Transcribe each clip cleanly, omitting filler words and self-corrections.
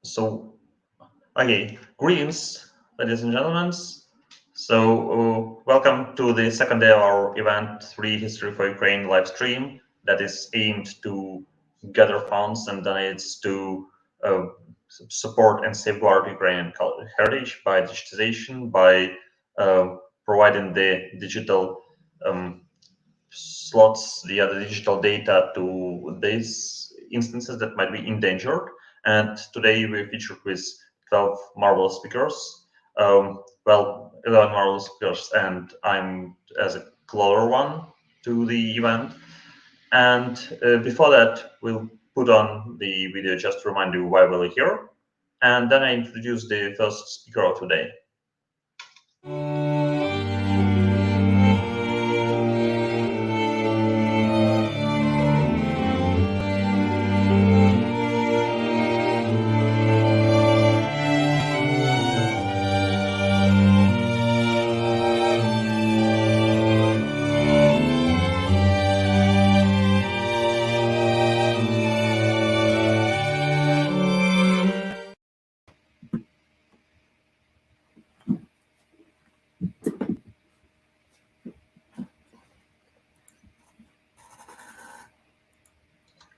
So, okay, greetings, ladies and gentlemen. So, welcome to the second day of our event, Free History for Ukraine live stream that is aimed to gather funds and donates to support and safeguard Ukrainian heritage by digitization, by providing the digital slots, the other digital data to these instances that might be endangered. And today we're featured with 12 marvelous speakers. 11 marvelous speakers, and I'm as a closer one to the event. And before that, we'll put on the video just to remind you why we're here. And then I introduce the first speaker of today.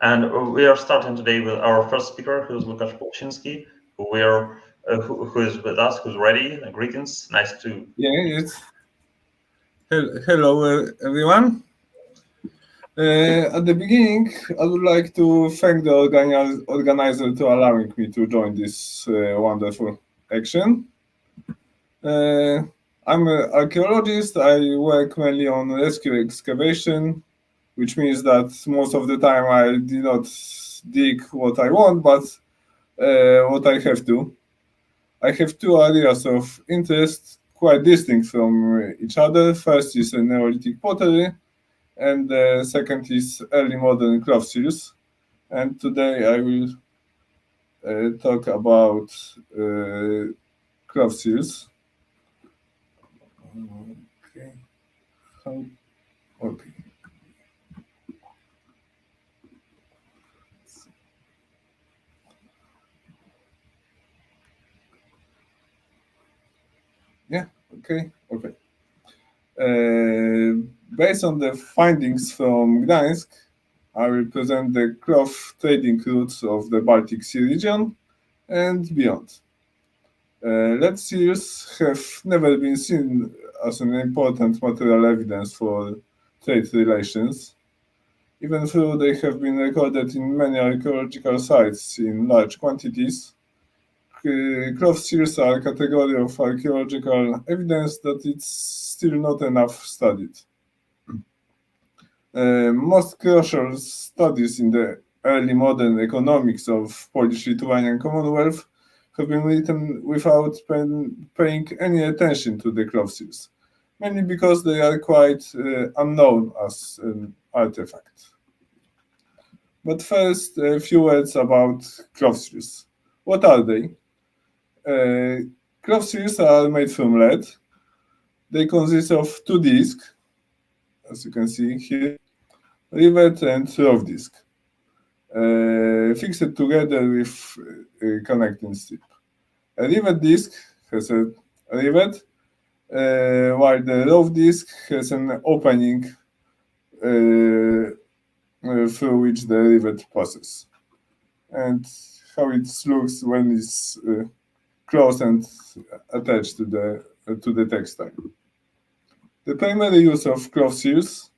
And we are starting today with our first speaker, who's Lukasz Polczynski, who is with us, who's ready. Greetings, nice to... Yeah, it's... Hello, everyone. At the beginning, I would like to thank the organizer to allowing me to join this wonderful action. I'm an archaeologist. I work mainly on rescue excavation, which means that most of the time I do not dig what I want, but what I have to. I have two areas of interest quite distinct from each other. First is Neolithic pottery, and the second is early modern cloth seals. And today I will talk about cloth seals. Okay. Okay. Yeah, okay. Based on the findings from Gdańsk, I will present the cloth trading routes of the Baltic Sea region and beyond. Lead seals have never been seen as an important material evidence for trade relations, even though they have been recorded in many archaeological sites in large quantities. Cloth seals are a category of archaeological evidence that it's still not enough studied. Most crucial studies in the early modern economics of Polish-Lithuanian Commonwealth have been written without paying any attention to the cloth seals, mainly because they are quite unknown as an artifact. But first, a few words about cloth seals. What are they? Cloth seals are made from lead. They consist of two discs, as you can see here, rivet and rough disc, fixed together with a connecting strip. A rivet disc has a rivet, while the rough disc has an opening through which the rivet passes. And how it looks when it's closed and attached to the textile. The primary use of cloth seals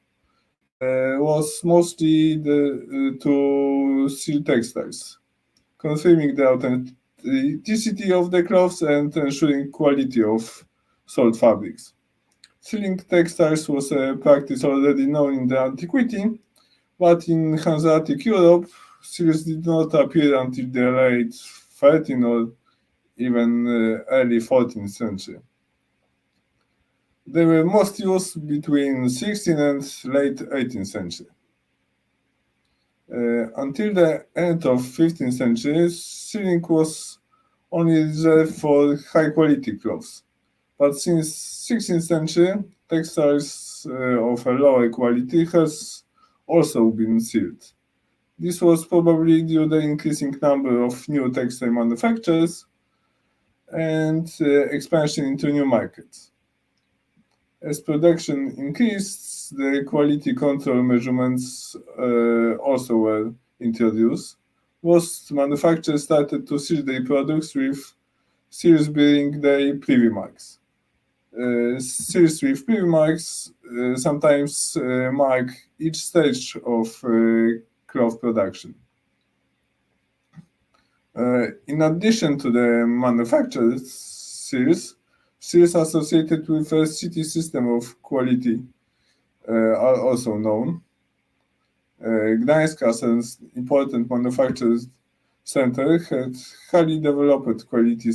was mostly to seal textiles, confirming the authenticity of the cloths and ensuring quality of sold fabrics. Sealing textiles was a practice already known in the antiquity, but in Hanseatic Europe, seals did not appear until the late 13th or even early 14th century. They were most used between 16th and late 18th century. Until the end of 15th century, sealing was only reserved for high-quality cloths. But since 16th century, textiles of a lower quality has also been sealed. This was probably due to the increasing number of new textile manufacturers and expansion into new markets. As production increased, the quality control measurements also were introduced. Most manufacturers started to seal their products with seals bearing their privy marks. Seals with privy marks sometimes mark each stage of cloth production. In addition to the manufacturer's seals, seals associated with a city system of quality are also known. Gdańsk, as an important manufacturing center, had highly developed quality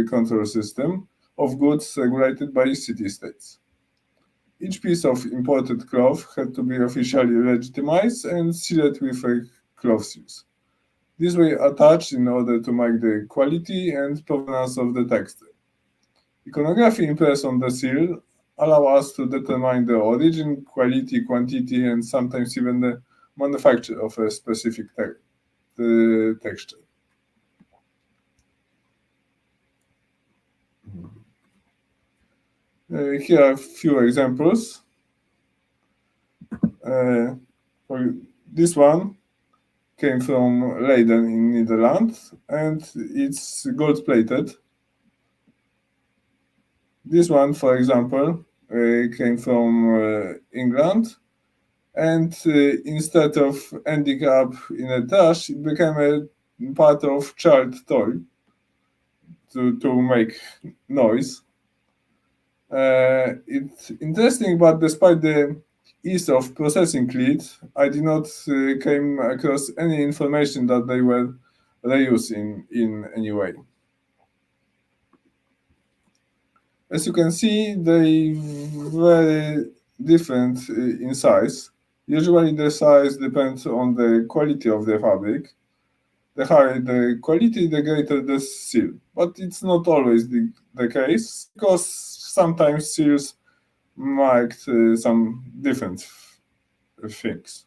control system of goods regulated by city-states. Each piece of imported cloth had to be officially legitimized and sealed with a cloth seals. These were attached in order to mark the quality and provenance of the textile. Iconography impressed on the seal allow us to determine the origin, quality, quantity, and sometimes even the manufacture of a specific texture. Here are a few examples. This one came from Leiden in Netherlands, and it's gold-plated. This one, for example, came from England, and instead of ending up in a trash, it became a part of child toy to make noise. It's interesting, but despite the ease of processing it, I did not came across any information that they were reused in any way. As you can see, they very different in size. Usually the size depends on the quality of the fabric. The higher the quality, the greater the seal. But it's not always the case, because sometimes seals marked some different things.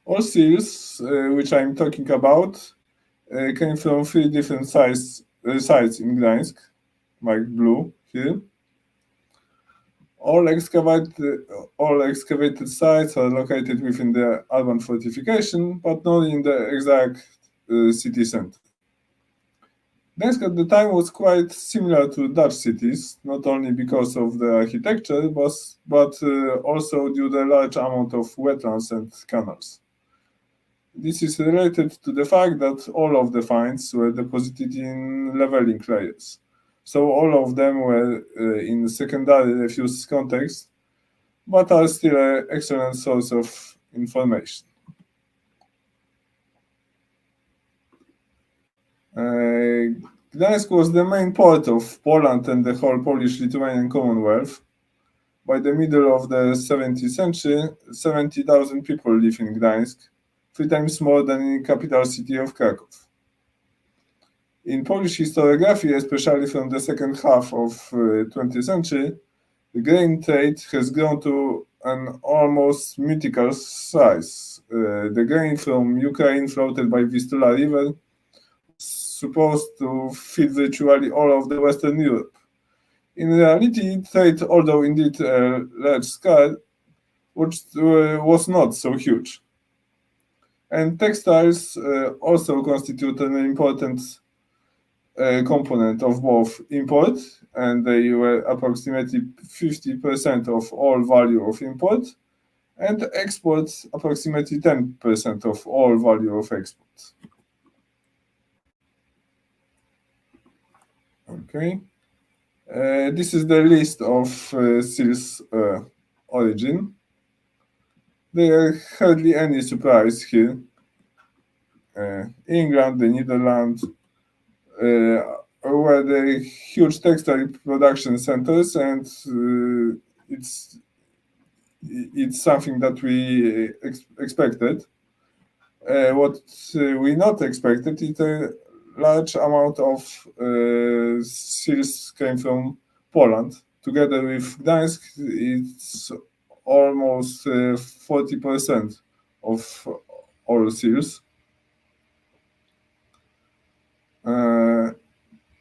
All seals which I'm talking about came from 3 different sites in Gdańsk, marked blue here. All excavated sites are located within the urban fortification, but not in the exact city center. Gdańsk at the time was quite similar to Dutch cities, not only because of the architecture, but also due to the large amount of wetlands and canals. This is related to the fact that all of the finds were deposited in leveling layers. So all of them were in secondary refuse context, but are still an excellent source of information. Gdańsk was the main port of Poland and the whole Polish-Lithuanian Commonwealth. By the middle of the 17th century, 70,000 people live in Gdańsk, 3 times more than in the capital city of Kraków. In Polish historiography, especially from the second half of 20th century, the grain trade has grown to an almost mythical size. The grain from Ukraine floated by Vistula River supposed to feed virtually all of the Western Europe. In reality, trade, although indeed a large scale, which was not so huge. And textiles also constitute an important component of both import, and they were approximately 50% of all value of import, and export approximately 10% of all value of export. Okay, this is the list of seals' origin. There are hardly any surprise here. England, the Netherlands, were the huge textile production centers, and it's something that we expected. What we not expected is a large amount of seals came from Poland. Together with Gdańsk, it's almost 40% of all seals.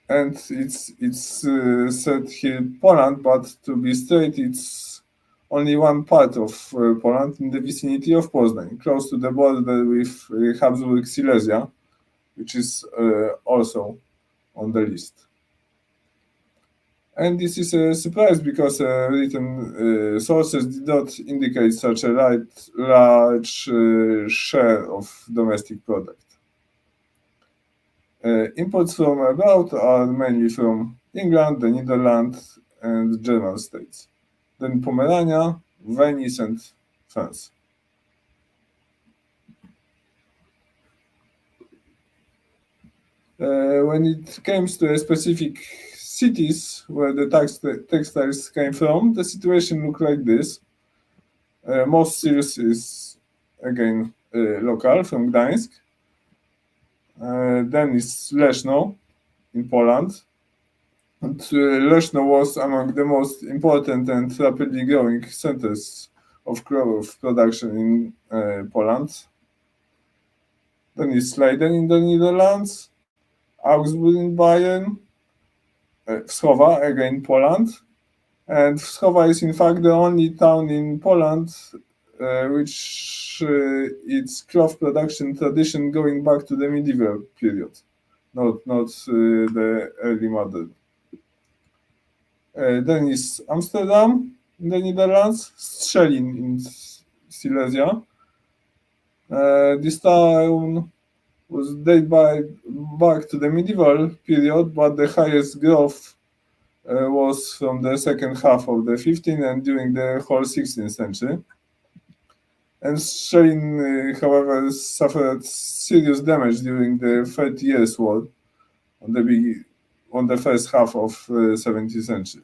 And it's said here Poland, but to be straight, it's only one part of Poland in the vicinity of Poznań, close to the border with Habsburg Silesia, which is also on the list. And this is a surprise because written sources did not indicate such a large share of domestic product. Imports from abroad are mainly from England, the Netherlands, and German states, then Pomerania, Venice, and France. When it comes to specific cities where the textiles came from, the situation looked like this. Most seals is, again, local, from Gdańsk. Then is Leszno in Poland. And Leszno was among the most important and rapidly growing centers of cloth production in Poland. Then is Leiden in the Netherlands, Augsburg in Bayern, Wschowa, again Poland. And Wschowa is in fact the only town in Poland which its cloth production tradition going back to the medieval period, not the early modern. Then is Amsterdam in the Netherlands, Strzelin in Silesia. This town was dated back to the medieval period, but the highest growth was from the second half of the 15th and during the whole 16th century. And Strzelin, however, suffered serious damage during the 30 Years' War on the first half of 17th century.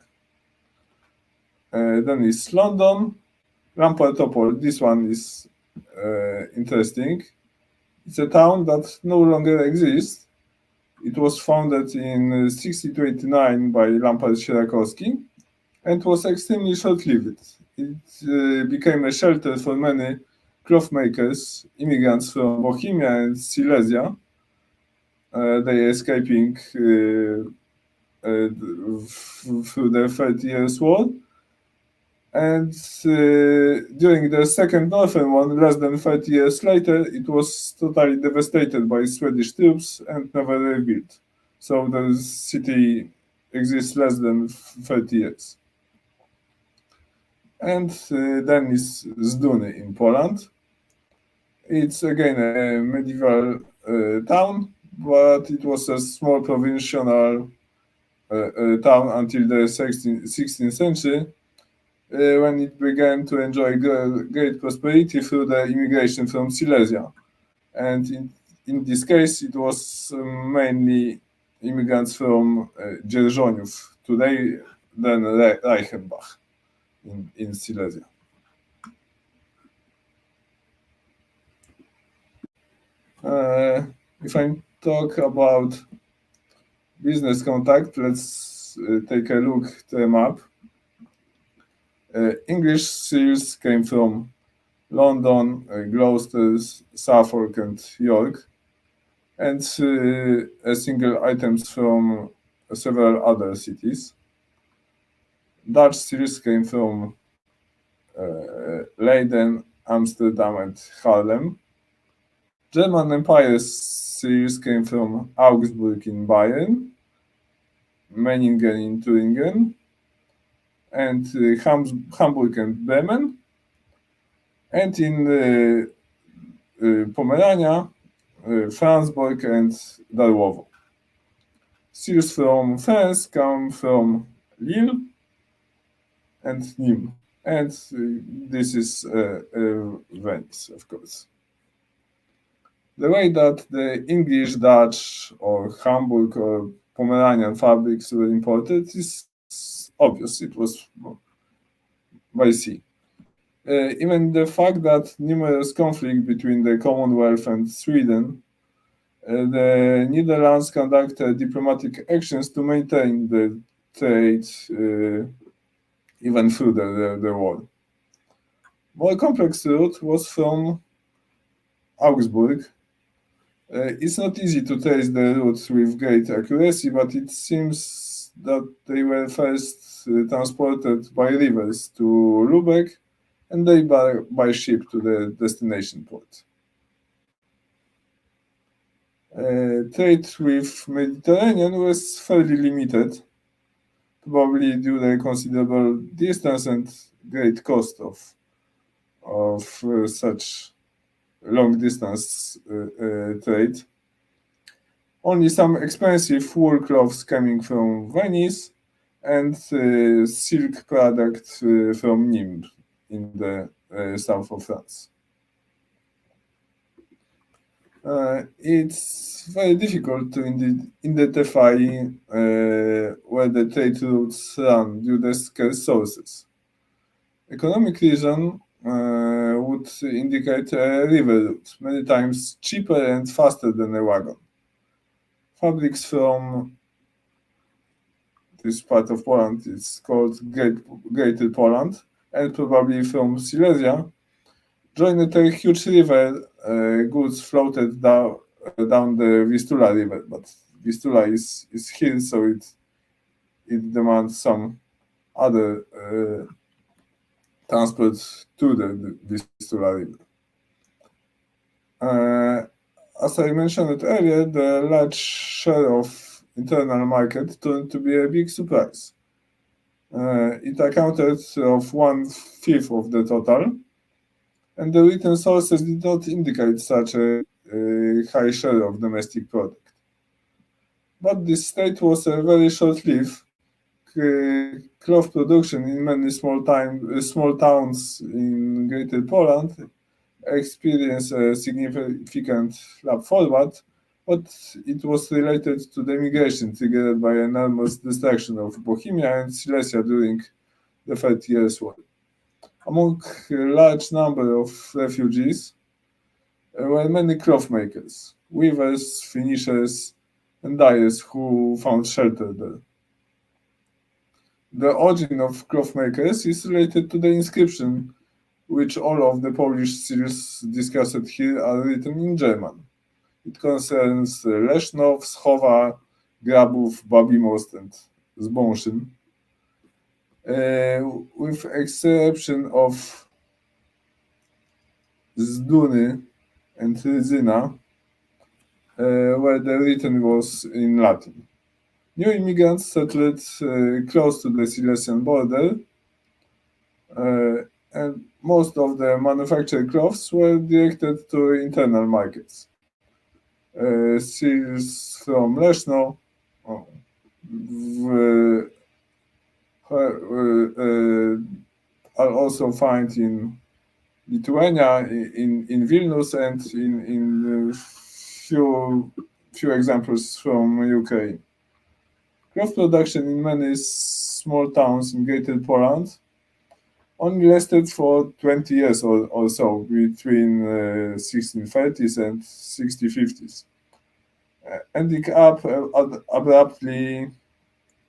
Then is London, Lampartopol. This one is interesting. It's a town that no longer exists. It was founded in 60-89 by Lampart Sierakowski and was extremely short-lived. It became a shelter for many cloth makers, immigrants from Bohemia and Silesia. They escaping through the 30 Years' War. And during the second Northern one, less than 30 years later, it was totally devastated by Swedish troops and never rebuilt. So the city exists less than 30 years. And then is Zduny in Poland. It's again a medieval town, but it was a small provincial town until the 16th century, when it began to enjoy great prosperity through the immigration from Silesia. And in this case, it was mainly immigrants from Dzierżoniów, today then Reichenbach in Silesia. If I talk about business contact, let's take a look at the map. English seals came from London, Gloucester, Suffolk, and York, and single items from several other cities. Dutch seals came from Leiden, Amsterdam, and Haarlem. German Empire seals came from Augsburg in Bayern, Meiningen in Thuringen, and Hamburg and Bremen. And in Pomerania, Franzborg and Darłowo. Seals from France come from Lille and Nîmes. And this is Venice, of course. The way that the English, Dutch, or Hamburg or Pomeranian fabrics were imported is obvious. It was by sea. Even the fact that numerous conflict between the Commonwealth and Sweden, the Netherlands conducted diplomatic actions to maintain the trade even through the war. More complex route was from Augsburg. It's not easy to trace the routes with great accuracy, but it seems that they were first transported by rivers to Lubeck and then by ship to the destination port. Trade with Mediterranean was fairly limited, probably due to the considerable distance and great cost of such long distance trade. Only some expensive wool cloths coming from Venice and silk products from Nîmes in the south of France. It's very difficult to identify where the trade routes run due to scarce sources. Economic reason would indicate a river route, many times cheaper and faster than a wagon. Fabrics from this part of Poland, it's called Greater Poland, and probably from Silesia, joined a huge river. Goods floated down the Vistula River, but Vistula is here, so it demands some other transport to the Vistula River. As I mentioned earlier, the large share of internal market turned to be a big surprise. It accounted of 1/5 of the total, and the written sources did not indicate such a high share of domestic product. But this state was a very short-lived. Cloth production in many small towns in Greater Poland experienced a significant leap forward, but it was related to the migration triggered by enormous destruction of Bohemia and Silesia during the 30 Years' War. Among a large number of refugees were many cloth makers, weavers, finishers, and dyers who found shelter there. The origin of cloth makers is related to the inscription, which all of the Polish seals discussed here are written in German. It concerns Leszno, Wschowa, Grabów, Babymost, and Zbąszyn. With exception of Zduny and Rydzyna, where the written was in Latin. New immigrants settled close to the Silesian border, and most of the manufactured cloths were directed to internal markets. Seals from Leszno are also found in Lithuania, in Vilnius, and in few examples from Ukraine. Cloth production in many small towns in Greater Poland only lasted for 20 years or so, between 1630s and 1650s, ending up abruptly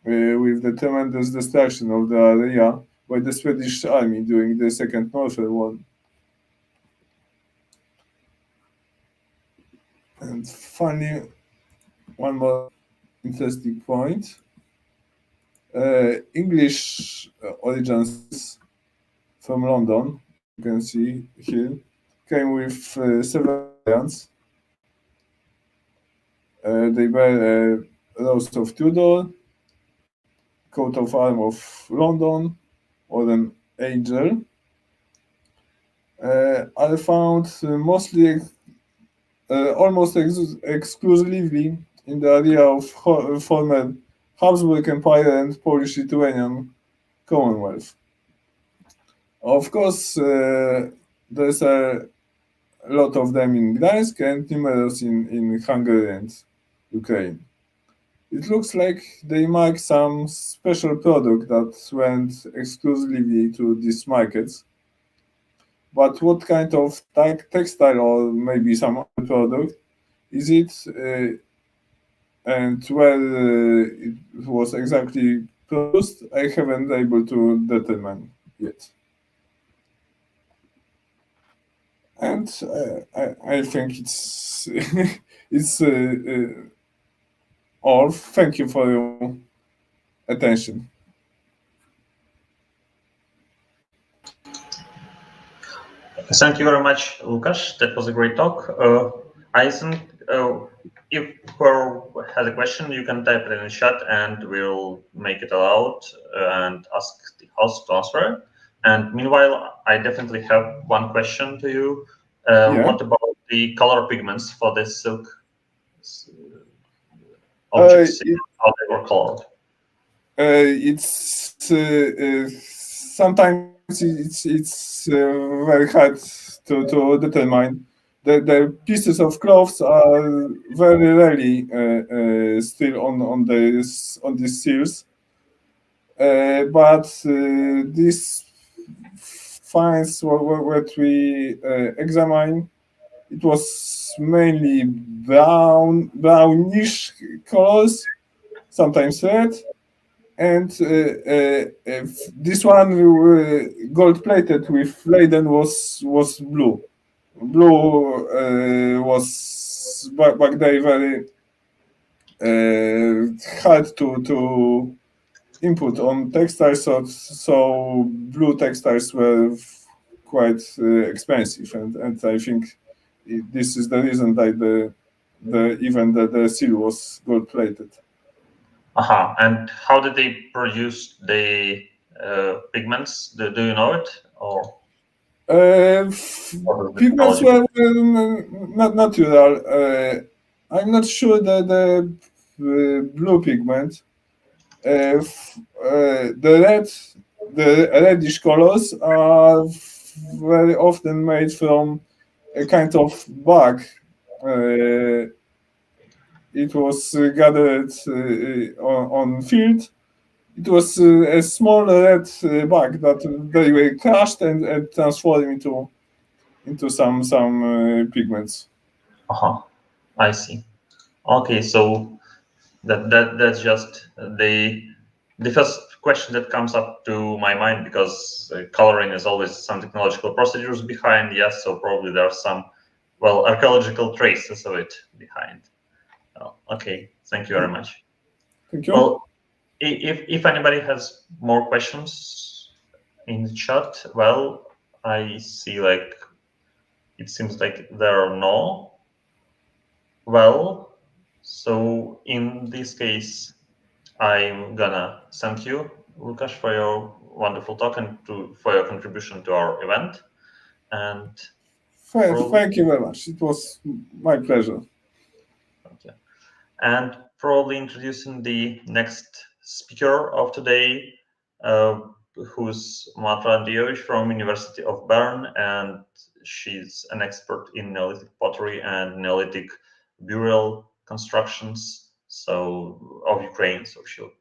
with the tremendous destruction of the area by the Swedish army during the Second Northern War. And finally, one more interesting point. English origins from London, you can see here, came with several variants. They were a Rose of Tudor, coat of arms of London, or an angel, are found mostly, almost exclusively in the area of former Habsburg Empire and Polish-Lithuanian Commonwealth. Of course, there's a lot of them in Gdańsk and numerous in Hungary and Ukraine. It looks like they mark some special product that went exclusively to these markets. But what kind of textile or maybe some other product is it, and where it was exactly produced, I haven't been able to determine yet. and I think it's it's all. Thank you for your attention. Thank you very much, Lukasz. That was a great talk. I think if whoever has a question, you can type it in the chat and we'll make it aloud and ask the host to answer it. And meanwhile, I definitely have one question to you. What about the color pigments for this silk objects? How they were colored? It's sometimes it's very hard to determine. The pieces of cloth are very rarely still on these seals, but these finds what we examine, it was mainly brownish colors, sometimes red. And this one, gold-plated with Leiden, was blue. Blue was back then very hard to input on textiles, so blue textiles were quite expensive, and I think this is the reason that the seal was gold-plated. And how did they produce the pigments? Do you know it? Or pigments were not natural. I'm not sure that the blue pigment, the reddish colors are very often made from a kind of bark. It was gathered on field. It was a small red bag that they were crushed and transformed into some pigments. I see. Okay, so that's just the first question that comes up to my mind, because coloring is always some technological procedures behind. Yes, so probably there are some archaeological traces of it behind. Okay, thank you very much. Thank you. Well, if anybody has more questions in the chat, I see it seems like there are no. So in this case, I'm gonna thank you, Lukasz, for your wonderful talk and for your contribution to our event. And thank you very much. It was my pleasure. Thank you. And probably introducing the next speaker of today, who's Marta Andriiovych from University of Bern, and she's an expert in Neolithic pottery and Neolithic burial constructions of Ukraine. So she'll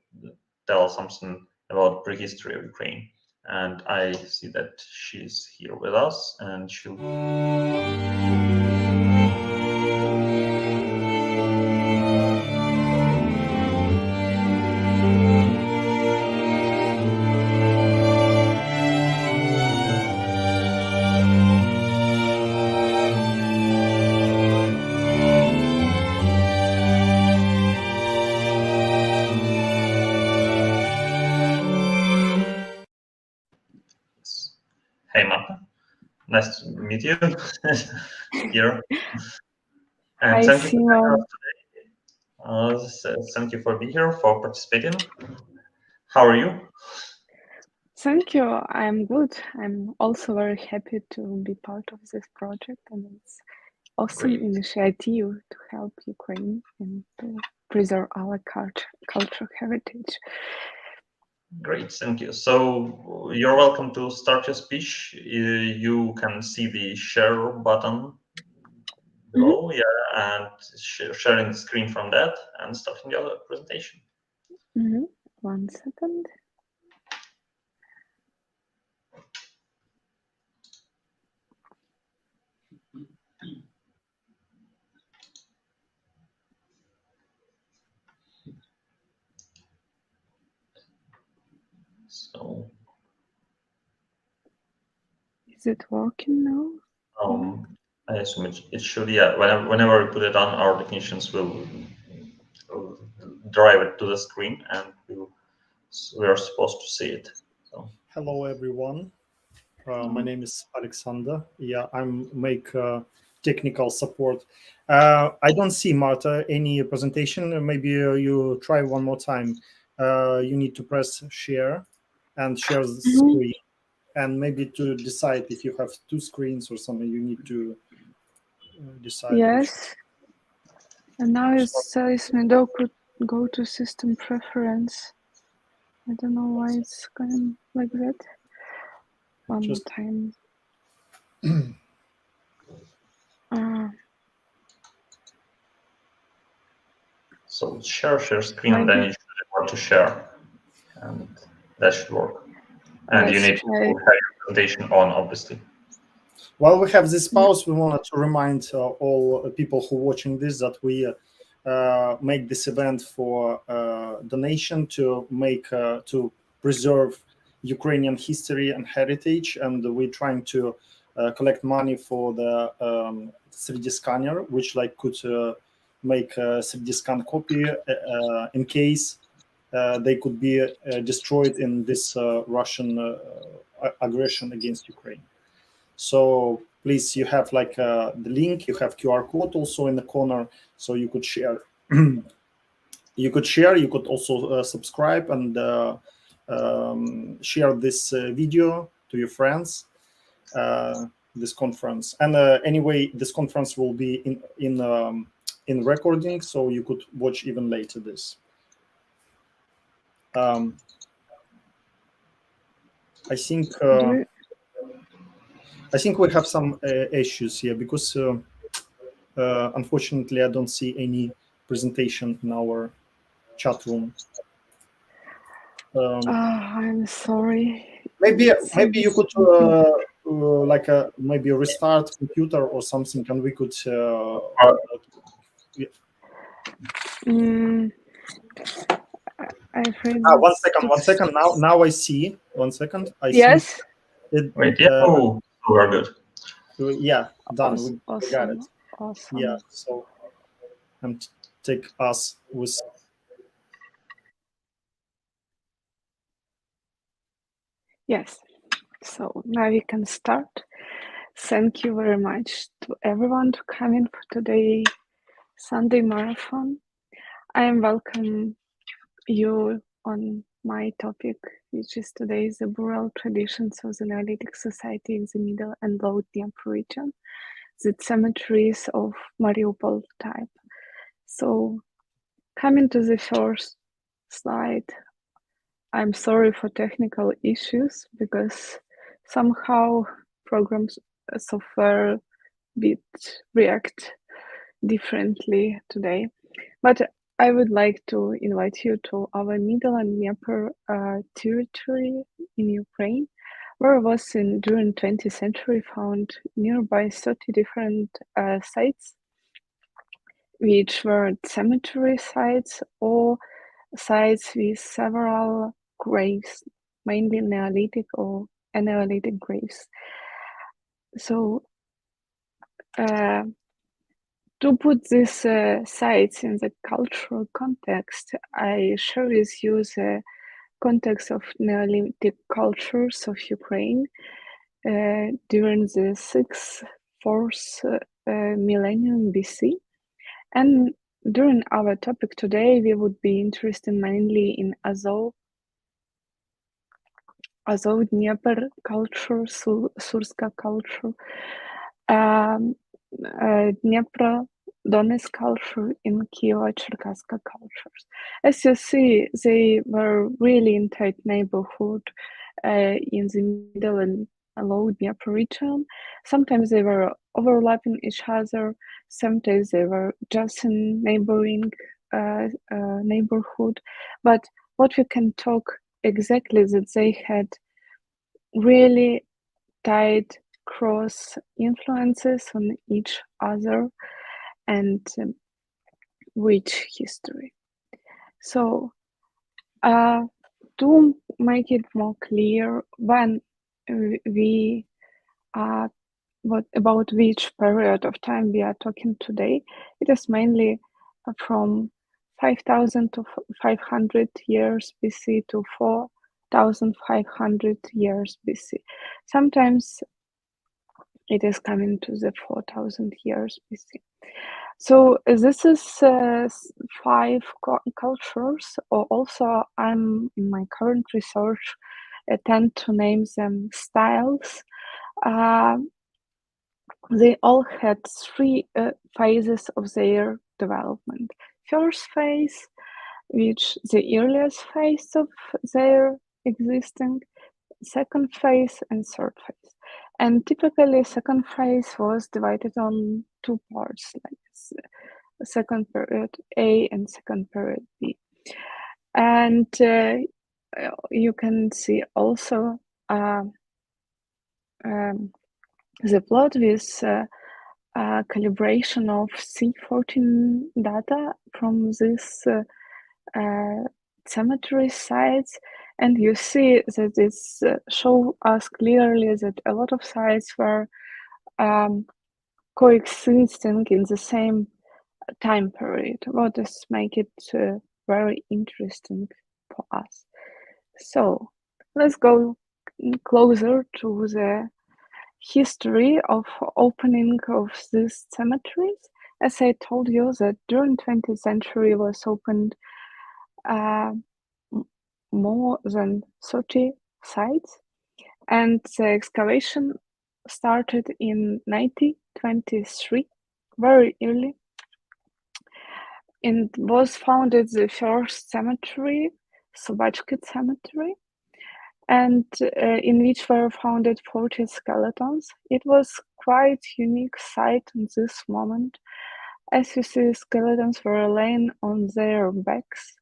tell us something about prehistory of Ukraine. And I see that she's here with us, and she'll. Hey, Marta. Nice to meet you here. And Hi, thank you Symon. thank you for being here, for participating. How are you? Thank you. I'm good. I'm also very happy to be part of this project, and it's awesome initiative to help Ukraine and to preserve our cultural heritage. Great, thank you. So you're welcome to start your speech. You can see the share button below, and sharing the screen from that and starting your presentation. 1 second. So, is it working now? I assume it should, yeah. Whenever we put it on, our technicians will drive it to the screen, and we are supposed to see it. So. Hello, everyone. My name is Alexander. Yeah, I'm make technical support. I don't see, Marta, any presentation. Maybe you try one more time. You need to press share and share the screen. And maybe to decide if you have two screens or something, you need to decide. Yes. And now it says me go to system preference. I don't know why it's going like that. One more time. So share screen, and then you should want to share, and that should work. And you need to have your presentation on, obviously. While we have this pause, we wanted to remind all people who are watching this that we make this event for donation to preserve Ukrainian history and heritage, and we're trying to collect money for the 3D scanner, which could make a 3D scan copy in case they could be destroyed in this Russian aggression against Ukraine. So please, you have the link, you have QR code also in the corner, so you could share. You could also subscribe and share this video to your friends, this conference. And anyway, this conference will be in recording, so you could watch even later this. I think we have some issues here because unfortunately I don't see any presentation in our chat room. I'm sorry. Maybe you could maybe restart computer or something, and we could. One second. Now I see. 1 second. Yes. Wait. Yeah. We're good. Yeah. Done. Awesome. We got it. Awesome. Yeah. So, and take us with. Yes. So now we can start. Thank you very much to everyone to come in for today Sunday marathon. I am welcome you on my topic, which is today the burial traditions of the Neolithic society in the Middle and Low Dnieper region, the cemeteries of Mariupol type. So coming to the first slide, I'm sorry for technical issues because somehow programs software bit react differently today. But I would like to invite you to our Middle and Dnieper territory in Ukraine, where was during 20th century found nearby 30 different sites, which were cemetery sites or sites with several graves, mainly Neolithic or Neolithic graves. So to put these sites in the cultural context, I share with you the context of Neolithic cultures of Ukraine during the 6th, 4th millennium BC. And during our topic today, we would be interested mainly in Azov Dnieper culture, Surska culture, Dnepro Donetsk culture, in Kievo-Cherkasska cultures. As you see, they were really in tight neighborhood in the Middle and Low Dnieper region. Sometimes they were overlapping each other. Sometimes they were just in neighboring neighborhood. But what we can talk exactly that they had really tight cross influences on each other and rich history. So to make it more clear, when we are about which period of time we are talking today. It is mainly from 5,000 to 500 years BC to 4,500 years BC. Sometimes it is coming to the 4,000 years BC. So this is 5 cultures, or also I'm in my current research tend to name them styles. They all had 3 phases of their development. First phase, which the earliest phase of their existing, second phase and third phase. And typically second phase was divided on 2 parts, like second period A and second period B. And you can see also the plot with calibration of C14 data from this cemetery sites, and you see that this show us clearly that a lot of sites were coexisting in the same time period. What does make it very interesting for us? So let's go closer to the history of opening of these cemeteries. As I told you, that during 20th century was opened more than 30 sites, and the excavation started in 1923, very early, and was founded the first cemetery, Sobachki Cemetery, and in which were founded 40 skeletons. It was quite unique site in this moment. As you see, skeletons were laying on their backs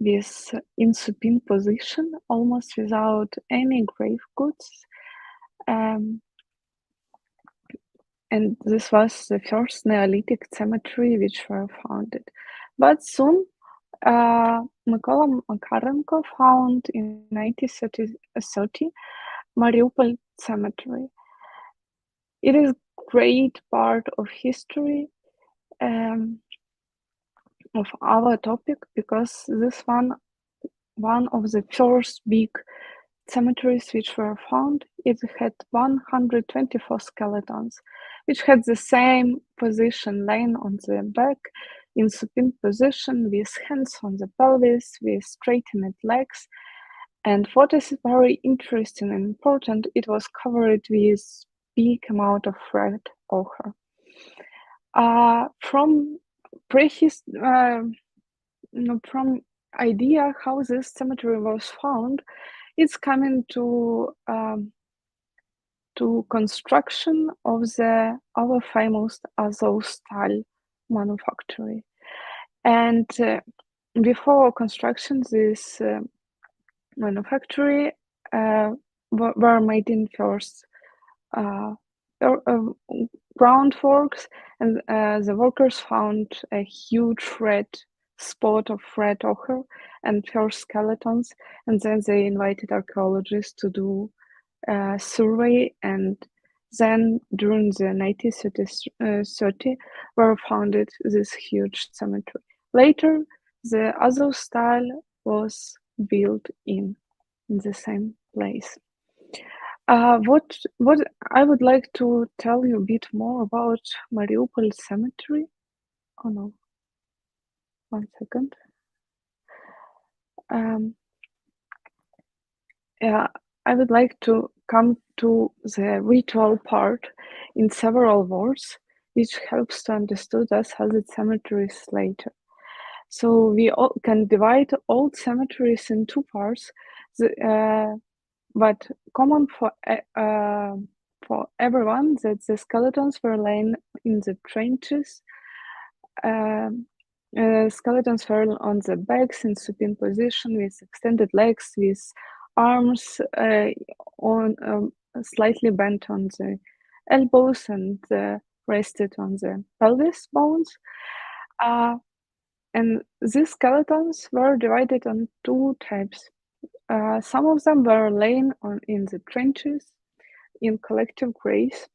with in supine position, almost without any grave goods. And this was the first Neolithic cemetery which were founded. But soon, Mykyta Makarenko found in 1930 Mariupol Cemetery. It is great part of history of our topic, because this one of the first big cemeteries which were found. It had 124 skeletons, which had the same position, laying on the back in supine position, with hands on the pelvis, with straightened legs. And what is very interesting and important, it was covered with big amount of red ochre. From idea how this cemetery was found, it's coming to construction of our famous Azovstal manufactory. And before construction, this manufactory were made in first groundworks, and the workers found a huge red spot of red ochre and first skeletons, and then they invited archaeologists to do a survey, and then during the 1930 were founded this huge cemetery. Later, the Azovstal was built in the same place. What I would like to tell you a bit more about Mariupol Cemetery. Oh no, 1 second. Yeah, I would like to come to the ritual part in several words, which helps to understand us how the cemeteries later. So we all can divide old cemeteries in 2 parts. But common for everyone that the skeletons were laying in the trenches. Skeletons were on the backs in supine position with extended legs, with arms on slightly bent on the elbows and rested on the pelvis bones. And these skeletons were divided on 2 types. Some of them were laying in the trenches, in collective graves.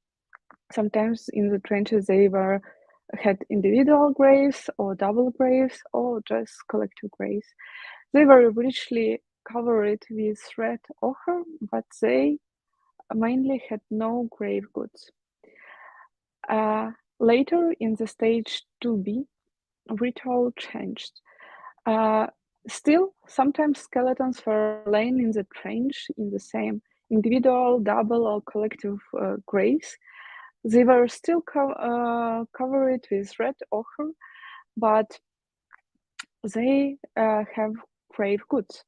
Sometimes in the trenches they had individual graves or double graves or just collective graves. They were richly covered with red ochre, but they mainly had no grave goods. Later in the stage 2B, ritual changed. Still, sometimes skeletons were laying in the trench in the same individual, double, or collective graves. They were still covered with red ochre, but they have grave goods.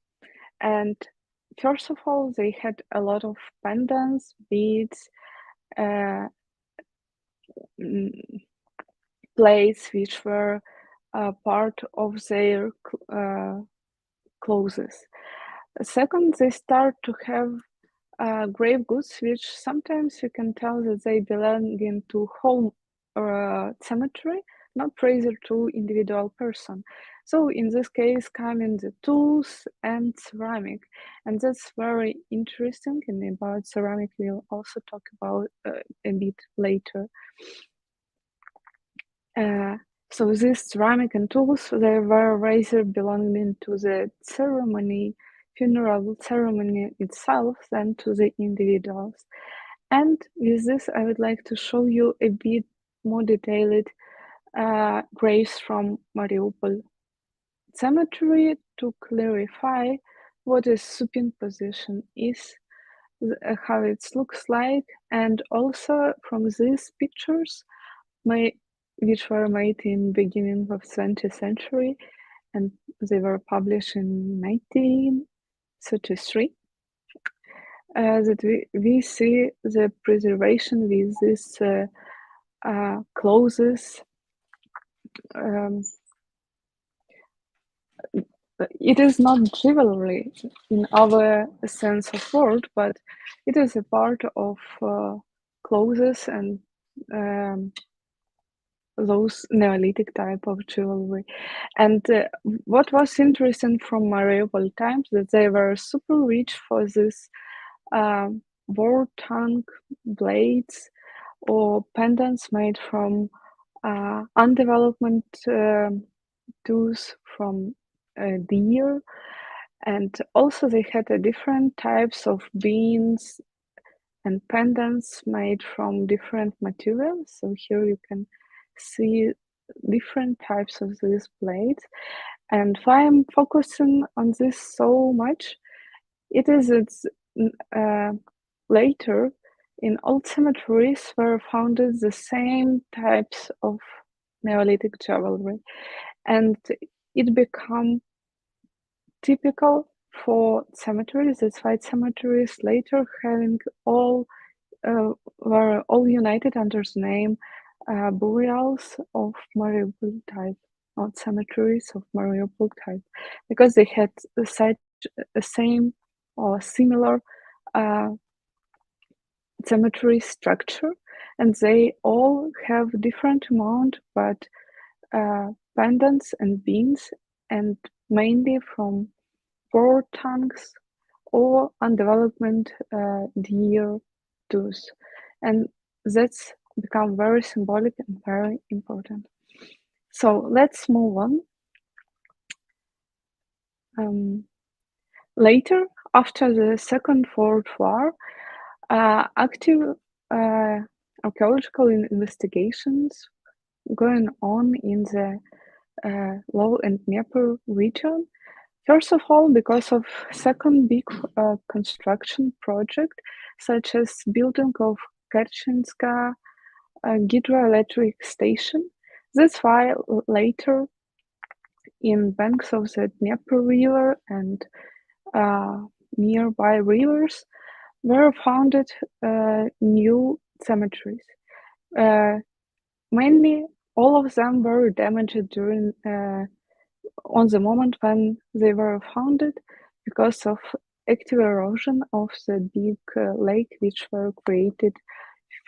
And first of all, they had a lot of pendants, beads, plates, which were part of their clothes. Second, they start to have grave goods, which sometimes you can tell that they belong into whole cemetery, not rather to individual person. So in this case, come in the tools and ceramic, and that's very interesting. And about ceramic, we'll also talk about a bit later. So these ceramic and tools, they were rather belonging to the ceremony, funeral ceremony itself, than to the individuals. And with this, I would like to show you a bit more detailed graves from Mariupol cemetery to clarify what a supine position is, how it looks like, and also from these pictures, which were made in beginning of 20th century, and they were published in 1933. That we see the preservation with these clothes. It is not jewelry in our sense of word, but it is a part of clothes and those Neolithic type of jewelry. And what was interesting from Mariupol times, that they were super rich for this war tank blades or pendants made from undeveloped tools from deer. And also they had different types of beans and pendants made from different materials. So here you can see different types of these blades. And why I'm focusing on this so much, it's later in old cemeteries were founded the same types of Neolithic jewelry, and it became typical for cemeteries. That's why cemeteries later having were all united under the name burials of Mariupol type, not cemeteries of Mariupol type, because they had such a same or similar cemetery structure, and they all have different amount, but pendants and beans, and mainly from war tanks or undeveloped deer tooth, and that's become very symbolic and very important. So let's move on. Later, after the Second World War, active archaeological investigations going on in the Low and Dnieper region. First of all, because of second big construction project, such as building of Kerchenska hydroelectric station. That's why later in banks of the Dnieper River and nearby rivers were founded new cemeteries. Mainly, all of them were damaged during on the moment when they were founded because of active erosion of the big lake, which were created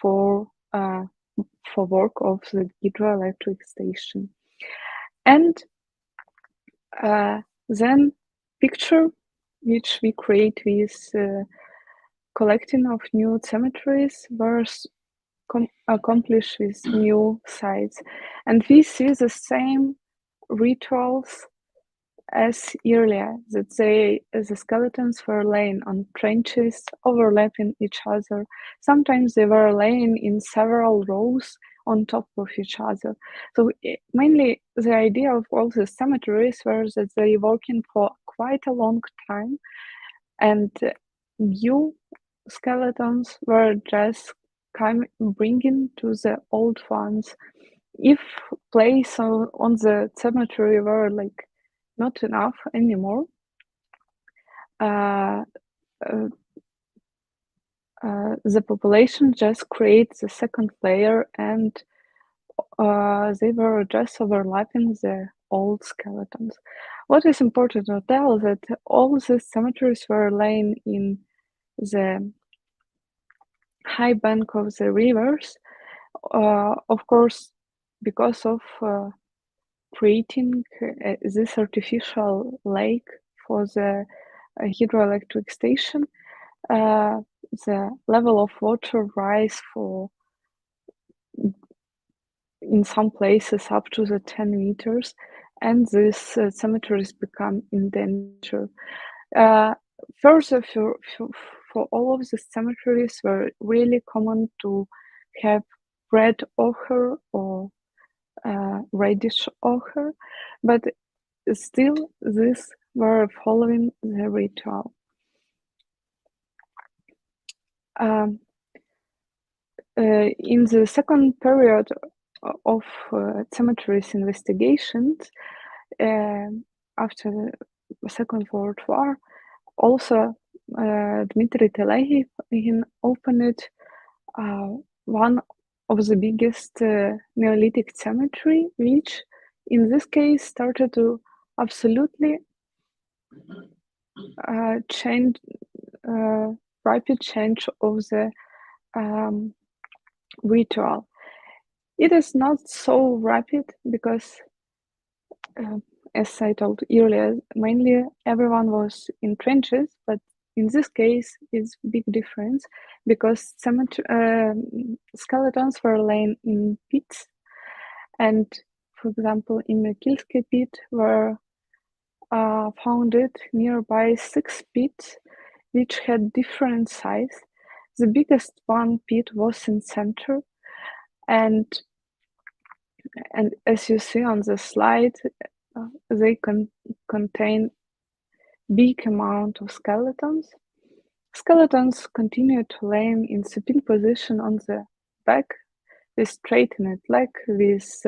for work of the hydroelectric station. And then picture which we create with collecting of new cemeteries were accomplished with new sites, and we see the same rituals as earlier, that the skeletons were laying on trenches, overlapping each other. Sometimes they were laying in several rows on top of each other. So mainly the idea of all the cemeteries was that they were working for quite a long time, and new skeletons were just bringing to the old ones. If place on the cemetery were like not enough anymore, the population just creates the second layer, and they were just overlapping the old skeletons. What is important to tell that all the cemeteries were laying in the high bank of the rivers, of course, because of creating this artificial lake for the hydroelectric station. The level of water rise in some places up to the 10 meters, and these cemeteries become endangered. Further, for all of the cemeteries were really common to have red ochre or reddish ochre, but still these were following the ritual. In the second period of cemeteries investigations, after the Second World War, also Dmytro Nykonenko opened one of the biggest Neolithic cemetery, which in this case started to absolutely change, rapid change of the ritual. It is not so rapid because, as I told earlier, mainly everyone was in trenches, but in this case, it's a big difference because skeletons were laying in pits, and, for example, in the Mykylsky pit were founded nearby 6 pits, which had different size. The biggest one pit was in center, and as you see on the slide, they contain big amount of skeletons. Skeletons continue to lay in supine position on the back, with straightened leg, with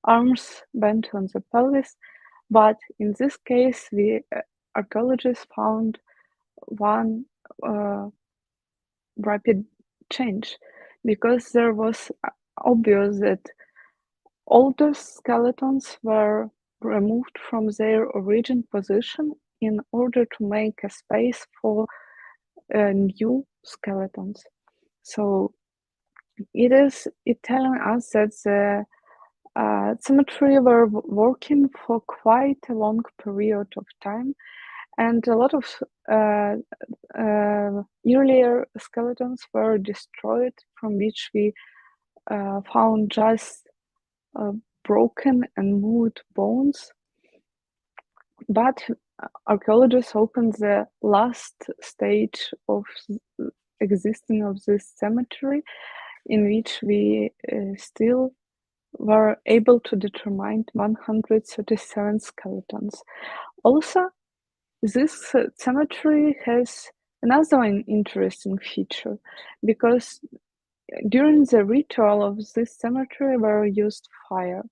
arms bent on the pelvis. But in this case, the archaeologists found one rapid change, because there was obvious that older skeletons were removed from their origin position in order to make a space for new skeletons. So it telling us that the cemetery were working for quite a long period of time, and a lot of earlier skeletons were destroyed, from which we found just broken and moved bones. But archaeologists opened the last stage of existing of this cemetery, in which we still were able to determine 137 skeletons. Also, this cemetery has another interesting feature, because during the ritual of this cemetery were used fire,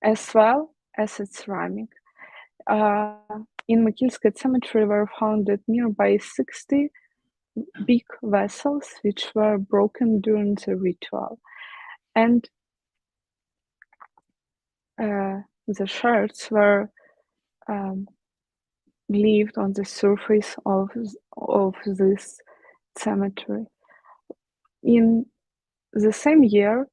as well as its ceramic. In Mykylsky cemetery were founded nearby 60 big vessels, which were broken during the ritual. And the shards were left on the surface of this cemetery. In the same year,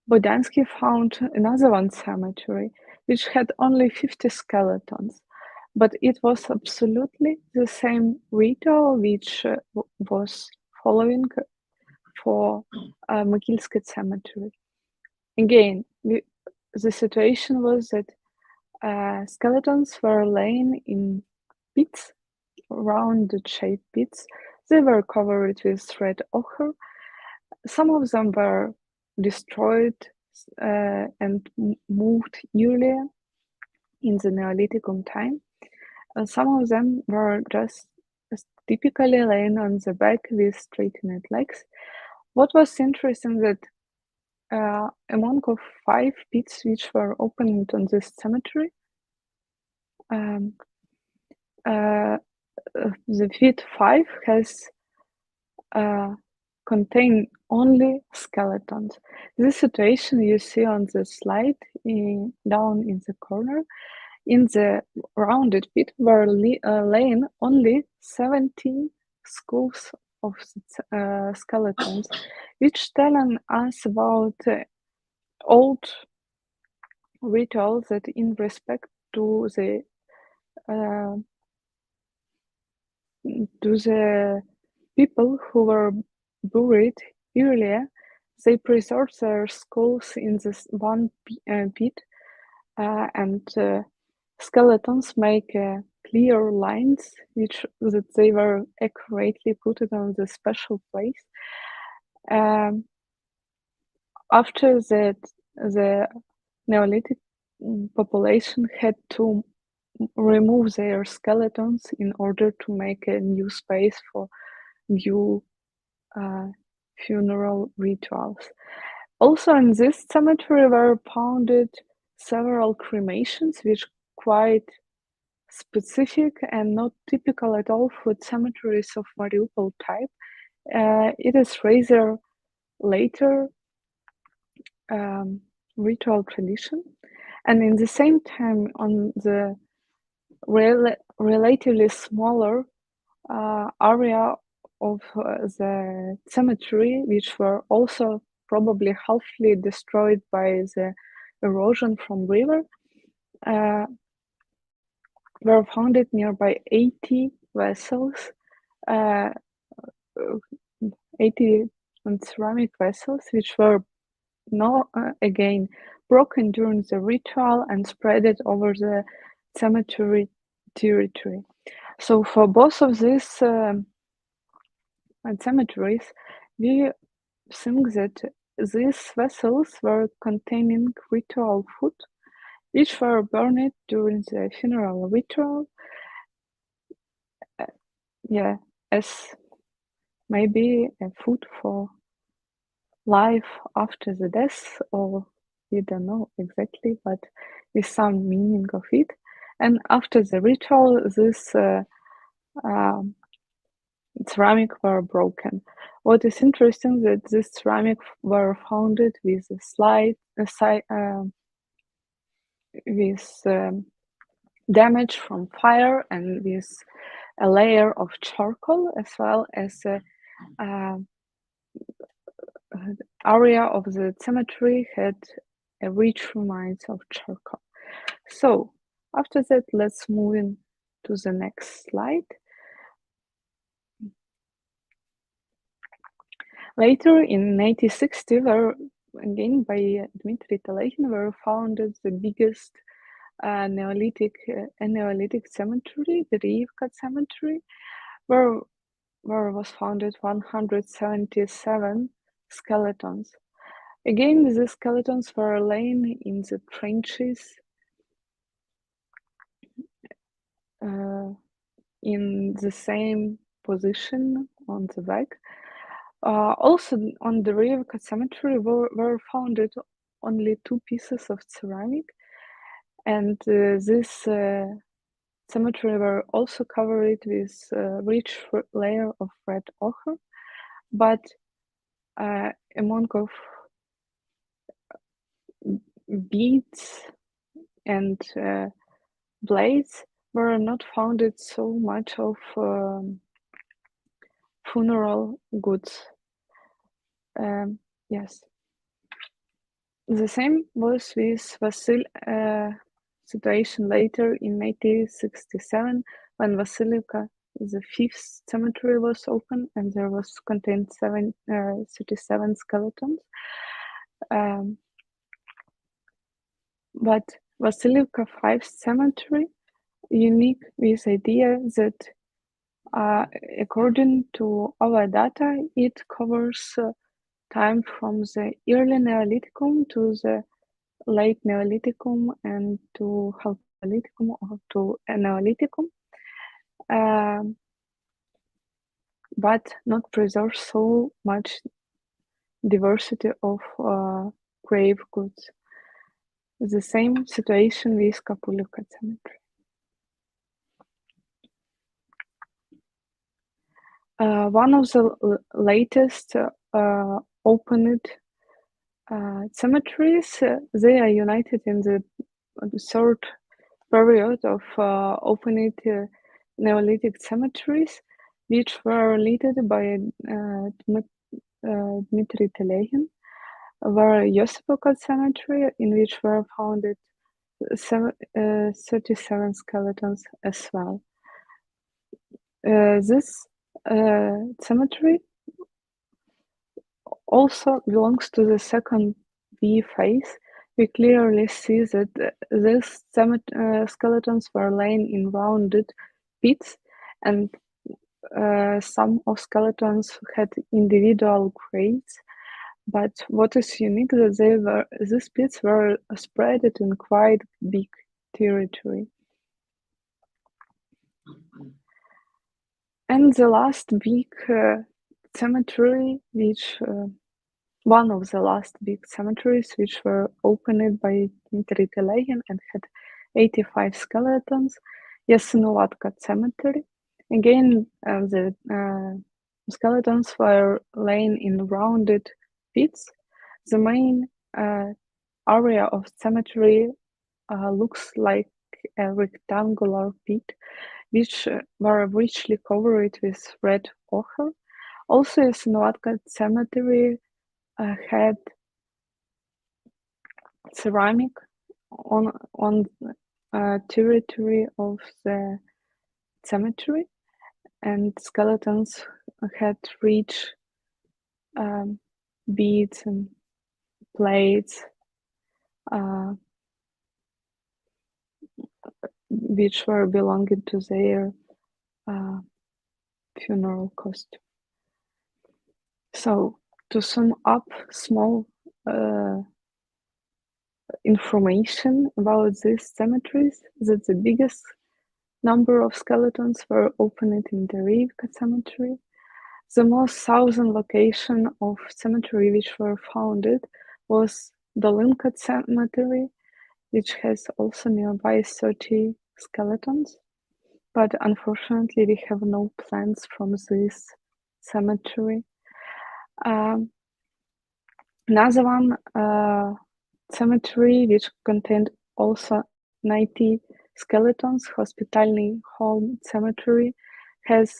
Bodansky found another one cemetery, which had only 50 skeletons, but it was absolutely the same ritual which was following for Mogilsky Cemetery. Again, the situation was that skeletons were laying in pits, round-shaped pits. They were covered with red ochre. Some of them were destroyed and moved earlier in the Neolithicum time. Some of them were just typically laying on the back with straightened legs. What was interesting that among of 5 pits which were opened on this cemetery, the pit 5 has contain only skeletons. This situation you see on the slide down in the corner. In the rounded pit were laying only 17 skulls of skeletons, which telling us about old rituals that in respect to the people who were buried earlier, they preserved their skulls in this one pit, and skeletons make clear lines that they were accurately put on the special place. After that, the Neolithic population had to remove their skeletons in order to make a new space for new funeral rituals. Also in this cemetery were founded several cremations, which quite specific and not typical at all for cemeteries of Mariupol type. It is rather later ritual tradition, and in the same time on the relatively smaller area of the cemetery, which were also probably halfly destroyed by the erosion from river, were founded nearby 80 vessels, 80 ceramic vessels, which were again broken during the ritual and spread it over the cemetery territory. So for both of these cemeteries, we think that these vessels were containing ritual food, which were burned during the funeral ritual, as maybe a food for life after the death, or we don't know exactly, but with some meaning of it. And after the ritual, this ceramic were broken. What is interesting that this ceramic were founded with damage from fire and with a layer of charcoal, as well as area of the cemetery had a rich remains of charcoal. So after that, let's move in to the next slide. Later in 1960, were again by Dmytro Nykonenko, were founded the biggest Neolithic cemetery, the Andriiovka Cemetery, where was founded 177 skeletons. Again, these skeletons were laying in the trenches in the same position on the back. Also on the Andriiovka Cemetery were founded only 2 pieces of ceramic, and this cemetery were also covered with a rich layer of red ochre, but among of beads and blades were not founded so much of funeral goods. Yes. The same was with Vasil situation later in 1967, when Vasilivka the fifth cemetery was open, and there was contained 37 skeletons. But Vasilivka 5 cemetery unique with idea that according to our data, it covers time from the early Neolithicum to the late Neolithicum and to Chalcolithicum or to Neolithicum, but not preserve so much diversity of grave goods. The same situation with Kapulivka cemetery. One of the latest opened cemeteries, they are united in the third period of opened Neolithic cemeteries, which were led by Dmitry Nykonenko, were Yosipova cemetery, in which were founded 37 skeletons as well. This cemetery also belongs to the second V phase. We clearly see that these skeletons were laying in rounded pits, and some of skeletons had individual graves. But what is unique that these pits were spread in quite big territory. And the last big cemetery, which one of the last big cemeteries, which were opened by Dmitry Nykonenko and had 85 skeletons, Yasinovatka cemetery. Again, the skeletons were laying in rounded pits. The main area of cemetery looks like a rectangular pit, which were richly covered with red ochre. Also, Yasinovatka cemetery had ceramic on territory of the cemetery, and skeletons had rich beads and plates, which were belonging to their funeral costume. So, to sum up small information about these cemeteries, that the biggest number of skeletons were opened in the Rivka cemetery. The most southern location of cemetery which were founded was Dolinka cemetery, which has also nearby 30 skeletons. But unfortunately, we have no plans from this cemetery. Another one cemetery which contained also 90 skeletons, Hospitalny Home Cemetery, has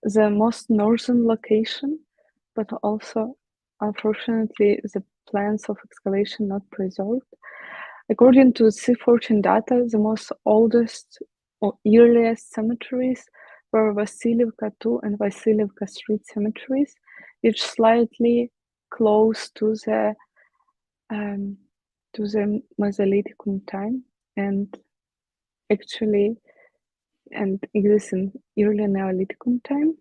the most northern location, but also unfortunately the plans of excavation not preserved. According to C14 data, the most oldest or earliest cemeteries were Vasilivka 2 and Vasilivka 3 cemeteries, which slightly close to the Mesolithicum time and actually exists in early Neolithicum time.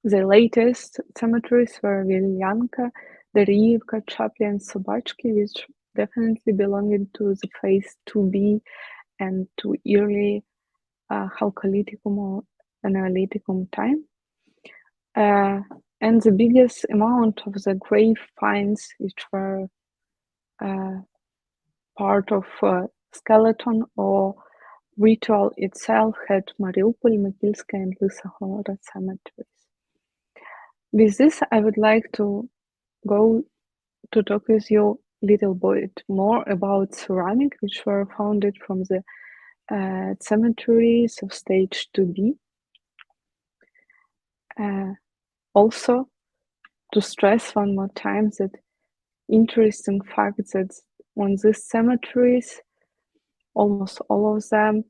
The latest cemeteries were Vilyanka, Dariyivka, Chapli, and Sobachki, which definitely belonged to the phase 2B and to early Chalcolithicum or Neolithicum time. And the biggest amount of the grave finds, which were part of skeleton or ritual itself, had Mariupol, Mykilska, and Lysahora cemeteries. With this, I would like to go to talk with you a little bit more about ceramic, which were founded from the cemeteries of stage 2B. Also, to stress one more time that interesting fact that on these cemeteries, almost all of them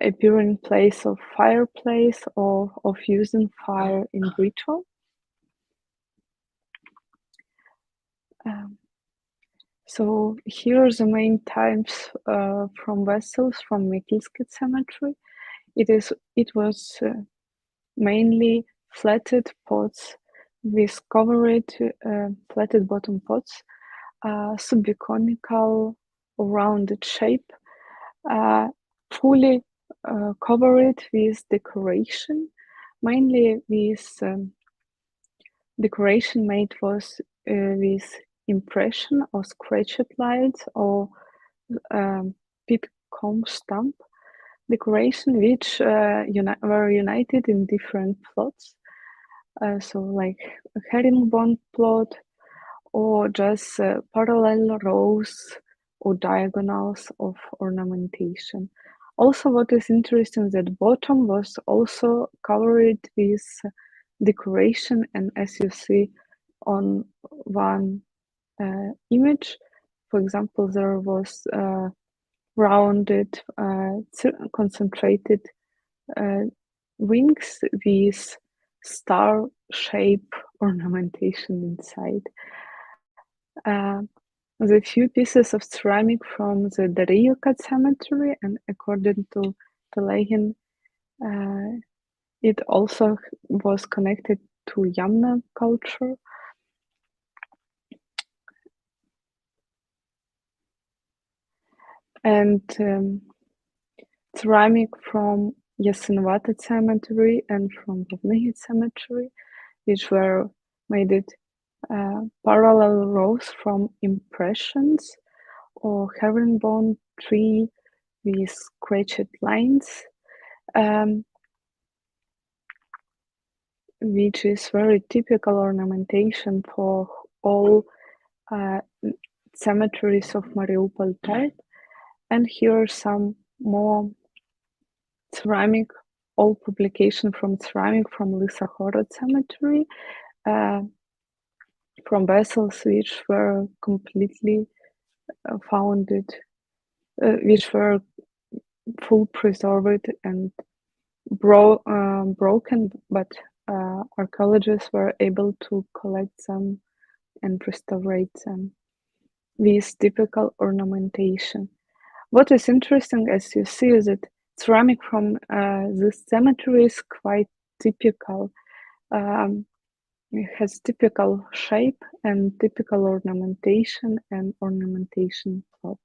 appear in place of fireplace or of using fire in ritual. So here are the main types from vessels from Mykylsky cemetery. It was mainly flatted pots with covered flatted bottom pots, subconical or rounded shape, fully covered with decoration, mainly with decoration made was with impression or scratched lines or pit comb stamp decoration, which were united in different plots. So like a herringbone plot or just parallel rows or diagonals of ornamentation. Also, what is interesting that bottom was also covered with decoration, and as you see on one image, for example, there was rounded, concentrated wings with star shape ornamentation inside. The few pieces of ceramic from the Dariyuka cemetery, and according to Pelagin, it also was connected to Yamna culture. And ceramic from Yasinvata cemetery and from Rovnihi cemetery, which were made it parallel rows from impressions or herringbone tree with scratched lines, which is very typical ornamentation for all cemeteries of Mariupol type. And here are some more ceramic, all publication from ceramic from Lysahorod cemetery, from vessels which were completely founded, which were full preserved and broken, but archaeologists were able to collect them and restore them with typical ornamentation. What is interesting, as you see, is that ceramic from this cemetery is quite typical. It has typical shape and typical ornamentation and ornamentation plot.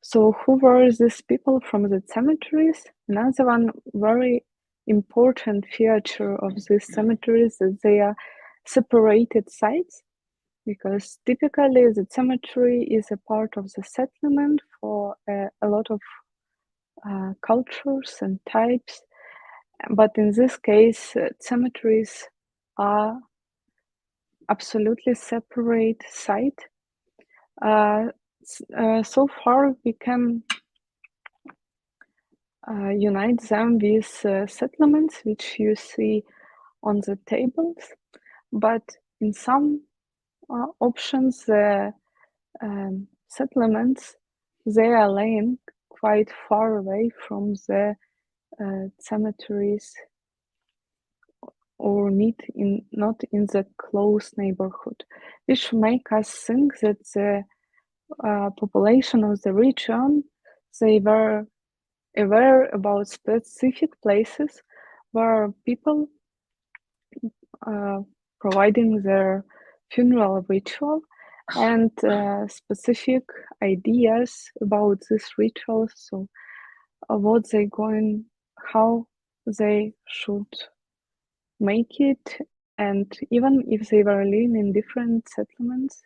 So who were these people from the cemeteries? Another one very important feature of these cemeteries is they are separated sites, because typically the cemetery is a part of the settlement for a lot of cultures and types. But in this case, cemeteries are absolutely separate site. So far, we can unite them with settlements, which you see on the tables. But in some options, the settlements, they are laying quite far away from the cemeteries, or not in the close neighborhood, which make us think that the population of the region, they were aware about specific places where people providing their funeral ritual, and specific ideas about this ritual. So what they going, how they should make it, and even if they were living in different settlements,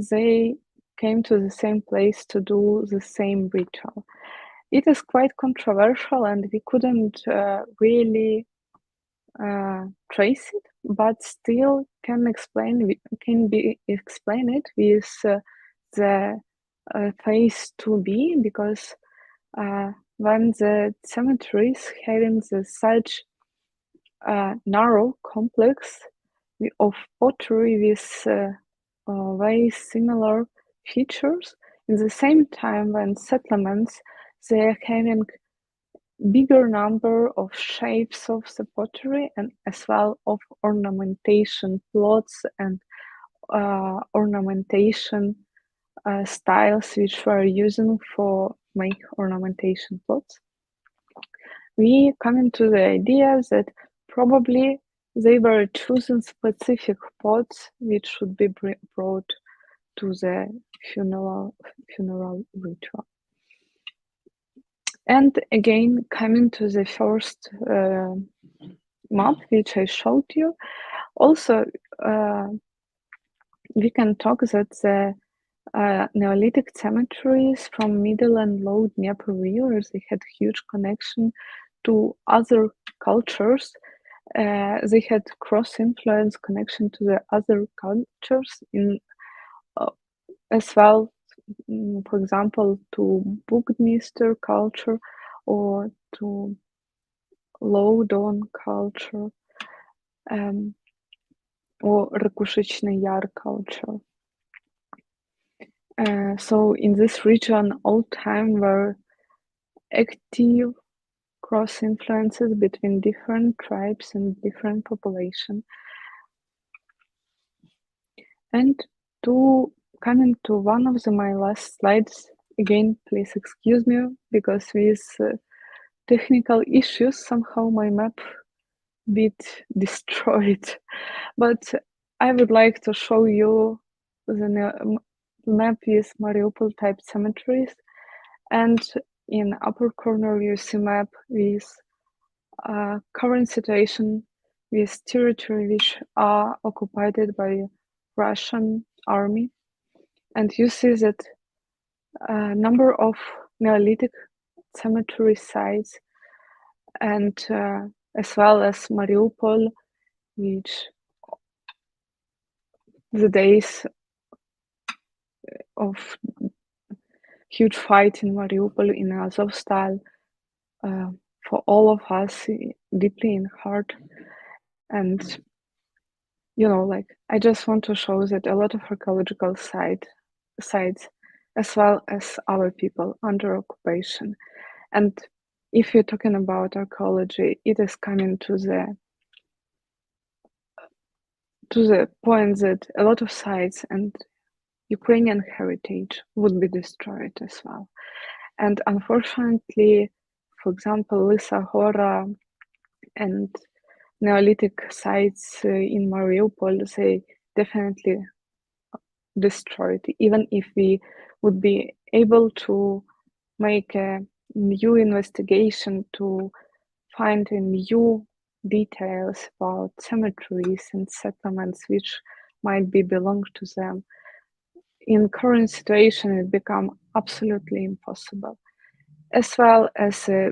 they came to the same place to do the same ritual. It is quite controversial, and we couldn't really trace it, but still can be explained with the phase 2b, because when the cemeteries having such narrow complex of pottery with very similar features. In the same time, when settlements, they are having bigger number of shapes of the pottery and as well of ornamentation plots and ornamentation styles which were using for make ornamentation plots. We come into the idea that probably they were choosing specific pots which should be brought to the funeral ritual. And again, coming to the first map which I showed you, also we can talk that the Neolithic cemeteries from Middle and Low Dnieper rivers, they had huge connection to other cultures. They had cross-influence connection to the other cultures in as well, for example, to Buddhist culture or to Low Don culture or Rakushичный Yar culture. So in this region, all time were active cross influences between different tribes and different population. And to come into one of my last slides, again, please excuse me, because with technical issues, somehow my map bit destroyed. But I would like to show you the map with Mariupol type cemeteries, and in upper corner you see map with current situation with territory which are occupied by Russian army, and you see that number of Neolithic cemetery sites, and as well as Mariupol, which the days of huge fight in Mariupol in Azovstal for all of us deeply in heart. And like I just want to show that a lot of archaeological sites as well as our people under occupation. And if you're talking about archaeology, it is coming to the point that a lot of sites and Ukrainian heritage would be destroyed as well. And unfortunately, for example, Lysa Hora and Neolithic sites in Mariupol, they definitely destroyed, even if we would be able to make a new investigation to find new details about cemeteries and settlements which might be belong to them. In current situation, it become absolutely impossible, as well as a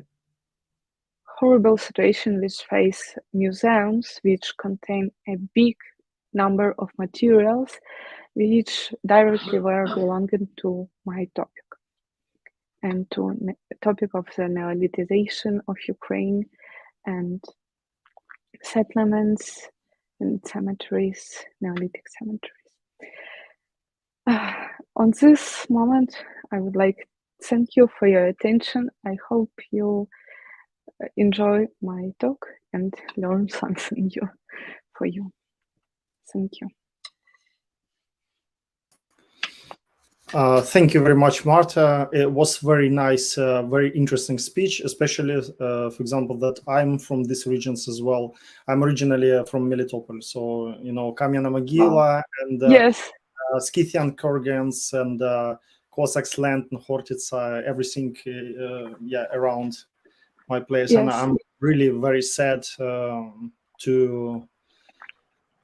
horrible situation which face museums which contain a big number of materials which directly were belonging to my topic and to the topic of the neolithization of Ukraine and settlements and cemeteries, Neolithic cemeteries. On this moment, I would like to thank you for your attention. I hope you enjoy my talk and learn something new for you. Thank you. Thank you very much, Marta. It was very nice, very interesting speech, especially, for example, that I'm from these regions as well. I'm originally from Melitopol, so, Kam'yana Могила and yes. Scythian kurgans and Cossacks land and Hortitsa, everything around my place. Yes. And I'm really very sad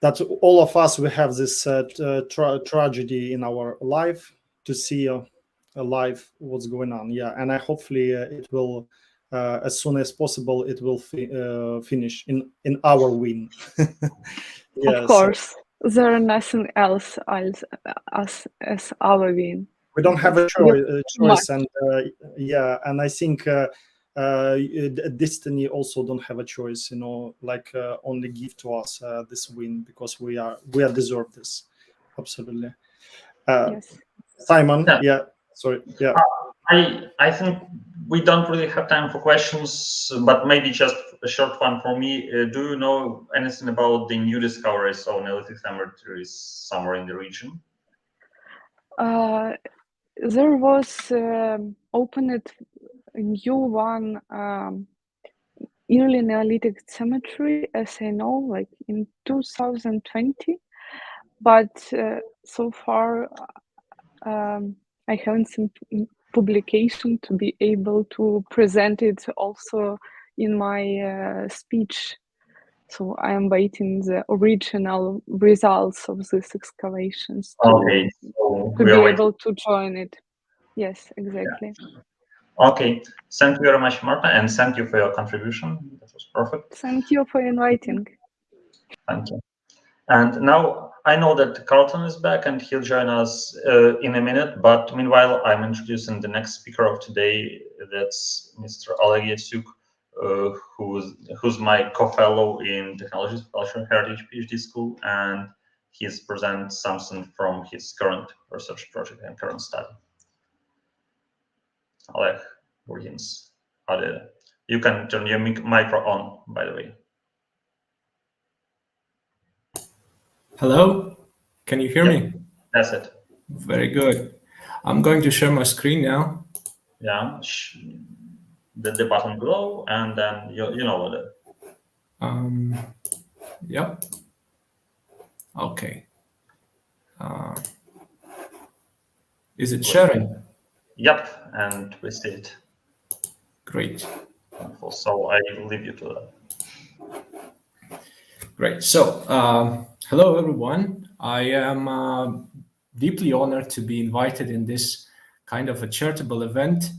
that all of us, we have this tragedy in our life, to see live what's going on. Yeah, and I hopefully it will, as soon as possible, it will finish in our win. Yeah, of course, there are nothing else as our win. We don't have a choice, and and I think destiny also don't have a choice. Only give to us this win, because we deserve this, absolutely. Yes. Simon, Yeah. yeah, sorry, yeah. I think we don't really have time for questions, but maybe just a short one for me. Do you know anything about the new discoveries of Neolithic cemeteries somewhere in the region? There was opened a new one, early Neolithic cemetery, as I know, like in 2020. But so far, I haven't seen publication to be able to present it also in my speech. So I am waiting the original results of these excavations Okay, so to we be are waiting. able to join it. Yes, exactly. Okay, thank you very much, Marta, and thank you for your contribution. That was perfect. Thank you for inviting. Thank you. And now I know that Carlton is back and he'll join us in a minute, but meanwhile, I'm introducing the next speaker of today. That's Mr. Oleh Yatsuk, who's my co-fellow in Technologies Cultural Heritage PhD School, and he's present something from his current research project and current study. Oleh, greetings. You can turn your micro on, by the way. Hello, can you hear me? That's it. Very good. I'm going to share my screen now. Yeah, the button below, and then you know what it. Yep. Okay. Is it sharing? Yep, and we see it. Great. Wonderful. So I leave you to that. Great. So, hello everyone. I am deeply honored to be invited in this kind of a charitable event,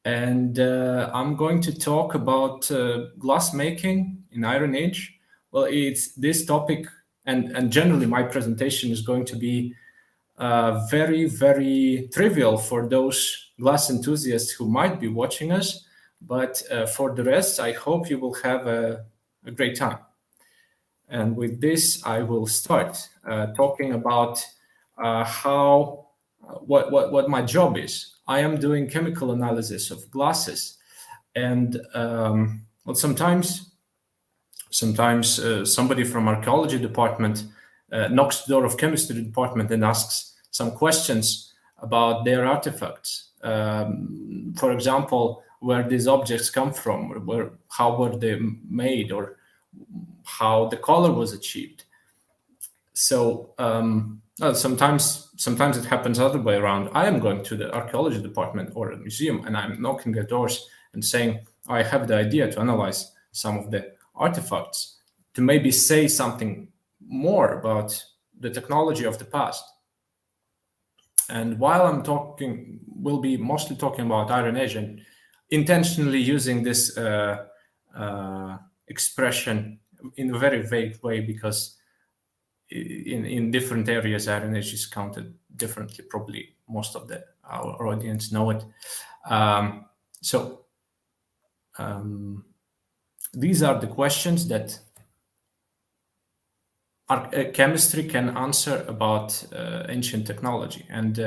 and I'm going to talk about glass making in Iron Age. Well, it's this topic, and generally my presentation is going to be very, very trivial for those glass enthusiasts who might be watching us. But for the rest, I hope you will have a great time. And with this, I will start talking about what my job is. I am doing chemical analysis of glasses, and well, sometimes somebody from archaeology department knocks the door of chemistry department and asks some questions about their artifacts. For example, where these objects come from, or how were they made, or how the color was achieved. So sometimes it happens the other way around. I am going to the archaeology department or a museum, and I'm knocking at doors and saying, I have the idea to analyze some of the artifacts, to maybe say something more about the technology of the past. And while I'm talking, we'll be mostly talking about Iron Age, and intentionally using this expression in a very vague way, because in different areas Iron Age is counted differently. Probably most of our audience know it. These are the questions that chemistry can answer about ancient technology, and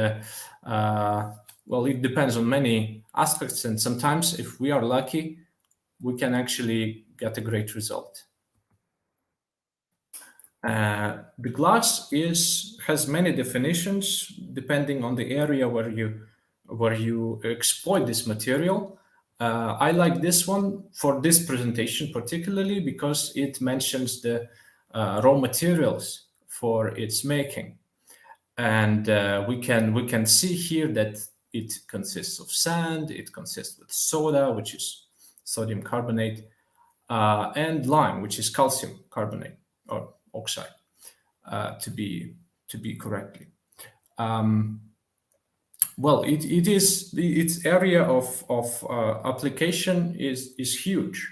well, it depends on many aspects, and sometimes if we are lucky, we can actually get a great result. The glass has many definitions depending on the area where you exploit this material. I like this one for this presentation particularly because it mentions the raw materials for its making, and we can see here that it consists of sand, it consists of soda, which is sodium carbonate, and lime, which is calcium carbonate or oxide, to be correctly. Well, its area of application is huge,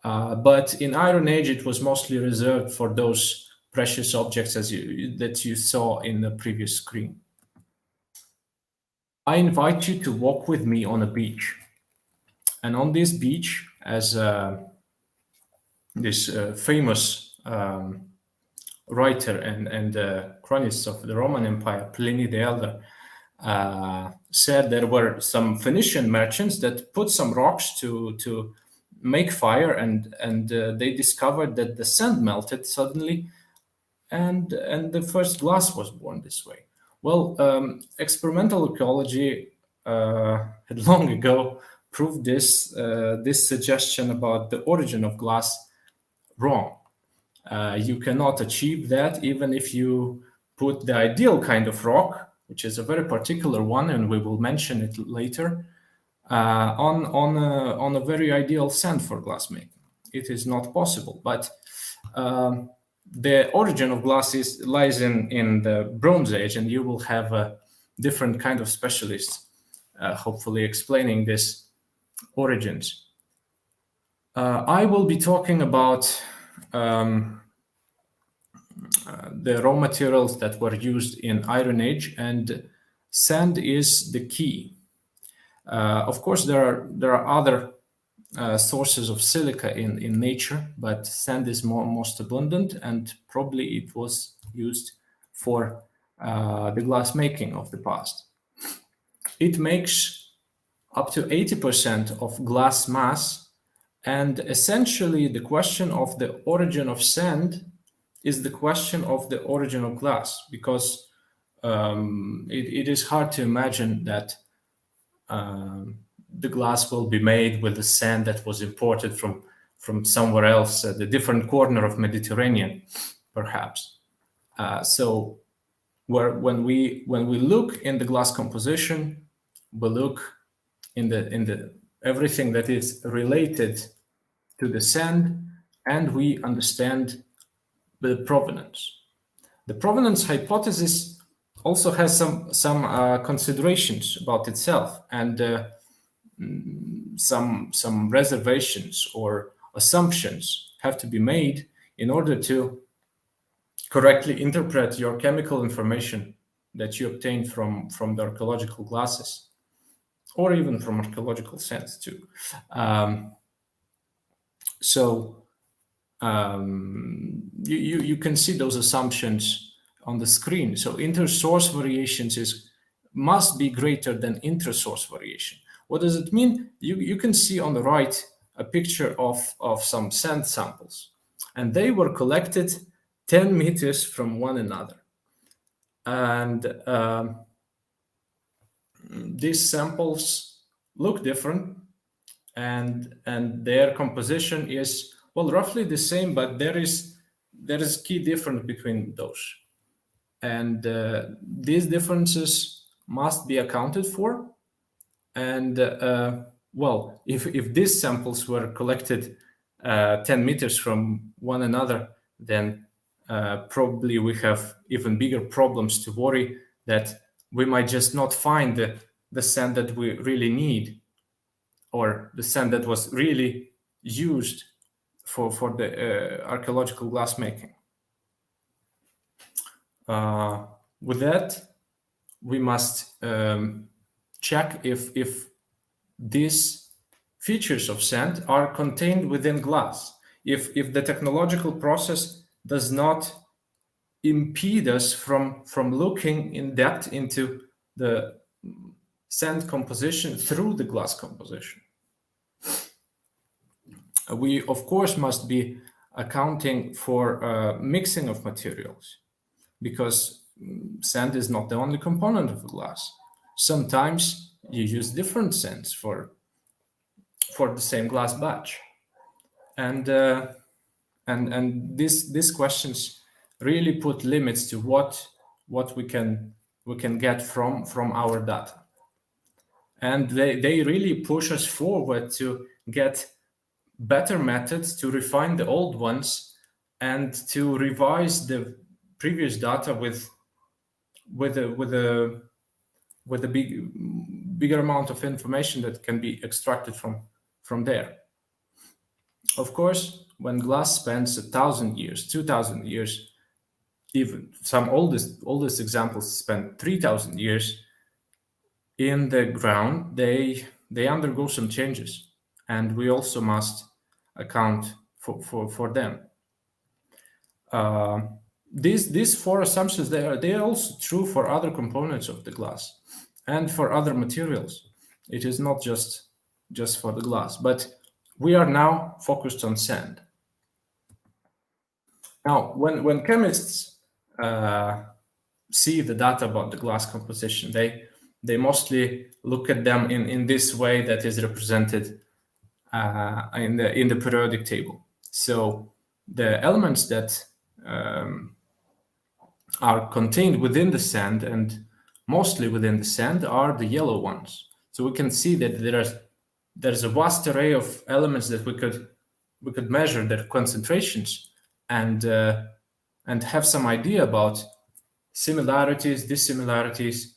but in Iron Age it was mostly reserved for those precious objects that you saw in the previous screen. I invite you to walk with me on a beach, and on this beach, as this famous writer and chronist of the Roman Empire, Pliny the Elder, said there were some Phoenician merchants that put some rocks to make fire, and they discovered that the sand melted suddenly, and the first glass was born this way. Well, experimental archaeology had long ago proved this suggestion about the origin of glass wrong. You cannot achieve that even if you put the ideal kind of rock, which is a very particular one, and we will mention it later, on a very ideal sand for glassmaking. It is not possible. But the origin of glass lies in the Bronze Age, and you will have a different kind of specialist, hopefully explaining this origins. I will be talking about the raw materials that were used in Iron Age, and sand is the key. Of course, there are other sources of silica in nature, but sand is most abundant, and probably it was used for the glass making of the past. It makes up to 80% of glass mass, and essentially the question of the origin of sand is the question of the origin of glass, because it is hard to imagine that the glass will be made with the sand that was imported from somewhere else, the different corner of Mediterranean, perhaps. So when we look in the glass composition, we look in the everything that is related to the sand, and we understand the provenance. The provenance hypothesis also has some considerations about itself, and some reservations or assumptions have to be made in order to correctly interpret your chemical information that you obtain from the archaeological glasses, or even from archaeological sands too. You can see those assumptions on the screen. So inter-source variations must be greater than intra-source variation. What does it mean? You can see on the right a picture of some sand samples, and they were collected 10 meters from one another. And these samples look different, and their composition is, well, roughly the same, but there is key difference between those. And these differences must be accounted for. And well, if these samples were collected 10 meters from one another, then probably we have even bigger problems to worry that we might just not find the sand that we really need, or the sand that was really used for the archaeological glass making. With that, we must check if these features of sand are contained within glass, if the technological process does not impede us from looking in depth into the sand composition through the glass composition. We, of course, must be accounting for mixing of materials, because sand is not the only component of the glass. Sometimes you use different sands for the same glass batch, and these questions really put limits to what we can get from our data, and they really push us forward to get better methods, to refine the old ones, and to revise the previous data with a bigger amount of information that can be extracted from there. Of course, when glass spends 1,000 years, 2,000 years, even some oldest examples spend 3,000 years in the ground, they undergo some changes, and we also must account for them. These four assumptions, they are also true for other components of the glass. and for other materials. It is not just for the glass, but we are now focused on sand. Now, when chemists see the data about the glass composition, they mostly look at them in this way that is represented in the periodic table. So the elements that are contained within the sand and mostly within the sand are the yellow ones. So we can see that there's a vast array of elements that we could measure their concentrations and have some idea about similarities, dissimilarities,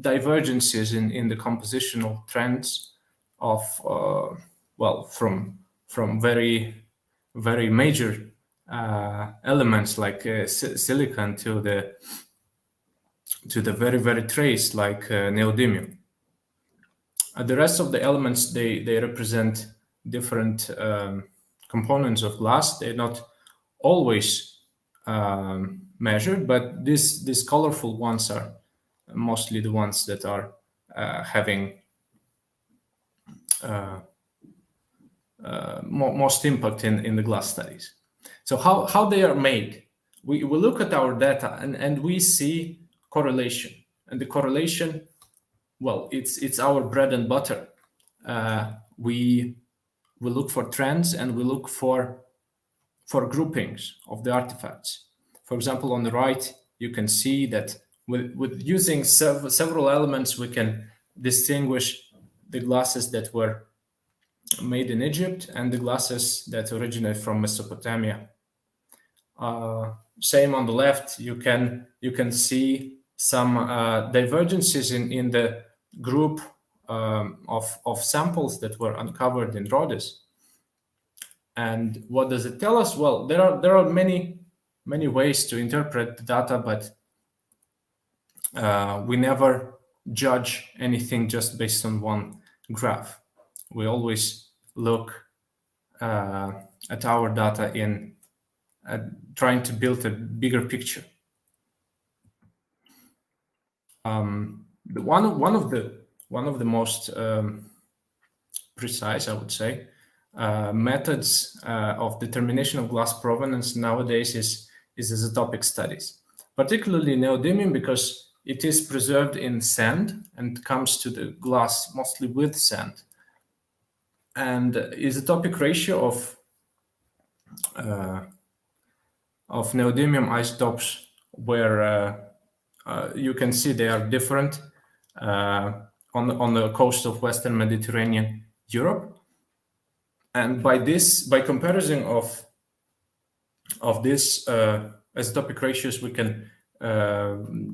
divergences in the compositional trends of from very major elements like silicon to the very trace like neodymium. The rest of the elements they represent different components of glass. They're not always measured, but these colorful ones are mostly the ones that are having most impact in the glass studies. So how they are made? We look at our data and we see correlation, and the correlation, well, it's our bread and butter. We look for trends and we look for groupings of the artifacts. For example, on the right, you can see that with using several elements, we can distinguish the glasses that were made in Egypt and the glasses that originate from Mesopotamia. Same on the left, you can see some divergences in the group of samples that were uncovered in Rhodes. And what does it tell us? Well, there are many ways to interpret the data, but we never judge anything just based on one graph. We always look at our data in trying to build a bigger picture. One of the most precise, I would say, methods of determination of glass provenance nowadays is isotopic studies, particularly neodymium, because it is preserved in sand and comes to the glass mostly with sand. And isotopic ratio of neodymium isotopes, where you can see they are different on the coast of Western Mediterranean Europe. And by comparison of this isotopic ratios, we can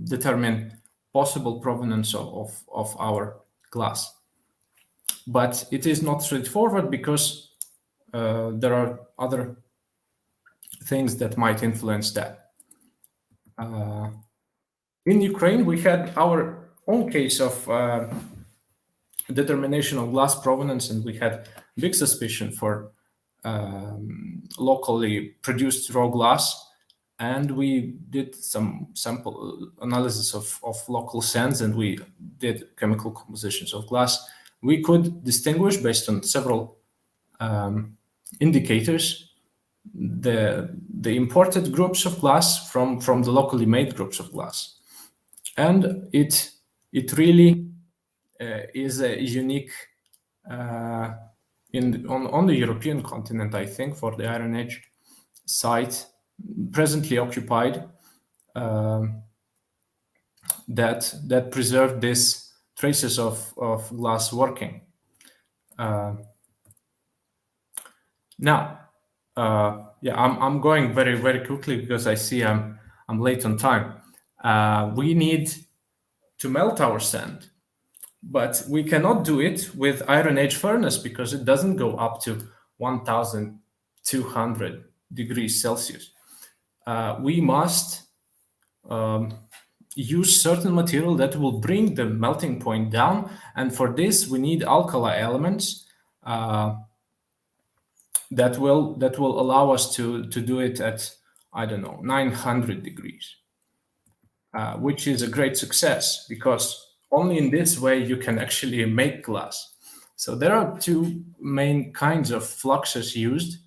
determine possible provenance of our glass. But it is not straightforward because there are other things that might influence that. In Ukraine, we had our own case of determination of glass provenance, and we had big suspicion for locally produced raw glass. And we did some sample analysis of local sands, and we did chemical compositions of glass. We could distinguish based on several indicators the imported groups of glass from the locally made groups of glass. And it really is a unique on the European continent, I think, for the Iron Age site presently occupied, that preserved these traces of glass working. Now, I'm going very, very quickly because I see I'm late on time. We need to melt our sand, but we cannot do it with Iron Age furnace because it doesn't go up to 1,200 degrees Celsius. We must use certain material that will bring the melting point down, and for this we need alkali elements that will allow us to do it at, I don't know, 900 degrees. which is a great success because only in this way you can actually make glass. So there are two main kinds of fluxes used,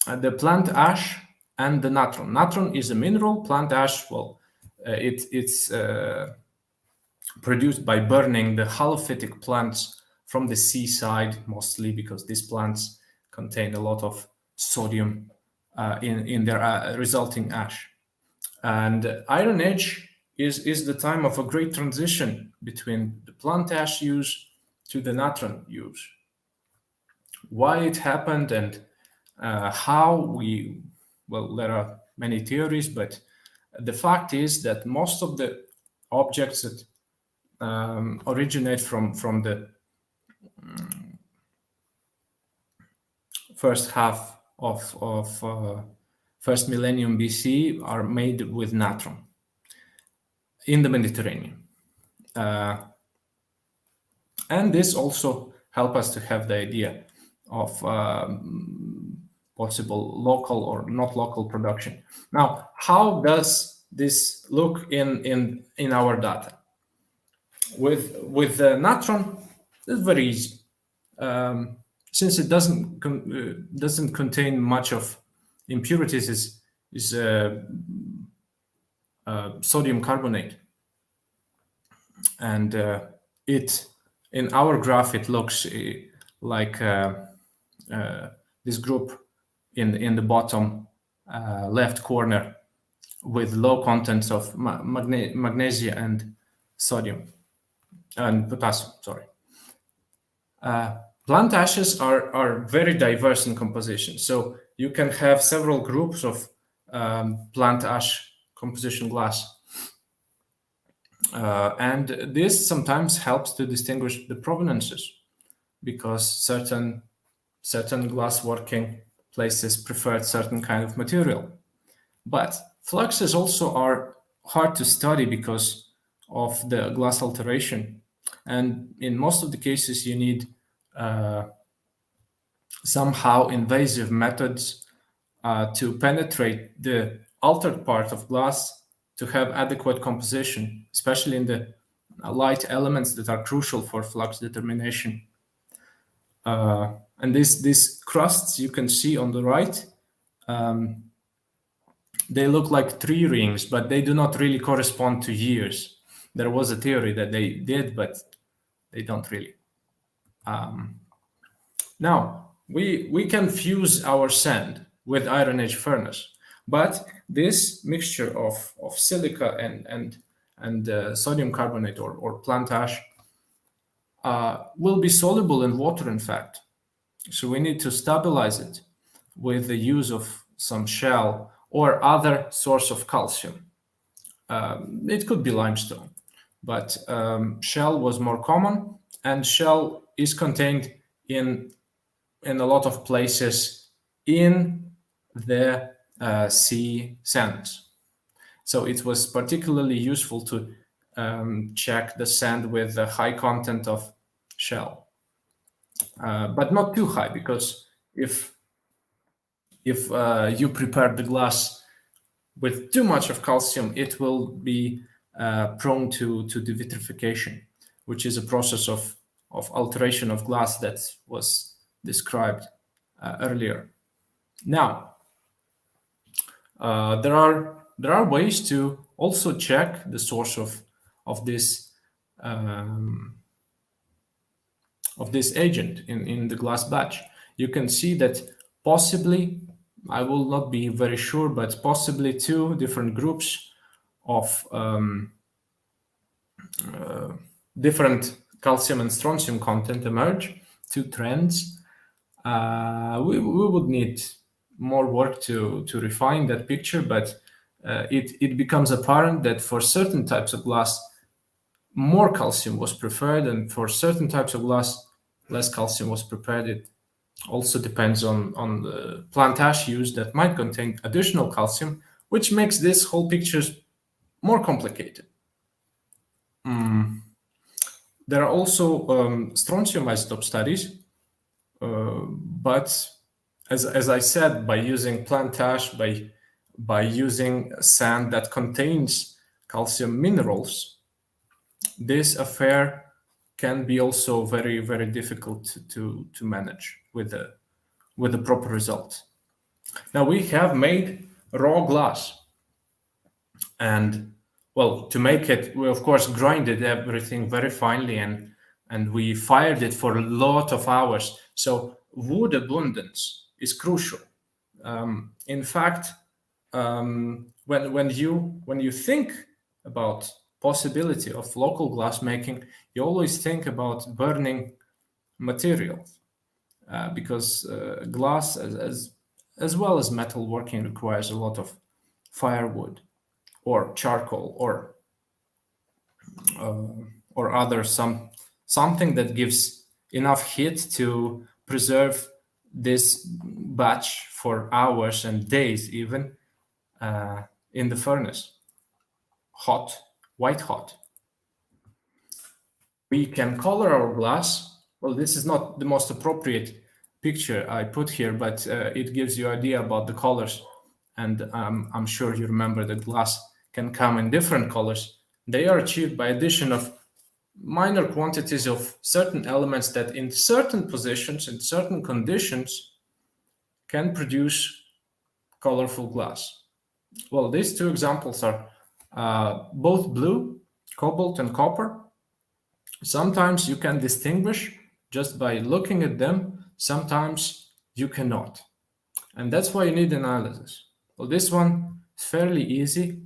the plant ash and the natron. Natron is a mineral, plant ash, well, it's produced by burning the halophytic plants from the seaside, mostly because these plants contain a lot of sodium in their resulting ash. And Iron Age is the time of a great transition between the plant ash use to the natron use. Why it happened and how well, there are many theories, but the fact is that most of the objects that originate from the first half of first millennium BC are made with natron in the Mediterranean. And this also helps us to have the idea of possible local or not local production. Now, how does this look in our data? With the natron, it's very easy. Since it doesn't contain much of impurities, is sodium carbonate, and it in our graph it looks like this group in the bottom left corner with low contents of magnesia and sodium and potassium. Sorry. Plant ashes are very diverse in composition, so you can have several groups of plant ash composition glass. And this sometimes helps to distinguish the provenances because certain glass working places preferred certain kind of material. But fluxes also are hard to study because of the glass alteration. And in most of the cases, you need somehow invasive methods to penetrate the altered part of glass to have adequate composition, especially in the light elements that are crucial for flux determination. And these crusts you can see on the right, they look like tree rings, but they do not really correspond to years. There was a theory that they did, but they don't really. Now, we can fuse our sand with Iron Age furnace, but this mixture of silica and sodium carbonate or plant ash will be soluble in water, in fact. So we need to stabilize it with the use of some shell or other source of calcium. It could be limestone, but shell was more common, and shell is contained in a lot of places in the sea sands. So it was particularly useful to check the sand with a high content of shell, but not too high, because if you prepare the glass with too much of calcium, it will be prone to devitrification, which is a process of alteration of glass that was described earlier. Now, there are ways to also check the source of this agent in the glass batch. You can see that possibly, I will not be very sure, but possibly two different groups of different calcium and strontium content emerge, two trends. We would need more work to refine that picture, but it becomes apparent that for certain types of glass, more calcium was preferred, and for certain types of glass, less calcium was prepared. It also depends on the plant ash use that might contain additional calcium, which makes this whole picture more complicated. There are also strontium isotope studies, but as I said, by using plant ash, by using sand that contains calcium minerals, this affair can be also very, very difficult to manage with a proper result. Now we have made raw glass, and well, to make it, we of course grinded everything very finely, and we fired it for a lot of hours. So wood abundance is crucial. In fact, when you think about possibility of local glass making, you always think about burning materials, because glass, as well as metal working, requires a lot of firewood or charcoal or other something that gives enough heat to preserve this batch for hours and days even in the furnace, white hot. We can color our glass. Well, this is not the most appropriate picture I put here, but it gives you an idea about the colors. And I'm sure you remember that glass can come in different colors. They are achieved by addition of minor quantities of certain elements that in certain positions, in certain conditions, can produce colorful glass. Well, these two examples are both blue, cobalt, and copper. Sometimes you can distinguish just by looking at them. Sometimes you cannot. And that's why you need analysis. Well, this one is fairly easy.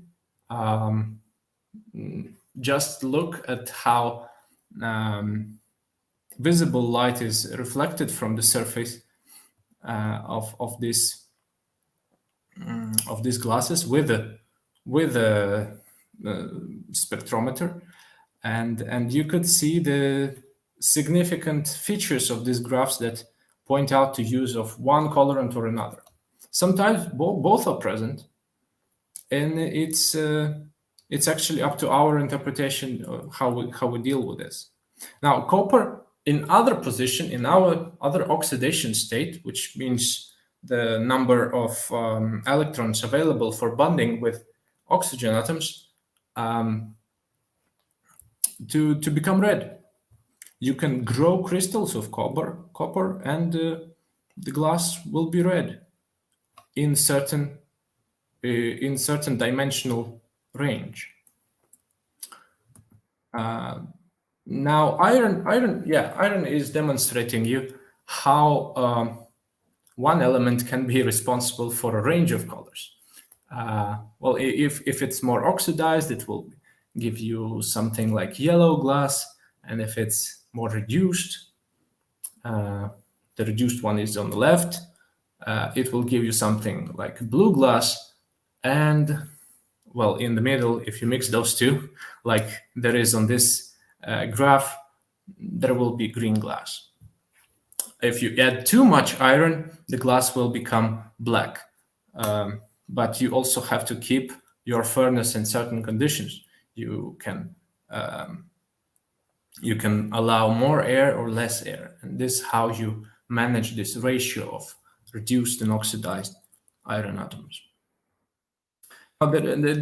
Just look at how visible light is reflected from the surface of these glasses with a spectrometer, and you could see the significant features of these graphs that point out to use of one colorant or another. Sometimes both are present, and it's actually up to our interpretation of how we deal with this. Now, copper in other position, in our other oxidation state, which means the number of electrons available for bonding with oxygen atoms, to become red. You can grow crystals of copper, and the glass will be red in certain dimensional range. Now, iron is demonstrating you how one element can be responsible for a range of colors. Well, if it's more oxidized, it will give you something like yellow glass, and if it's more reduced, the reduced one is on the left, it will give you something like blue glass, and well, in the middle, if you mix those two, like there is on this graph, there will be green glass. If you add too much iron, the glass will become black. But you also have to keep your furnace in certain conditions. You can allow more air or less air, and this is how you manage this ratio of reduced and oxidized iron atoms. The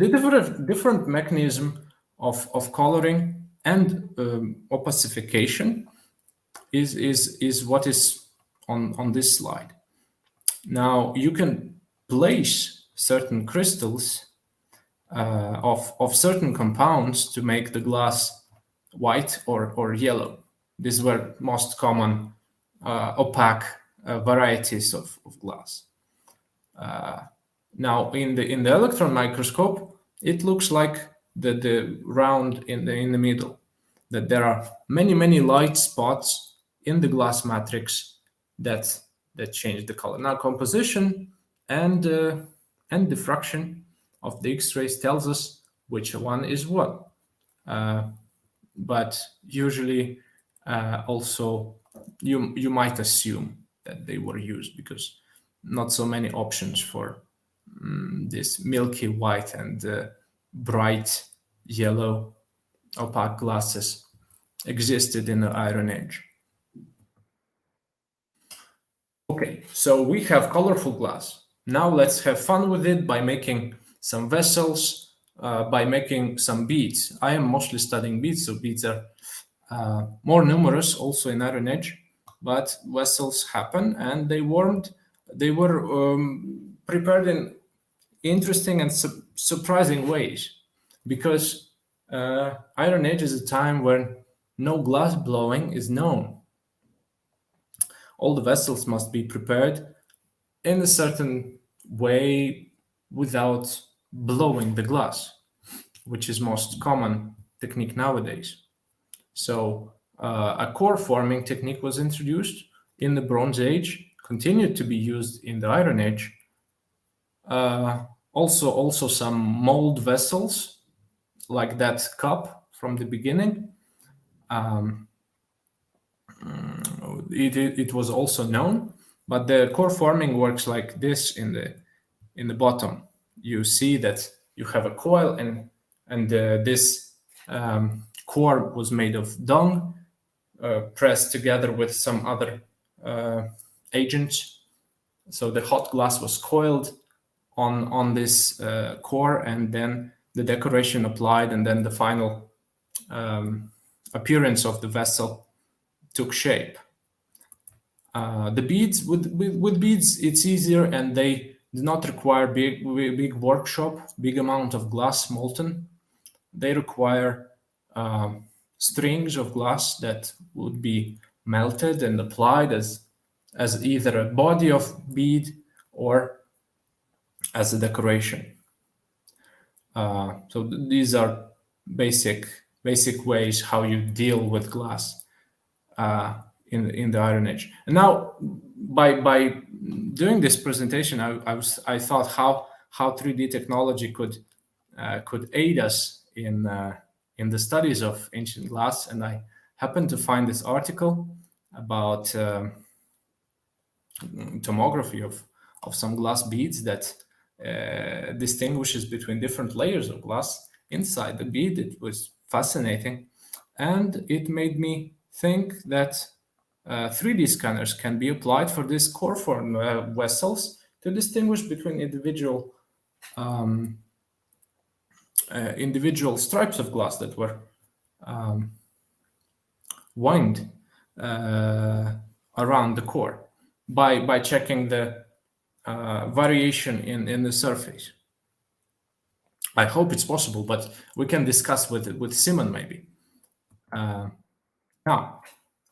different mechanism of coloring and opacification is what is on this slide. Now you can place certain crystals of certain compounds to make the glass white or yellow. These were most common opaque varieties of glass. Now in the electron microscope, it looks like the round in the middle, that there are many light spots in the glass matrix that change the color. Now composition and diffraction of the X-rays tells us which one is what. But usually also you might assume that they were used because not so many options for this milky white and bright yellow opaque glasses existed in the Iron Age. Okay, so we have colorful glass. Now let's have fun with it by making some vessels by making some beads. I am mostly studying beads, so beads are more numerous also in Iron Age, but vessels happen, and they were prepared in interesting and surprising ways, because Iron Age is a time when no glass blowing is known. All the vessels must be prepared in a certain way without blowing the glass, which is most common technique nowadays. So a core forming technique was introduced in the Bronze Age, continued to be used in the Iron Age. Also some mold vessels, like that cup from the beginning. It was also known, but the core forming works like this in the bottom. You see that you have a coil, and this core was made of dung, pressed together with some other agents. So the hot glass was coiled on this core, and then the decoration applied, and then the final appearance of the vessel took shape. The beads, with beads, it's easier, and they do not require big workshop, big amount of glass molten. They require strings of glass that would be melted and applied as either a body of bead or as a decoration. So these are basic ways how you deal with glass in the Iron Age. And now, by doing this presentation, I thought how 3D technology could aid us in the studies of ancient glass, and I happened to find this article about tomography of some glass beads that distinguishes between different layers of glass inside the bead. It was fascinating, and it made me think that 3D scanners can be applied for these core form vessels to distinguish between individual stripes of glass that were wound around the core by checking the variation in the surface. I hope it's possible, but we can discuss with Symon maybe. Now,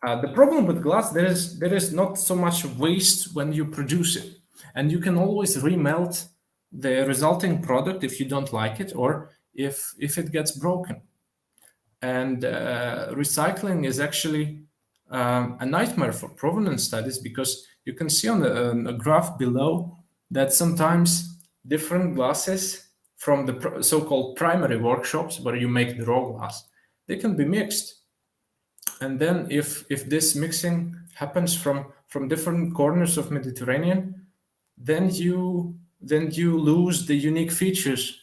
the problem with glass, there is not so much waste when you produce it, and you can always remelt the resulting product if you don't like it, or if it gets broken. And recycling is actually a nightmare for provenance studies, because you can see on the graph below that sometimes different glasses from the so-called primary workshops where you make the raw glass, they can be mixed. And then if this mixing happens from different corners of Mediterranean, then you lose the unique features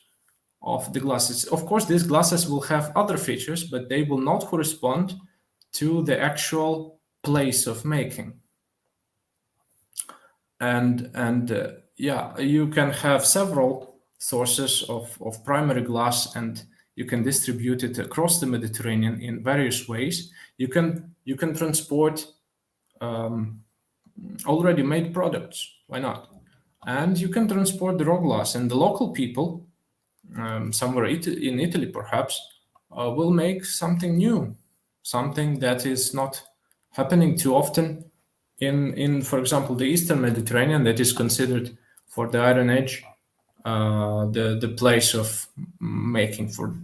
of the glasses. Of course, these glasses will have other features, but they will not correspond to the actual place of making. And yeah, you can have several sources of primary glass, and you can distribute it across the Mediterranean in various ways. You can transport already made products. Why not? And you can transport the raw glass, and the local people, somewhere in Italy perhaps, will make something new, something that is not happening too often in, for example, the Eastern Mediterranean, that is considered for the Iron Age the place of making for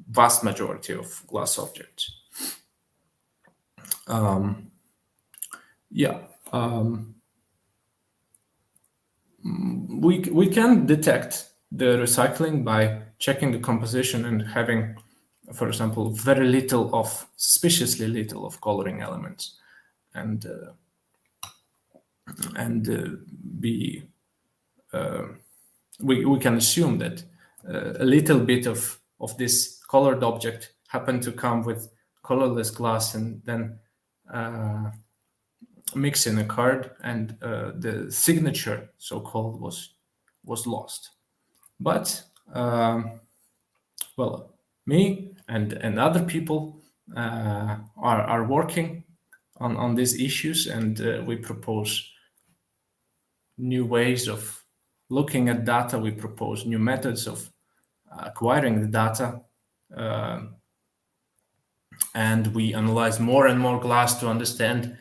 vast majority of glass objects. We can detect the recycling by checking the composition and having, for example, suspiciously little of coloring elements, and we can assume that a little bit of this colored object happened to come with colorless glass, and then mix in a card, and the signature, so-called, was lost. But well, me and other people are working on these issues, and we propose new ways of looking at data. We propose new methods of acquiring the data, and we analyze more and more glass to understand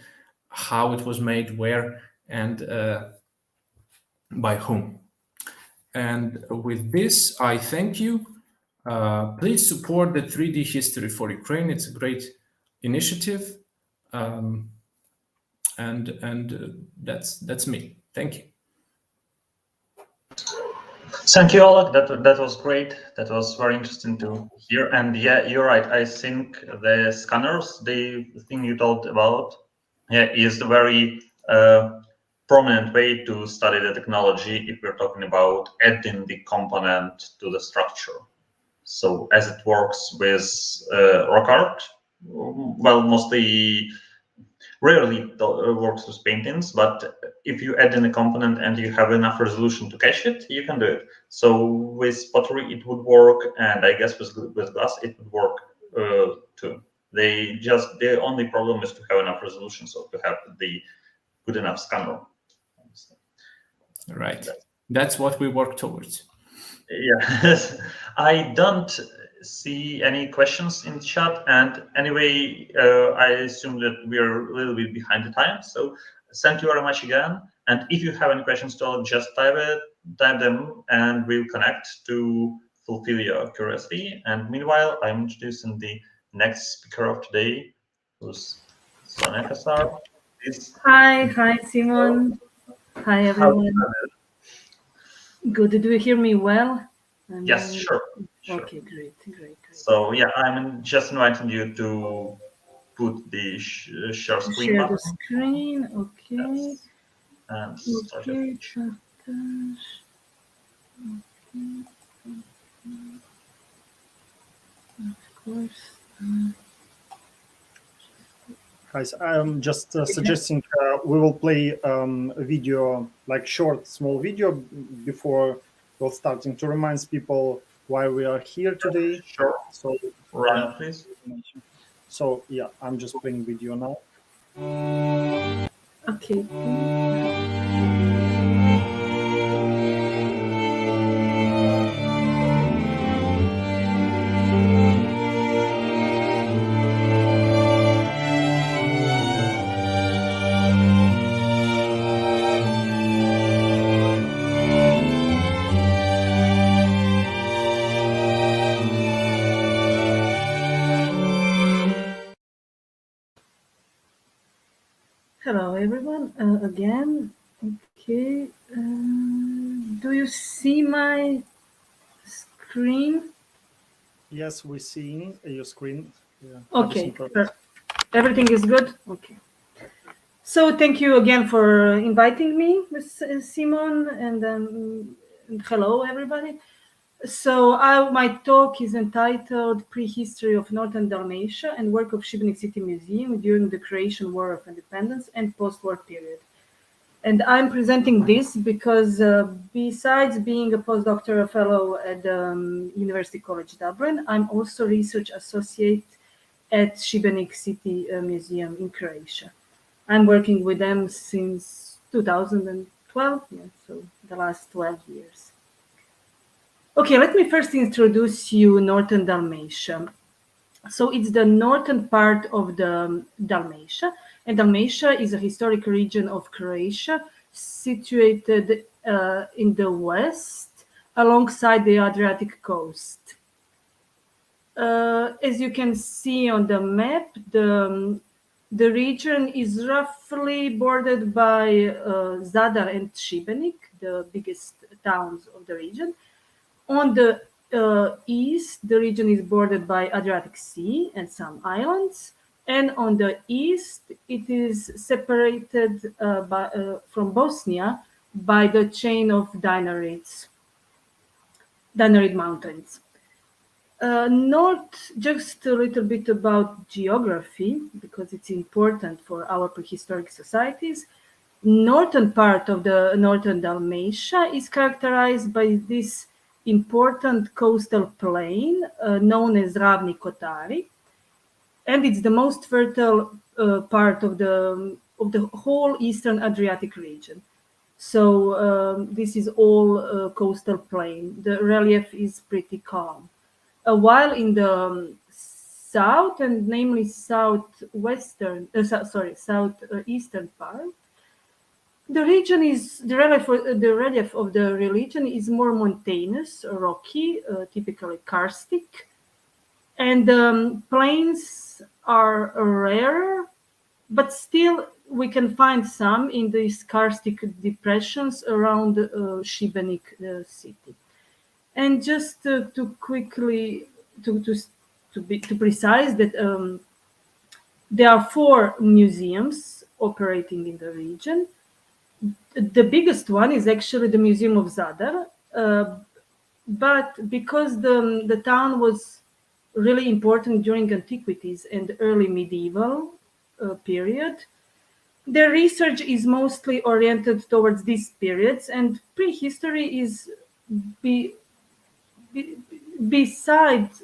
how it was made, where, and by whom. And with this, I thank you. Please support the 3D History for Ukraine. It's a great initiative, and that's me. Thank you. Thank you, Oleh. That was great. That was very interesting to hear. And yeah, you're right. I think the scanners, the thing you talked about, is a very prominent way to study the technology if we're talking about adding the component to the structure. So as it works with rock art, well, rarely works with paintings, but if you add in a component and you have enough resolution to catch it, you can do it. So with pottery, it would work, and I guess with glass, it would work too. The only problem is to have enough resolution, so to have the good enough scanner. Right. That's what we work towards. Yeah, I don't see any questions in the chat, and anyway, I assume that we are a little bit behind the time. So thank you very much again. And if you have any questions, just type them, and we'll connect to fulfill your curiosity. And meanwhile, I'm introducing the next speaker of today, who's Sonja Kacar. Hi, Simon. Hi, everyone. Good. Do you hear me well? Yes, sure. Okay, great. So yeah, I'm just inviting you to put the share screen Share button. the screen. Okay. Yes. And start Okay. it. Of course. Guys, I'm just suggesting we will play a video, like small video, before we're starting to remind people why we are here today. Sure. So Run, please. So yeah, I'm just playing video now. Okay. Hello, everyone. Again, okay. Do you see my screen? Yes, we're seeing your screen. Yeah, okay. Everything is good? Okay. So thank you again for inviting me, Simon, and hello, everybody. So my talk is entitled Prehistory of Northern Dalmatia and Work of Šibenik City Museum during the Croatian War of Independence and post-war period. And I'm presenting this because besides being a postdoctoral fellow at University College Dublin, I'm also research associate at Šibenik City Museum in Croatia. I'm working with them since 2012, so the last 12 years. Okay, let me first introduce you Northern Dalmatia. So it's the northern part of the Dalmatia, and Dalmatia is a historic region of Croatia situated in the west alongside the Adriatic coast. As you can see on the map, the region is roughly bordered by Zadar and Šibenik, the biggest towns of the region. On the east, the region is bordered by Adriatic Sea and some islands, and on the east, it is separated from Bosnia by the chain of Dinaride Mountains. Just a little bit about geography, because it's important for our prehistoric societies. Northern part of the northern Dalmatia is characterized by this important coastal plain known as Ravni Kotari, and it's the most fertile part of the whole Eastern Adriatic region. So this is all coastal plain. The relief is pretty calm. While in the south, and namely southeastern part, the relief of the region is more mountainous, rocky, typically karstic, and plains are rarer, but still we can find some in these karstic depressions around Šibenik city. And just to quickly to precise that there are 4 museums operating in the region. The biggest one is actually the Museum of Zadar, but because the town was really important during antiquities and early medieval period, their research is mostly oriented towards these periods, and prehistory is besides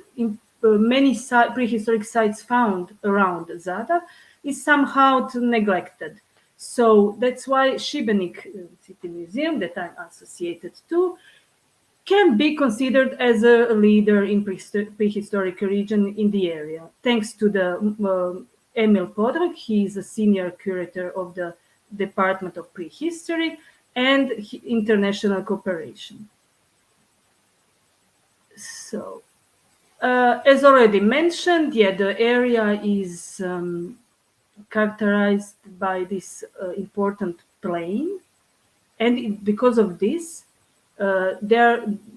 many prehistoric sites found around Zadar is somehow neglected. So that's why Šibenik City Museum, that I'm associated to, can be considered as a leader in prehistoric region in the area. Thanks to the Emil Podrug, he is a senior curator of the Department of Prehistory and International Cooperation. So, as already mentioned, the area is characterized by this important plain, and because of this,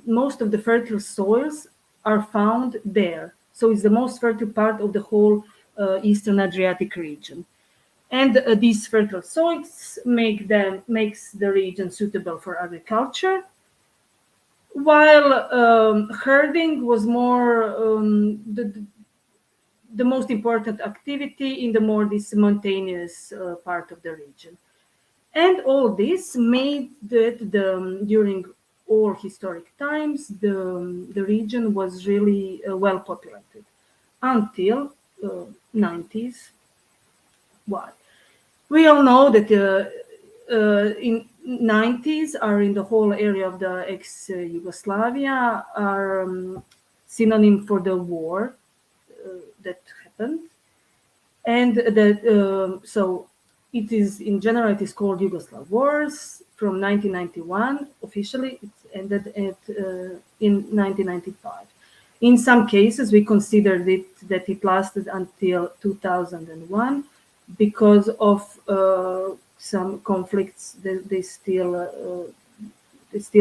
most of the fertile soils are found there. So it's the most fertile part of the whole Eastern Adriatic region, and these fertile soils makes the region suitable for agriculture, while herding was more the most important activity in the more this mountainous part of the region. And all this made that during all historic times, the region was really well populated until 90s. Why? We all know that in 90s are in the whole area of the ex-Yugoslavia are synonym for the war that happened, and that so it is in general it is called Yugoslav Wars from 1991. Officially, it ended in 1995. In some cases, we considered that it lasted until 2001 because of some conflicts that they still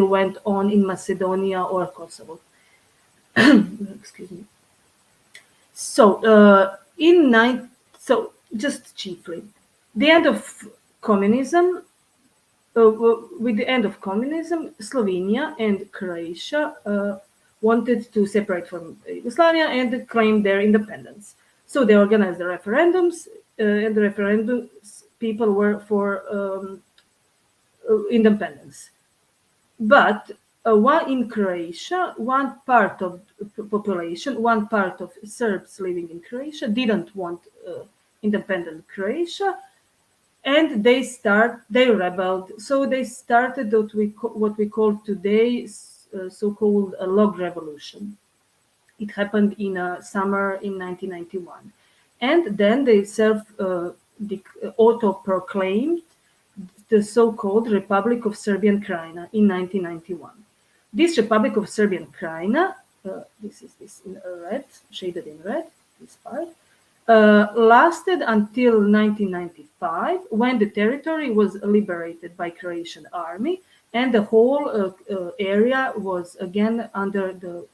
went on in Macedonia or Kosovo. Excuse me. So just chiefly, the end of communism. With the end of communism, Slovenia and Croatia wanted to separate from Yugoslavia and claim their independence. So they organized the referendums, and the referendums people were for independence. But while in Croatia, one part of the population, one part of Serbs living in Croatia didn't want independent Croatia, and they rebelled. So they started what we call today so-called a log revolution. It happened in summer in 1991, and then they auto-proclaimed the so-called Republic of Serbian Krajina in 1991. This Republic of Serbian Krajina, this is this in red, shaded in red, this part, lasted until 1995, when the territory was liberated by Croatian army, and the whole area was again under the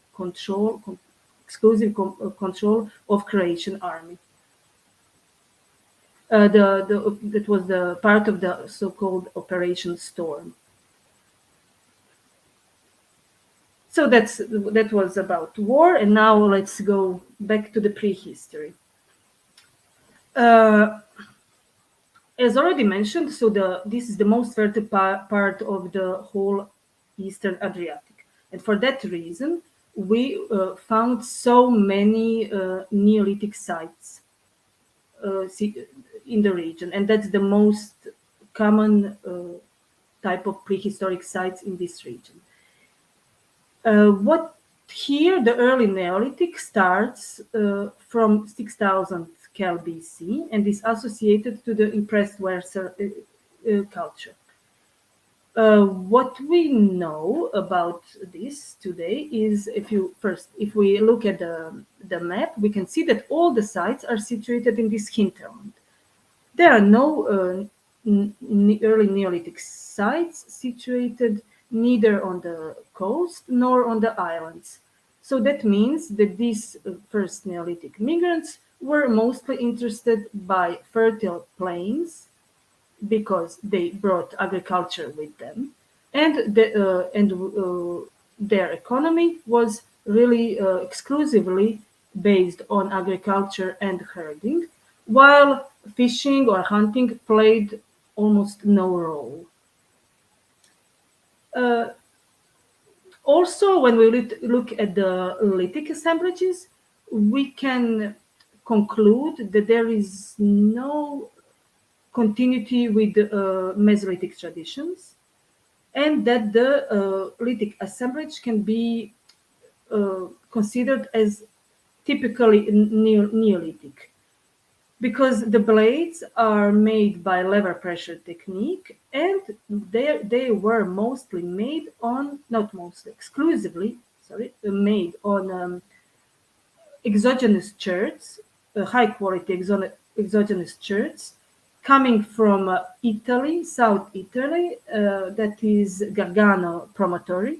exclusive control of Croatian army. That was the part of the so-called Operation Storm. So that was about war, and now let's go back to the prehistory. As already mentioned, so this is the most fertile part of the whole Eastern Adriatic. And for that reason, we found so many Neolithic sites in the region, and that's the most common type of prehistoric sites in this region. Here, the early Neolithic starts from 6000 Cal BC and is associated to the impressed Werser culture. What we know about this today is, if we look at the map, we can see that all the sites are situated in this hinterland. There are no early Neolithic sites situated neither on the coast nor on the islands. So that means that these first Neolithic migrants were mostly interested by fertile plains because they brought agriculture with them, and their economy was really exclusively based on agriculture and herding, while fishing or hunting played almost no role. Also, when we look at the lithic assemblages, we can conclude that there is no continuity with Mesolithic traditions, and that the lithic assemblage can be considered as typically Neolithic, because the blades are made by lever pressure technique, and they were mostly made on, not mostly, exclusively, made on exogenous cherts, high quality exogenous cherts, coming from Italy, South Italy, that is Gargano Promontory,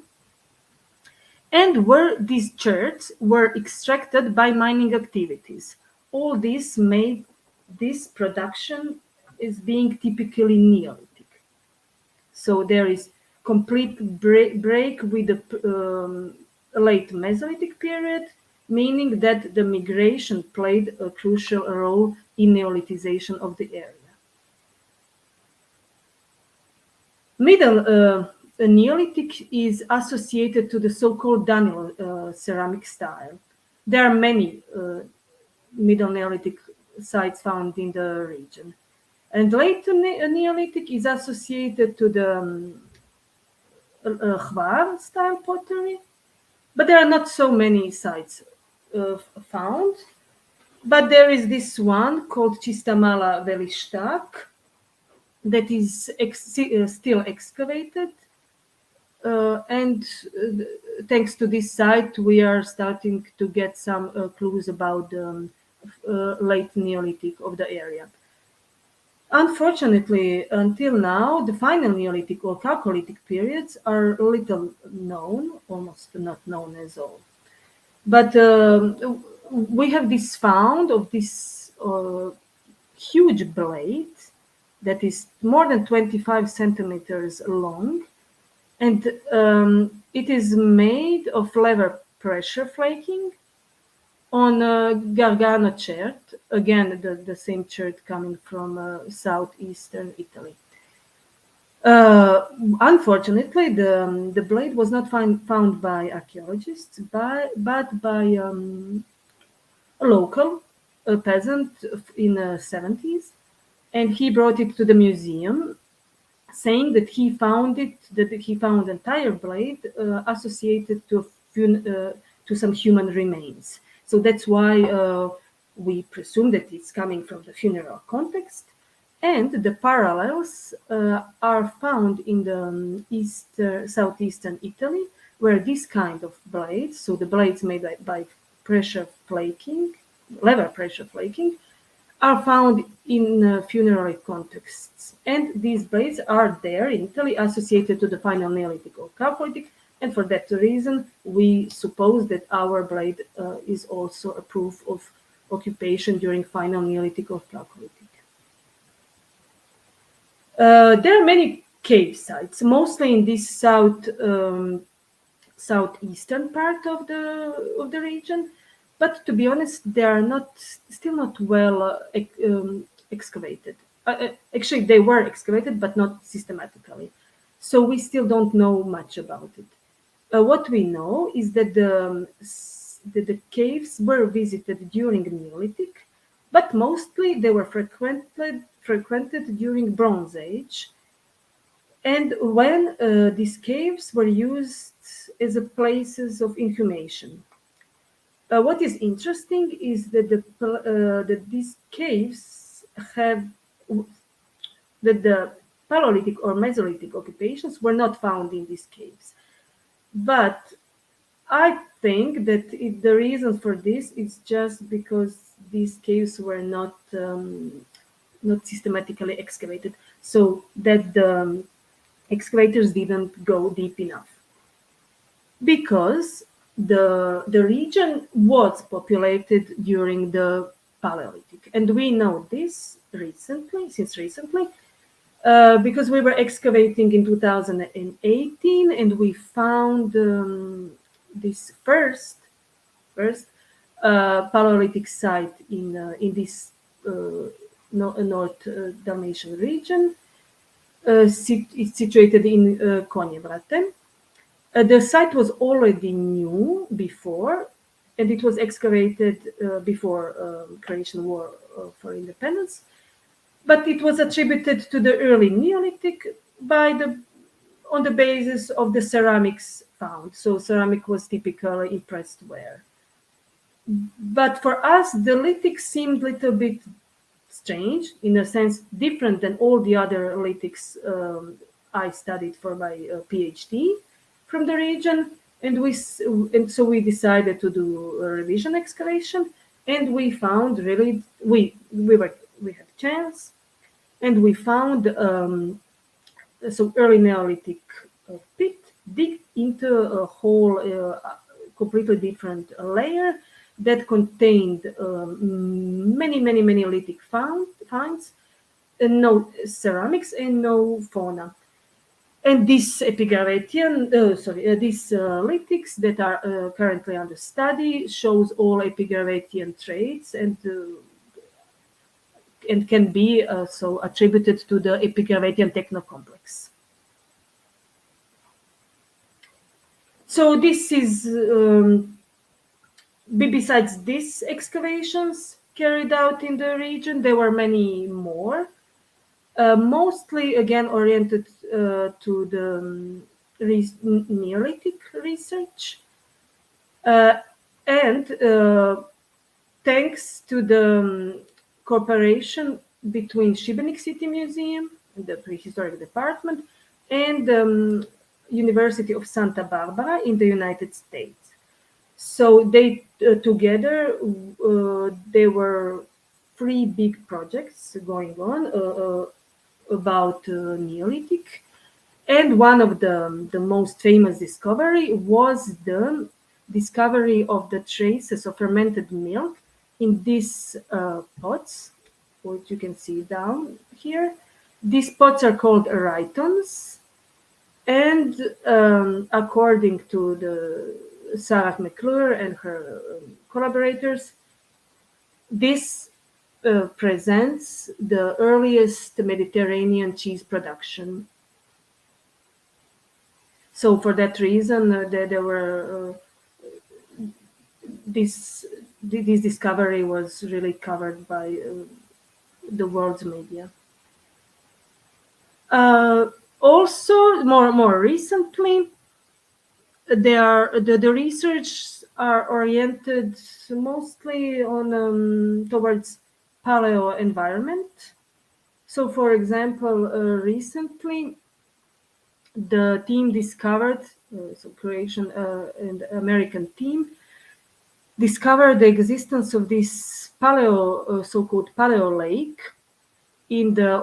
and where these cherts were extracted by mining activities. All this made this production is being typically Neolithic. So there is complete break with the late Mesolithic period, meaning that the migration played a crucial role in Neolithization of the area. Middle Neolithic is associated to the so-called Danilo ceramic style. There are many Middle Neolithic sites found in the region. And late Neolithic is associated to the Hvar style pottery, but there are not so many sites found. But there is this one called Čista Mala Velištak that is still excavated. And thanks to this site, we are starting to get some clues about the late Neolithic of the area. Unfortunately, until now, the final Neolithic or Chalcolithic periods are little known, almost not known at all. But we have this found of this huge blade that is more than 25 centimeters long, and it is made of lever pressure flaking on Gargano chert, again the same chert coming from southeastern Italy. Unfortunately, the blade was not found by archaeologists, but by a local, a peasant in the 70s, and he brought it to the museum, saying that he found the entire blade associated to some human remains. So that's why we presume that it's coming from the funeral context. And the parallels are found in the southeastern Italy, where this kind of blades, so the blades made by pressure flaking, lever pressure flaking, are found in funerary contexts. And these blades are there in Italy associated to the final Neolithic or Chalcolithic, and for that reason, we suppose that our blade is also a proof of occupation during final Neolithic or Chalcolithic. There are many cave sites, mostly in this southeastern part of the region, but to be honest, they are still not well excavated. Actually, they were excavated, but not systematically. So we still don't know much about it. what we know is that the caves were visited during Neolithic, but mostly they were frequented during Bronze Age, and when these caves were used as a places of inhumation. What is interesting is that that these caves have that the Paleolithic or Mesolithic occupations were not found in these caves, but I think that the reason for this is just because these caves were not systematically excavated, so that the excavators didn't go deep enough. Because the region was populated during the Paleolithic, and we know this since recently, because we were excavating in 2018, and we found this first Paleolithic site in this North Dalmatian region. It's situated in Konjevrate. The site was already new before, and it was excavated before Croatian War for Independence. But it was attributed to the early Neolithic on the basis of the ceramics found. So ceramic was typically impressed ware. But for us, the lithic seemed a little bit strange, in a sense different than all the other lithics I studied for my PhD from the region, and so we decided to do a revision excavation, and we found really we had a chance, and we found some early Neolithic pit dig into a whole completely different layer that contained many lithic finds, and no ceramics and no fauna. And these epigravatian, these lithics that are currently under study shows all epigravatian traits, and can be so attributed to the epigravatian technocomplex. So this is, besides these excavations carried out in the region, there were many more. Mostly again oriented to the Neolithic research, and thanks to the cooperation between Šibenik City Museum, the prehistoric department, and University of Santa Barbara in the United States. So they together there were 3 big projects going on about Neolithic, and one of the most famous discovery was the discovery of the traces of fermented milk in these pots, which you can see down here. These pots are called rhytons, and according to the Sarah McClure and her collaborators, this presents the earliest Mediterranean cheese production. So for that reason, there were this discovery was really covered by the world's media. Also, more recently, the research are oriented mostly on towards paleo environment. So, for example, recently, the team discovered, so Croatian and American team, discovered the existence of this paleo, so-called paleo lake in the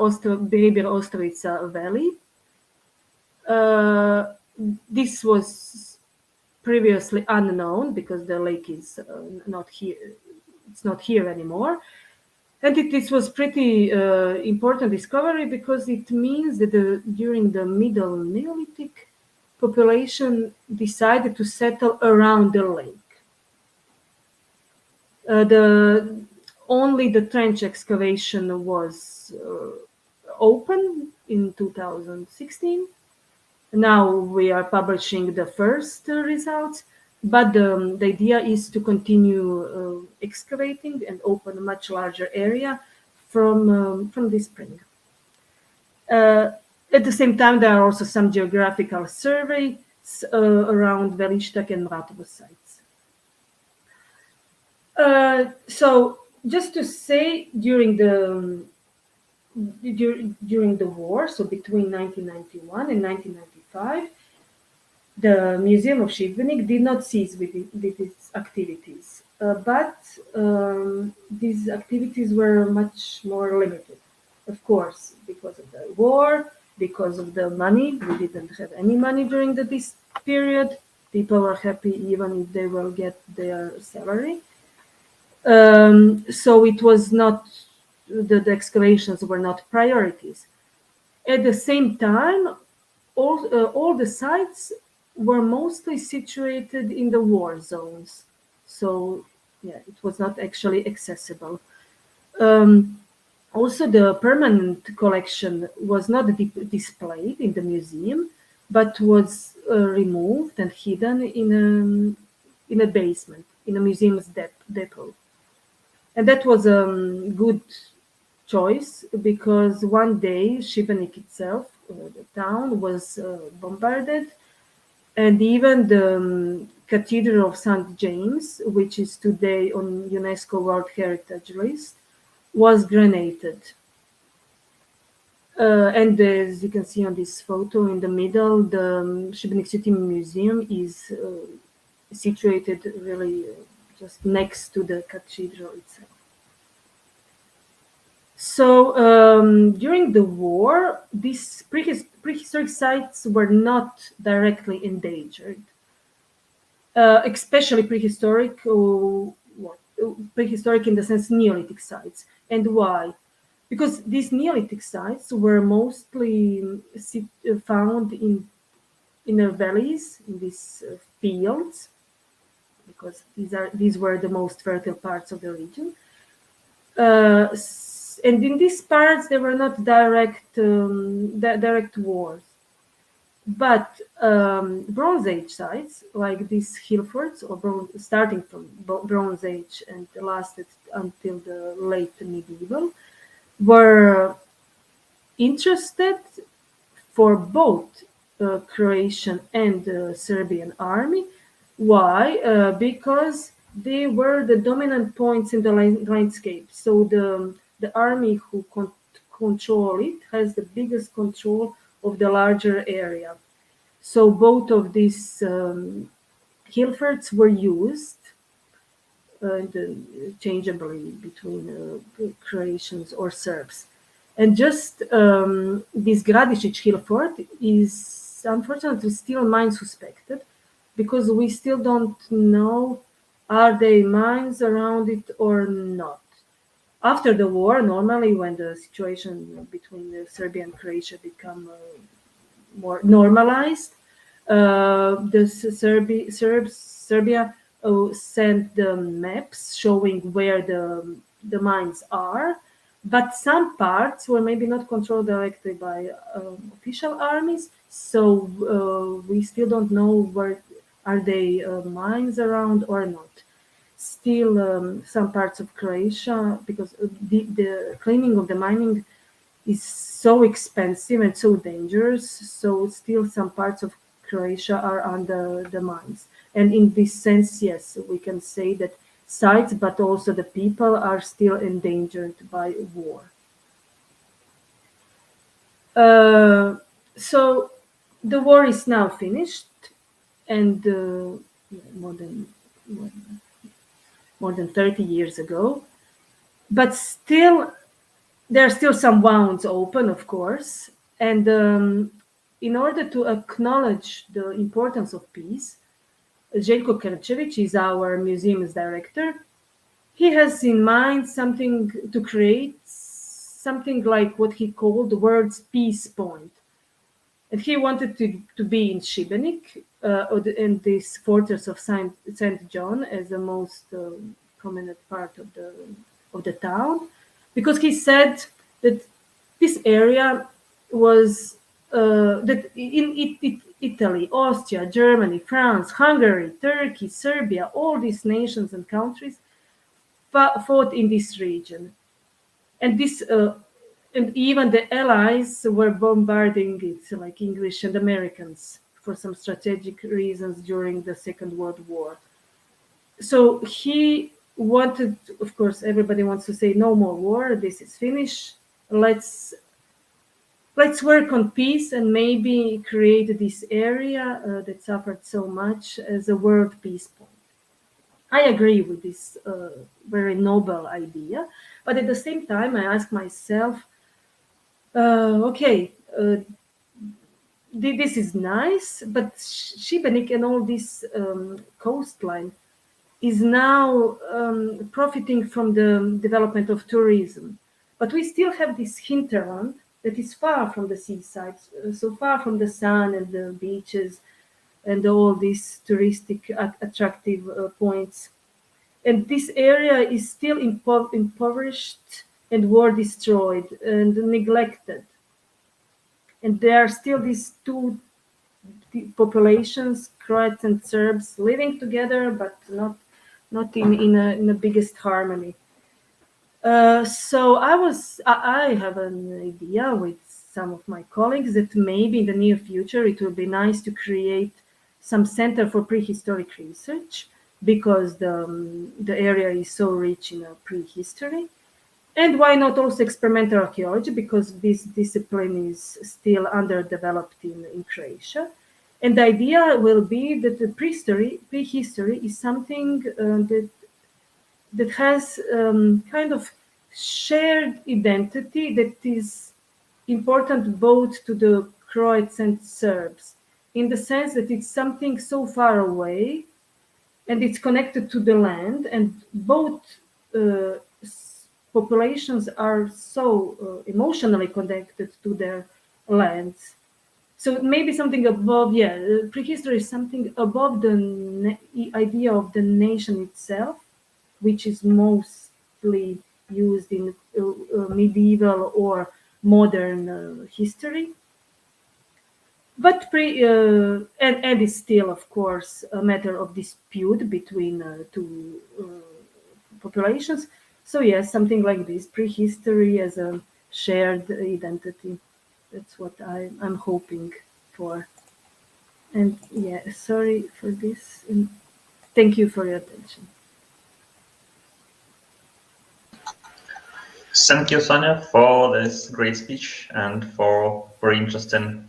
Behavior Ostravica Valley. This was previously unknown because the lake is not here. It's not here anymore. And this was pretty important discovery because it means that during the Middle Neolithic, population decided to settle around the lake. Only the trench excavation was open in 2016, Now we are publishing the first results, but the idea is to continue excavating and open a much larger area from this spring. At the same time, there are also some geographical surveys around Velishtak and Mratovo sites. So just to say, during the war, so between 1991 and 1995, the Museum of Šibenik did not cease with its activities, but these activities were much more limited. Of course, because of the war, because of the money. We didn't have any money during this period. People were happy even if they will get their salary. So it was not, the excavations were not priorities. At the same time, all the sites were mostly situated in the war zones. So yeah, it was not actually accessible. Also, the permanent collection was not displayed in the museum, but was removed and hidden in a basement, in a museum's depot. And that was a good choice, because one day Šibenik itself, the town, was bombarded, and even the Cathedral of St. James, which is today on UNESCO World Heritage List, was grenaded. And as you can see on this photo in the middle, the Šibenik City Museum is situated really just next to the cathedral itself. So during the war, these prehistoric sites were not directly endangered, especially prehistoric in the sense Neolithic sites. And why? Because these Neolithic sites were mostly found in the valleys, in these fields, because these were the most fertile parts of the region. And in these parts, there were not direct wars. But Bronze Age sites, like these hill forts, or starting from Bronze Age and lasted until the late medieval, were interested for both Croatian and Serbian army. Why? Because they were the dominant points in the landscape. So the army who control it has the biggest control of the larger area. So both of these hill forts were used interchangeably between Croatians or Serbs. And just this Gradišić hill fort is unfortunately still mine suspected, because we still don't know, are there mines around it or not. After the war, normally when the situation between Serbia and Croatia become more normalized, Serbia sent the maps showing where the mines are, but some parts were maybe not controlled directly by official armies, so we still don't know where are they mines around or not. Still, some parts of Croatia, because the cleaning of the mining is so expensive and so dangerous, so still some parts of Croatia are under the mines. And in this sense, yes, we can say that sites, but also the people, are still endangered by war. So the war is now finished, and more than 30 years ago, but still there are still some wounds open, of course. And in order to acknowledge the importance of peace, Željko Krčević is our museum's director. He has in mind something to create, something like what he called the world's peace point. And he wanted to be in Šibenik, and this fortress of Saint John as the most prominent part of the town, because he said that this area was that in Italy, Austria, Germany, France, Hungary, Turkey, Serbia, all these nations and countries fought in this region, and this and even the Allies were bombarding it, like English and Americans, for some strategic reasons during the Second World War. So he wanted, of course, everybody wants to say no more war. This is finished. Let's work on peace and maybe create this area that suffered so much as a world peace point. I agree with this very noble idea, but at the same time, I ask myself, okay, this is nice, but Šibenik and all this coastline is now profiting from the development of tourism. But we still have this hinterland that is far from the seaside, so far from the sun and the beaches and all these touristic attractive points. And this area is still impoverished and war destroyed and neglected. And there are still these two populations, Croats and Serbs, living together, but not in the biggest harmony. So I have an idea with some of my colleagues that maybe in the near future it will be nice to create some center for prehistoric research, because the area is so rich in prehistory. And why not also experimental archaeology, because this discipline is still underdeveloped in Croatia. And the idea will be that the prehistory is something that has kind of shared identity that is important both to the Croats and Serbs, in the sense that it's something so far away and it's connected to the land, and both populations are so emotionally connected to their lands. So maybe something above, prehistory is something above the idea of the nation itself, which is mostly used in medieval or modern history. But and it's still, of course, a matter of dispute between two populations. So yes, something like this, prehistory as a shared identity. That's what I'm hoping for. And yeah, sorry for this. And thank you for your attention. Thank you, Sonja, for this great speech and for very interesting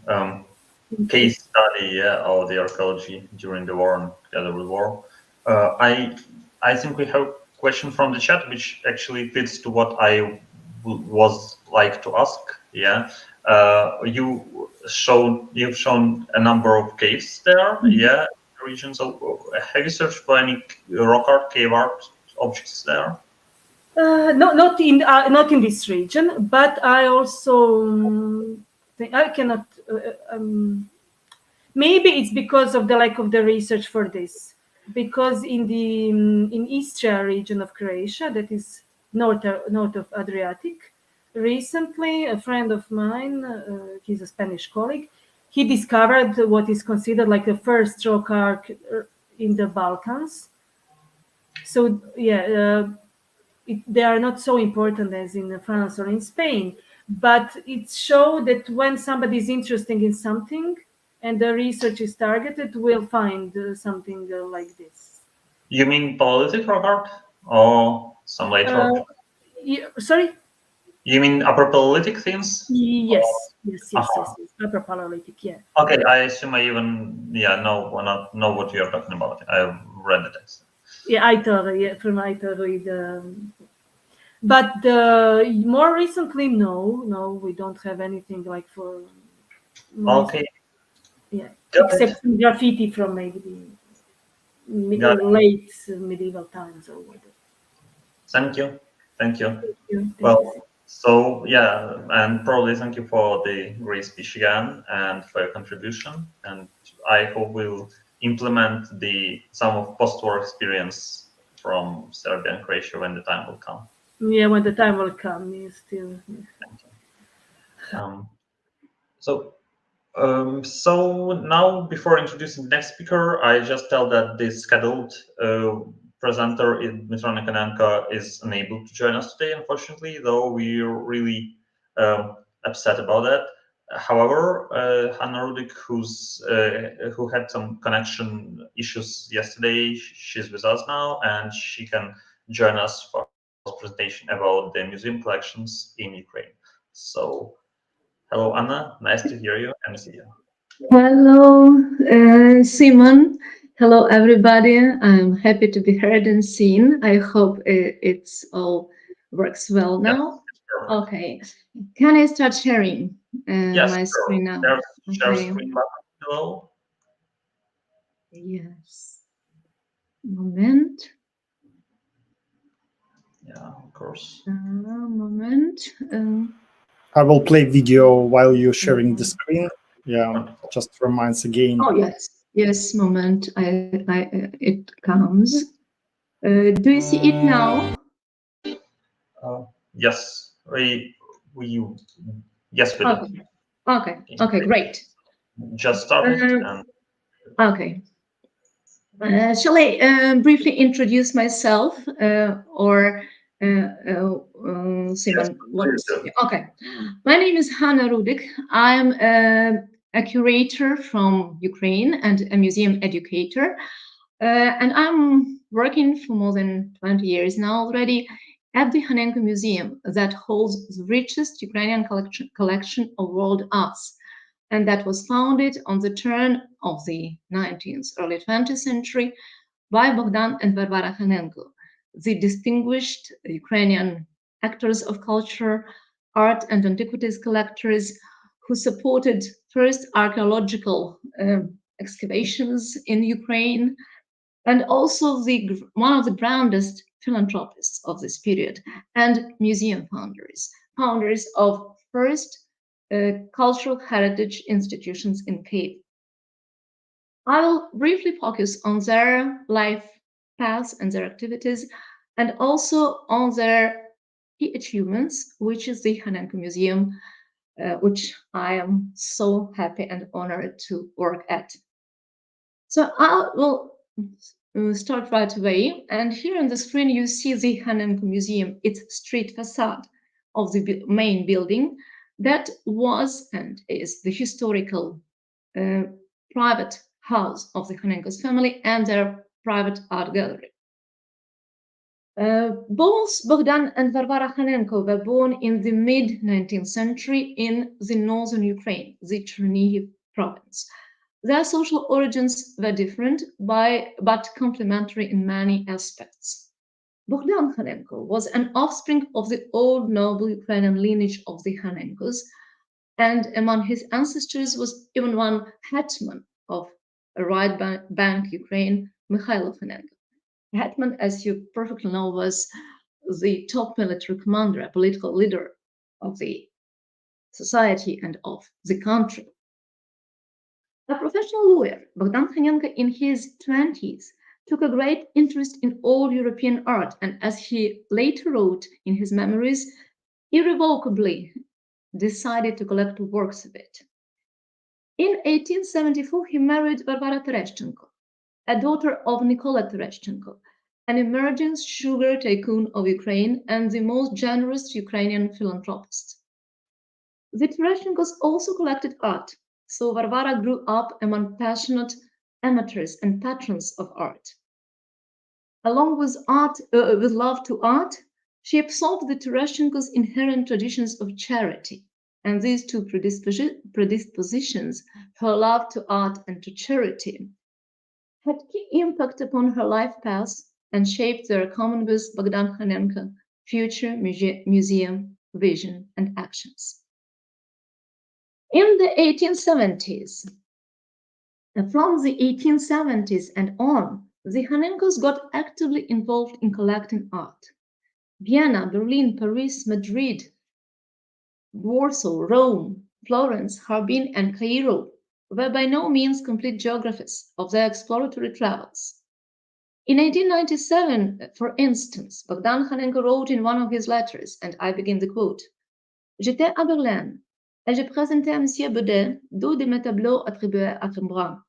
case study of the archaeology during the war and together with war. I think we have a question from the chat, which actually fits to what I was like to ask. Yeah, you've shown a number of caves there. Yeah, regions. So have you searched for any rock art, cave art objects there? Not in this region, but I also think I cannot. Maybe it's because of the lack of the research for this. Because in Istria region of Croatia, that is north of Adriatic, recently a friend of mine, he's a Spanish colleague, he discovered what is considered like the first rock art in the Balkans. So yeah. They are not so important as in France or in Spain, but it shows that when somebody is interested in something and the research is targeted, we'll find something like this. You mean Paleolithic rock art or some later? Sorry? You mean Upper Paleolithic things? Yes, yes, Upper Paleolithic, yeah. Okay, I assume I even know what you're talking about. I've read the text. Yeah, I read. But more recently, no, we don't have anything like for. Okay. Yeah, except some graffiti from maybe late medieval times or whatever. Thank you. Thank you. Well, so yeah, and probably thank you for the great speech again and for your contribution. And I hope we'll implement some of post-war experience from Serbia and Croatia when the time will come. Yeah, when the time will come, still. Thank you. So So now, before introducing the next speaker, I just tell that the scheduled presenter, Dmytro Nykonenko, is unable to join us today, unfortunately, though we're really upset about that. However, Hanna Rudik, who had some connection issues yesterday, she's with us now, and she can join us for a presentation about the museum collections in Ukraine. So, hello, Anna. Nice to hear you and see you. Hello, Simon. Hello, everybody. I'm happy to be heard and seen. I hope it's all works well now. Yeah, okay. Can I start sharing yes, my screen now? Share screen button below. Yes. Moment. Yeah, of course. Moment. I will play video while you're sharing the screen. Yeah, just reminds again. Oh yes, yes. Moment. It comes. Do you see it now? Yes, we yes, we do. Okay, great. Just started. And... Okay. Shall I briefly introduce myself or Simon? Yes, okay. My name is Hanna Rudik. I'm a curator from Ukraine and a museum educator. And I'm working for more than 20 years now already at the Handheld Museum that holds the richest Ukrainian collection of world arts. And that was founded on the turn of the 19th, early 20th century by Bogdan and Varvara Hanenko, the distinguished Ukrainian actors of culture, art and antiquities collectors who supported first archaeological excavations in Ukraine, and also one of the grandest philanthropists of this period, and museum founders of first cultural heritage institutions in Kyiv. I will briefly focus on their life paths and their activities, and also on their key achievements, which is the Handheld Museum, which I am so happy and honored to work at. So I will start right away. And here on the screen, you see the Handheld Museum, its street facade of the main building that was and is the historical private house of the Hanenko's family and their private art gallery. Both Bogdan and Varvara Hanenko were born in the mid-19th century in the northern Ukraine, the Chernihiv province. Their social origins were different, but complementary in many aspects. Bogdan Hanenko was an offspring of the old noble Ukrainian lineage of the Hanenkos, and among his ancestors was even one hetman of a right bank Ukraine, Mikhailo Hanenko. Hetman, as you perfectly know, was the top military commander, a political leader of the society and of the country. A professional lawyer, Bogdan Hanenko, in his 20s, took a great interest in all European art, and as he later wrote in his memories, irrevocably decided to collect works of it. In 1874, he married Varvara Tereshchenko, a daughter of Nicola Tereshchenko, an emerging sugar tycoon of Ukraine and the most generous Ukrainian philanthropist. The Tereshchenkos also collected art, so Varvara grew up among passionate amateurs and patrons of art. Along with love to art, she absorbed the Tereshchenkos' inherent traditions of charity, and these two predispositions, her love to art and to charity, had key impact upon her life path and shaped their common with Bogdan Hanenko future museum vision and actions. In the 1870s, from the 1870s and on, the Hanenkos got actively involved in collecting art. Vienna, Berlin, Paris, Madrid, Warsaw, Rome, Florence, Harbin, and Cairo were by no means complete geographies of their exploratory travels. In 1897, for instance, Bogdan Hanenko wrote in one of his letters, and I begin the quote, "J'étais à Berlin, et j'ai présenté à M. Baudet deux de mes tableaux attribués à Rembrandt.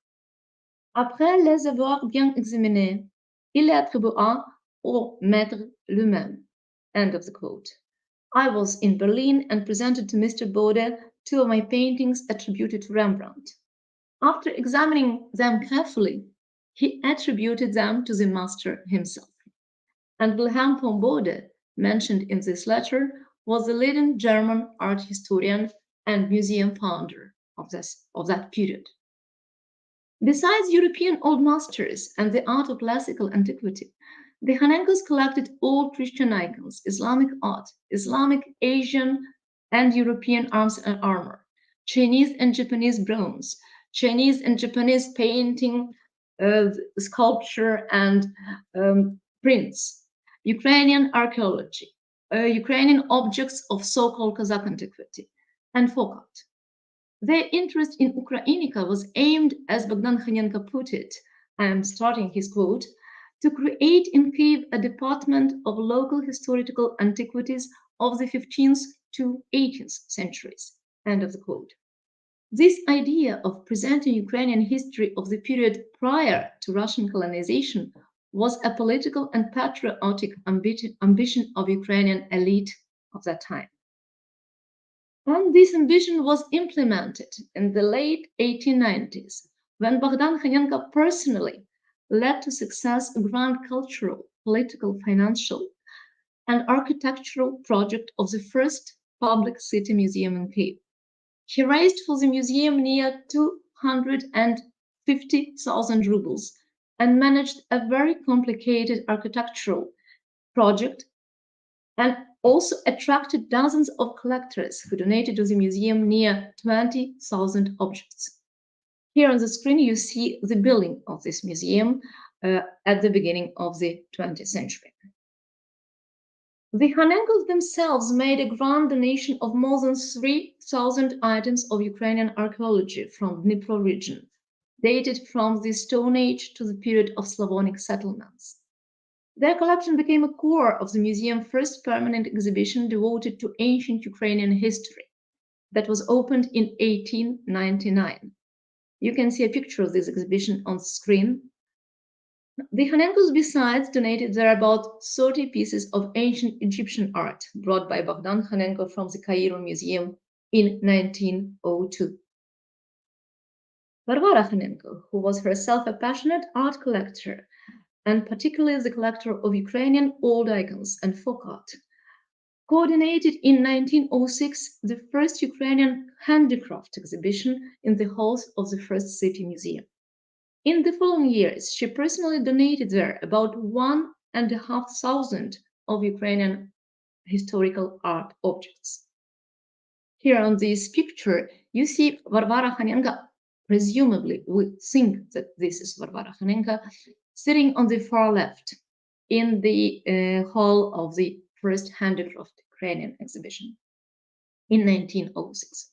Après les avoir bien examinés, il les attribua au maître lui-même. End of the quote. I was in Berlin and presented to Mr. Baudet two of my paintings attributed to Rembrandt. After examining them carefully, he attributed them to the master himself. And Wilhelm von Bode, mentioned in this letter, was the leading German art historian and museum founder of that period. Besides European old masters and the art of classical antiquity, the Khanenkos collected old Christian icons, Islamic art, Islamic, Asian, and European arms and armor, Chinese and Japanese bronze, Chinese and Japanese painting, sculpture, and prints, Ukrainian archaeology, Ukrainian objects of so-called Kazakh antiquity, and folk art. Their interest in Ukrainica was aimed, as Bogdan Khanenko put it, I am starting his quote, to create in Kyiv a department of local historical antiquities of the 15th to 18th centuries, end of the quote. This idea of presenting Ukrainian history of the period prior to Russian colonization was a political and patriotic ambition of Ukrainian elite of that time. And this ambition was implemented in the late 1890s, when Bogdan Khanenko personally led to success a grand cultural, political, financial, and architectural project of the first public city museum in Kyiv. He raised for the museum near 250,000 rubles and managed a very complicated architectural project, and also attracted dozens of collectors who donated to the museum near 20,000 objects. Here on the screen you see the building of this museum at the beginning of the 20th century. The Khanenkos themselves made a grand donation of more than 3,000 items of Ukrainian archaeology from Dnipro region, dated from the Stone Age to the period of Slavonic settlements. Their collection became a core of the museum's first permanent exhibition devoted to ancient Ukrainian history that was opened in 1899. You can see a picture of this exhibition on the screen. The Khanenkos besides donated there about 30 pieces of ancient Egyptian art brought by Bogdan Khanenko from the Cairo Museum in 1902. Varvara Khanenko, who was herself a passionate art collector, and particularly the collector of Ukrainian old icons and folk art, coordinated in 1906 the first Ukrainian handicraft exhibition in the halls of the First City Museum. In the following years, she personally donated there about 1,500 of Ukrainian historical art objects. Here on this picture, you see Varvara Khanenko, presumably we think that this is Varvara Khanenko, sitting on the far left in the hall of the first handicraft Ukrainian exhibition in 1906.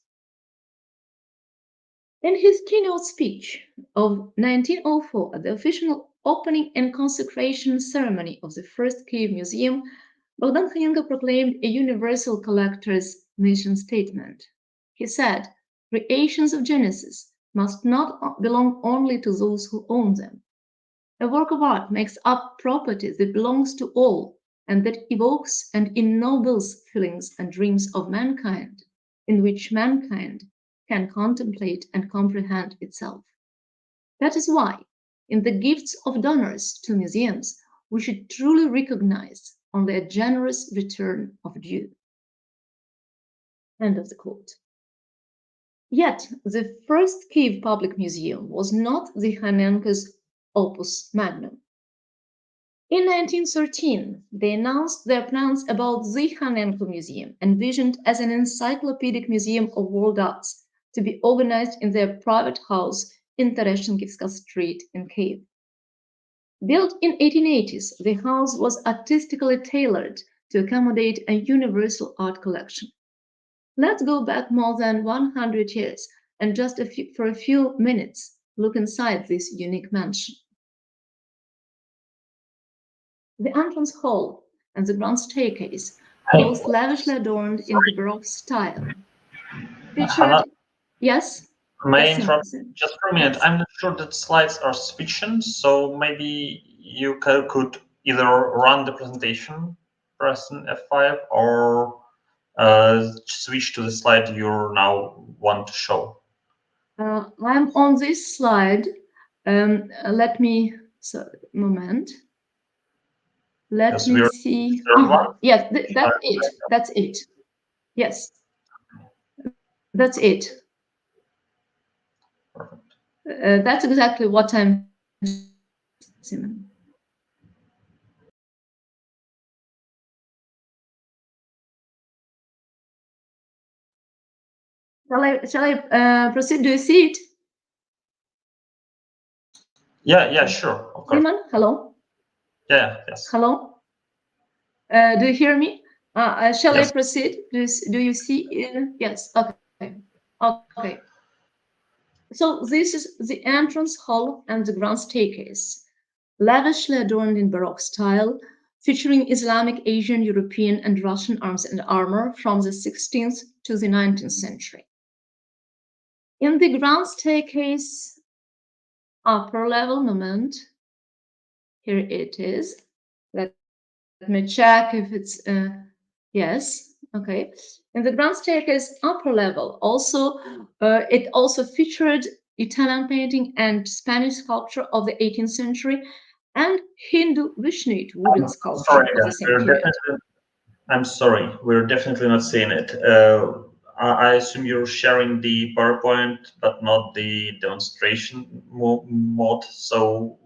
In his keynote speech of 1904 at the official opening and consecration ceremony of the first Kyiv Museum, Bogdan Khanenko proclaimed a universal collector's mission statement. He said, "Creations of Genesis must not belong only to those who own them. A work of art makes up property that belongs to all and that evokes and ennobles feelings and dreams of mankind, in which mankind can contemplate and comprehend itself. That is why, in the gifts of donors to museums, we should truly recognize only a generous return of due." End of the quote. Yet, the first Kyiv Public Museum was not the Khanenkos' opus magnum. In 1913, they announced their plans about the Khanenko Museum, envisioned as an encyclopedic museum of world arts, to be organized in their private house in Tereshchenkivska Street in Kyiv. Built in 1880s, the house was artistically tailored to accommodate a universal art collection. Let's go back more than 100 years and just for a few minutes look inside this unique mansion. The entrance hall and the grand staircase, both lavishly adorned in the Baroque style. featured. Yes. May I Yes, interrupt Symon. just for a minute? Yes. I'm not sure that slides are switching, so maybe you could either run the presentation, pressing F5, or switch to the slide you now want to show. I'm on this slide. Let me, moment. Let me see. Yes, that's it. That's it. Yes, that's it. That's exactly what I'm. Symon. Shall I proceed? Do you see it? Yeah, sure. Of course. Symon, hello. Yeah, yes. Hello. Do you hear me? Shall Yes. I proceed? Do you see? Yes. Okay. Okay. So this is the entrance hall and the grand staircase, lavishly adorned in Baroque style, featuring Islamic, Asian, European, and Russian arms and armor from the 16th to the 19th century. In the grand staircase, upper level moment, here it is. Let me check if it's, yes, okay. In the grand staircase upper level, it also featured Italian painting and Spanish sculpture of the 18th century and Hindu Vishnuyat wooden sculpture of the same period. I'm sorry, we're definitely not seeing it. I assume you're sharing the PowerPoint, but not the demonstration mode. So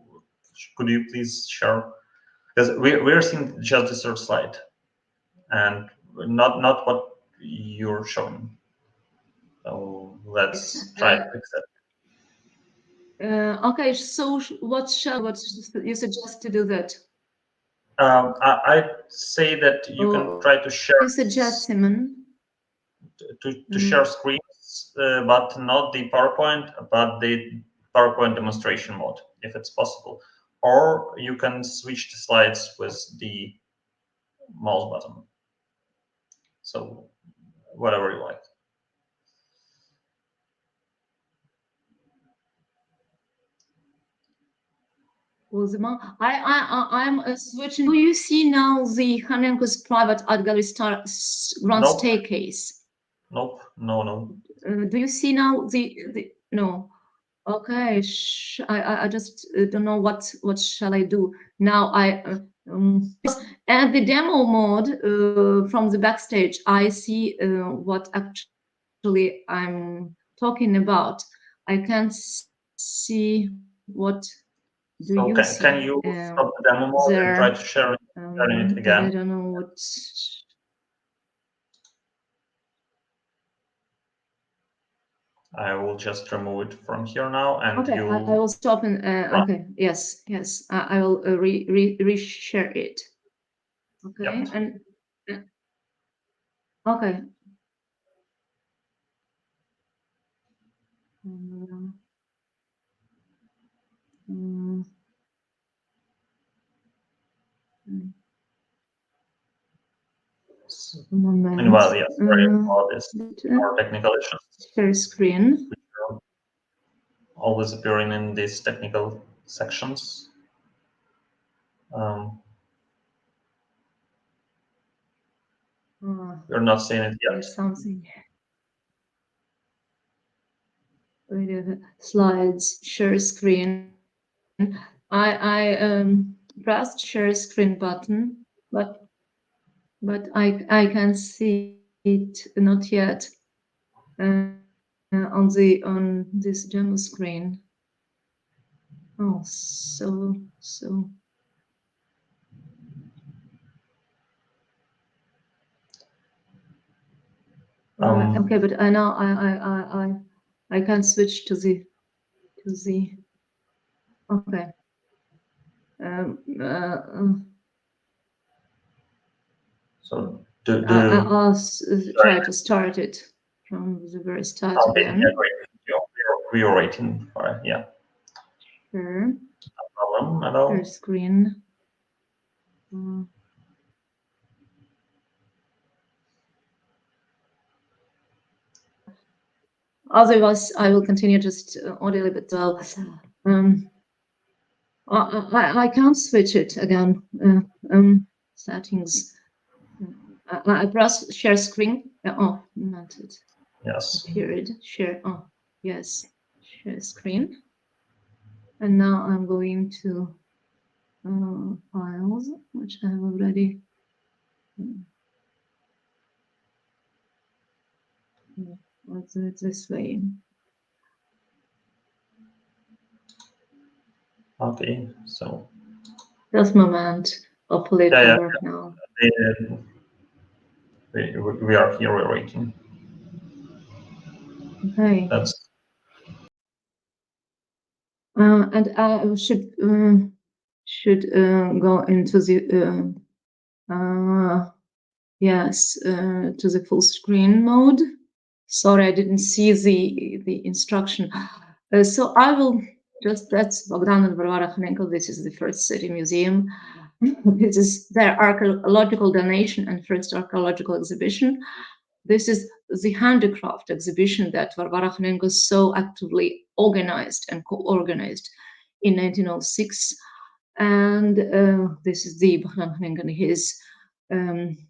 could you please share? Because we're seeing just the third slide, and not what you're showing. So let's try to fix it. Okay, so what you suggest to do that? I'd say that you can try to share. You suggest, Symon? To share screens, but not the PowerPoint, but the PowerPoint demonstration mode, if it's possible. Or you can switch the slides with the mouse button. So whatever you like. I'm switching. Do you see now the Khanenko's private art gallery grand staircase? Nope. No. Do you see now the no? Okay, I just don't know what shall I do now. And the demo mode from the backstage, I see what actually I'm talking about. I can't see what. Can you stop the demo mode and try to share it again? I don't know what. I will just remove it from here now, and okay, I will stop and okay. Yes. I will reshare it. Okay, yep. And okay. And well, yes, sorry about this. More technical issues. Share screen. Always appearing in these technical sections. You're not seeing it yet. There's something. Slides, share screen. I pressed share screen button, but I can see it not yet on this demo screen. Oh, so. Okay, but I know I can switch to the okay. So I'll try to start it from the very start again. Yeah, great. We are waiting for it. Yeah. Sure. No problem at all. Share screen. Otherwise, I will continue just audibly, but I can't switch it again. Settings. I press share screen. Oh, not it. Yes. Period. Share. Oh, yes. Share screen. And now I'm going to files, which I have already. Let's do it this way. Okay, so. Just a moment. Hopefully it will work now. We are here, we're waiting. Okay. That's. And I should go into the yes, to the full screen mode. Sorry, I didn't see the instruction. So I will just, that's Bogdan and Varvara Khanenko. This is the first city museum. This is their archaeological donation and first archaeological exhibition. This is the handicraft exhibition that Varvara Khanenko so actively organized and co-organized in 1906. And this is the Bogdan Khanenko and his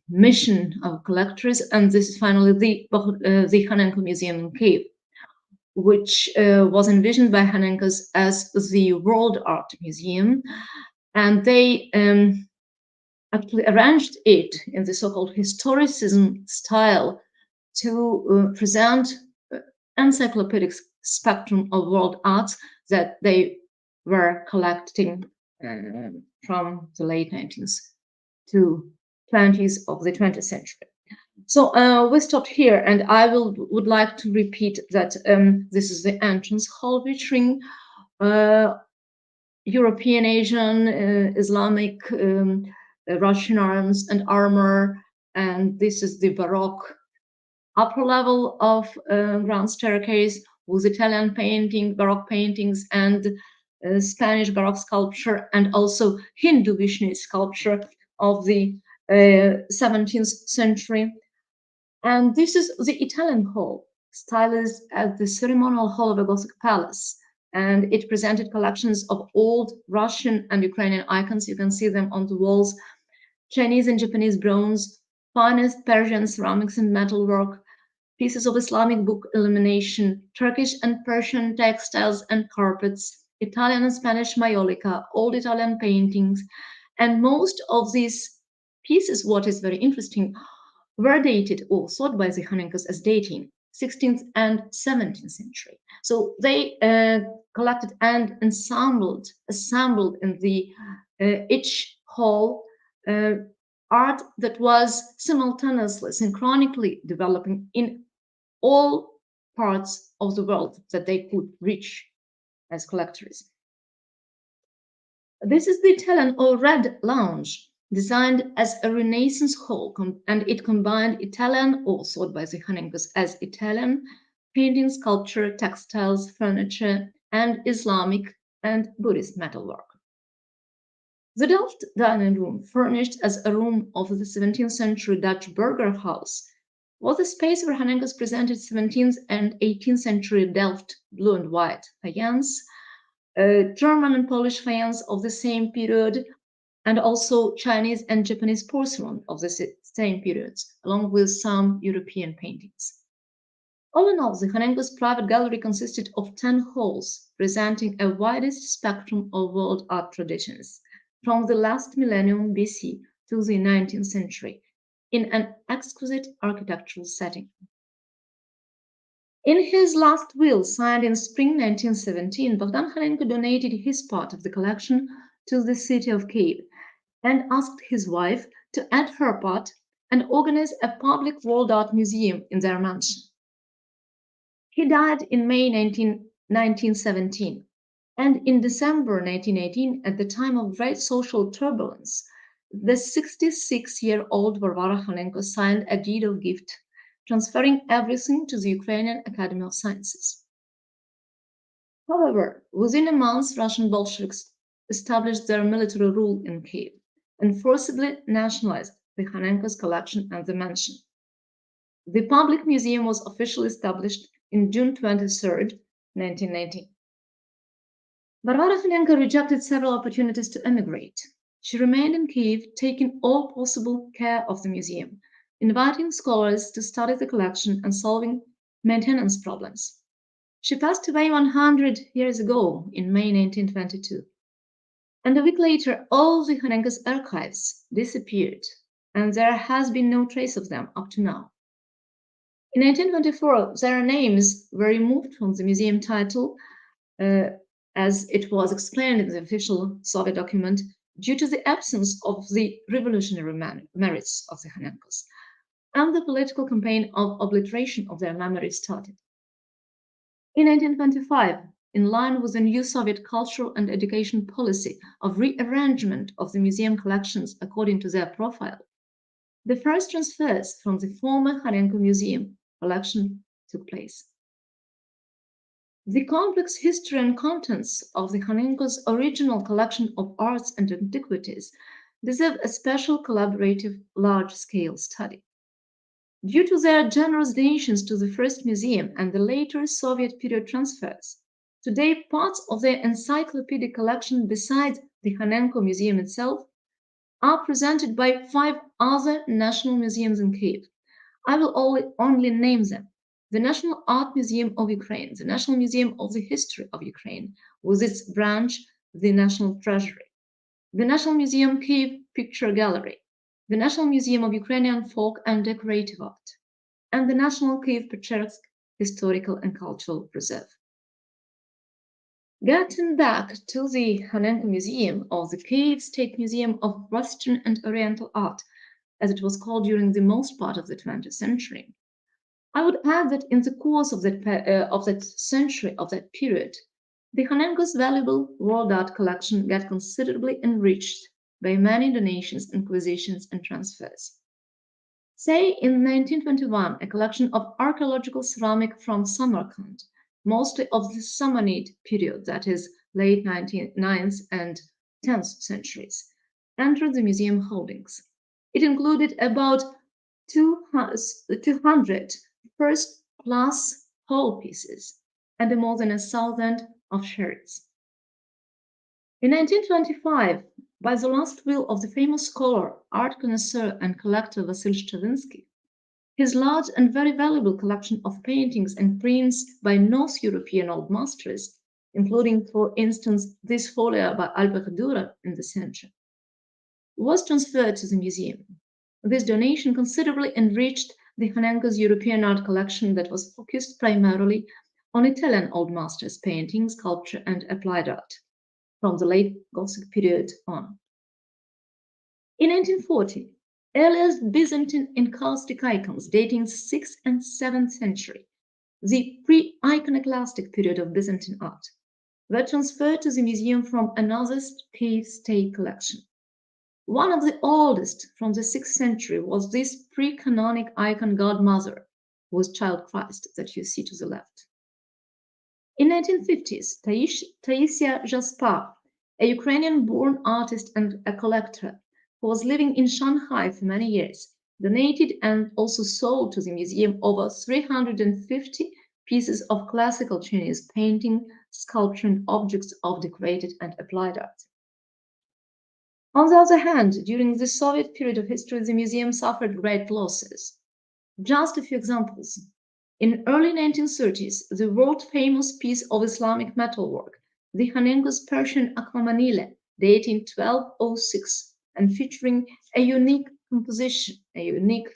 mission of collectors. And this is finally the Khanenko Museum in Kyiv, which was envisioned by Khanenko's as the World Art Museum. And they actually arranged it in the so-called historicism style to present encyclopedic spectrum of world arts that they were collecting from the late 19th to 20s of the 20th century. So we stopped here, and I would like to repeat that this is the entrance hall featuring European, Asian, Islamic, Russian arms and armor, and this is the Baroque upper level of grand staircase with Italian painting, Baroque paintings, and Spanish Baroque sculpture, and also Hindu Vishnu sculpture of the 17th century. And this is the Italian hall, stylized as the ceremonial hall of a Gothic palace. And it presented collections of old Russian and Ukrainian icons. You can see them on the walls. Chinese and Japanese bronze, finest Persian ceramics and metalwork, pieces of Islamic book illumination, Turkish and Persian textiles and carpets, Italian and Spanish maiolica, old Italian paintings. And most of these pieces, what is very interesting, were dated or thought by the Khanenkos as dating 16th and 17th century. So they collected and assembled in the each hall art that was simultaneously, synchronically developing in all parts of the world that they could reach as collectors. This is the Italian or Red Lounge, designed as a Renaissance hall, and it combined Italian, or thought by the Khanenkos as Italian, painting, sculpture, textiles, furniture, and Islamic and Buddhist metalwork. The Delft dining room, furnished as a room of the 17th century Dutch burgher house, was a space where Khanenkos presented 17th and 18th century Delft blue and white faience, German and Polish faience of the same period, and also Chinese and Japanese porcelain of the same periods, along with some European paintings. All in all, the Khanenkos private gallery consisted of 10 halls, presenting a widest spectrum of world art traditions, from the last millennium BC to the 19th century, in an exquisite architectural setting. In his last will, signed in spring 1917, Bogdan Khanenko donated his part of the collection to the city of Kyiv, and asked his wife to add her part and organize a public world art museum in their mansion. He died in May 1917, and in December 1918, at the time of great social turbulence, the 66-year-old Varvara Khanenko signed a deed of gift, transferring everything to the Ukrainian Academy of Sciences. However, within a month, Russian Bolsheviks established their military rule in Kyiv and forcibly nationalized the Khanenko's collection and the mansion. The public museum was officially established in June 23, 1919. Varvara Hanenko rejected several opportunities to emigrate. She remained in Kyiv, taking all possible care of the museum, inviting scholars to study the collection and solving maintenance problems. She passed away 100 years ago in May 1922. And a week later, all the Hanenko's archives disappeared, and there has been no trace of them up to now. In 1924, their names were removed from the museum title, as it was explained in the official Soviet document, due to the absence of the revolutionary merits of the Hanenkos, and the political campaign of obliteration of their memory started. In 1925, in line with the new Soviet cultural and education policy of rearrangement of the museum collections according to their profile, the first transfers from the former Hanenko Museum collection took place. The complex history and contents of the Hanenko's original collection of arts and antiquities deserve a special collaborative large-scale study. Due to their generous donations to the first museum and the later Soviet period transfers, today parts of their encyclopedic collection besides the Hanenko Museum itself are presented by 5 other national museums in Kyiv. I will only name them: the National Art Museum of Ukraine, the National Museum of the History of Ukraine, with its branch, the National Treasury, the National Museum Kyiv Picture Gallery, the National Museum of Ukrainian Folk and Decorative Art, and the National Kyiv-Pechersk Historical and Cultural Preserve. Getting back to the Hanenko Museum, or the Kyiv State Museum of Western and Oriental Art, as it was called during the most part of the 20th century, I would add that in the course of that century, of that period, the Hanenko's valuable world art collection got considerably enriched by many donations, acquisitions, and transfers. Say, in 1921, a collection of archaeological ceramic from Samarkand, mostly of the Samanid period, that is, late 9th and 10th centuries, entered the museum holdings. It included about 200 first-class whole pieces and more than 1,000 of sherds. In 1925, by the last will of the famous scholar, art connoisseur, and collector Vasil Stravinsky, his large and very valuable collection of paintings and prints by North European old masters, including, for instance, this folio by Albrecht Dürer in the center, was transferred to the museum. This donation considerably enriched the Hanenko's European art collection that was focused primarily on Italian old masters' painting, sculpture, and applied art from the late Gothic period on. In 1940, earliest Byzantine encaustic icons dating 6th and 7th century, the pre-iconoclastic period of Byzantine art, were transferred to the museum from another Kyiv state collection. One of the oldest, from the 6th century, was this pre-canonic icon Godmother with Child Christ that you see to the left. In 1950s, Taisia Jaspar, a Ukrainian-born artist and a collector who was living in Shanghai for many years, donated and also sold to the museum over 350 pieces of classical Chinese painting, sculpture, and objects of decorated and applied art. On the other hand, during the Soviet period of history, the museum suffered great losses. Just a few examples. In early 1930s, the world-famous piece of Islamic metalwork, the Hanenko's Persian Aquamanile, dating 1206, and featuring a unique composition, a unique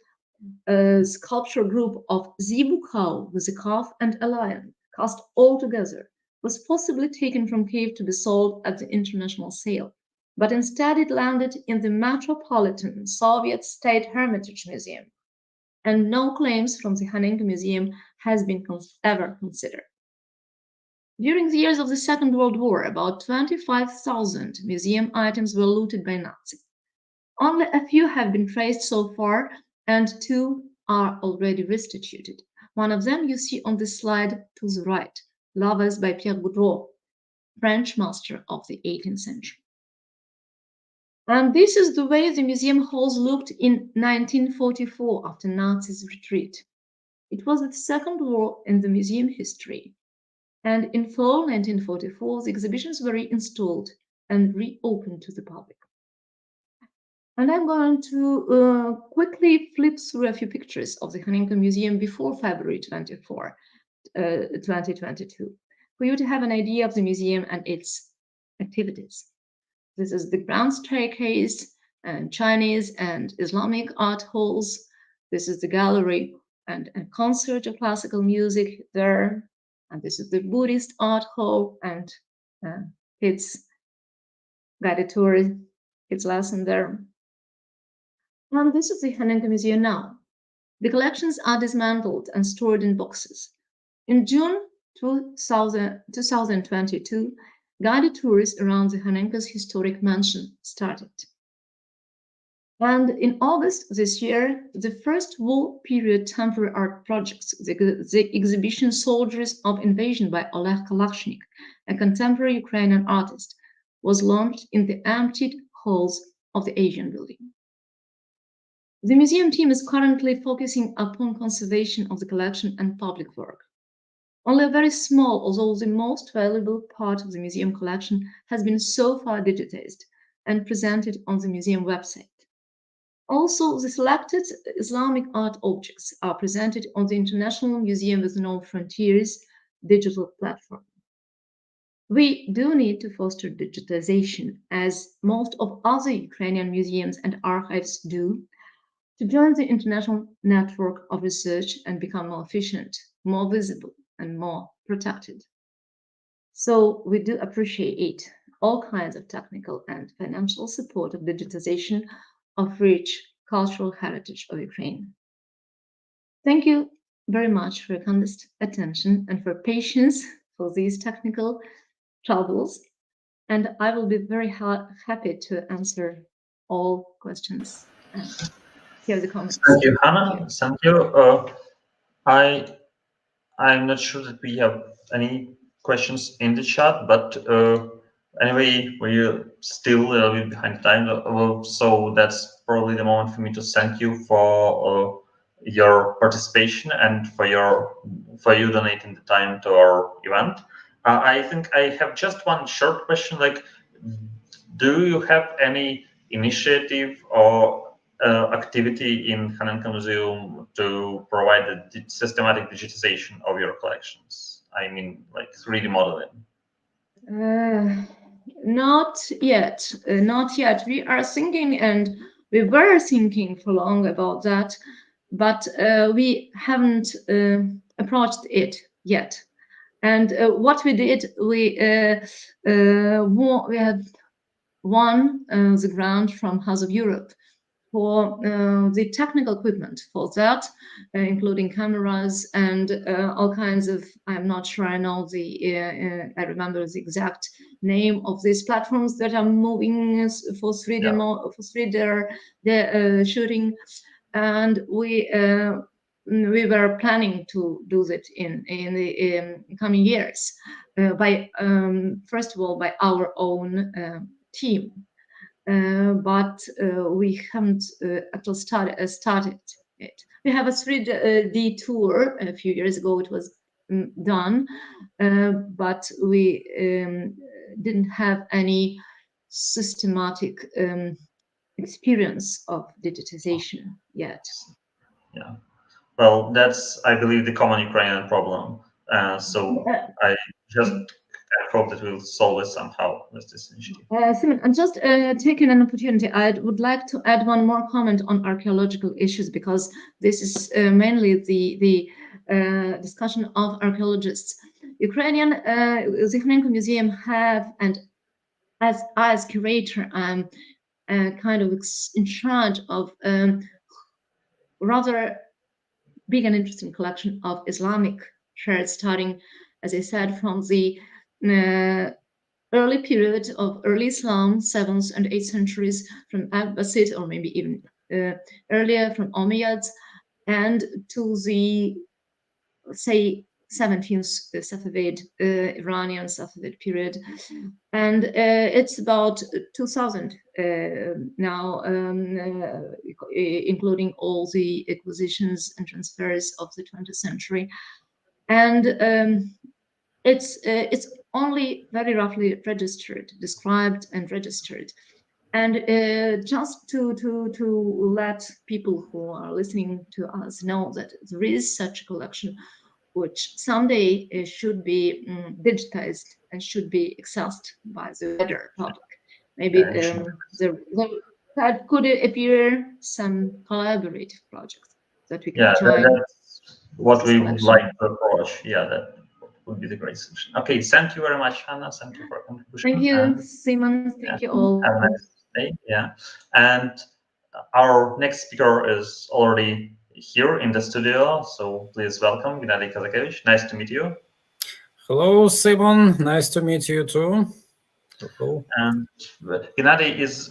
sculpture group of zebu cow with a calf and a lion, cast all together, was possibly taken from Kyiv to be sold at the international sale, but instead it landed in the Metropolitan Soviet State Hermitage Museum, and no claims from the Hanenko Museum has been ever considered. During the years of the Second World War, about 25,000 museum items were looted by Nazis. Only a few have been traced so far, and 2 are already restituted. One of them you see on the slide to the right, Lovers by Pierre Boudreau, French master of the 18th century. And this is the way the museum halls looked in 1944 after Nazis' retreat. It was the second war in the museum history, and in fall 1944, the exhibitions were reinstalled and reopened to the public. And I'm going to quickly flip through a few pictures of the Hanenko Museum before February 24, 2022, for you to have an idea of the museum and its activities. This is the grand staircase and Chinese and Islamic art halls. This is the gallery and a concert of classical music there. And this is the Buddhist art hall and its guided tour, its lesson there. And this is the Hanenko Museum now. The collections are dismantled and stored in boxes. In June 2022, guided tours around the Hanenko's historic mansion started. And in August this year, the first war period temporary art projects, the exhibition Soldiers of Invasion by Oleh Yatsuk, a contemporary Ukrainian artist, was launched in the emptied halls of the Asian building. The museum team is currently focusing upon conservation of the collection and public work. Only a very small, although the most valuable part of the museum collection has been so far digitized and presented on the museum website. Also, the selected Islamic art objects are presented on the International Museum with No Frontiers digital platform. We do need to foster digitization, as most of other Ukrainian museums and archives do, to join the international network of research and become more efficient, more visible, and more protected. So we do appreciate all kinds of technical and financial support of digitization of rich cultural heritage of Ukraine. Thank you very much for your kind attention and for patience for these technical troubles. And I will be very happy to answer all questions and hear the comments. Thank you, Hannah. Thank you. I'm not sure that we have any questions in the chat, but anyway, we're still a little bit behind time, so that's probably the moment for me to thank you for your participation and for you donating the time to our event. I think I have just one short question. Like, do you have any initiative or activity in Hanenko Museum to provide the systematic digitization of your collections? I mean, like 3D modeling. Not yet. Not yet. We are thinking, and we were thinking for long about that, but we haven't approached it yet. And what we did, we had won the grant from House of Europe for the technical equipment for that, including cameras and all kinds of, I'm not sure I know I remember the exact name of these platforms that are moving for 3D, for 3D shooting. And we were planning to do that in the coming years, by first of all, by our own team. But we haven't actually started it. We have a 3D tour a few years ago. It was done, but we didn't have any systematic experience of digitization yet. Yeah, well, that's, I believe, the common Ukrainian problem. So I just hope that we'll solve it somehow with this initiative. Symon, I'm just taking an opportunity. I would like to add one more comment on archaeological issues, because this is mainly the discussion of archaeologists. Ukrainian, the Hanenko Museum have, and as curator, I'm kind of in charge of rather big and interesting collection of Islamic shards, starting, as I said, from the early period of early Islam, 7th and 8th centuries, from Abbasid, or maybe even earlier from Umayyads, and to the, say, 17th Safavid, Iranian Safavid period. And it's about 2000 now, including all the acquisitions and transfers of the 20th century. And it's only very roughly registered, described and registered. And just to let people who are listening to us know that there is such a collection, which someday should be digitized and should be accessed by the wider public. Maybe that could appear some collaborative projects that we can join. That's what we would like to approach. Yeah, that would be the great solution. Okay, thank you very much, Hannah. Thank you for contribution. Thank you, Simon. Thank you all. Have a nice day. Yeah, and our next speaker is already here in the studio, so please welcome Gennadiy Kazakevych. Nice to meet you. Hello, Simon. Nice to meet you too. Hello. And Gennadiy is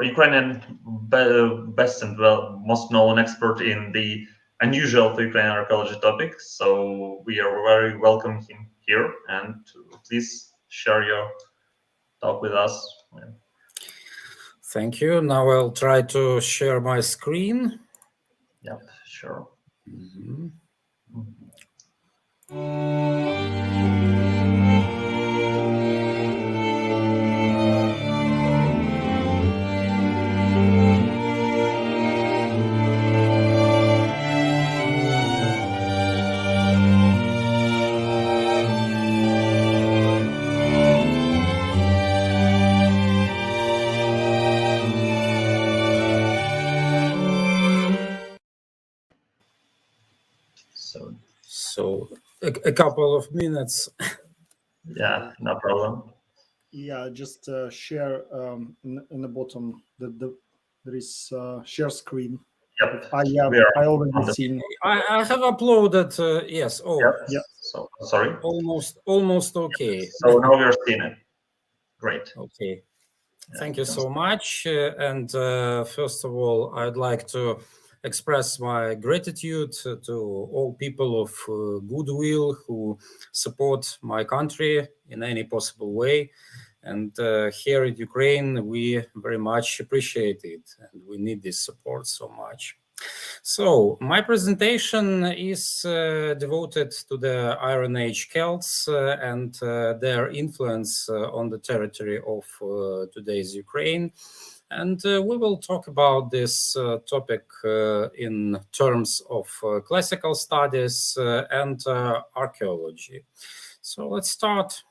Ukrainian best and most known expert in the unusual to Ukrainian archaeology topics. So we are very welcome him here, and please share your talk with us. Thank you. Now I'll try to share my screen. Yep, sure. Mm-hmm. So a couple of minutes. Yeah, no problem. Yeah, just share in the bottom. There is share screen. Yep. I already seen. I have uploaded. Yes. Oh. Yep. Yeah. So sorry. Almost okay. So now we're seeing it. Great. Okay. Yeah, Thank you so much. And first of all, I'd like to express my gratitude to all people of goodwill who support my country in any possible way. And here in Ukraine, we very much appreciate it, and we need this support so much. So my presentation is devoted to the Iron Age Celts and their influence on the territory of today's Ukraine. And we will talk about this topic in terms of classical studies and archaeology. So let's start.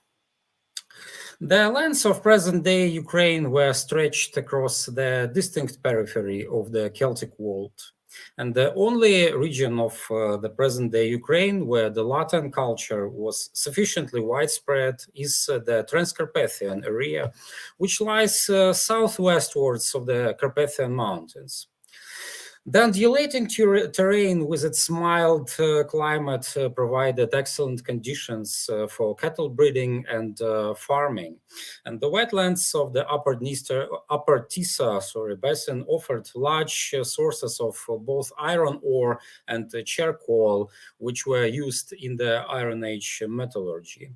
The lands of present-day Ukraine were stretched across the distinct periphery of the Celtic world. And the only region of the present-day Ukraine where the Latin culture was sufficiently widespread is the Transcarpathian area, which lies southwestwards of the Carpathian Mountains. The undulating terrain with its mild climate provided excellent conditions for cattle breeding and farming. And the wetlands of the Upper Tisa basin offered large sources of both iron ore and charcoal, which were used in the Iron Age metallurgy.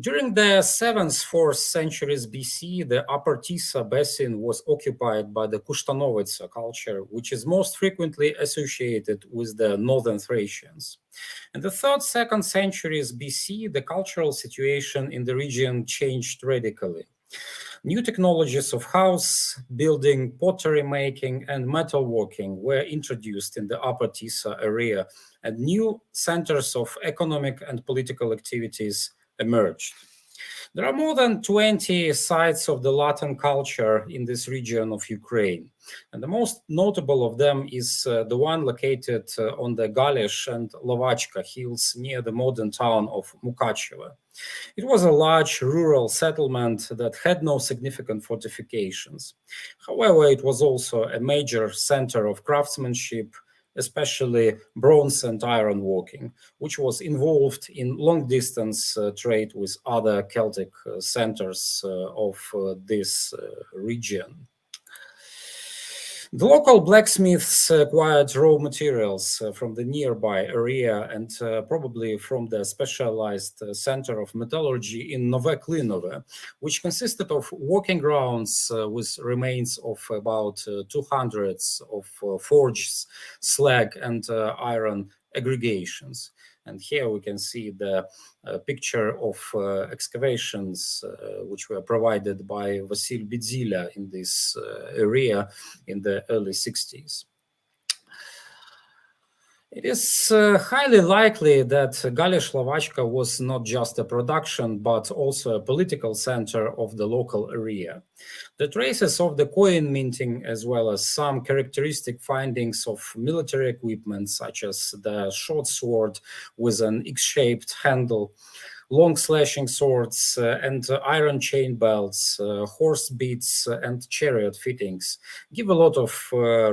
During the 7th, 4th centuries BC, the Upper Tisa basin was occupied by the Kushtanovitsa culture, which is most frequently associated with the northern Thracians. In the 3rd, 2nd centuries BC, the cultural situation in the region changed radically. New technologies of house building, pottery making, and metalworking were introduced in the Upper Tisa area, and new centers of economic and political activities emerged. There are more than 20 sites of the Latin culture in this region of Ukraine, and the most notable of them is the one located on the Galesh and Lovachka hills near the modern town of Mukachevo. It was a large rural settlement that had no significant fortifications. However, it was also a major center of craftsmanship, especially bronze and iron working, which was involved in long-distance trade with other Celtic centers of this region. The local blacksmiths acquired raw materials from the nearby area and probably from the specialized center of metallurgy in Nove Klinove, which consisted of working grounds with remains of about 200 of forges, slag, and iron aggregations. And here we can see the picture of excavations which were provided by Vasil Bidzila in this area in the early 60s. It is highly likely that Galeș-Lovačka was not just a production, but also a political center of the local area. The traces of the coin minting, as well as some characteristic findings of military equipment, such as the short sword with an X-shaped handle, long slashing swords and iron chain belts, horse bits and chariot fittings, give a lot of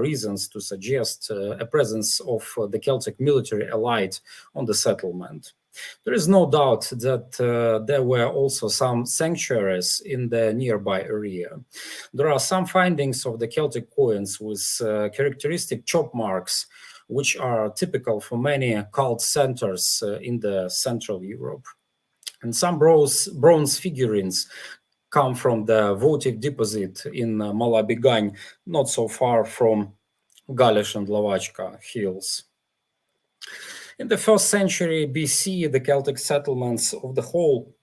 reasons to suggest a presence of the Celtic military elite on the settlement. There is no doubt that there were also some sanctuaries in the nearby area. There are some findings of the Celtic coins with characteristic chop marks, which are typical for many cult centers in the Central Europe. And some bronze figurines come from the votive deposit in Malabigany, not so far from Galeș and Lovačka hills. In the 1st century BC, the Celtic settlements of the whole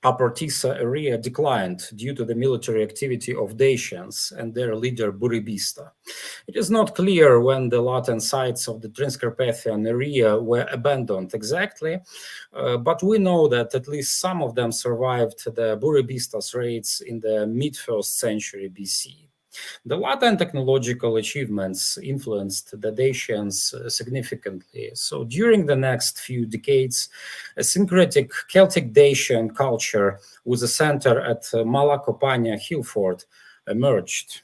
Upper Tisa area declined due to the military activity of Dacians and their leader Burebista. It is not clear when the Latin sites of the Transcarpathian area were abandoned exactly, but we know that at least some of them survived the Burebista's raids in the mid-1st century BC. The Latin technological achievements influenced the Dacians significantly. So during the next few decades, a syncretic Celtic Dacian culture with a center at Malakopania Hillfort emerged.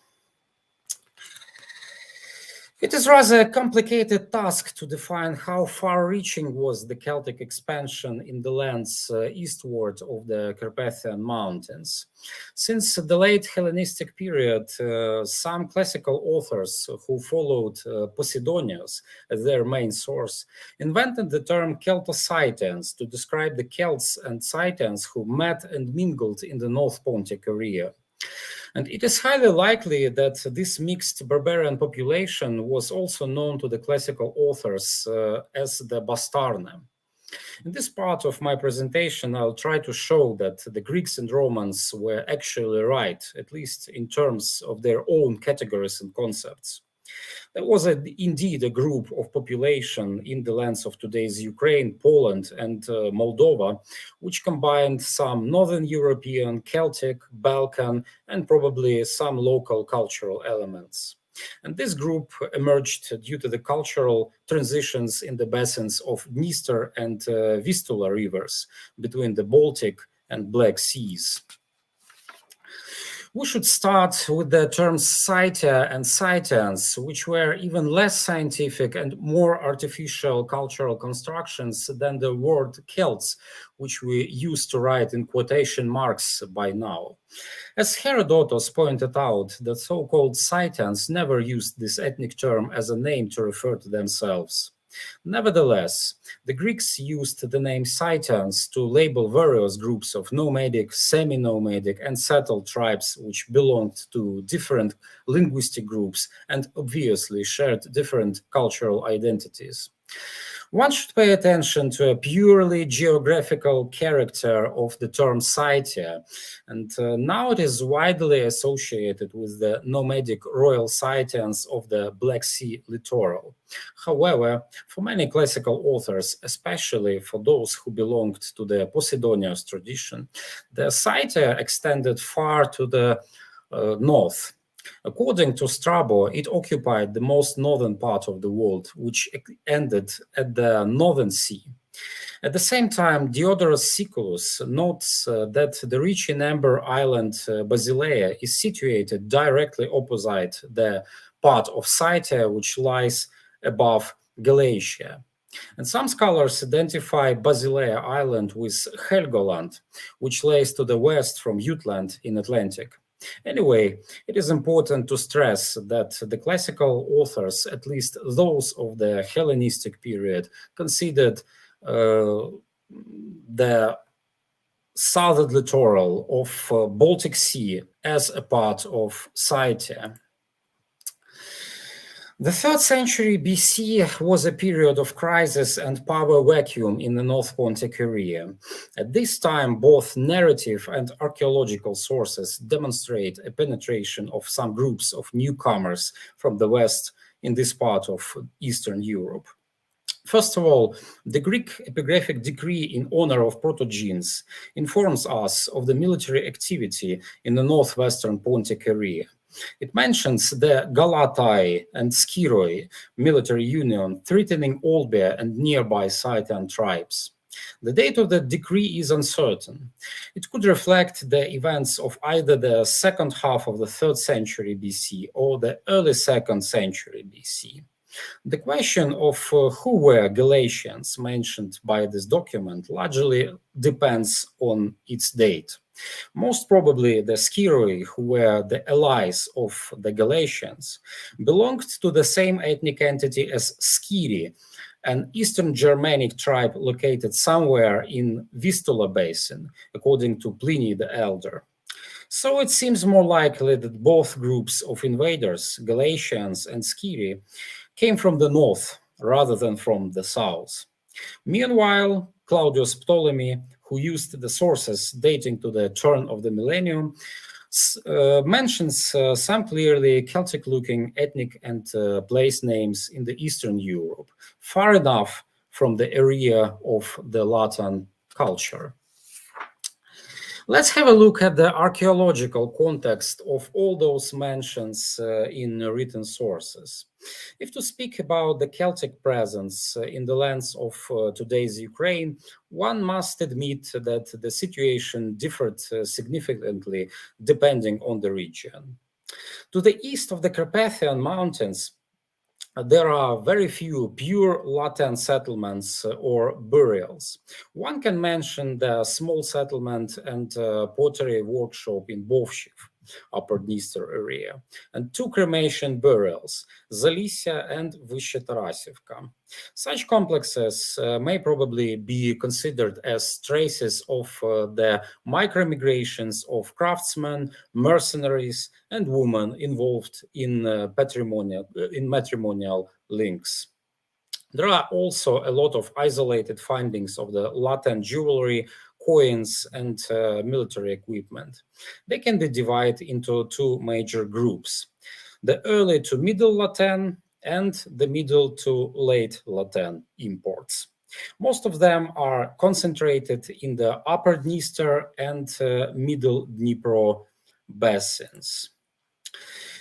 It is rather a complicated task to define how far-reaching was the Celtic expansion in the lands eastward of the Carpathian Mountains. Since the late Hellenistic period, some classical authors who followed Posidonius as their main source invented the term Celtocytaeans to describe the Celts and Scythians who met and mingled in the North Pontic area. And it is highly likely that this mixed barbarian population was also known to the classical authors as the Bastarne. In this part of my presentation, I'll try to show that the Greeks and Romans were actually right, at least in terms of their own categories and concepts. There was indeed a group of population in the lands of today's Ukraine, Poland, and Moldova, which combined some Northern European, Celtic, Balkan, and probably some local cultural elements. And this group emerged due to the cultural transitions in the basins of Dniester and Vistula rivers between the Baltic and Black Seas. We should start with the terms Scythia and Scythians, which were even less scientific and more artificial cultural constructions than the word Celts, which we used to write in quotation marks by now. As Herodotus pointed out, the so-called Scythians never used this ethnic term as a name to refer to themselves. Nevertheless, the Greeks used the name Scythians to label various groups of nomadic, semi-nomadic, and settled tribes which belonged to different linguistic groups and obviously shared different cultural identities. One should pay attention to a purely geographical character of the term Scythia, and now it is widely associated with the nomadic royal Scythians of the Black Sea littoral. However, for many classical authors, especially for those who belonged to the Posidonius tradition, the Scythia extended far to the north. According to Strabo, it occupied the most northern part of the world, which ended at the Northern Sea. At the same time, Diodorus Siculus notes that the rich in amber island Basileia is situated directly opposite the part of Scythia which lies above Galatia. And some scholars identify Basileia Island with Helgoland, which lays to the west from Jutland in Atlantic. Anyway, it is important to stress that the classical authors, at least those of the Hellenistic period, considered the southern littoral of Baltic Sea as a part of Scythia. The 3rd century BC was a period of crisis and power vacuum in the North Pontic area. At this time, both narrative and archaeological sources demonstrate a penetration of some groups of newcomers from the West in this part of Eastern Europe. First of all, the Greek epigraphic decree in honor of Protogenes informs us of the military activity in the northwestern Pontic area. It mentions the Galatai and Skiroi military union threatening Olbia and nearby Scythian tribes. The date of the decree is uncertain. It could reflect the events of either the second half of the 3rd century BC or the early 2nd century BC. The question of who were Galatians mentioned by this document largely depends on its date. Most probably the Skiroi, who were the allies of the Galatians, belonged to the same ethnic entity as Skiri, an Eastern Germanic tribe located somewhere in Vistula Basin, according to Pliny the Elder. So it seems more likely that both groups of invaders, Galatians and Skiri, came from the north rather than from the south. Meanwhile, Claudius Ptolemy, who used the sources dating to the turn of the millennium, mentions some clearly Celtic-looking ethnic and place names in the Eastern Europe, far enough from the area of the Latin culture. Let's have a look at the archaeological context of all those mentions in written sources. If to speak about the Celtic presence in the lands of today's Ukraine, one must admit that the situation differed significantly depending on the region. To the east of the Carpathian Mountains, there are very few pure Latin settlements or burials. One can mention the small settlement and pottery workshop in Bovshiv, Upper Dniester area, and 2 cremation burials, Zalisia and Vyshche Tarasivka. Such complexes may probably be considered as traces of the micromigrations of craftsmen, mercenaries, and women involved in matrimonial links. There are also a lot of isolated findings of the Latin jewelry, coins, and military equipment. They can be divided into 2 major groups: the early to middle Latin and the middle to late Latin imports. Most of them are concentrated in the Upper Dniester and Middle Dnipro basins.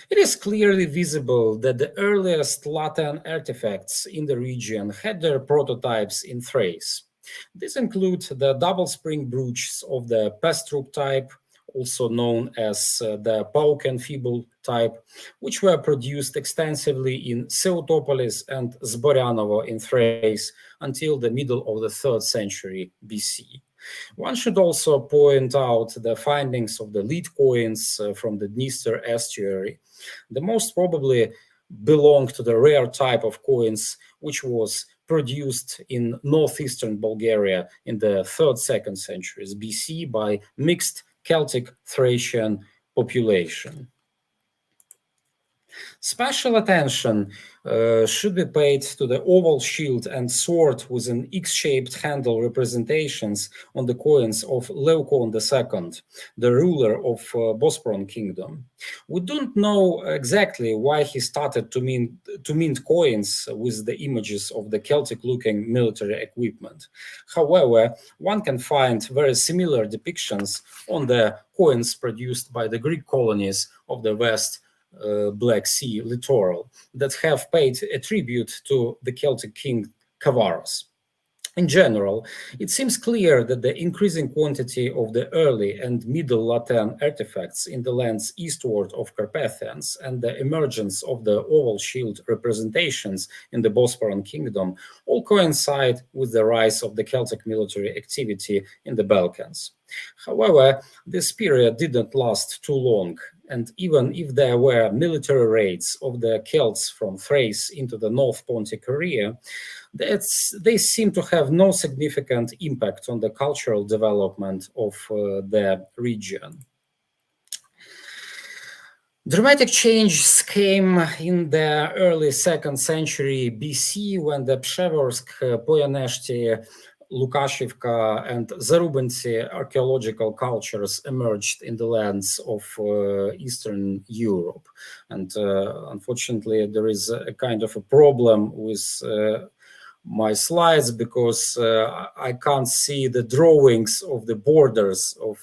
It is clearly visible that the earliest Latin artifacts in the region had their prototypes in Thrace. These include the double spring brooches of the Pestrup type, also known as the Pauken Feeble type, which were produced extensively in Seutopolis and Zboranovo in Thrace until the middle of the 3rd century BC. One should also point out the findings of the lead coins from the Dniester estuary. They most probably belong to the rare type of coins which was produced in northeastern Bulgaria in the 3rd-2nd centuries BC by mixed Celtic Thracian population. Special attention should be paid to the oval shield and sword with an X-shaped handle representations on the coins of Leukon II, the ruler of Bosporan kingdom. We don't know exactly why he started to mint coins with the images of the Celtic-looking military equipment. However, one can find very similar depictions on the coins produced by the Greek colonies of the West Black Sea littoral that have paid a tribute to the Celtic king Kavaros. In general, it seems clear that the increasing quantity of the early and middle Latin artifacts in the lands eastward of Carpathians and the emergence of the oval shield representations in the Bosporan kingdom all coincide with the rise of the Celtic military activity in the Balkans. However, this period didn't last too long, and even if there were military raids of the Celts from Thrace into the North Pontic area, they seem to have no significant impact on the cultural development of the region. Dramatic changes came in the early 2nd century BC when the Przeworsk, Poyaneshti, Lukashivka, and Zarubinci archaeological cultures emerged in the lands of Eastern Europe. And unfortunately, there is a kind of a problem with my slides because I can't see the drawings of the borders of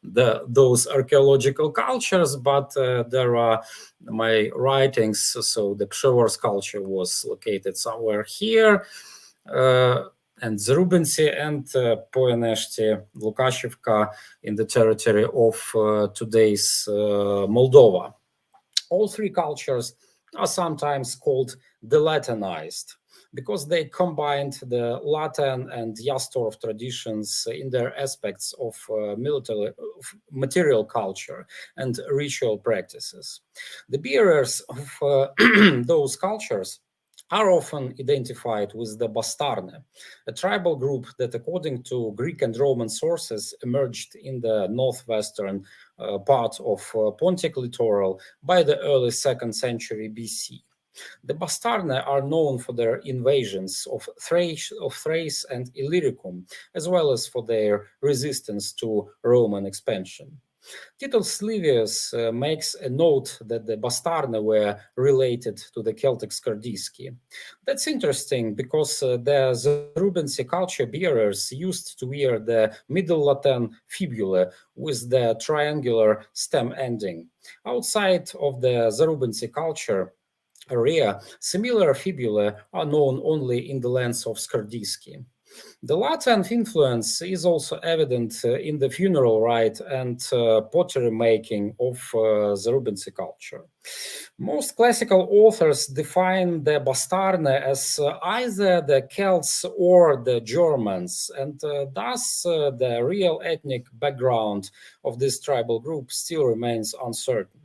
those archaeological cultures, but there are my writings. So the Przeworsk culture was located somewhere here, and Zarubinci and Poyaneshti, Lukashivka in the territory of today's Moldova. All three cultures are sometimes called de-Latinized, because they combined the Latin and Jastorf traditions in their aspects of material culture and ritual practices. The bearers of those cultures are often identified with the Bastarne, a tribal group that, according to Greek and Roman sources, emerged in the northwestern part of Pontic littoral by the early 2nd century BC. The Bastarne are known for their invasions of Thrace and Illyricum, as well as for their resistance to Roman expansion. Titus Livius makes a note that the Bastarne were related to the Celtic Skardiski. That's interesting because the Zarubinci culture bearers used to wear the Middle Latin fibula with the triangular stem ending. Outside of the Zarubinci culture area, similar fibulae are known only in the lands of Skardiski. The Latin influence is also evident in the funeral rite and pottery making of Zarubinci culture. Most classical authors define the Bastarne as either the Celts or the Germans, and thus the real ethnic background of this tribal group still remains uncertain.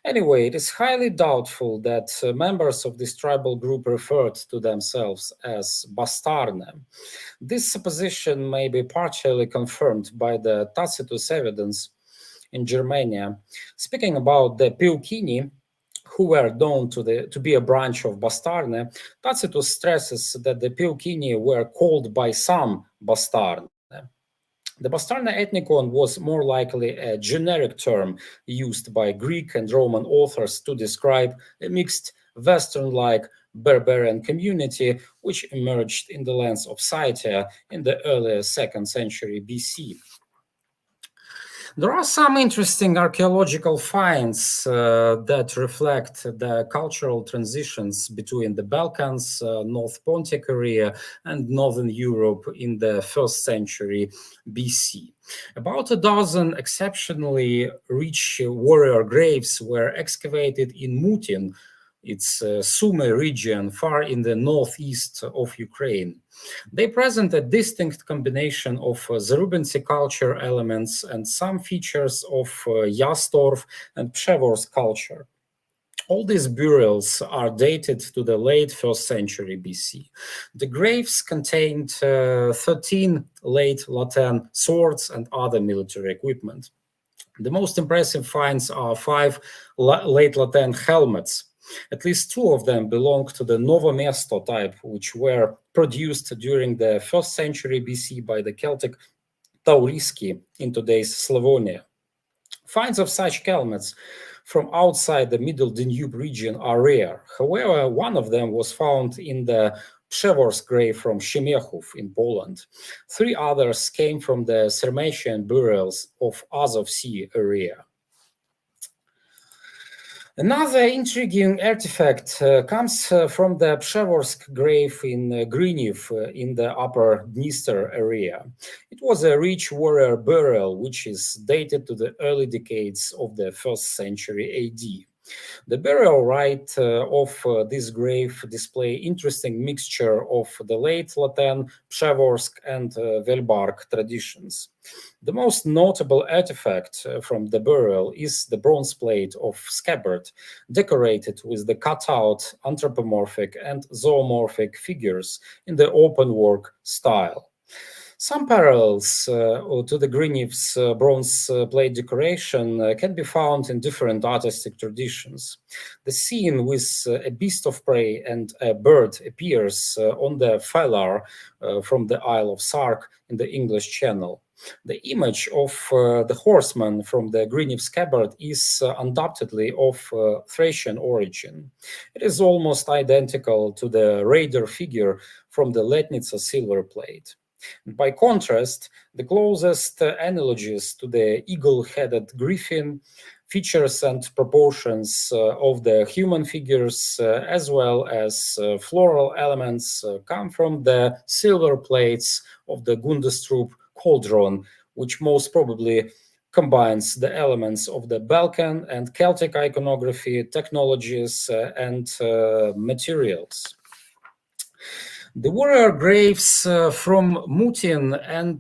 Anyway, it is highly doubtful that members of this tribal group referred to themselves as Bastarne. This supposition may be partially confirmed by the Tacitus evidence in Germania. Speaking about the Piuchini, who were known to be a branch of Bastarne, Tacitus stresses that the Piuchini were called by some Bastarne. The Bastarne ethnicon was more likely a generic term used by Greek and Roman authors to describe a mixed Western-like barbarian community which emerged in the lands of Scythia in the early 2nd century BC. There are some interesting archaeological finds that reflect the cultural transitions between the Balkans, North Pontic area, and Northern Europe in the 1st century BC. About a dozen exceptionally rich warrior graves were excavated in Mutin, its Sumy region, far in the northeast of Ukraine. They present a distinct combination of Zarubinci culture elements and some features of Jastorf and Przeworsk culture. All these burials are dated to the late 1st century BC. The graves contained 13 late Latin swords and other military equipment. The most impressive finds are 5 late Latin helmets. At least 2 of them belong to the Novo Mesto type, which were produced during the 1st century BC by the Celtic Tauriski in today's Slavonia. Finds of such helmets from outside the Middle Danube region are rare. However, one of them was found in the Przeworsk grave from Shemiechów in Poland. 3 others came from the Sarmatian burials of Azov Sea area. Another intriguing artifact comes from the Przeworsk grave in Gryniv in the upper Dniester area. It was a rich warrior burial which is dated to the early decades of the 1st century AD. The burial rite of this grave display interesting mixture of the late Latin, Przeworsk, and Velbark traditions. The most notable artifact from the burial is the bronze plate of scabbard, decorated with the cut-out anthropomorphic and zoomorphic figures in the open work style. Some parallels to the Greniv's bronze plate decoration can be found in different artistic traditions. The scene with a beast of prey and a bird appears on the Falar from the Isle of Sark in the English Channel. The image of the horseman from the Greniv scabbard is undoubtedly of Thracian origin. It is almost identical to the raider figure from the Letnica silver plate. By contrast, the closest analogies to the eagle-headed griffin, features and proportions of the human figures, as well as floral elements, come from the silver plates of the Gundestrup cauldron, which most probably combines the elements of the Balkan and Celtic iconography, technologies, and materials. The warrior graves from Mutin and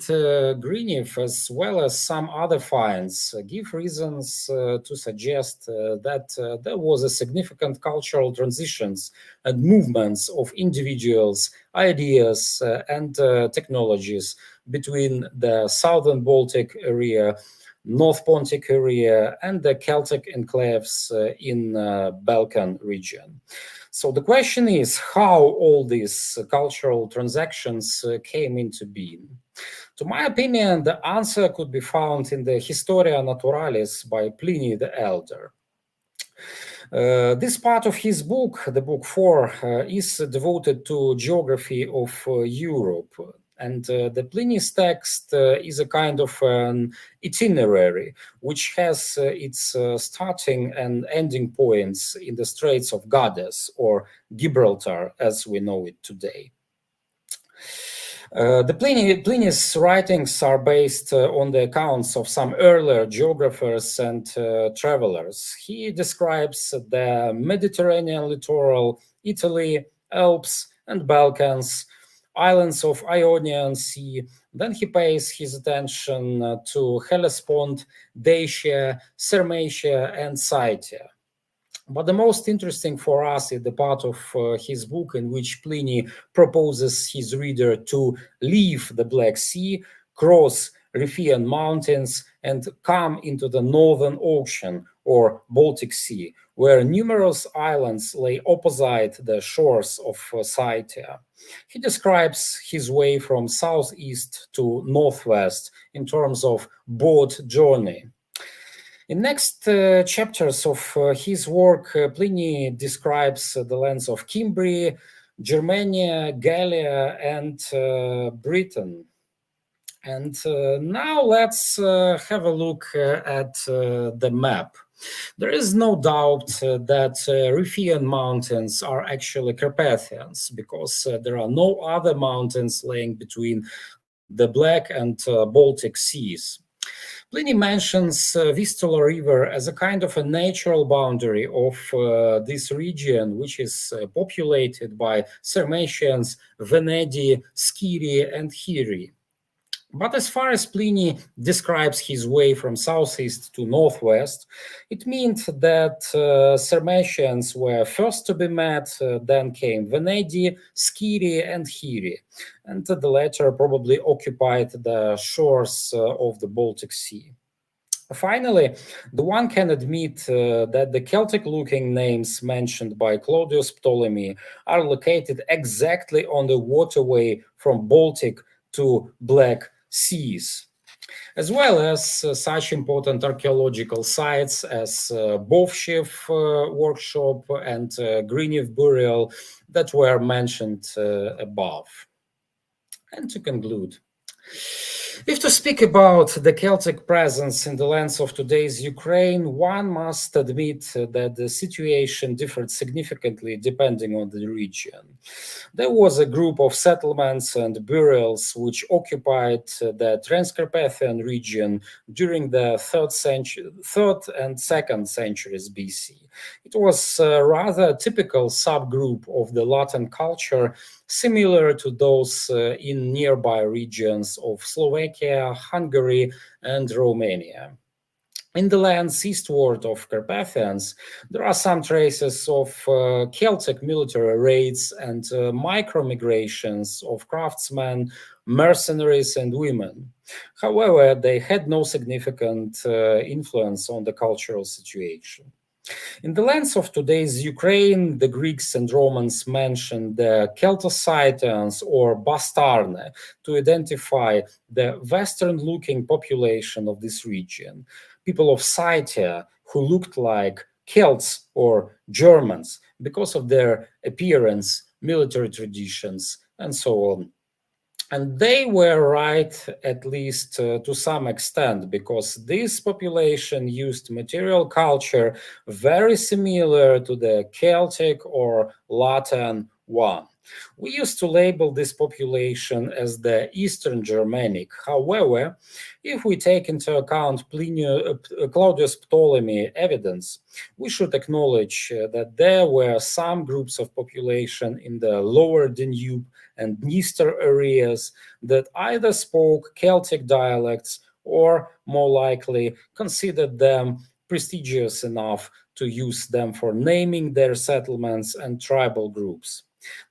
Greniv, as well as some other finds, give reasons to suggest that there was a significant cultural transitions and movements of individuals, ideas, and technologies between the southern Baltic area, North Pontic area, and the Celtic enclaves in Balkan region. So the question is how all these cultural transactions came into being. To my opinion, the answer could be found in the Historia Naturalis by Pliny the Elder. This part of his book, the book 4, is devoted to geography of Europe. And the Pliny's text is a kind of an itinerary, which has its starting and ending points in the Straits of Gades, or Gibraltar, as we know it today. Pliny's writings are based on the accounts of some earlier geographers and travelers. He describes the Mediterranean littoral, Italy, Alps, and Balkans, islands of Ionian Sea. Then he pays his attention to Hellespont, Dacia, Sarmatia, and Scythia. But the most interesting for us is the part of his book in which Pliny proposes his reader to leave the Black Sea, cross Riphean mountains, and come into the Northern Ocean, or Baltic Sea, where numerous islands lay opposite the shores of Scythia. He describes his way from southeast to northwest in terms of boat journey. In next chapters of his work, Pliny describes the lands of Cimbri, Germania, Gallia, and Britain. And now let's have a look at the map. There is no doubt that Riphean mountains are actually Carpathians, because there are no other mountains laying between the Black and Baltic Seas. Pliny mentions Vistula River as a kind of a natural boundary of this region, which is populated by Sarmatians, Venedi, Skiri, and Hiri. But as far as Pliny describes his way from southeast to northwest, it means that Sarmatians were first to be met, then came Venedi, Skiri, and Hiri, and the latter probably occupied the shores of the Baltic Sea. Finally, the one can admit that the Celtic-looking names mentioned by Claudius Ptolemy are located exactly on the waterway from Baltic to Black Seas, as well as such important archaeological sites as Bovshev workshop and Greniv burial that were mentioned above. And to conclude, if to speak about the Celtic presence in the lands of today's Ukraine, one must admit that the situation differed significantly depending on the region. There was a group of settlements and burials which occupied the Transcarpathian region during the 3rd and 2nd centuries BC. It was a rather typical subgroup of the Latin culture, similar to those in nearby regions of Slovakia, Hungary, and Romania. In the lands eastward of Carpathians, there are some traces of Celtic military raids and micro-migrations of craftsmen, mercenaries, and women. However, they had no significant influence on the cultural situation. In the lands of today's Ukraine, the Greeks and Romans mentioned the Celtocytaeans or Bastarne to identify the Western-looking population of this region, people of Scythia who looked like Celts or Germans because of their appearance, military traditions, and so on. And they were right, at least to some extent, because this population used material culture very similar to the Celtic or Latin one. We used to label this population as the Eastern Germanic. However, if we take into account Claudius Ptolemy evidence, we should acknowledge that there were some groups of population in the lower Danube and Dniester areas that either spoke Celtic dialects or, more likely, considered them prestigious enough to use them for naming their settlements and tribal groups.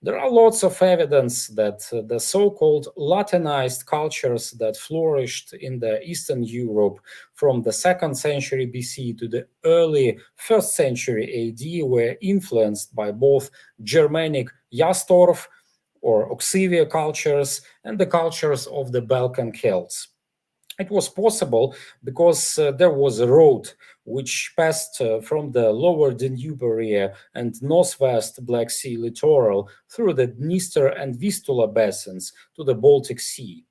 There are lots of evidence that the so-called Latinized cultures that flourished in the Eastern Europe from the 2nd century BC to the early 1st century AD were influenced by both Germanic Jastorf or Oxivia cultures and the cultures of the Balkan Celts. It was possible because there was a road which passed from the lower Danube area and northwest Black Sea littoral through the Dniester and Vistula basins to the Baltic Sea.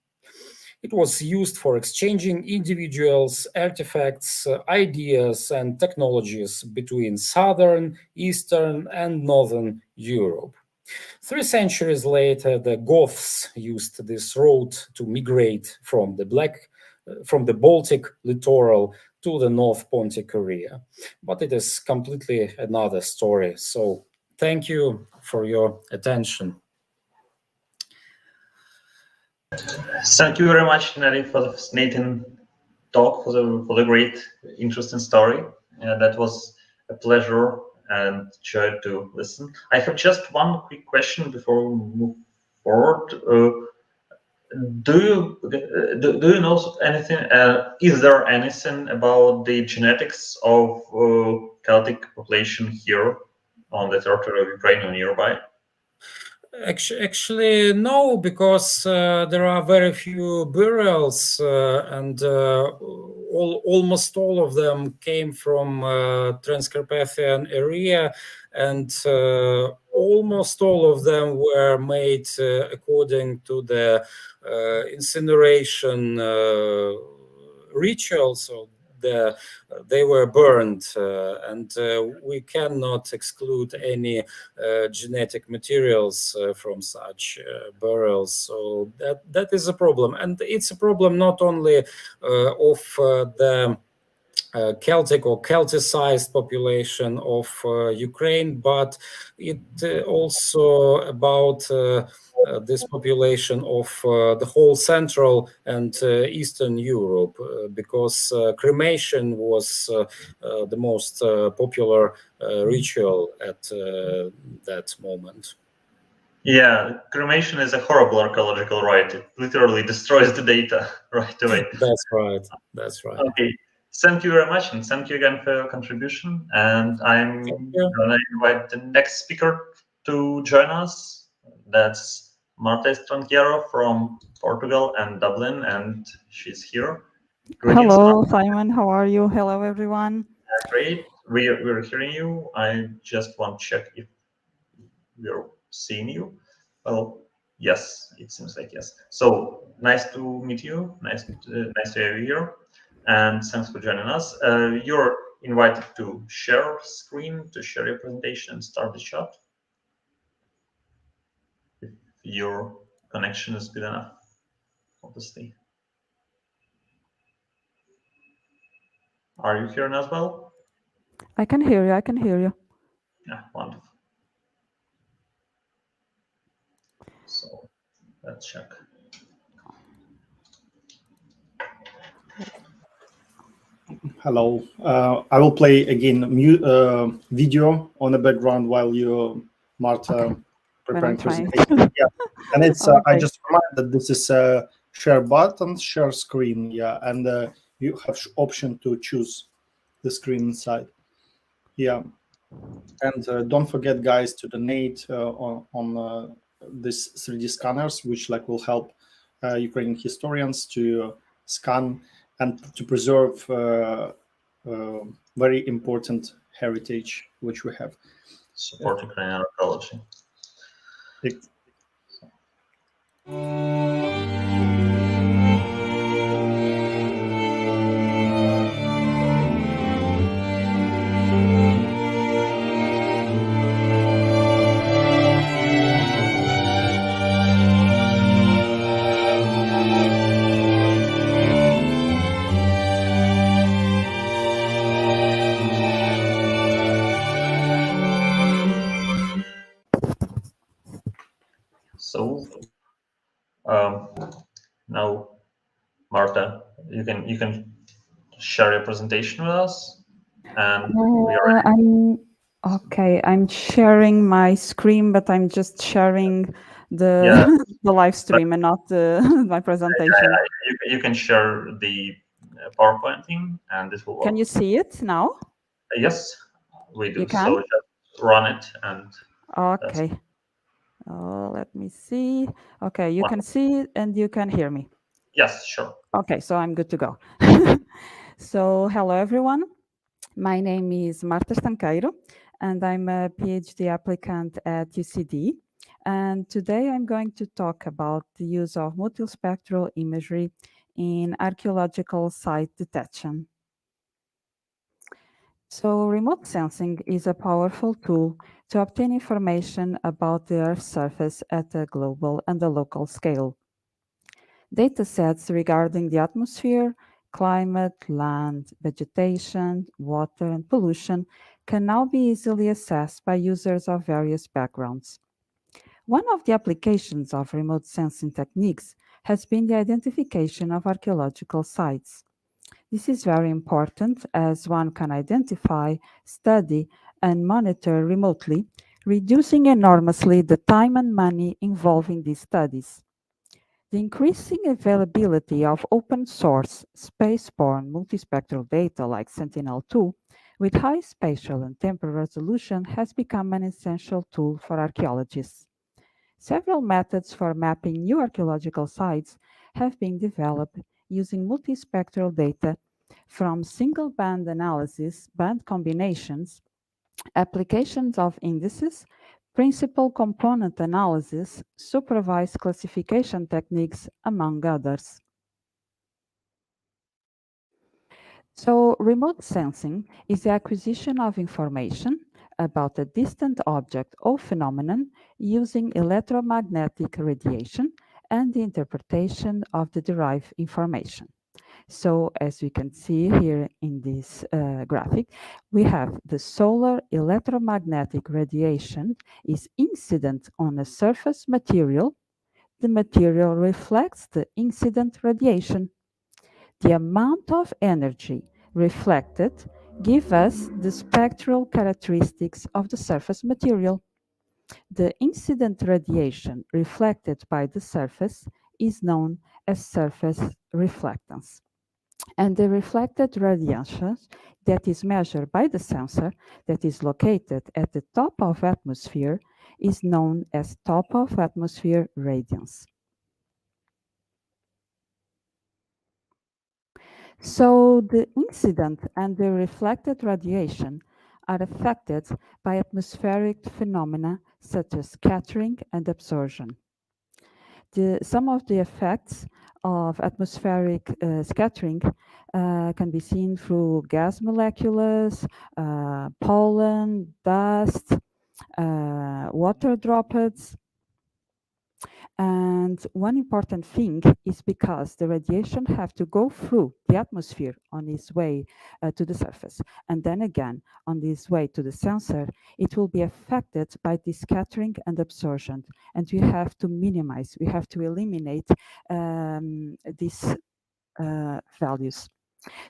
It was used for exchanging individuals, artifacts, ideas, and technologies between southern, eastern, and northern Europe. 3 centuries later, the Goths used this road to migrate from the Baltic littoral to the North Pontic area. But it is completely another story. So thank you for your attention. Thank you very much, Gennadiy, for the fascinating talk, for the great, interesting story. That was a pleasure and joy to listen. I have just one quick question before we move forward. Do you know anything? Is there anything about the genetics of Celtic population here on the territory of Ukraine or nearby? Actually, no, because there are very few burials, and almost all of them came from Transcarpathian area, and almost all of them were made according to the incineration ritual. So they were burned, and we cannot exclude any genetic materials from such burials. So that is a problem, and it's a problem not only of the Celtic or Celticized population of Ukraine, but it also about this population of the whole Central and Eastern Europe, because cremation was the most popular ritual at that moment. Yeah, cremation is a horrible archaeological rite. It literally destroys the data right away. That's right. That's right. Okay. Thank you very much, and thank you again for your contribution. And I'm going to invite the next speaker to join us. That's Marta Estranquiero from Portugal and Dublin, and she's here. Greetings, Hello, Marta. Simon. How are you? Hello, everyone. Great. We're hearing you. I just want to check if we're seeing you. Well, yes, it seems like yes. So nice to meet you. Nice to have you here. And thanks for joining us. You're invited to share screen, to share your presentation and start the chat. If your connection is good enough, obviously. Are you hearing us well? I can hear you. I can hear you. Yeah, wonderful. Let's check. Hello. I will play again video on the background while you, Marta, preparing presentation. Yeah, and it's Okay. I just remind that this is a share button, share screen. Yeah, and you have option to choose the screen inside. Yeah, and don't forget, guys, to donate on this 3D scanners, which will help Ukrainian historians to scan and to preserve very important heritage which we have. Support Ukrainian archaeology. So now, Marta, you can share your presentation with us, and we are. I'm sharing my screen, but I'm just sharing the the live stream and not my presentation. You can share the PowerPointing, and this will work. Can you see it now? Yes, we do. You can? So just run it and. Okay. Let me see. Okay, you can see it and you can hear me. Yes, sure. Okay, so I'm good to go. So hello, everyone. My name is Marta Estranquiero, and I'm a PhD applicant at UCD. And today I'm going to talk about the use of multispectral imagery in archaeological site detection. So remote sensing is a powerful tool to obtain information about the Earth's surface at a global and a local scale. Datasets regarding the atmosphere, climate, land, vegetation, water, and pollution can now be easily accessed by users of various backgrounds. One of the applications of remote sensing techniques has been the identification of archaeological sites. This is very important as one can identify, study, and monitor remotely, reducing enormously the time and money involved in these studies. The increasing availability of open source spaceborne multispectral data like Sentinel-2 with high spatial and temporal resolution has become an essential tool for archaeologists. Several methods for mapping new archaeological sites have been developed using multispectral data from single band analysis, band combinations, applications of indices, principal component analysis, supervised classification techniques, among others. So remote sensing is the acquisition of information about a distant object or phenomenon using electromagnetic radiation and the interpretation of the derived information. So as we can see here in this graphic, we have the solar electromagnetic radiation is incident on a surface material. The material reflects the incident radiation. The amount of energy reflected gives us the spectral characteristics of the surface material. The incident radiation reflected by the surface is known as surface reflectance. And the reflected radiation that is measured by the sensor that is located at the top of atmosphere is known as top of atmosphere radiance. So the incident and the reflected radiation are affected by atmospheric phenomena such as scattering and absorption. Some of the effects of atmospheric scattering can be seen through gas molecules, pollen, dust, water droplets. And one important thing is because the radiation have to go through the atmosphere on its way to the surface. And then again, on this way to the sensor, it will be affected by the scattering and absorption. And we have to minimize, we have to eliminate these values.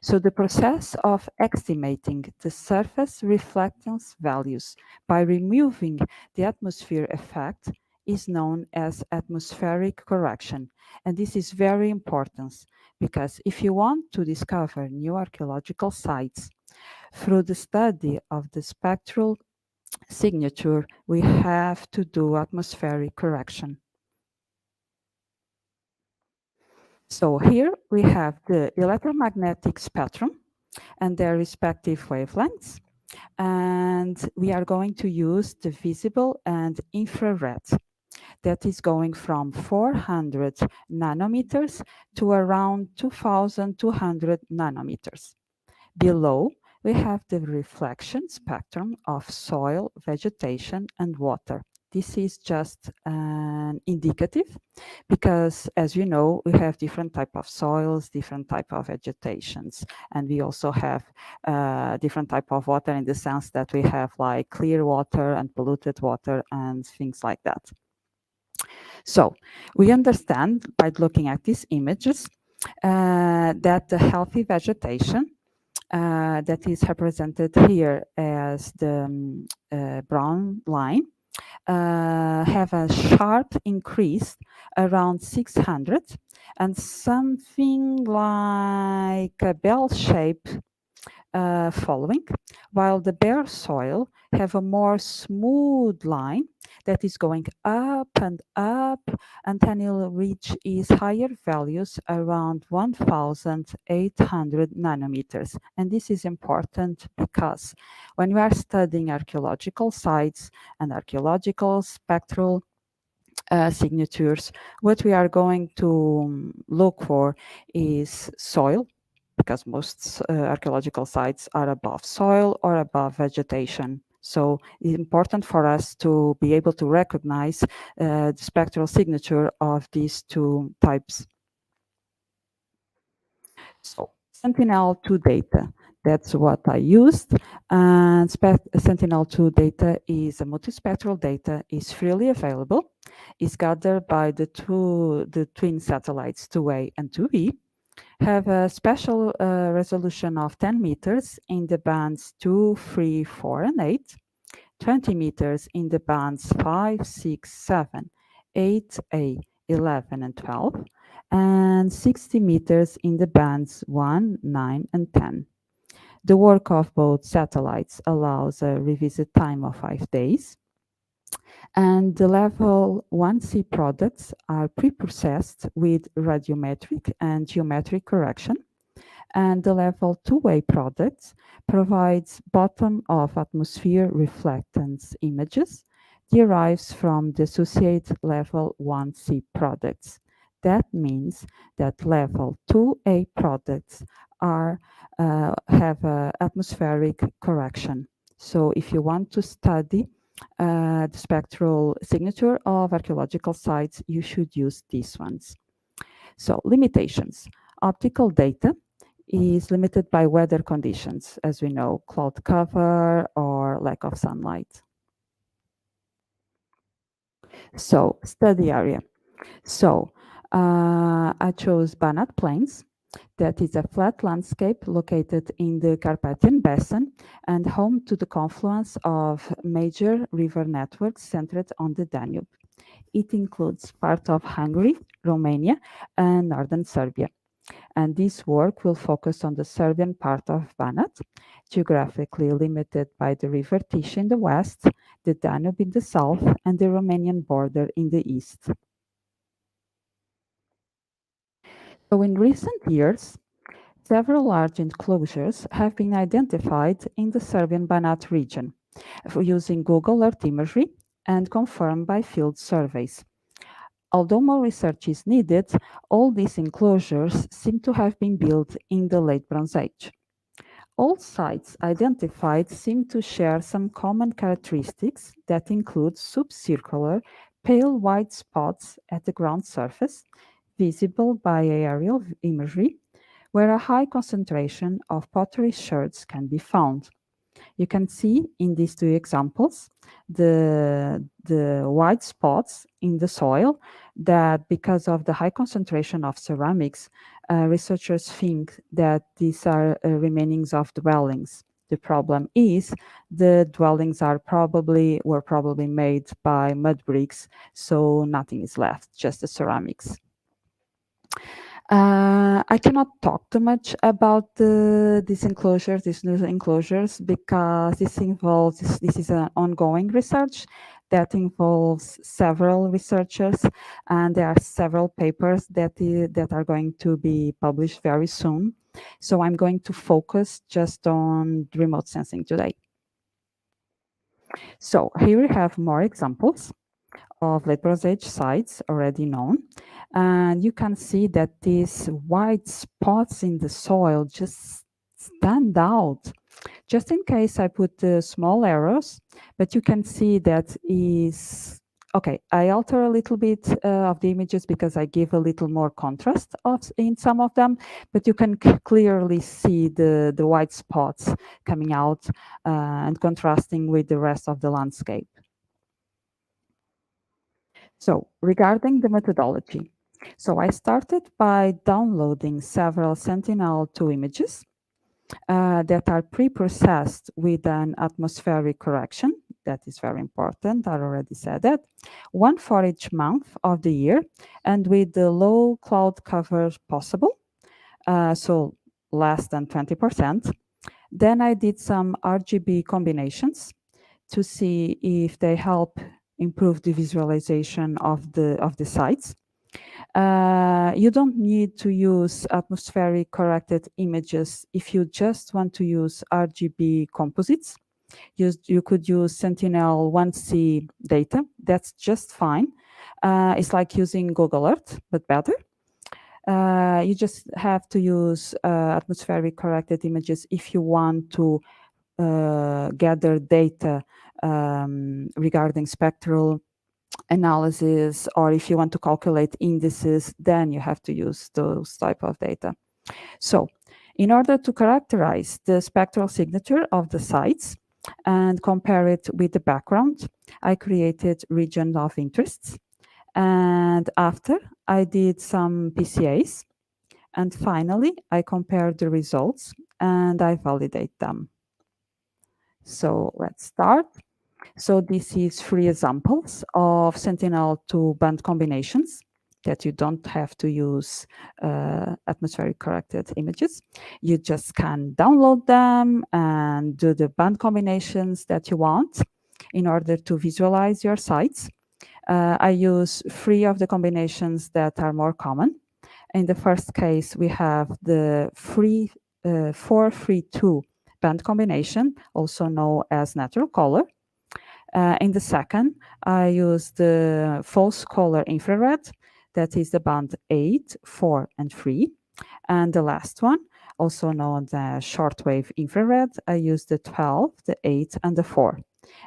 So the process of estimating the surface reflectance values by removing the atmosphere effect is known as atmospheric correction. And this is very important because if you want to discover new archaeological sites through the study of the spectral signature, we have to do atmospheric correction. So here we have the electromagnetic spectrum and their respective wavelengths. And we are going to use the visible and infrared. That is going from 400 nanometers to around 2,200 nanometers. Below, we have the reflection spectrum of soil, vegetation, and water. This is just an indicative because, as you know, we have different type of soils, different type of vegetations, and we also have different type of water in the sense that we have like clear water and polluted water and things like that. So we understand by looking at these images that the healthy vegetation that is represented here as the brown line have a sharp increase around 600 and something like a bell shape following, while the bare soil have a more smooth line that is going up until it reach its higher values around 1,800 nanometers. And this is important because when we are studying archaeological sites and archaeological spectral signatures, what we are going to look for is soil, because most archaeological sites are above soil or above vegetation. So it's important for us to be able to recognize the spectral signature of these two types. So Sentinel-2 data, that's what I used. And Sentinel-2 data is a multispectral data, is freely available, is gathered by the twin satellites 2A and 2B, have a special resolution of 10 meters in the bands 2, 3, 4, and 8, 20 meters in the bands 5, 6, 7, 8A, 11, and 12, and 60 meters in the bands 1, 9, and 10. The work of both satellites allows a revisit time of 5 days. And the level 1C products are pre-processed with radiometric and geometric correction. And the level 2A products provides bottom of atmosphere reflectance images derives from the associated level 1C products. That means that level 2A products have atmospheric correction. So if you want to study the spectral signature of archaeological sites, you should use these ones. So limitations. Optical data is limited by weather conditions, as we know, cloud cover or lack of sunlight. So study area. So I chose Banat Plains. That is a flat landscape located in the Carpathian Basin and home to the confluence of major river networks centered on the Danube. It includes part of Hungary, Romania, and northern Serbia. And this work will focus on the Serbian part of Banat, geographically limited by the river Tisza in the west, the Danube in the south, and the Romanian border in the east. So in recent years, several large enclosures have been identified in the Serbian Banat region using Google Earth imagery and confirmed by field surveys. Although more research is needed, all these enclosures seem to have been built in the Late Bronze Age. All sites identified seem to share some common characteristics that include subcircular, pale white spots at the ground surface, visible by aerial imagery, where a high concentration of pottery sherds can be found. You can see in these two examples the white spots in the soil that, because of the high concentration of ceramics, researchers think that these are remainings of dwellings. The problem is the dwellings were probably made by mud bricks, so nothing is left, just the ceramics. I cannot talk too much about these new enclosures, because this is an ongoing research that involves several researchers, and there are several papers that are going to be published very soon. So I'm going to focus just on remote sensing today. So here we have more examples of late bronze age sites already known, and you can see that these white spots in the soil just stand out. Just in case I put the small arrows, but you can see that is okay. I alter a little bit of the images because I give a little more contrast in some of them, but you can clearly see the white spots coming out and contrasting with the rest of the landscape. So regarding the methodology, so I started by downloading several Sentinel-2 images that are pre-processed with an atmospheric correction. That is very important, I already said that. One for each month of the year, and with the low cloud cover possible, so less than 20%. Then I did some RGB combinations to see if they help improve the visualization of the sites. You don't need to use atmospheric corrected images if you just want to use RGB composites. You could use Sentinel-1C data. That's just fine. It's like using Google Earth, but better. You just have to use atmospheric corrected images if you want to gather data regarding spectral analysis, or if you want to calculate indices, then you have to use those type of data. So in order to characterize the spectral signature of the sites and compare it with the background, I created regions of interest. And after, I did some PCAs. And finally, I compared the results and I validate them. So let's start. So this is 3 examples of Sentinel-2 band combinations that you don't have to use atmospheric corrected images. You just can download them and do the band combinations that you want in order to visualize your sites. I use 3 of the combinations that are more common. In the first case, we have the 4-3-2 band combination, also known as natural color. In the second, I use the false color infrared, that is the band 8, 4, and 3. And the last one, also known as shortwave infrared, I use the 12, the 8, and the 4.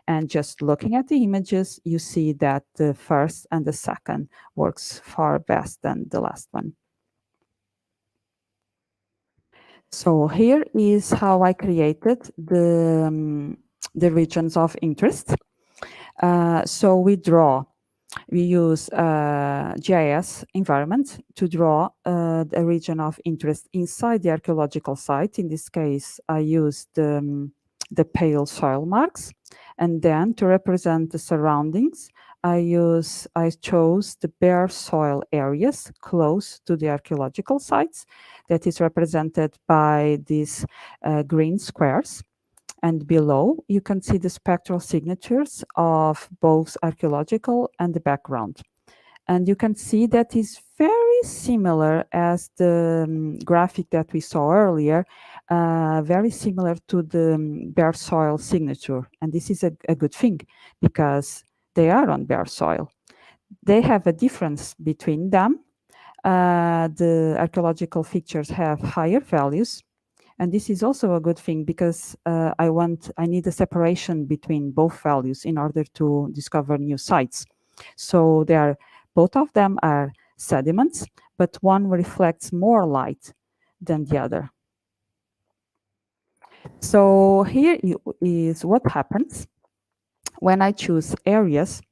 And just looking at the images, you see that the first and the second works far best than the last one. So here is how I created the regions of interest. So we use GIS environment to draw a region of interest inside the archaeological site. In this case, I used the pale soil marks. And then to represent the surroundings, I chose the bare soil areas close to the archaeological sites. That is represented by these green squares. And below, you can see the spectral signatures of both archaeological and the background. And you can see that is very similar as the graphic that we saw earlier, very similar to the bare soil signature. And this is a good thing because they are on bare soil. They have a difference between them. The archaeological features have higher values. And this is also a good thing because I need a separation between both values in order to discover new sites. So both of them are sediments, but one reflects more light than the other. So here is what happens when I choose areas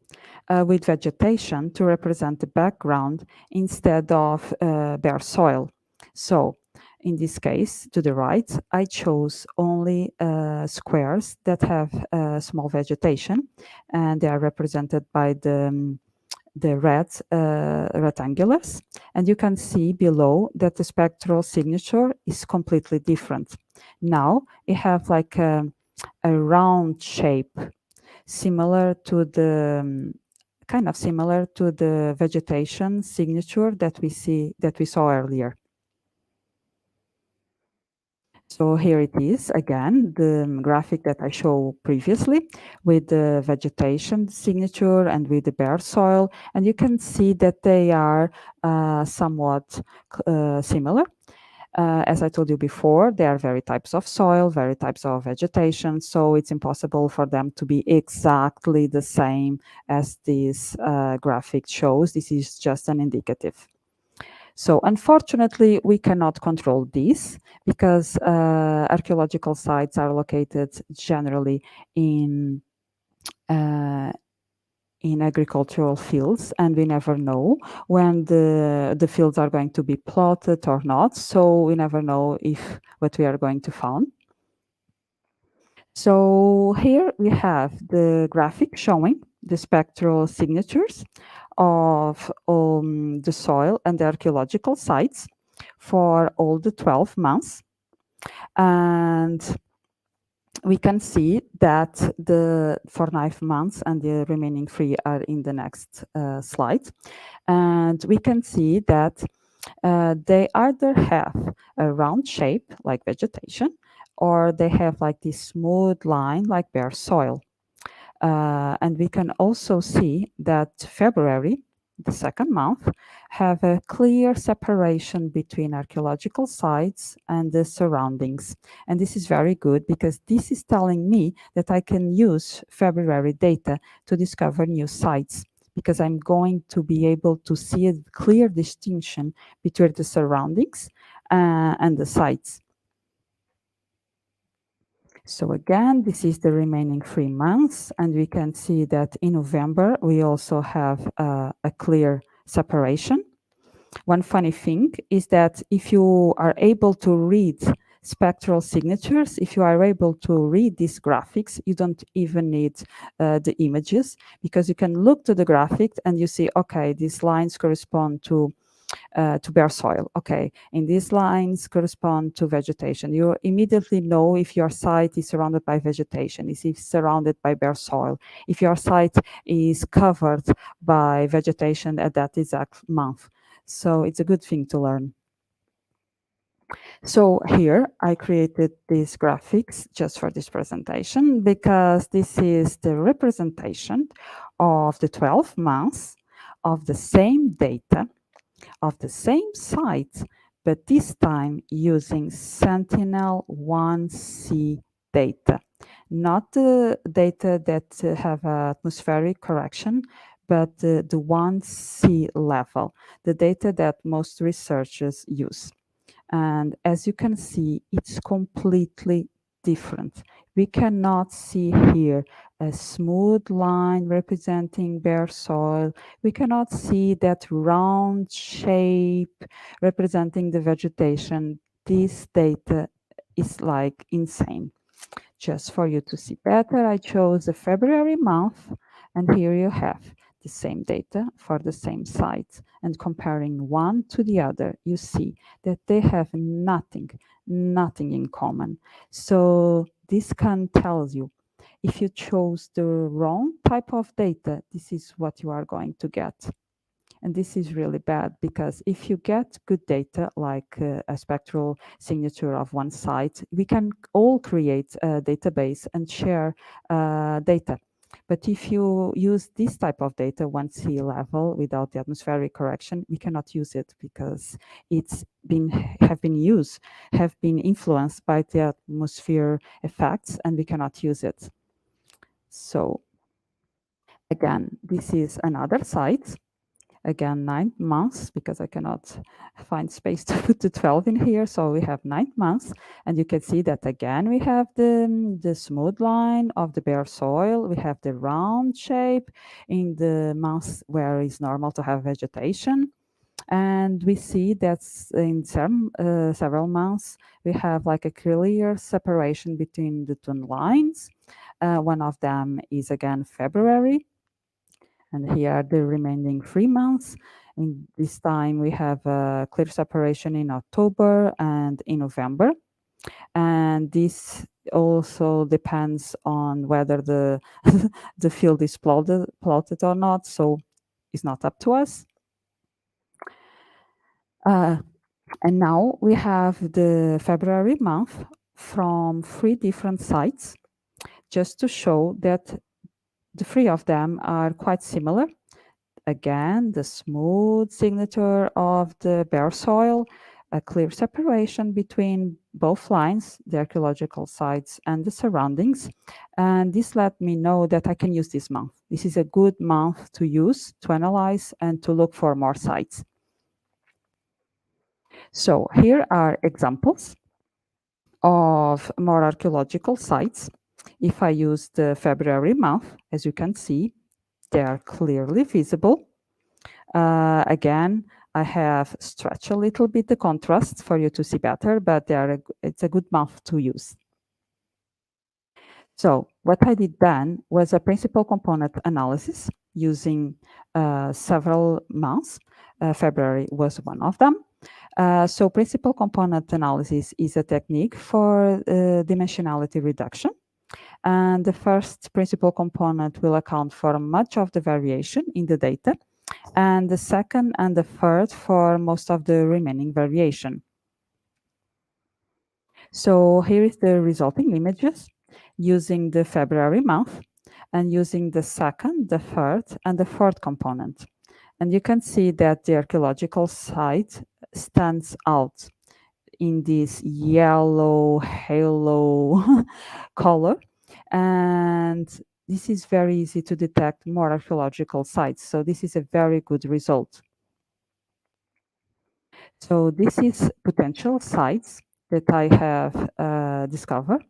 with vegetation to represent the background instead of bare soil. So in this case, to the right, I chose only squares that have small vegetation, and they are represented by the red rectangulars. And you can see below that the spectral signature is completely different. Now you have like a round shape, similar to the kind of similar to the vegetation signature that we saw earlier. So here it is again, the graphic that I showed previously with the vegetation signature and with the bare soil. And you can see that they are somewhat similar. As I told you before, there are very types of soil, very types of vegetation, so it's impossible for them to be exactly the same as this graphic shows. This is just an indicative. So unfortunately, we cannot control this because archaeological sites are located generally in agricultural fields, and we never know when the fields are going to be plotted or not. So we never know if what we are going to find. So here we have the graphic showing the spectral signatures of the soil and the archaeological sites for all the 12 months. And we can see that for 9 months, and the remaining 3 are in the next slide. And we can see that they either have a round shape like vegetation, or they have like this smooth line like bare soil. And we can also see that February, the second month, have a clear separation between archaeological sites and the surroundings. And this is very good because this is telling me that I can use February data to discover new sites, because I'm going to be able to see a clear distinction between the surroundings and the sites. So again, this is the remaining 3 months, and we can see that in November, we also have a clear separation. One funny thing is that if you are able to read spectral signatures, if you are able to read these graphics, you don't even need the images, because you can look to the graphic and you see, okay, these lines correspond to bare soil. Okay, and these lines correspond to vegetation. You immediately know if your site is surrounded by vegetation, if it's surrounded by bare soil, if your site is covered by vegetation at that exact month. So it's a good thing to learn. So here I created these graphics just for this presentation, because this is the representation of the 12 months of the same data, of the same site, but this time using Sentinel-1C data. Not the data that have atmospheric correction, but the 1C level, the data that most researchers use. And as you can see, it's completely different. We cannot see here a smooth line representing bare soil. We cannot see that round shape representing the vegetation. This data is like insane. Just for you to see better, I chose the February month, and here you have the same data for the same site. And comparing one to the other, you see that they have nothing in common. So this can tell you, if you chose the wrong type of data, this is what you are going to get. And this is really bad, because if you get good data, like a spectral signature of one site, we can all create a database and share data. But if you use this type of data, 1C level, without the atmospheric correction, we cannot use it, because it's have been influenced by the atmosphere effects, and we cannot use it. So Again, this is another site. Again, 9 months, because I cannot find space to put the 12 in here. So we have 9 months, and you can see that again, we have the smooth line of the bare soil. We have the round shape in the months where it's normal to have vegetation. And we see that in several months, we have like a clear separation between the two lines. One of them is again February. And here are the remaining 3 months. In this time, we have a clear separation in October and in November. And this also depends on whether the the field is plotted or not. So it's not up to us. And now we have the February month from 3 different sites, just to show that the 3 of them are quite similar. Again, the smooth signature of the bare soil, a clear separation between both lines, the archaeological sites and the surroundings. And this let me know that I can use this month. This is a good month to use, to analyze, and to look for more sites. So here are examples of more archaeological sites. If I use the February month, as you can see, they are clearly visible. Again, I have stretched a little bit the contrast for you to see better, but it's a good month to use. So what I did then was a principal component analysis using several months. February was one of them. So principal component analysis is a technique for dimensionality reduction. And the first principal component will account for much of the variation in the data, and the second and the third for most of the remaining variation. So here is the resulting images using the February month and using the second, the third, and the fourth component. And you can see that the archaeological site stands out in this yellow halo color. And this is very easy to detect more archaeological sites. So this is a very good result. So this is potential sites that I have discovered.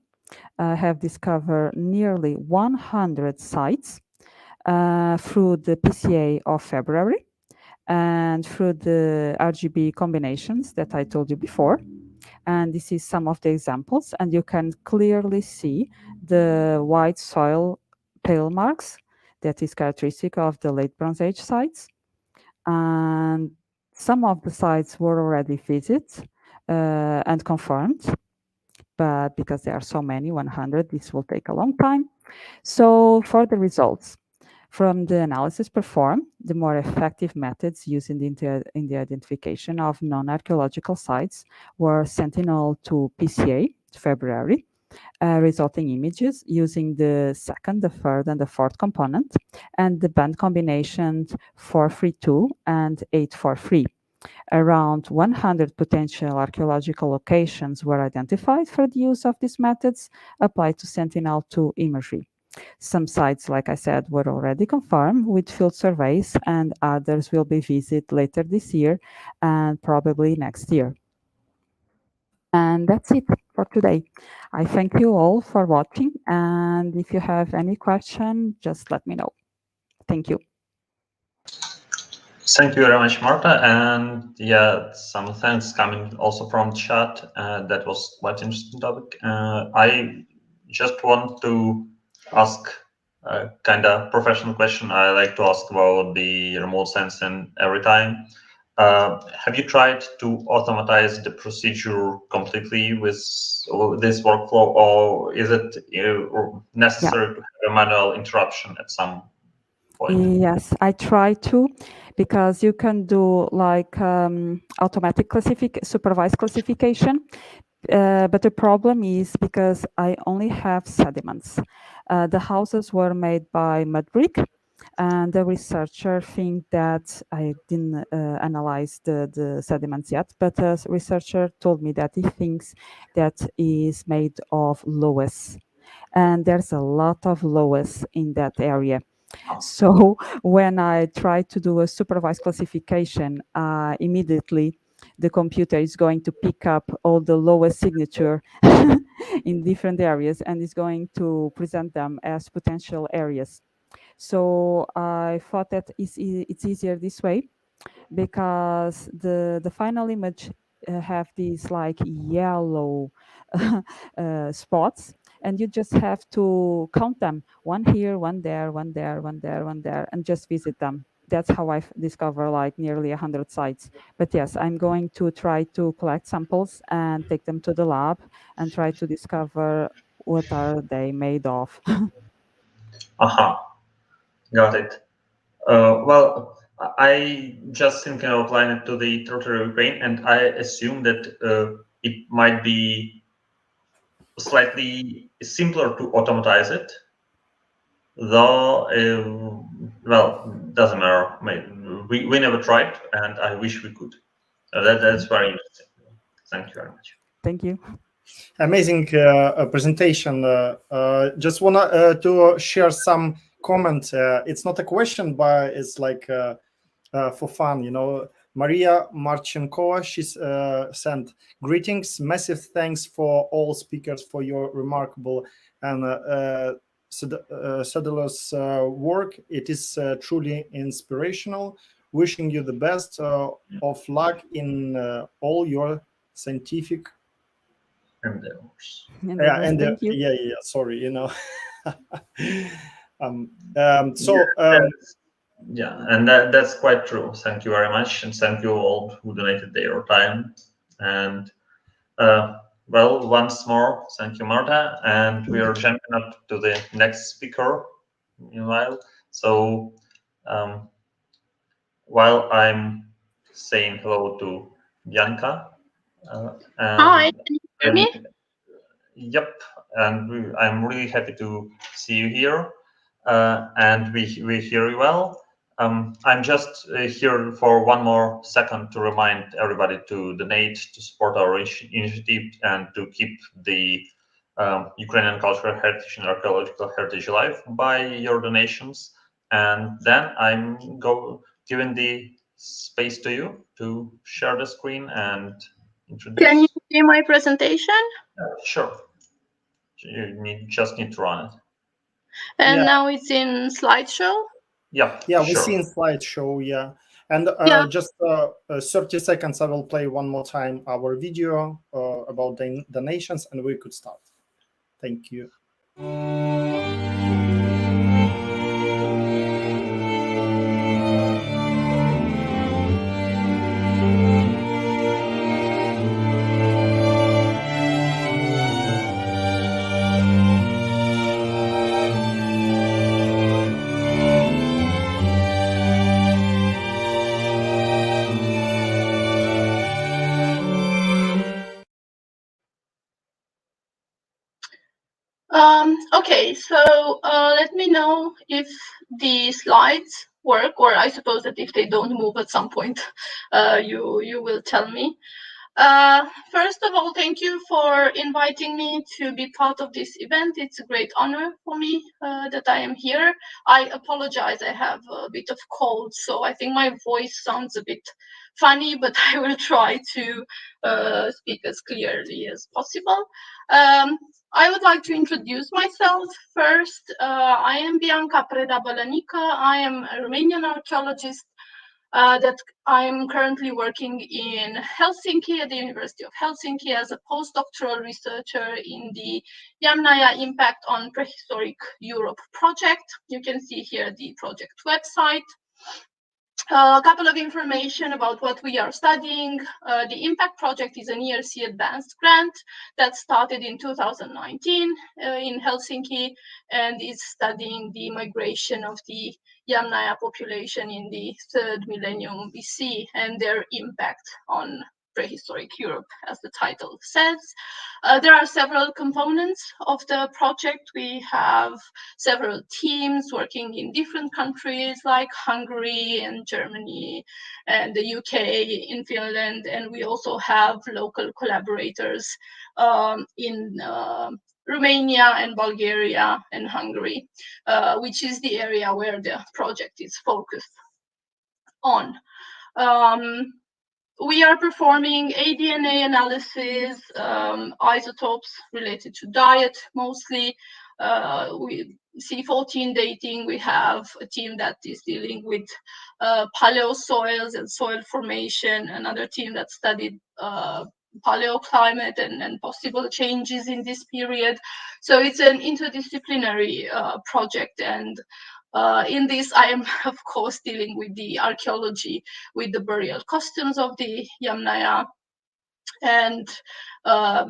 I have discovered nearly 100 sites through the PCA of February and through the RGB combinations that I told you before. And this is some of the examples, and you can clearly see the white soil pale marks that is characteristic of the late Bronze Age sites. And some of the sites were already visited and confirmed, but because there are so many, 100, this will take a long time. So for the results, from the analysis performed, the more effective methods used in the identification of non-archaeological sites were Sentinel-2 PCA, February, resulting images using the second, the third, and the fourth component, and the band combinations 432 and 843. Around 100 potential archaeological locations were identified for the use of these methods applied to Sentinel-2 imagery. Some sites, like I said, were already confirmed with field surveys, and others will be visited later this year and probably next year. And that's it for today. I thank you all for watching, and if you have any question, just let me know. Thank you. Thank you very much, Marta. And yeah, some thanks coming also from chat. That was quite interesting topic. I just want to ask a kind of professional question. I like to ask about the remote sensing every time. Have you tried to automatize the procedure completely with this workflow, or is it necessary to have a manual interruption at some point? Yes, I try to, because you can do like automatic supervised classification. But the problem is because I only have sediments. The houses were made by mud brick, and the researcher think that I didn't analyze the sediments yet, but the researcher told me that he thinks that is made of loess, and there's a lot of loess in that area. So when I try to do a supervised classification, immediately the computer is going to pick up all the lowest signature in different areas and is going to present them as potential areas. So I thought that it's easier this way, because the final image have these like yellow spots, and you just have to count them, one here, one there, one there, one there, one there, and just visit them. That's how I've discovered like nearly 100 sites. But yes, I'm going to try to collect samples and take them to the lab and try to discover what are they made of. Got it. Well, I just think I outlined it to the territory of Ukraine, and I assume that it might be slightly simpler to automatize it, though, well, doesn't matter. We never tried, and I wish we could. That's very interesting. Thank you very much. Thank you. Amazing presentation. Just want to share some comment. It's not a question, but it's like for fun, you know. Maria Marchenko, she's sent greetings, massive thanks for all speakers for your remarkable and sedulous work. It is truly inspirational. Wishing you the best of luck in all your scientific endeavors. Thank you. Yeah. Sorry, you know. Yeah, and that's quite true. Thank you very much, and thank you all who donated their time. And well, once more, thank you, Marta. And we are jumping up to the next speaker meanwhile. So while I'm saying hello to Bianca. Hi, can you hear me? Yep, and I'm really happy to see you here, and we hear you well. I'm just here for one more second to remind everybody to donate to support our initiative and to keep the Ukrainian cultural heritage and archaeological heritage alive by your donations. And then I'm giving the space to you to share the screen and introduce. Can you see my presentation? Sure. You just need to run it. And now it's in slideshow? Yeah, sure. We see in slideshow, yeah. And just 30 seconds, I will play one more time our video about the donations, and we could start. Thank you. Okay, so let me know if the slides work, or I suppose that if they don't move at some point, you will tell me. First of all, thank you for inviting me to be part of this event. It's a great honor for me that I am here. I apologize, I have a bit of cold, so I think my voice sounds a bit funny, but I will try to speak as clearly as possible. I would like to introduce myself first. I am Bianca Preda-Bălănică. I am a Romanian archaeologist that I'm currently working in Helsinki at the University of Helsinki as a postdoctoral researcher in the Yamnaya Impact on Prehistoric Europe project. You can see here the project website. A couple of information about what we are studying. The Impact project is an ERC advanced grant that started in 2019 in Helsinki and is studying the migration of the Yamnaya population in the 3rd millennium BC and their impact on prehistoric Europe, as the title says. There are several components of the project. We have several teams working in different countries like Hungary and Germany and the UK, in Finland, and we also have local collaborators in Romania and Bulgaria and Hungary, which is the area where the project is focused on. We are performing aDNA analysis, isotopes related to diet mostly. We C14 dating. We have a team that is dealing with paleo soils and soil formation, another team that studied paleoclimate and possible changes in this period. So it's an interdisciplinary project, and in this I am of course dealing with the archaeology, with the burial customs of the Yamnaya and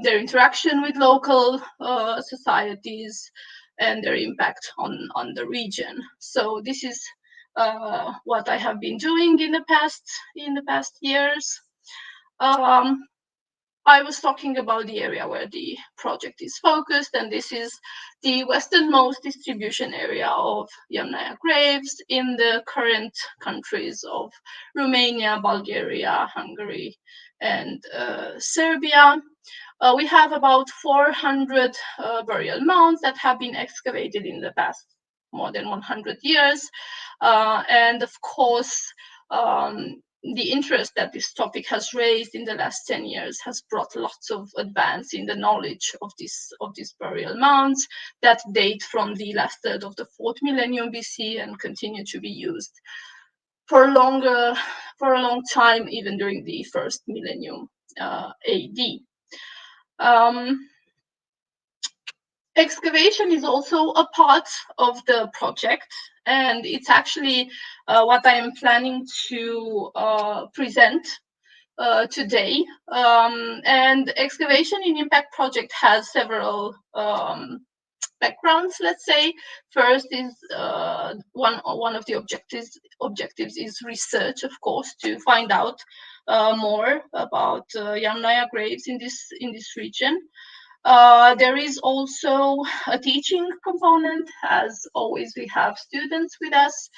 their interaction with local societies and their impact on the region. So this is what I have been doing in the past years. I was talking about the area where the project is focused, and this is the westernmost distribution area of Yamnaya graves in the current countries of Romania, Bulgaria, Hungary, and Serbia. We have about 400 burial mounds that have been excavated in the past more than 100 years. And of course, the interest that this topic has raised in the last 10 years has brought lots of advance in the knowledge of these burial mounds that date from the last third of the 4th millennium BC and continue to be used for a long time, even during the 1st millennium AD. Excavation is also a part of the project, and it's actually what I am planning to present today. And excavation in Impact Project has several backgrounds, let's say. First is one of the objectives is research, of course, to find out more about Yamnaya graves in this region. There is also a teaching component. As always, we have students with us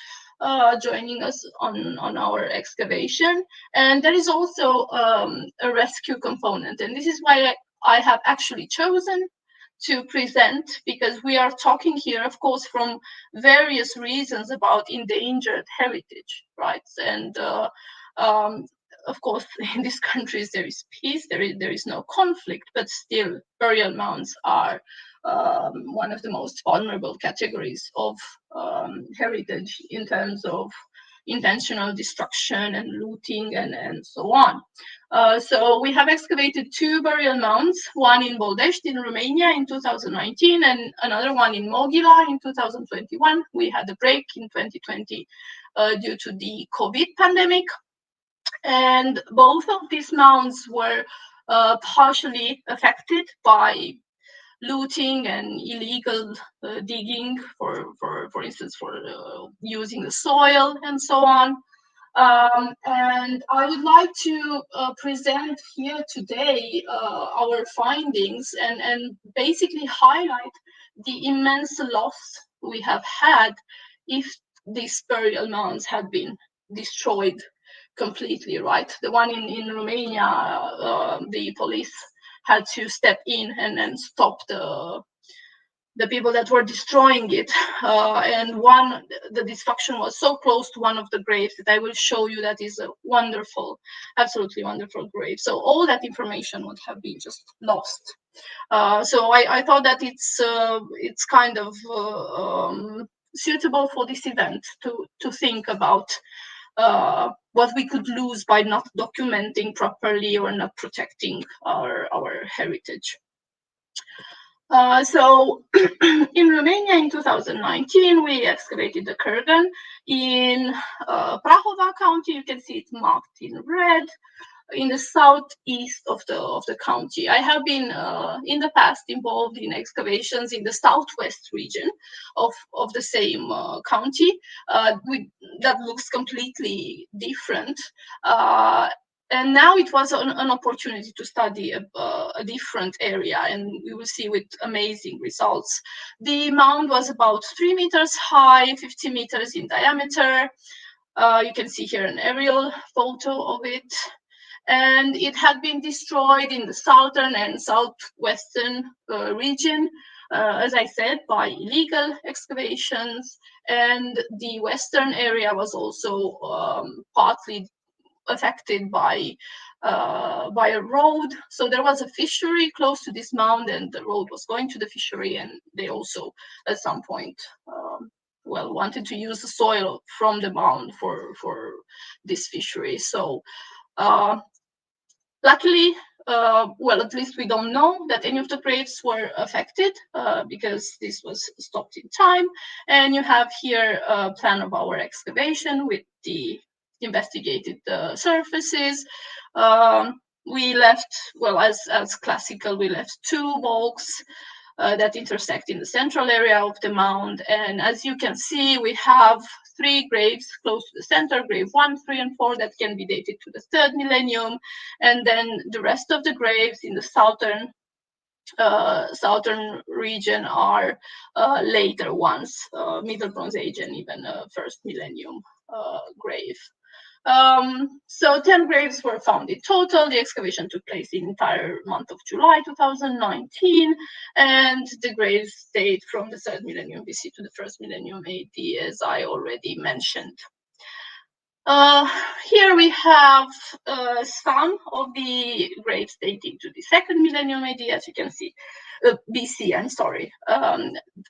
joining us on our excavation, and there is also a rescue component, and this is why I have actually chosen to present, because we are talking here, of course, from various reasons about endangered heritage, right? And of course, in these countries there is peace, there is no conflict, but still burial mounds are one of the most vulnerable categories of heritage in terms of intentional destruction and looting and so on. So we have excavated 2 burial mounds, one in Boldești in Romania in 2019 and another one in Moghila in 2021. We had a break in 2020 due to the COVID pandemic. And both of these mounds were partially affected by looting and illegal digging, for instance, for using the soil and so on. And I would like to present here today our findings and basically highlight the immense loss we have had if these burial mounds had been destroyed completely, right? The one in Romania, the police had to step in and stop the people that were destroying it. And the destruction was so close to one of the graves that I will show you that is a wonderful, absolutely wonderful grave. So all that information would have been just lost. So I thought that it's kind of suitable for this event to think about what we could lose by not documenting properly or not protecting our heritage. So in Romania in 2019, we excavated the kurgan in Prahova County. You can see it marked in red in the southeast of the county. I have been in the past involved in excavations in the southwest region of the same county. That looks completely different. And now it was an opportunity to study a different area, and we will see with amazing results. The mound was about 3 meters high, 50 meters in diameter. You can see here an aerial photo of it. and it had been destroyed in the southern and southwestern region, as I said, by illegal excavations, and the western area was also partly affected by a road. So there was a fishery close to this mound, and the road was going to the fishery, and they also at some point wanted to use the soil from the mound for this fishery. So luckily, at least we don't know that any of the graves were affected because this was stopped in time. And you have here a plan of our excavation with the investigated surfaces. We left, as classical, we left 2 balks that intersect in the central area of the mound. And as you can see, we have 3 graves close to the center, grave 1, 3, and 4, that can be dated to the 3rd millennium. And then the rest of the graves in the southern region are later ones, Middle Bronze Age and even 1st millennium grave. So 10 graves were found in total. The excavation took place in the entire month of July 2019, and the graves date from the 3rd millennium BC to the 1st millennium AD, as I already mentioned. Here we have some of the graves dating to the 2nd millennium AD, as you can see, BC, I'm sorry.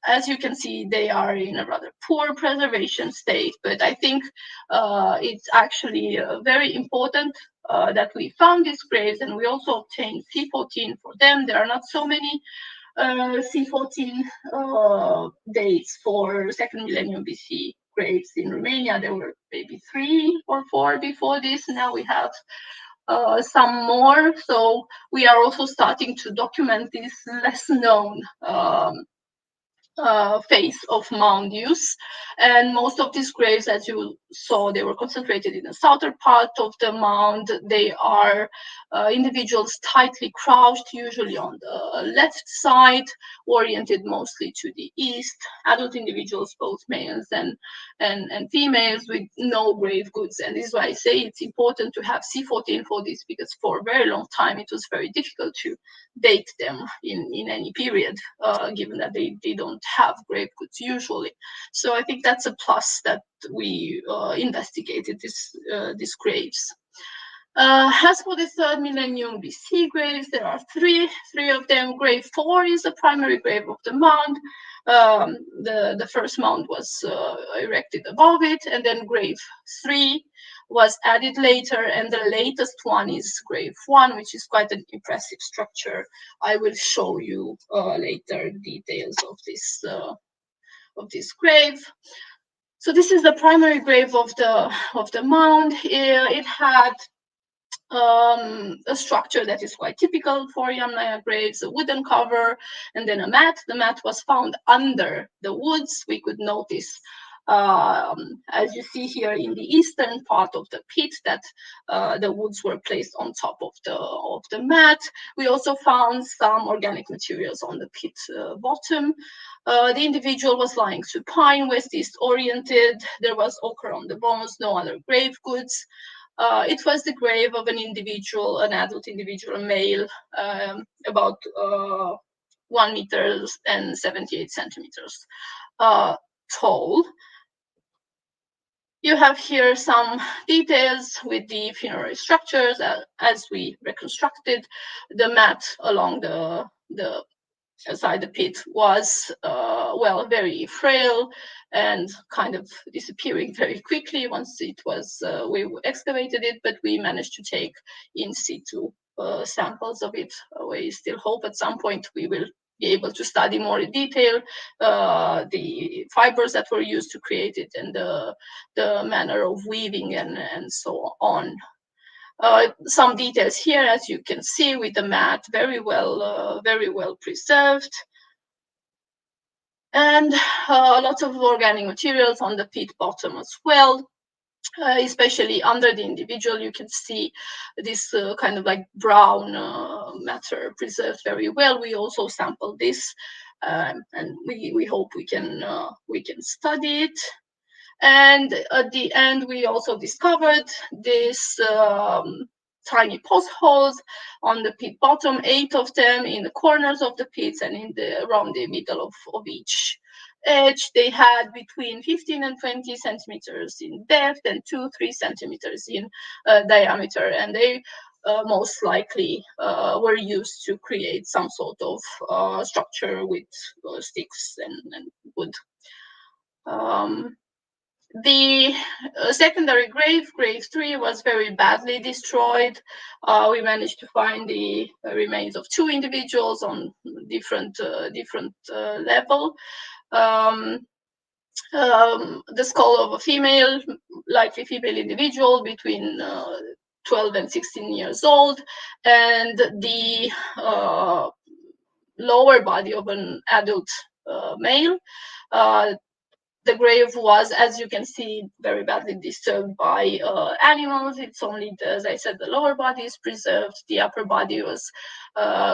As you can see, they are in a rather poor preservation state, but I think it's actually very important that we found these graves, and we also obtained C14 for them. There are not so many C14 dates for 2nd millennium BC graves in Romania. There were maybe 3 or 4 before this. Now we have some more. So we are also starting to document this less known phase of mound use. And most of these graves, as you saw, they were concentrated in the southern part of the mound. They are individuals tightly crouched, usually on the left side, oriented mostly to the east. Adult individuals, both males and females, with no grave goods. And this is why I say it's important to have C14 for this, because for a very long time it was very difficult to date them in any period, given that they don't have grave goods usually. So I think that's a plus that we investigated these graves. As for the 3rd millennium BC graves, there are three of them. Grave 4 is the primary grave of the mound. The first mound was erected above it, and then grave 3 was added later, and the latest one is grave 1, which is quite an impressive structure. I will show you later details of this grave. So this is the primary grave of the mound. It had a structure that is quite typical for Yamnaya graves, a wooden cover, and then a mat. The mat was found under the woods. We could notice, as you see here in the eastern part of the pit, that the woods were placed on top of the mat. We also found some organic materials on the pit bottom. The individual was lying supine, west-east oriented. There was ochre on the bones, no other grave goods. It was the grave of an individual, an adult individual, male, about 1 meter and 78 centimeters tall. You have here some details with the funerary structures as we reconstructed. The mat along the side the pit was very frail and kind of disappearing very quickly once it was we excavated it, but we managed to take in situ samples of it. We still hope at some point we will be able to study more in detail the fibers that were used to create it and the manner of weaving and so on. Some details here, as you can see, with the mat very well preserved, and lots of organic materials on the pit bottom as well. Especially under the individual, you can see this kind of like brown matter preserved very well. We also sampled this, and we hope we can study it. And at the end, we also discovered this tiny post holes on the pit bottom, 8 of them in the corners of the pits and around the middle of each edge. They had between 15 and 20 centimeters in depth and 2-3 centimeters in diameter, and they most likely were used to create some sort of structure with sticks and wood. The secondary grave 3, was very badly destroyed. We managed to find the remains of 2 individuals on different level. The skull of a female, likely female individual between 12 and 16 years old, and the lower body of an adult male. The grave was, as you can see, very badly disturbed by animals. It's only, as I said, the lower body is preserved. The upper body was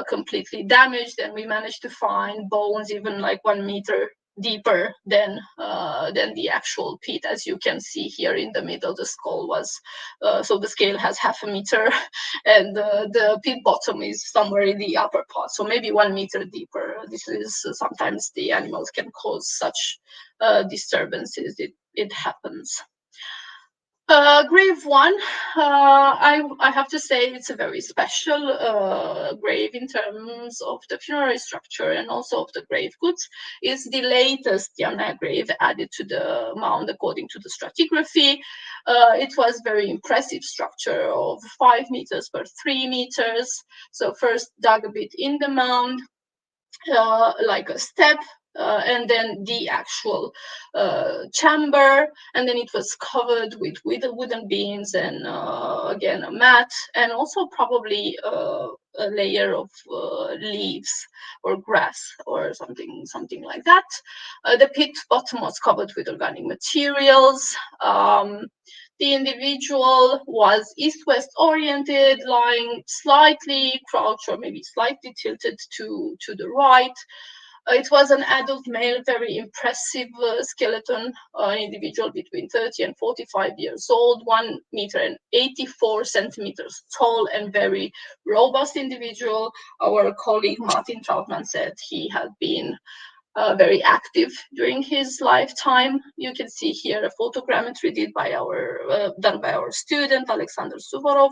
completely damaged, and we managed to find bones even like 1 meter deeper than the actual pit. As you can see here in the middle, the skull was, so the scale has 0.5 meter, and the pit bottom is somewhere in the upper part, so maybe 1 meter deeper. This is sometimes the animals can cause such disturbances. It happens. Grave 1, I have to say it's a very special grave in terms of the funerary structure and also of the grave goods. It's the latest Yamnaya grave added to the mound according to the stratigraphy. It was very impressive structure of 5 meters per 3 meters. So first dug a bit in the mound, like a step, and then the actual chamber, and then it was covered with wooden beams and again a mat, and also probably a layer of leaves or grass or something like that. The pit bottom was covered with organic materials. The individual was east-west oriented, lying slightly crouched or maybe slightly tilted to the right. It was an adult male, very impressive skeleton, an individual between 30 and 45 years old, 1 meter and 84 centimeters tall, and very robust individual. Our colleague Martin Trautmann said he had been very active during his lifetime. You can see here a photogrammetry done by our student Alexander Suvorov.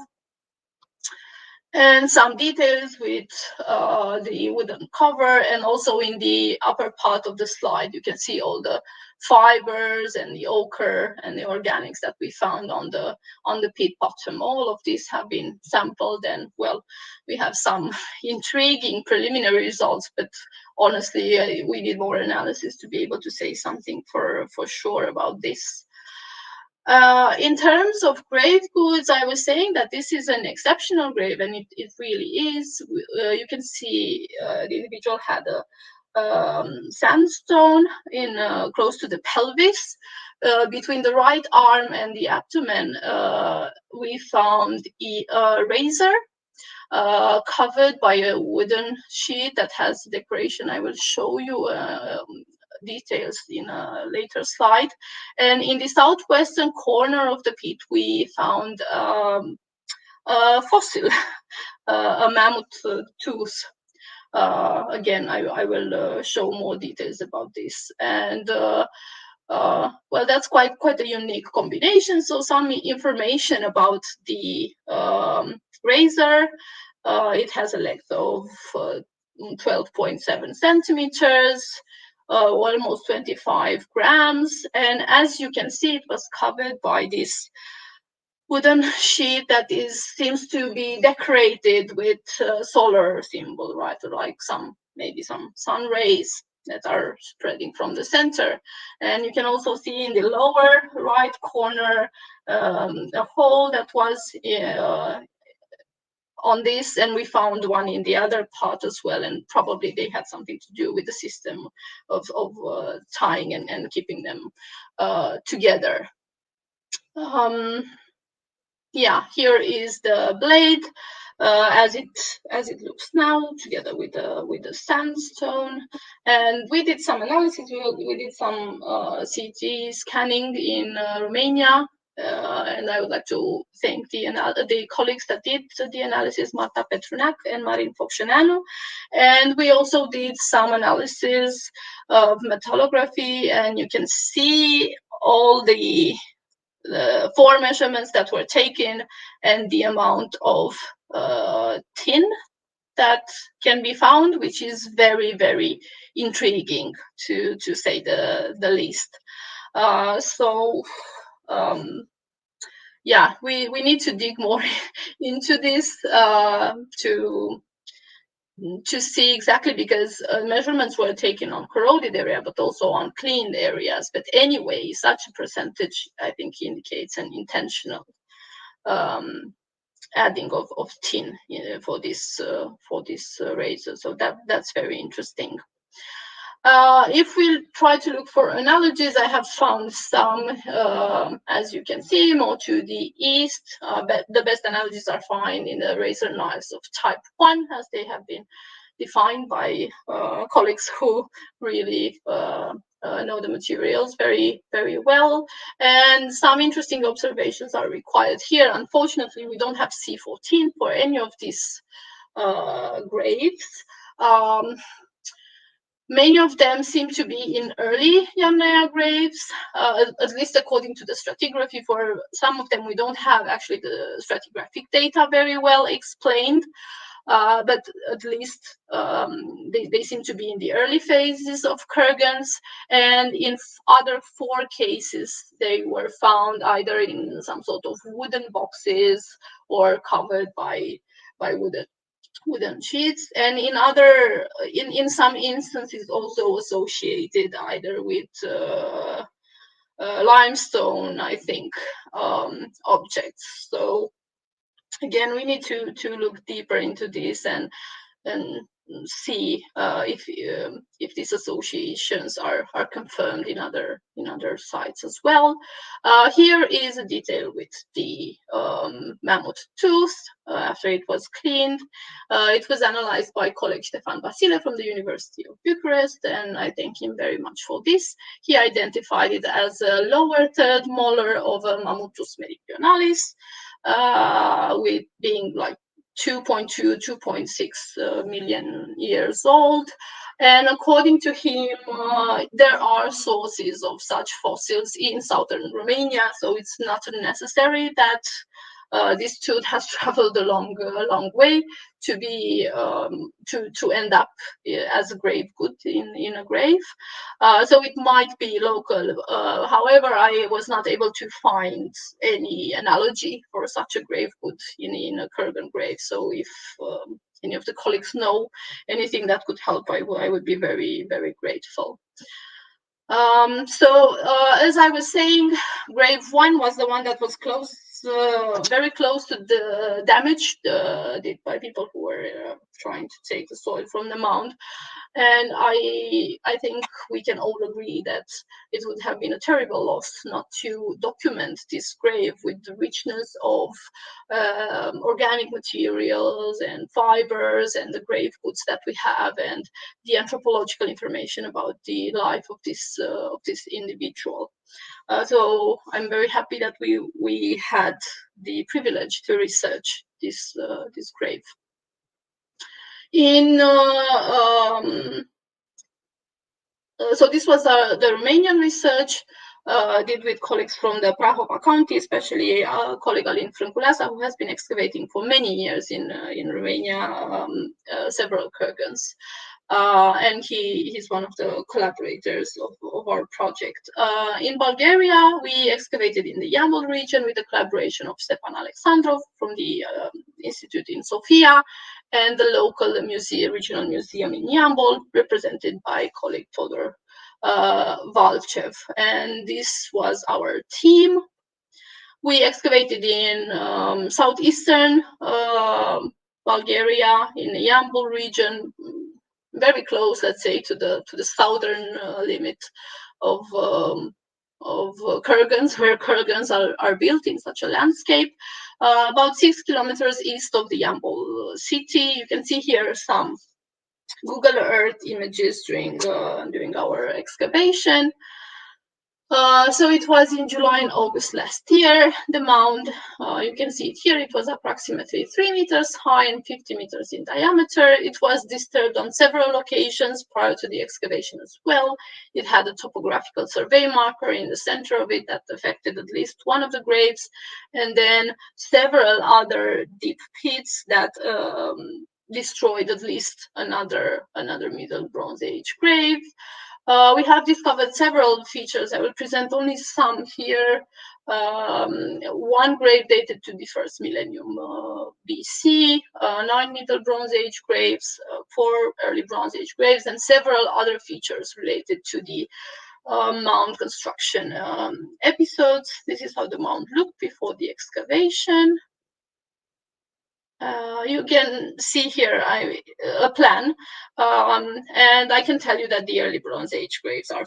And some details with the wooden cover, and also in the upper part of the slide you can see all the fibers and the ochre and the organics that we found on the pit bottom. All of these have been sampled, and well, we have some intriguing preliminary results, but honestly we need more analysis to be able to say something for sure about this. In terms of grave goods, I was saying that this is an exceptional grave, and it really is. You can see the individual had a sandstone in close to the pelvis. Between the right arm and the abdomen, we found a razor covered by a wooden sheet that has decoration. I will show you details in a later slide. And in the southwestern corner of the pit, we found a fossil, a mammoth tooth. Again, I will show more details about this. And well, that's quite a unique combination. So some information about the razor. It has a length of 12.7 centimeters. Almost 25 grams, and as you can see, it was covered by this wooden sheet that seems to be decorated with solar symbol, right? Like maybe some sun rays that are spreading from the center. And you can also see in the lower right corner a hole that was on this, and we found one in the other part as well, and probably they had something to do with the system of tying and keeping them together. Yeah, here is the blade as it looks now, together with the sandstone. And we did some analysis. We did some CT scanning in Romania And I would like to thank the colleagues that did the analysis, Marta Petrunac and Marin Focșeneanu. And we also did some analysis of metallography, and you can see all the 4 measurements that were taken and the amount of tin that can be found, which is very, very intriguing to say the least. Yeah, we need to dig more into this to see exactly, because measurements were taken on corroded area, but also on cleaned areas. But anyway, such a percentage, I think, indicates an intentional adding of tin for this razor. So that's very interesting. If we try to look for analogies, I have found some, as you can see, more to the east. But the best analogies are found in the razor knives of type 1, as they have been defined by colleagues who really know the materials very, very well. And some interesting observations are required here. Unfortunately, we don't have C14 for any of these graves. Many of them seem to be in early Yamnaya graves, at least according to the stratigraphy. For some of them, we don't have actually the stratigraphic data very well explained, but at least they seem to be in the early phases of kurgans. And in other 4 cases, they were found either in some sort of wooden boxes or covered by wooden sheets, and in some instances also associated either with limestone, I think, objects. So again, we need to look deeper into this and see if these associations are confirmed in other sites as well. Here is a detail with the mammoth tooth after it was cleaned. It was analyzed by colleague Ștefan Vasile from the University of Bucharest, and I thank him very much for this. He identified it as a lower third molar of a Mammutus meridionalis, with being like 2.2, 2.6 million years old. And according to him, there are sources of such fossils in southern Romania, so it's not necessary that this tooth has traveled a long way to be to end up as a grave good in a grave. So it might be local. However, I was not able to find any analogy for such a grave good in a kurgan grave. So if any of the colleagues know anything that could help, I would be very, very grateful. As I was saying, grave 1 was the one that was close, very close to the damage did by people who were trying to take the soil from the mound. And I think we can all agree that it would have been a terrible loss not to document this grave with the richness of organic materials and fibers and the grave goods that we have, and the anthropological information about the life of this individual. So I'm very happy that we had the privilege to research this grave. So this was the Romanian research did with colleagues from the Prahova County, especially colleague Alin Frânculeasa, who has been excavating for many years in Romania several kurgans. And he's one of the collaborators of our project. In Bulgaria, we excavated in the Yambol region with the collaboration of Stepan Alexandrov from the Institute in Sofia and the local regional museum in Yambol, represented by colleague Todor Valchev. And this was our team. We excavated in southeastern Bulgaria, in the Yambol region, very close, let's say, to the southern limit of kurgans, where kurgans are built in such a landscape. About 6 kilometers east of the Yambol city. You can see here some Google Earth images during our excavation. So it was in July and August last year. The mound, you can see it here, it was approximately 3 meters high and 50 meters in diameter. It was disturbed on several locations prior to the excavation as well. It had a topographical survey marker in the center of it that affected at least one of the graves, and then several other deep pits that destroyed at least another Middle Bronze Age grave. We have discovered several features. I will present only some here. One grave dated to the first millennium BC, 9 Middle Bronze Age graves, 4 early Bronze Age graves, and several other features related to the mound construction episodes. This is how the mound looked before the excavation. You can see here a plan, and I can tell you that the early Bronze Age graves are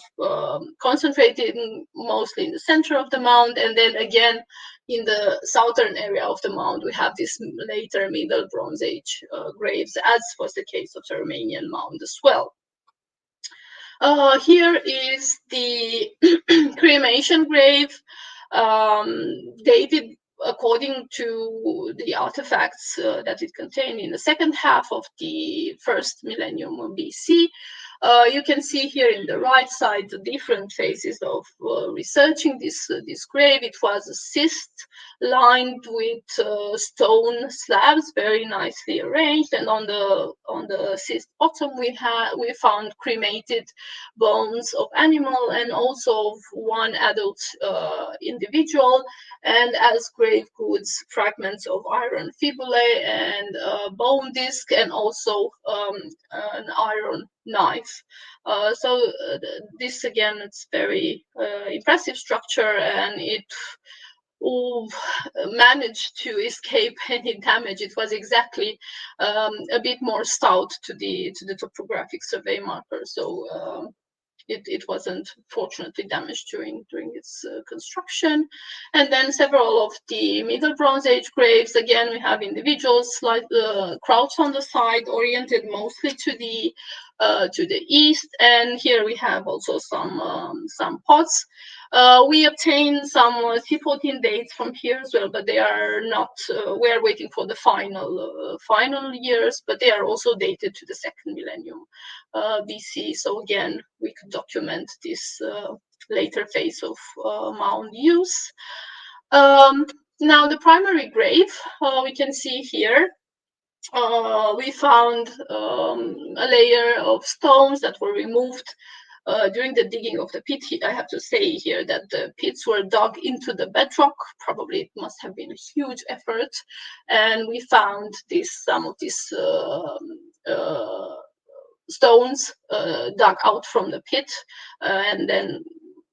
concentrated mostly in the center of the mound, and then again in the southern area of the mound we have this later Middle Bronze Age graves, as was the case of the Romanian mound as well. Here is the cremation grave, dated according to the artifacts that it contained in the second half of the first millennium BC. You can see here in the right side the different phases of researching this grave. It was a cyst lined with stone slabs, very nicely arranged, and on the cyst bottom we found cremated bones of animal and also of one adult individual, and as grave goods fragments of iron fibulae and bone disc, and also an iron knife. This again, it's very impressive structure, and it managed to escape any damage. It was exactly a bit more stout to the topographic survey marker, so it wasn't fortunately damaged during its construction. And then several of the Middle Bronze Age graves, again we have individuals like crouched on the side, oriented mostly to the east, and here we have also some pots. We obtained some C14 dates from here as well, but they are not. We are waiting for the final years, but they are also dated to the second millennium BC. So again, we could document this later phase of mound use. Now the primary grave, we can see here. We found a layer of stones that were removed during the digging of the pit. I have to say here that the pits were dug into the bedrock. Probably it must have been a huge effort, and we found some of these stones dug out from the pit and then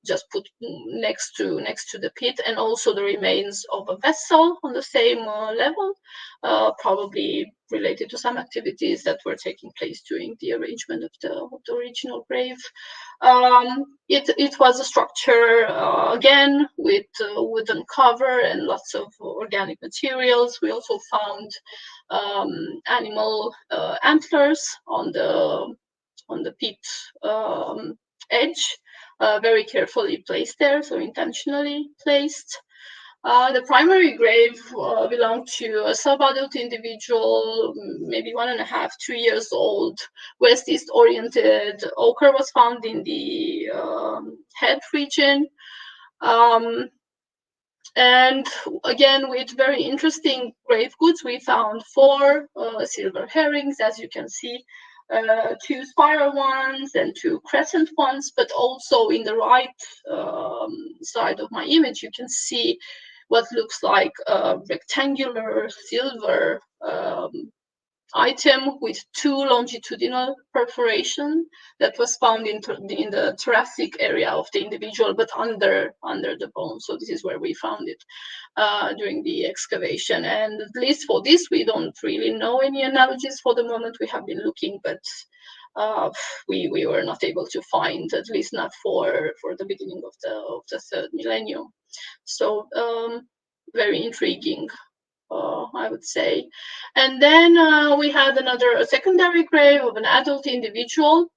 just put next to the pit, and also the remains of a vessel on the same level, probably related to some activities that were taking place during the arrangement of the original grave. It was a structure again with wooden cover and lots of organic materials. We also found animal antlers on the pit edge. Very carefully placed there, so intentionally placed. The primary grave belonged to a sub-adult individual, maybe 1.5, 2 years old, west-east oriented. Ochre was found in the head region. And again, with very interesting grave goods, we found 4 silver herrings, as you can see. 2 spiral ones and 2 crescent ones, but also in the right side of my image, you can see what looks like a rectangular silver item with 2 longitudinal perforation that was found in the thoracic area of the individual, but under the bone. So this is where we found it during the excavation. And at least for this, we don't really know any analogies for the moment. We have been looking, but we were not able to find, at least not for the beginning of the third millennium. So very intriguing, I would say. And then we had a secondary grave of an adult individual.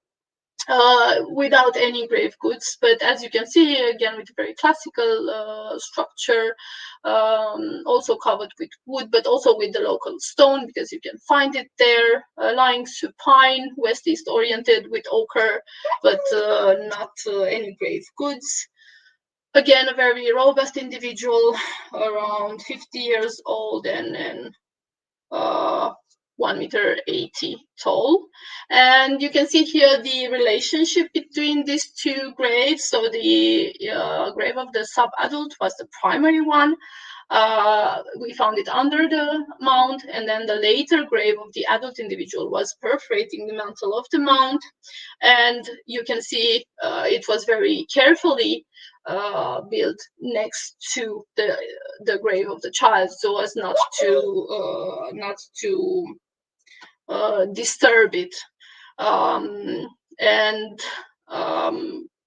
without any grave goods. But as you can see, again, with a very classical structure, also covered with wood, but also with the local stone, because you can find it there, lying supine, west-east oriented with ochre, but not any grave goods. Again, a very robust individual, around 50 years old, and 1.80 meter tall. And you can see here the relationship between these two graves. So the grave of the sub-adult was the primary one. We found it under the mound, and then the later grave of the adult individual was perforating the mantle of the mound. And you can see it was very carefully built next to the grave of the child, so as not to disturb it.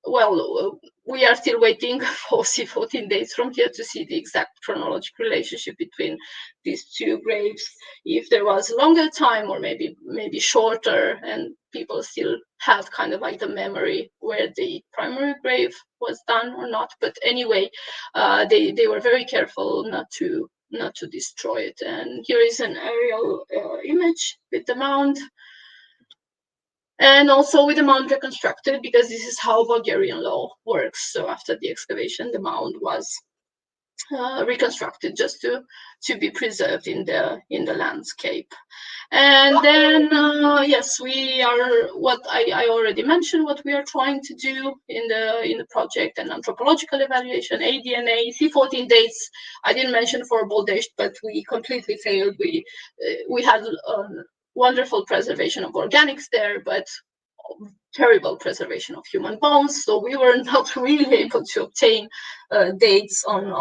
Well, we are still waiting for 14 days from here to see the exact chronological relationship between these two graves, if there was a longer time or maybe shorter, and people still have kind of like the memory where the primary grave was done or not. But anyway, they were very careful not to destroy it. And here is an aerial image with the mound, and also with the mound reconstructed, because this is how Bulgarian law works. So after the excavation, the mound was reconstructed just to be preserved in the landscape. And then yes, we are, what I already mentioned, what we are trying to do in the project, and anthropological evaluation, ADNA, C14 dates. I didn't mention for Boldesht, but we completely failed. We had wonderful preservation of organics there, but terrible preservation of human bones. So we were not really able to obtain dates on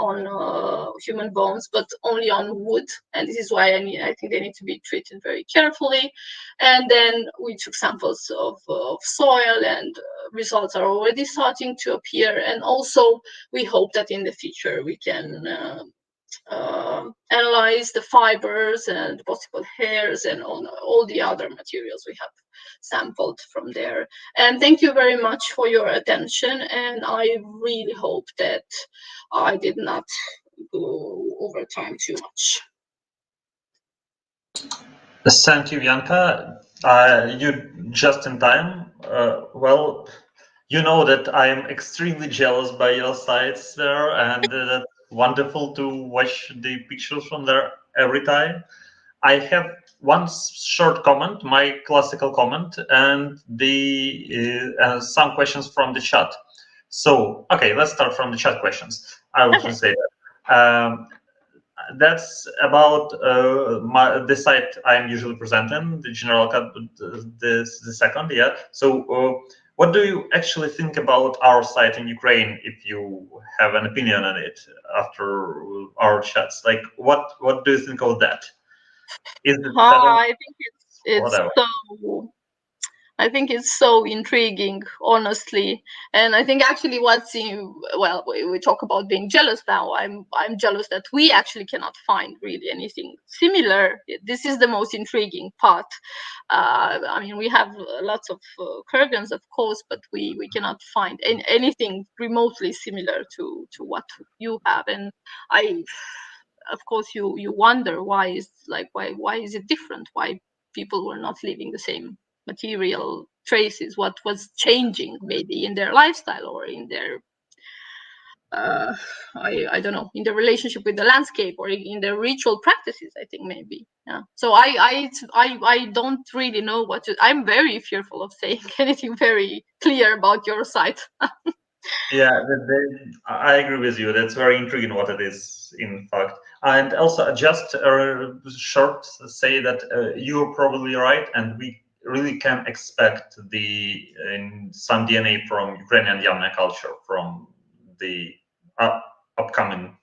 human bones, but only on wood. And this is why I think they need to be treated very carefully. And then we took samples of soil, and results are already starting to appear. And also we hope that in the future we can analyze the fibers and possible hairs and all the other materials we have sampled from there. And thank you very much for your attention, and I really hope that I did not go over time too much. Thank you, Bianca. You just in time. Well, you know that I am extremely jealous by your sites there, and that's wonderful to watch the pictures from there every time. I have one short comment, my classical comment, and some questions from the chat. So, okay, let's start from the chat questions. I will translate that. That's about the site I'm usually presenting, the general cut, the second, yeah. So what do you actually think about our site in Ukraine, if you have an opinion on it after our chats? Like, what do you think of that? Is it I think it's so. I think it's so intriguing, honestly. And I think actually well, we talk about being jealous now. I'm jealous that we actually cannot find really anything similar. This is the most intriguing part. I mean, we have lots of kurgans, of course, but we cannot find anything remotely similar to what you have. And of course, you wonder why is it different? Why people were not leaving the same material traces? What was changing, maybe in their lifestyle or in their I don't know, in the relationship with the landscape or in their ritual practices, I think maybe. Yeah. So I don't really know what to. I'm very fearful of saying anything very clear about your site. Yeah, I agree with you. That's very intriguing what it is, in fact. And also, just short say that you're probably right, and we really can expect some DNA from Ukrainian Yamna culture from the upcoming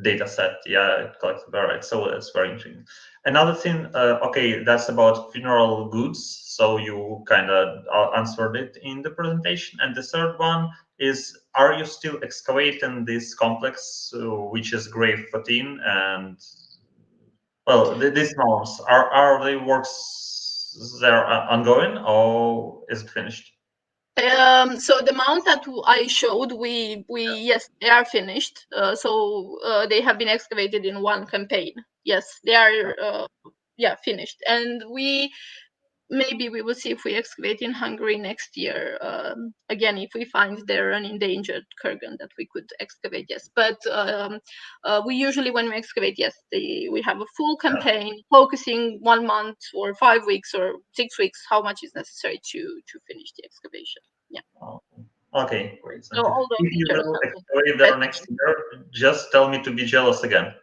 data set. Yeah, collected. All right, so that's very intriguing. Another thing, okay, that's about funeral goods. So you kind of answered it in the presentation. And the third one is, are you still excavating this complex, which is Grave 14? And well, these mounds, are the works there ongoing, or is it finished? So the mounts that I showed, we yes, they are finished. So they have been excavated in one campaign. Yes, they are finished, and maybe we will see if we excavate in Hungary next year. Again, if we find there an endangered kurgan that we could excavate, yes. But we usually, when we excavate, yes, we have a full campaign focusing 1 month or 5 weeks or 6 weeks, how much is necessary to finish the excavation. Yeah. Okay, great. So all those if you features will have been excavate there next year, just tell me to be jealous again.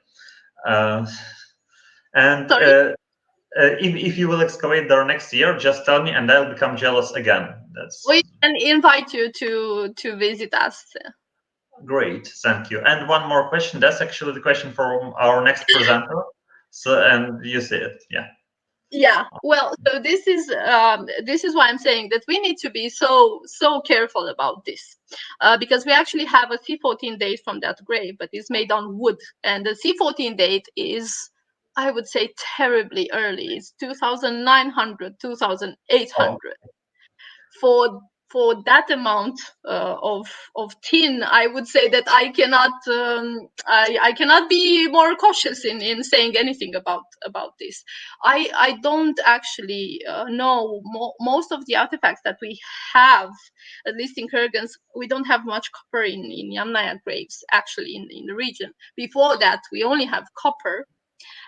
If you will excavate there next year, just tell me, and I'll become jealous again. We can invite you to visit us. Great, thank you. And one more question. That's actually the question from our next presenter. So, and you see it, yeah. Yeah. Well, so this is why I'm saying that we need to be so careful about this, because we actually have a C14 date from that grave, but it's made on wood, and the C14 date is, I would say, terribly early. It's 2900, 2800. For that amount of tin, I would say that I cannot be more cautious in saying anything about this. I don't actually know most of the artifacts that we have, at least in kurgans. We don't have much copper in Yamnaya graves actually in the region. Before that, we only have copper,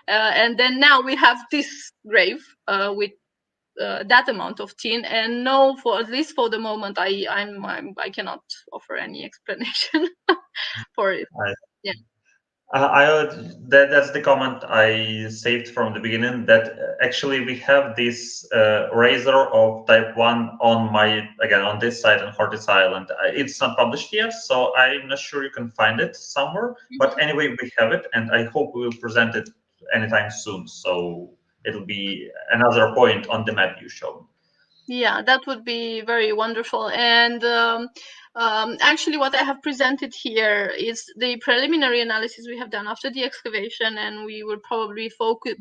and then now we have this grave with that amount of tin, and no, for at least for the moment, I cannot offer any explanation for it. Yeah. That's the comment I saved from the beginning, that actually we have this razor of type 1 on this site on Hortis Island. It's not published yet, so I'm not sure you can find it somewhere. But anyway, we have it, and I hope we will present it anytime soon. So it'll be another point on the map you showed. Yeah, that would be very wonderful. And actually, what I have presented here is the preliminary analysis we have done after the excavation, and we will probably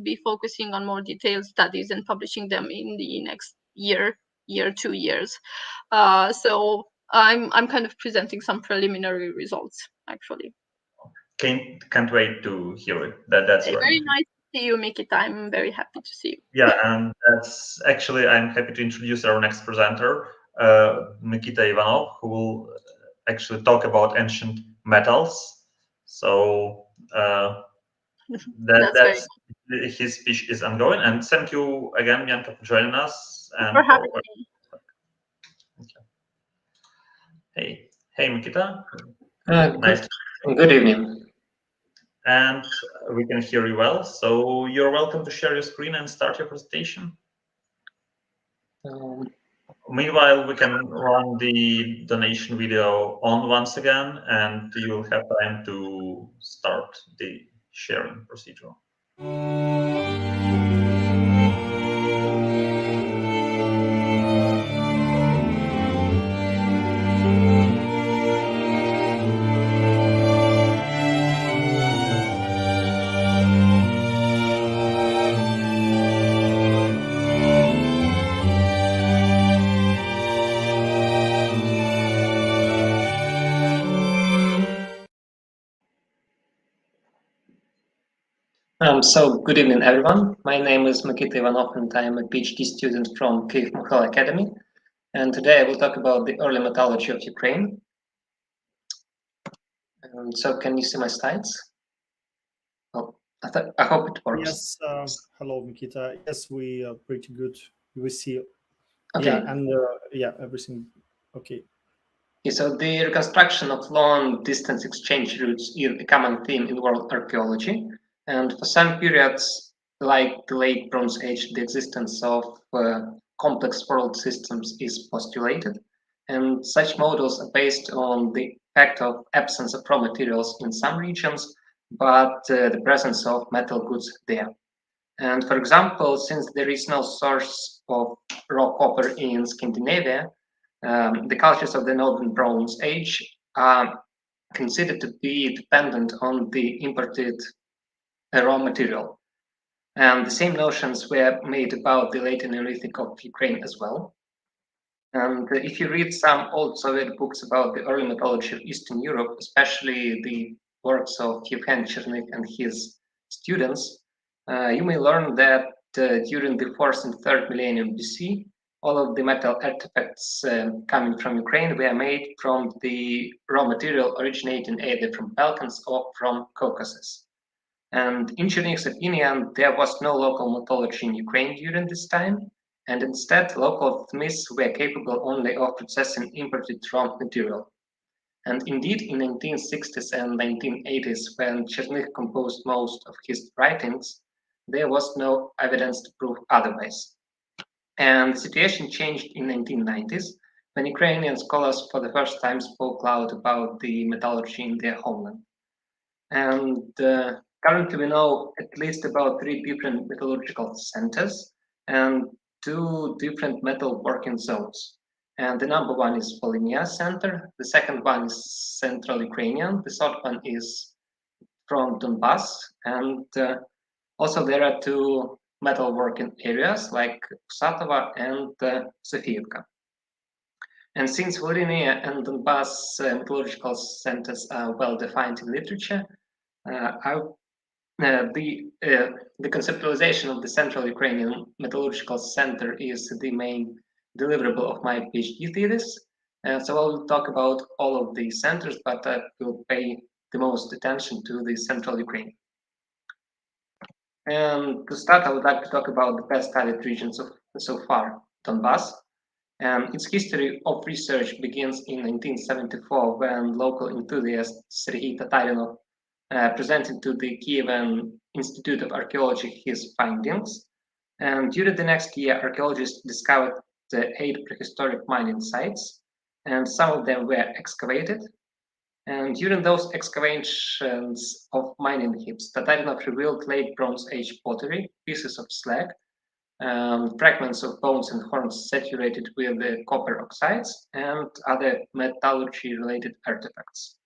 be focusing on more detailed studies and publishing them in the next year, 2 years. So I'm kind of presenting some preliminary results, actually. Can't wait to hear it. That's very nice to see you, Mykyta. I'm very happy to see you. Yeah, and that's actually, I'm happy to introduce our next presenter, Mykyta Ivanov, who will actually talk about ancient metals. So that's his speech is ongoing. And thank you again, Bianca, for joining us. And for having me. Hey, Mykyta. Nice. Good evening. And we can hear you well. So you're welcome to share your screen and start your presentation. Meanwhile, we can run the donation video on once again, and you'll have time to start the sharing procedure. So good evening, everyone. My name is Mykyta Ivanov, and I am a PhD student from Kyiv Mohyla Academy. And today I will talk about the early metallurgy of Ukraine. So can you see my slides? Oh, I hope it works. Yes. Hello, Mykyta. Yes, we are pretty good. We see. Okay. Yeah, and everything. Okay. Yeah, so the reconstruction of long-distance exchange routes is a common theme in world archaeology. And for some periods, like the late Bronze Age, the existence of complex world systems is postulated. And such models are based on the fact of absence of raw materials in some regions, but the presence of metal goods there. And for example, since there is no source of raw copper in Scandinavia, the cultures of the Northern Bronze Age are considered to be dependent on the imported raw material. And the same notions were made about the late Neolithic of Ukraine as well. And if you read some old Soviet books about the early metallurgy of Eastern Europe, especially the works of Yevhen Chernyk and his students, you may learn that during the 4th and 3rd millennium BC, all of the metal artifacts coming from Ukraine were made from the raw material originating either from Balkans or from Caucasus. And in Chernyk's opinion, there was no local metallurgy in Ukraine during this time, and instead local smiths were capable only of processing imported raw material. And indeed, in 1960s and 1980s, when Chernyk composed most of his writings, there was no evidence to prove otherwise. And the situation changed in 1990s, when Ukrainian scholars for the first time spoke loud about the metallurgy in their homeland. And currently we know at least about 3 different metallurgical centers and 2 different metal working zones. And the number one is Volhynia Center, the second one is Central Ukrainian, the third one is from Donbass, and also there are 2 metal working areas like Usatova and Sofiivka. And since Volhynia and Donbass metallurgical centers are well defined in literature, the conceptualization of the Central Ukrainian Metallurgical Center is the main deliverable of my PhD thesis. So I will talk about all of these centers, but I will pay the most attention to the Central Ukraine. And to start, I would like to talk about the best studied regions of so far, Donbass. And its history of research begins in 1974 when local enthusiast Sergei Tatarinov presented to the Kievan Institute of Archaeology his findings. And during the next year, archaeologists discovered 8 prehistoric mining sites, and some of them were excavated. And during those excavations of mining heaps, Tatarinov revealed late Bronze Age pottery, pieces of slag, fragments of bones and horns saturated with the copper oxides, and other metallurgy-related artifacts.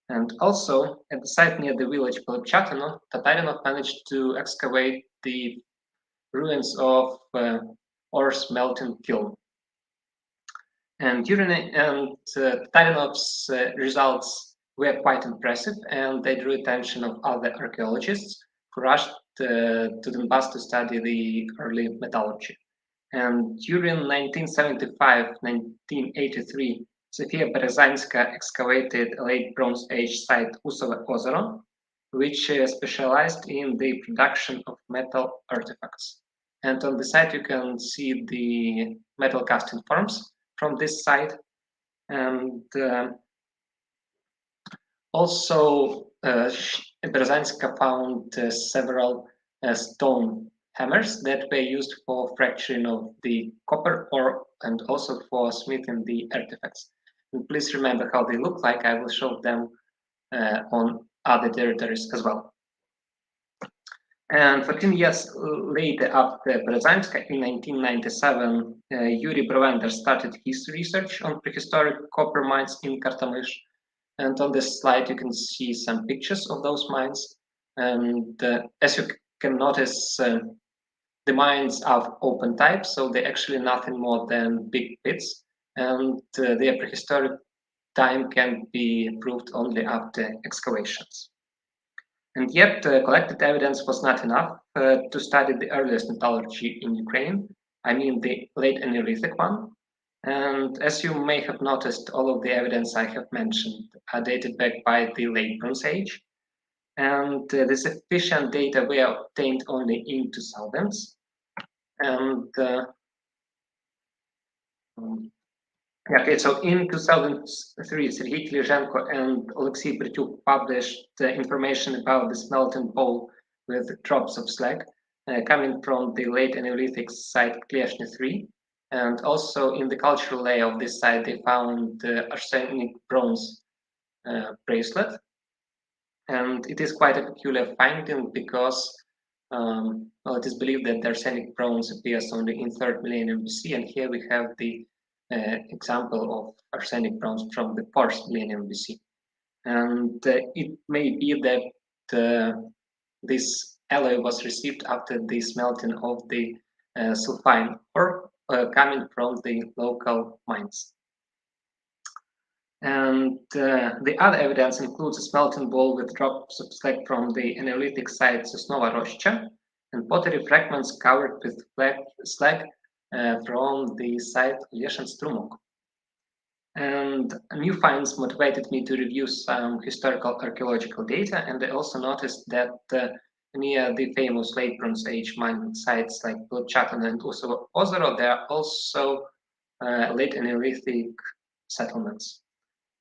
And also, at the site near the village Polchatino, Tatarinov managed to excavate the ruins of ore smelting kiln. And Tatarinov's results were quite impressive, and they drew attention of other archaeologists who rushed to Donbass to study the early metallurgy. And during 1975-1983, Sofia Berezanska excavated a late Bronze Age site Usowe Ozero, which specialized in the production of metal artifacts. And on the site you can see the metal casting forms from this site. And also Berezanska found several stone hammers that were used for fracturing of the copper ore and also for smithing the artifacts. And please remember how they look like. I will show them on other territories as well. And 14 years later, after Berezanska, in 1997, Yuri Brovender started his research on prehistoric copper mines in Kartamysh. And on this slide, you can see some pictures of those mines. And as you can notice, the mines are of open type, so they're actually nothing more than big pits. And their prehistoric time can be proved only after excavations. And yet, collected evidence was not enough to study the earliest metallurgy in Ukraine, I mean the late Neolithic one. And as you may have noticed, all of the evidence I have mentioned are dated back by the late Bronze Age. And the sufficient data were obtained only in 2000s. And okay, so in 2003, Sergei Kilizhenko and Alexei Bertyuk published information about the smelting bowl with drops of slag coming from the late Neolithic site Kleshny 3. And also in the cultural layer of this site, they found arsenic bronze bracelet. And it is quite a peculiar finding because well, it is believed that the arsenic bronze appears only in 3rd millennium BC, and here we have the example of arsenic bronze from the 4th millennium BC. And it may be that this alloy was received after the smelting of the sulfine ore coming from the local mines. And the other evidence includes a smelting bowl with drops of slag from the Neolithic site Sosnova Roshcha and pottery fragments covered with slag from the site Leshen Strumok. And new finds motivated me to review some historical archaeological data, and I also noticed that near the famous late Bronze Age mining sites like Bolchatino and Ozero, there are also late Neolithic settlements.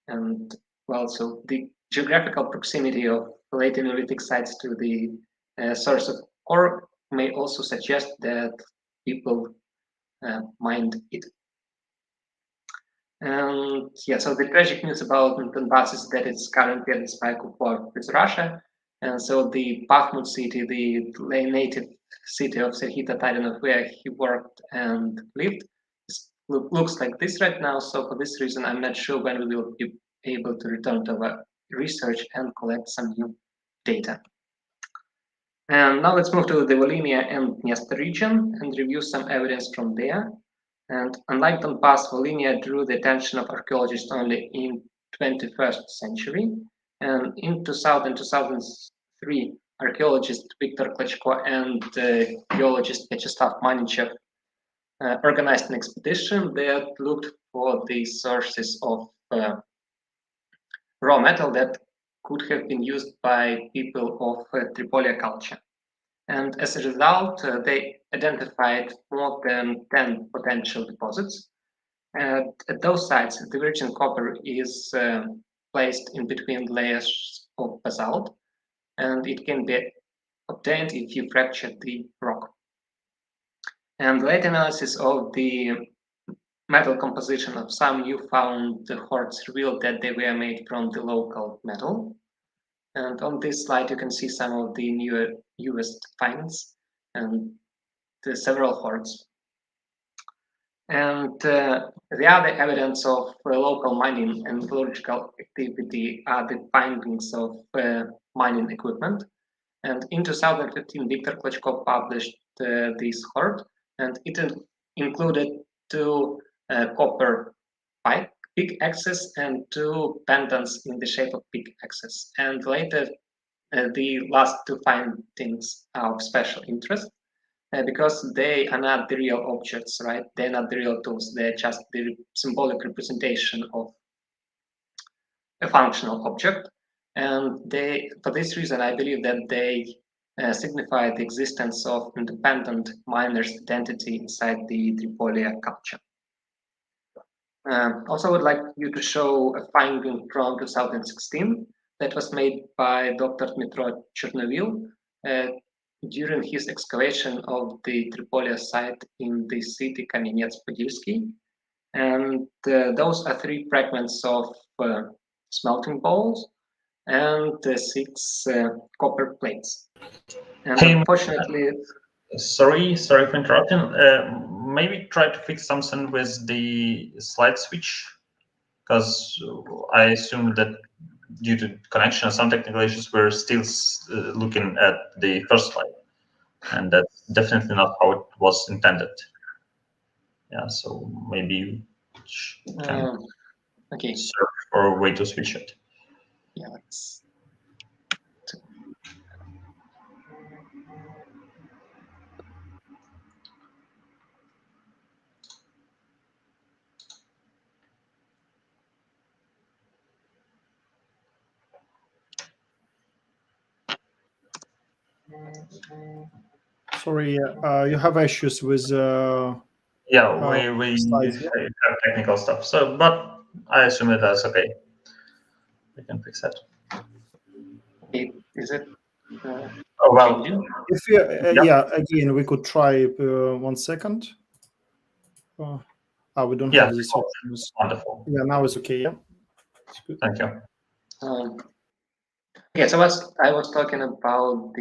And well, so the geographical proximity of late Neolithic sites to the source of ore may also suggest that people mined it. And yeah, so the tragic news about Donbass is that it's currently at the spike of war with Russia. And so the Bakhmut city, the native city of Serhiy Tatarinov, where he worked and lived, looks like this right now. So for this reason, I'm not sure when we will be able to return to our research and collect some new data. And now let's move to the Volhynia and Dniester region and review some evidence from there. And unlike Donbass, Volhynia drew the attention of archaeologists only in 21st century. And in 2000 and 2003, archaeologist Viktor Klitschko and geologist Vyacheslav Manichev organized an expedition that looked for the sources of raw metal that could have been used by people of Tripolia culture. And as a result, they identified more than 10 potential deposits. At those sites, the virgin copper is placed in between layers of basalt, and it can be obtained if you fracture the rock. And late analysis of the metal composition of some newfound hoards revealed that they were made from the local metal. And on this slide, you can see some of the newest finds and the several hoards. And the other evidence of local mining and metallurgical activity are the findings of mining equipment. And in 2015, Viktor Klitschko published this hoard, and it included 2 copper pickaxes and 2 pendants in the shape of pickaxes. And later, the last 2 findings are of special interest because they are not the real objects, right? They're not the real tools. They're just the symbolic representation of a functional object. And for this reason, I believe that they signify the existence of independent miners' identity inside the Tripolia culture. Also, I would like you to show a finding from 2016 that was made by Dr. Dmytro Nykonenko during his excavation of the Tripolia site in the city Kamenets-Podilsky. And those are 3 fragments of smelting bowls and 6 copper plates. And Hey, unfortunately, sorry for interrupting. Maybe try to fix something with the slide switch, because I assume that due to connection or some technical issues, we're still looking at the first slide, and that's definitely not how it was intended. Yeah, so maybe you can okay, search for a way to switch it. Yeah, let's. Sorry, you have issues with. Yeah, we slides, yeah? have technical stuff. So, but I assume that that's okay. We can fix that. Is it? Oh well. If you, yeah, again, we could try 1 second. We don't have this option. Wonderful. Yeah, now it's okay. Yeah. It's good. Thank you. Yeah, so I was talking about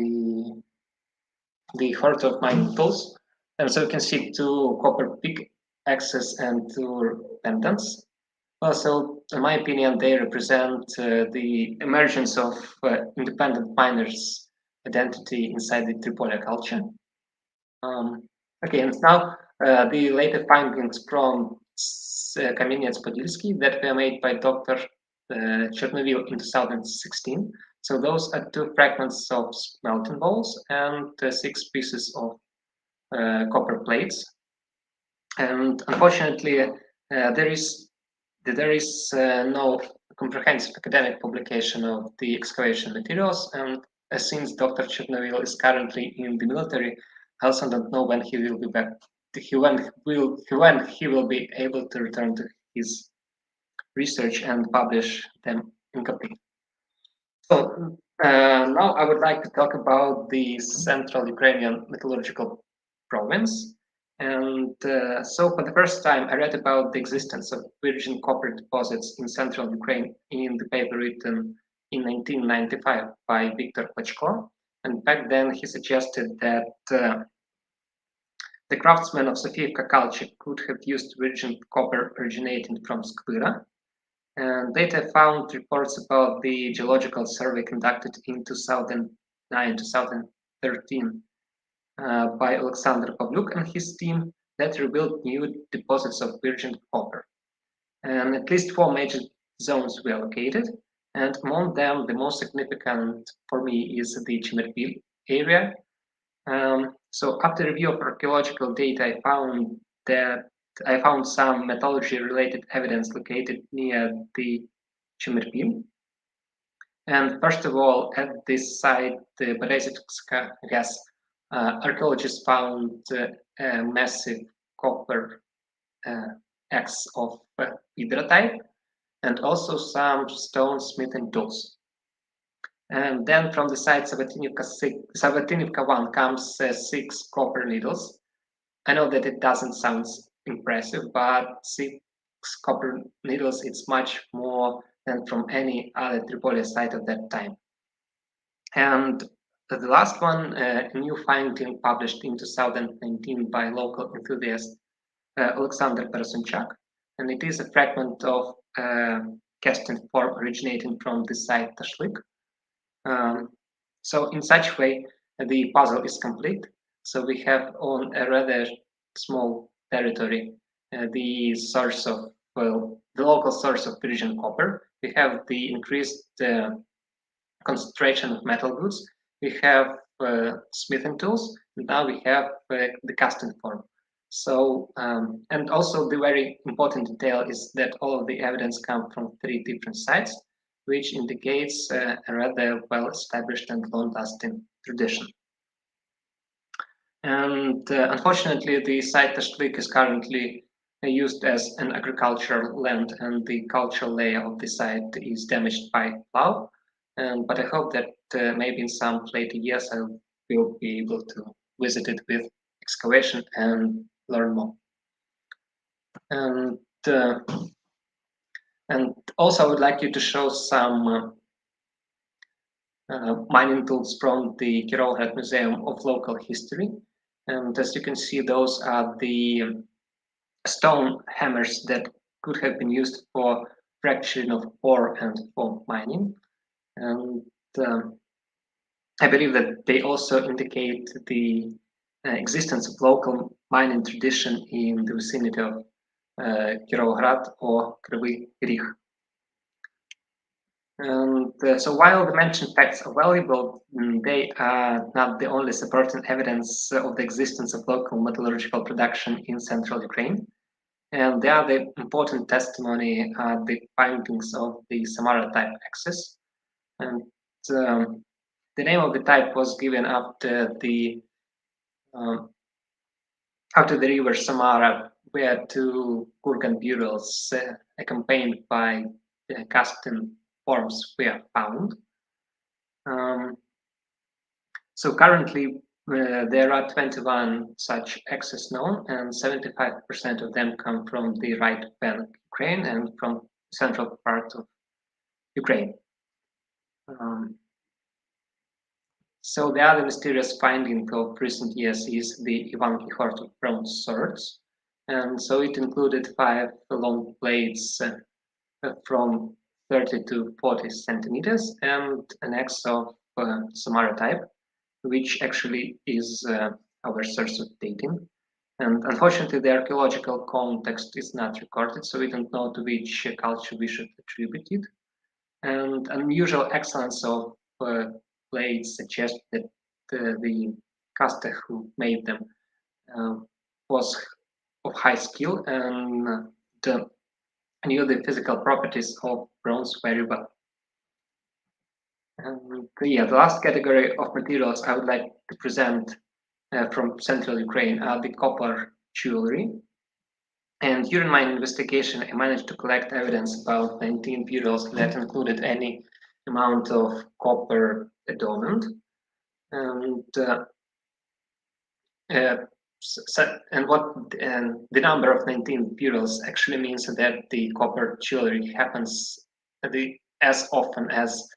the hoard of mining tools, and so you can see 2 copper pickaxes and 2 pendants. Also, in my opinion, they represent the emergence of independent miners' identity inside the Tripolia culture. Okay, and now the later findings from Kamenets-Podilsky that were made by Dr. Chernovil in 2016. So those are 2 fragments of melting balls and 6 pieces of copper plates. And unfortunately, there is no comprehensive academic publication of the excavation materials. And since Dr. Chernovil is currently in the military, I also don't know when he will be back. When he will be able to return to his research and publish them incomplete. So now I would like to talk about the Central Ukrainian metallurgical province. And so for the first time, I read about the existence of virgin copper deposits in central Ukraine in the paper written in 1995 by Viktor Klitschko. And back then he suggested that the craftsmen of Sofiivka culture could have used virgin copper originating from Skvyra. And later found reports about the geological survey conducted in 2009-2013 by Alexander Pavlyuk and his team that revealed new deposits of virgin copper. And at least 4 major zones were located, and among them the most significant for me is the Chemerpil area. So after review of archaeological data, I found some metallurgy-related evidence located near the Chemerpil. And first of all, at this site, the Berezivska gas, archaeologists found a massive copper axe of Hydra type, and also some stone smithing tools. And then from the site Savatinivka 1 comes 6 copper needles. I know that it doesn't sound impressive, but 6 copper needles, it's much more than from any other Tripoli site at that time. And the last one, a new finding published in 2019 by local enthusiast Alexander Perasonchak, and it is a fragment of casting form originating from the site Tashlik. So in such way, the puzzle is complete. So we have on a rather small territory the source of, well, the local source of virgin copper. We have the increased concentration of metal goods. We have smithing tools. And now we have the casting form. So, and also the very important detail is that all of the evidence come from 3 different sites, which indicates a rather well-established and long-lasting tradition. And unfortunately, the site Tashlik is currently used as an agricultural land, and the cultural layer of the site is damaged by plow. But I hope that maybe in some later years I will be able to visit it with excavation and learn more. And also I would like you to show some mining tools from the Kirovrad Museum of Local History. And as you can see, those are the stone hammers that could have been used for fracturing of ore and for mining. And I believe that they also indicate the existence of local mining tradition in the vicinity of Kirovrad or Kryvyi Rih. And so while the mentioned facts are valuable, they are not the only supporting evidence of the existence of local metallurgical production in central Ukraine. And the other important testimony are the findings of the Samara type axis. And the name of the type was given after the river Samara, where 2 kurgan burials accompanied by casting forms were found. So currently there are 21 such axes known, and 75% of them come from the right bank Ukraine and from central part of Ukraine. So the other mysterious finding of recent years is the Ivan Kihort of bronze swords. And so it included 5 long blades from 30 to 40 centimeters and an axe of Samara type, which actually is our source of dating. And unfortunately, the archaeological context is not recorded, so we don't know to which culture we should attribute it. And unusual excellence of plates suggests that the caster who made them was of high skill and knew the physical properties of bronze very well. And yeah, the last category of materials I would like to present from central Ukraine are the copper jewelry. And during my investigation, I managed to collect evidence about 19 burials that included any amount of copper adornment. And the number of 19 burials actually means that the copper jewelry happens as often as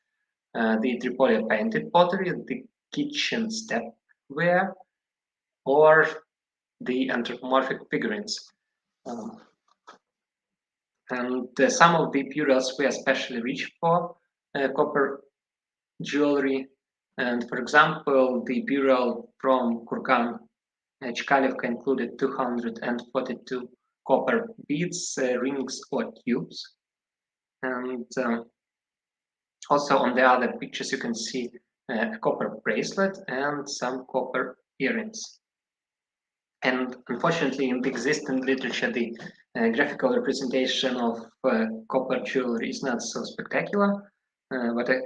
the Tripoli painted pottery, the kitchen stepware, or the anthropomorphic figurines. And some of the burials were especially rich for copper jewelry. And for example, the burial from Kurgan Chkalivka included 242 copper beads, rings, or tubes. And also on the other pictures, you can see a copper bracelet and some copper earrings. And unfortunately, in the existing literature, the graphical representation of copper jewelry is not so spectacular, but I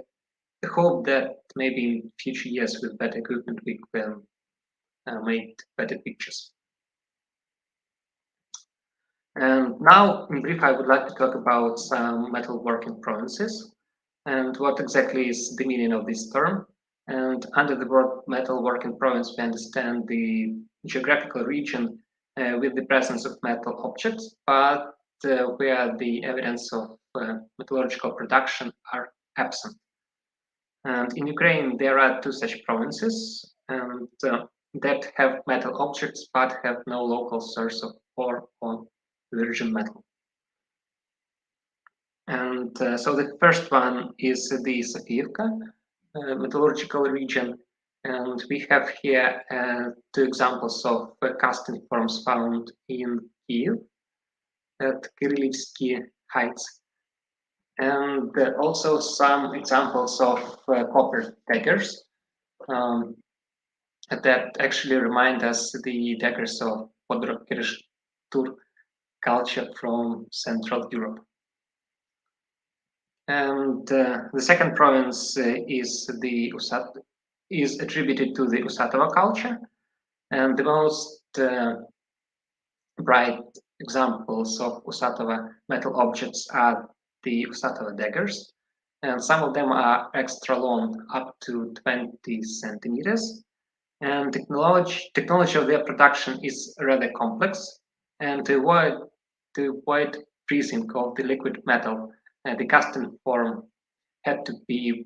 hope that maybe in future years with better equipment we can make better pictures. And now, in brief, I would like to talk about some metalworking provinces and what exactly is the meaning of this term. And under the word metalworking province, we understand the geographical region with the presence of metal objects, but where the evidence of metallurgical production are absent. And in Ukraine, there are two such provinces and that have metal objects but have no local source of ore or virgin metal. And so the first one is the Sofiivka metallurgical region. And we have here two examples of casting forms found in Kyiv at Kirillivsky Heights. And also some examples of copper daggers that actually remind us the daggers of Podrokirishtur culture from Central Europe. And the second province is attributed to the Usatova culture, and the most bright examples of Usatova metal objects are the Usatova daggers, and some of them are extra long, up to 20 centimeters. And technology of their production is rather complex, and to avoid freezing of the liquid metal, the casting form had to be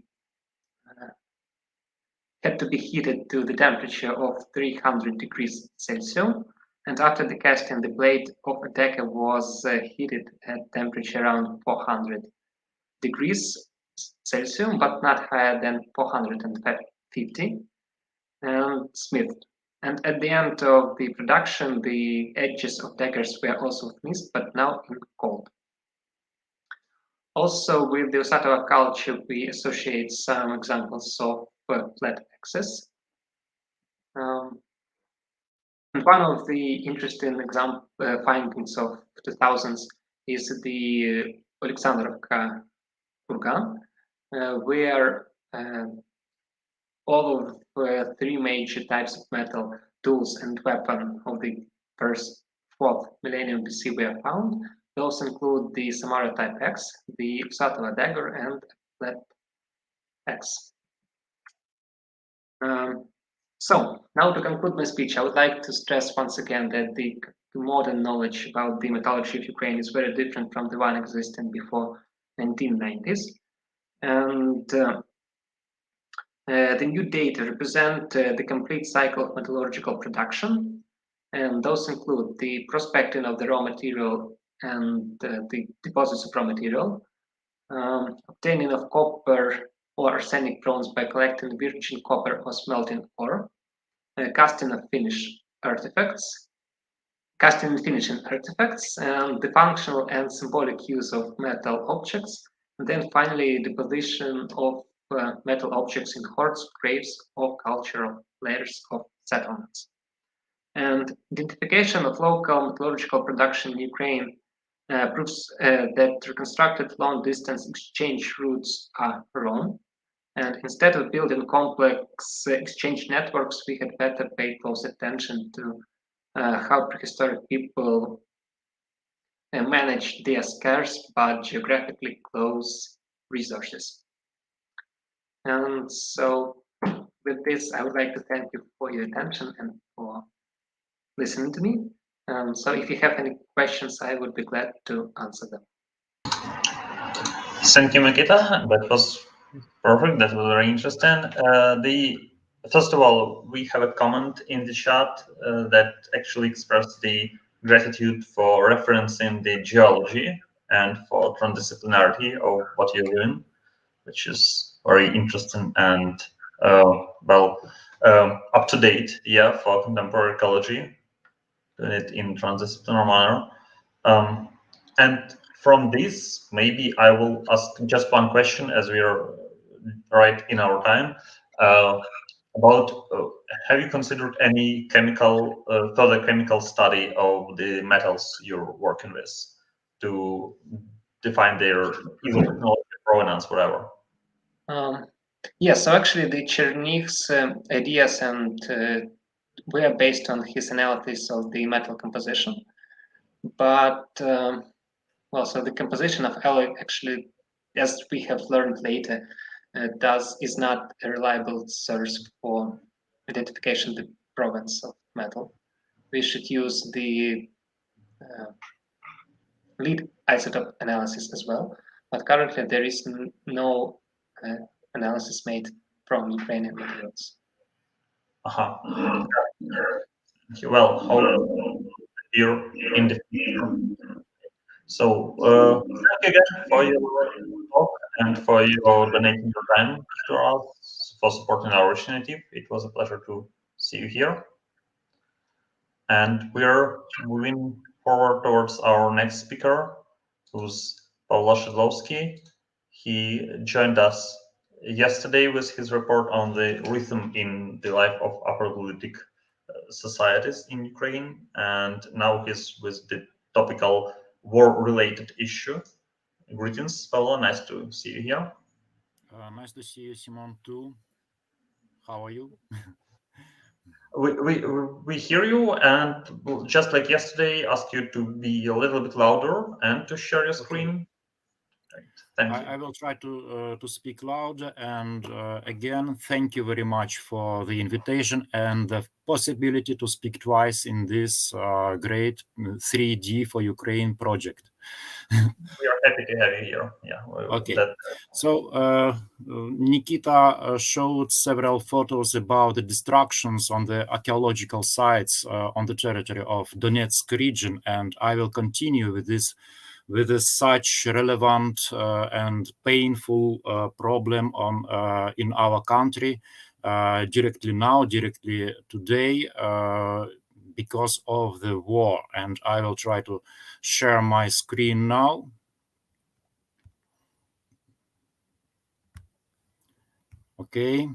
heated to the temperature of 300 degrees Celsius. And after the casting, the blade of a dagger was heated at temperature around 400 degrees Celsius, but not higher than 450, and smithed. And at the end of the production, the edges of daggers were also finished, but now in gold. Also, with the Usatova culture, we associate some examples of flat axes. And one of the interesting findings of 2000s is the Alexandrovka Kurgan, where all of three major types of metal tools and weapon of the fourth millennium BC were found. Those include the Samara type X, the Usatova dagger, and flat X. So now to conclude my speech, I would like to stress once again that the modern knowledge about the metallurgy of Ukraine is very different from the one existing before 1990s. And the new data represent the complete cycle of metallurgical production. And those include the prospecting of the raw material and the deposits of raw material, obtaining of copper or arsenic bronze by collecting virgin copper or smelting ore, casting of finished artifacts, casting and finishing artifacts, and the functional and symbolic use of metal objects, and then finally the position of metal objects in hordes, graves, or cultural layers of settlements. And identification of local metallurgical production in Ukraine proves that reconstructed long-distance exchange routes are wrong. And instead of building complex exchange networks, we had better pay close attention to how prehistoric people manage their scarce but geographically close resources. And so with this, I would like to thank you for your attention and for listening to me. So if you have any questions, I would be glad to answer them. Thank you, Mykyta. That was perfect. That was very interesting. First of all, we have a comment in the chat that actually expressed the gratitude for referencing the geology and for transdisciplinarity of what you're doing, which is very interesting and up to date, yeah, for contemporary ecology, doing it in transdisciplinary manner. And from this, maybe I will ask just one question as we are right in our time. About have you considered any chemical, further chemical study of the metals you're working with to define their either technology, provenance, whatever? Yes, so actually the Chernykh's ideas and were based on his analysis of the metal composition. But, well, so the composition of alloy actually, as we have learned later, is not a reliable source for identification of the provenance of metal. We should use the lead isotope analysis as well, but currently there is no analysis made from Ukrainian materials. Well, here in the future. So thank you again for your talk and for your donating your time to us, for supporting our initiative. It was a pleasure to see you here. And we're moving forward towards our next speaker, who's Pavlo Shydlovskiy. He joined us yesterday with his report on the rhythm in the life of Afro-Paleolithic societies in Ukraine, and now he's with the topical war-related issue. Greetings, Pavlo. Nice to see you here. Nice to see you, Simon, too. How are you? We hear you, and just like yesterday, ask you to be a little bit louder and to share your screen. I will try to speak louder, and again, thank you very much for the invitation and the possibility to speak twice in this great 3D for Ukraine project. We are happy to have you here. Yeah. Okay. So Nikita showed several photos about the destructions on the archaeological sites on the territory of Donetsk region, and I will continue with this. With such relevant and painful problem in our country directly today because of the war. And I will try to share my screen now. Okay.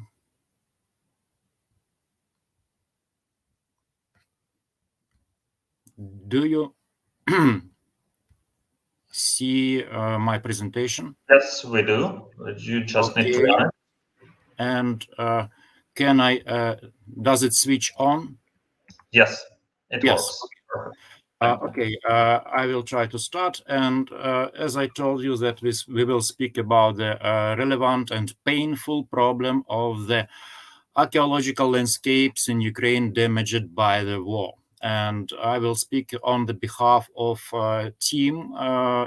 Do you see my presentation? Yes, we do. You just need to run. And can I? Does it switch on? Yes, it works. Okay, I will try to start. And as I told you, that we will speak about the relevant and painful problem of the archaeological landscapes in Ukraine damaged by the war. And I will speak on the behalf of a team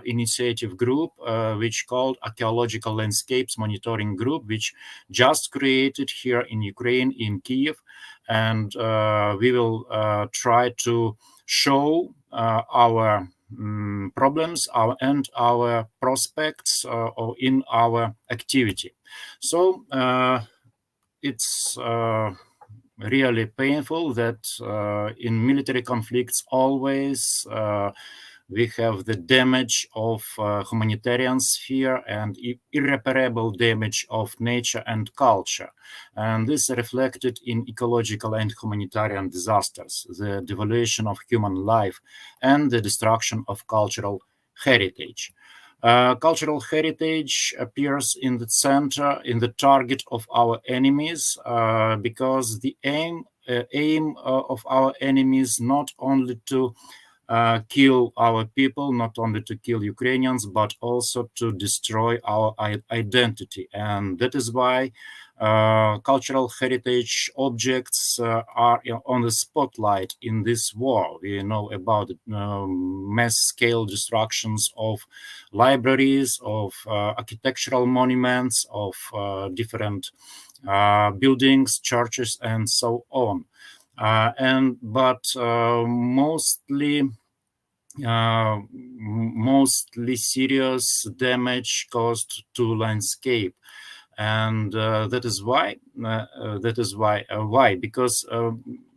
initiative group, which called Archaeological Landscapes Monitoring Group, which just created here in Ukraine, in Kyiv. And we will try to show our problems and our prospects in our activity. So it's really painful that in military conflicts always we have the damage of humanitarian sphere and irreparable damage of nature and culture. And this is reflected in ecological and humanitarian disasters, the devaluation of human life, and the destruction of cultural heritage. Cultural heritage appears in the center, in the target of our enemies, because the aim of our enemies not only to kill our people, not only to kill Ukrainians, but also to destroy our identity. And that is why cultural heritage objects are on the spotlight in this war. We know about mass-scale destructions of libraries, of architectural monuments, of different buildings, churches, and so on. But mostly serious damage caused to landscape, and that is why because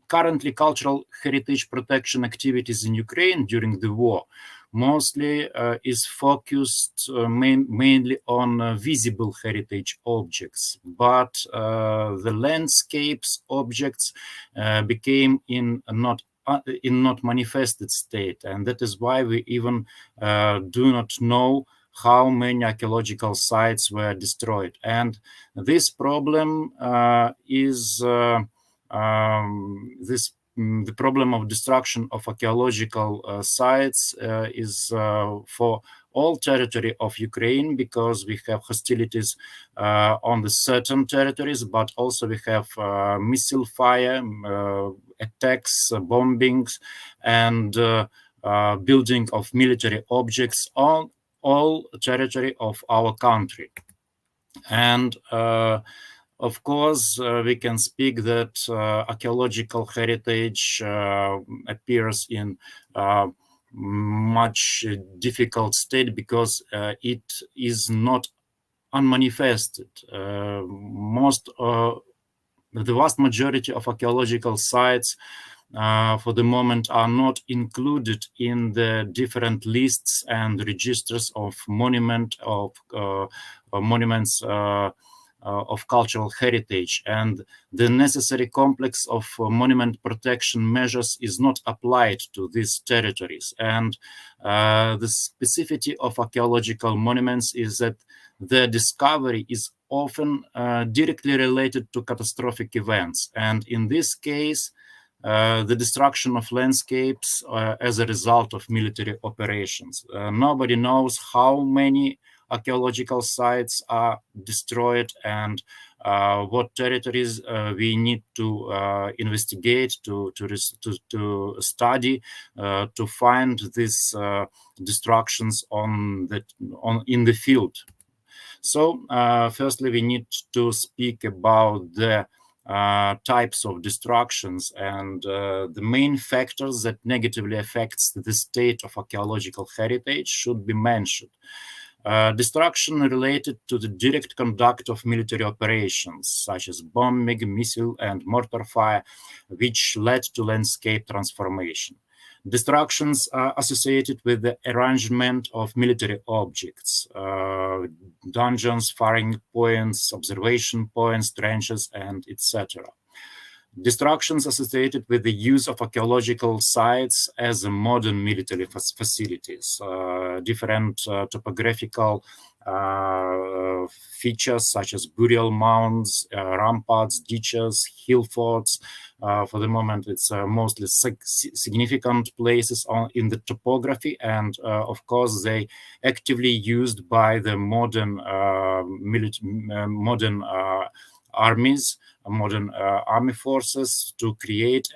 currently cultural heritage protection activities in Ukraine during the war mostly is focused mainly on visible heritage objects, but the landscapes objects became in not manifested state, and that is why we even do not know how many archaeological sites were destroyed. And this problem is the problem of destruction of archaeological sites is for all territory of Ukraine, because we have hostilities on the certain territories, but also we have missile fire, attacks, bombings, and building of military objects on all territory of our country. And of course, we can speak that archaeological heritage appears in much difficult state because it is not unmanifested. The vast majority of archaeological sites for the moment are not included in the different lists and registers of monuments of cultural heritage, and the necessary complex of monument protection measures is not applied to these territories. And the specificity of archaeological monuments is that the discovery is often directly related to catastrophic events, and in this case the destruction of landscapes as a result of military operations. Nobody knows how many archaeological sites are destroyed and what territories we need to investigate, to study, to find these destructions in the field. So firstly, we need to speak about the types of destructions and the main factors that negatively affects the state of archaeological heritage should be mentioned. Destruction related to the direct conduct of military operations, such as bombing, missile and mortar fire, which led to landscape transformation. Destructions are associated with the arrangement of military objects, dungeons, firing points, observation points, trenches, and etc. Destructions associated with the use of archaeological sites as modern military facilities, different topographical features such as burial mounds, ramparts, ditches, hill forts. For the moment, it's mostly significant places in the topography, and of course, they actively used by the modern armies, modern army forces to create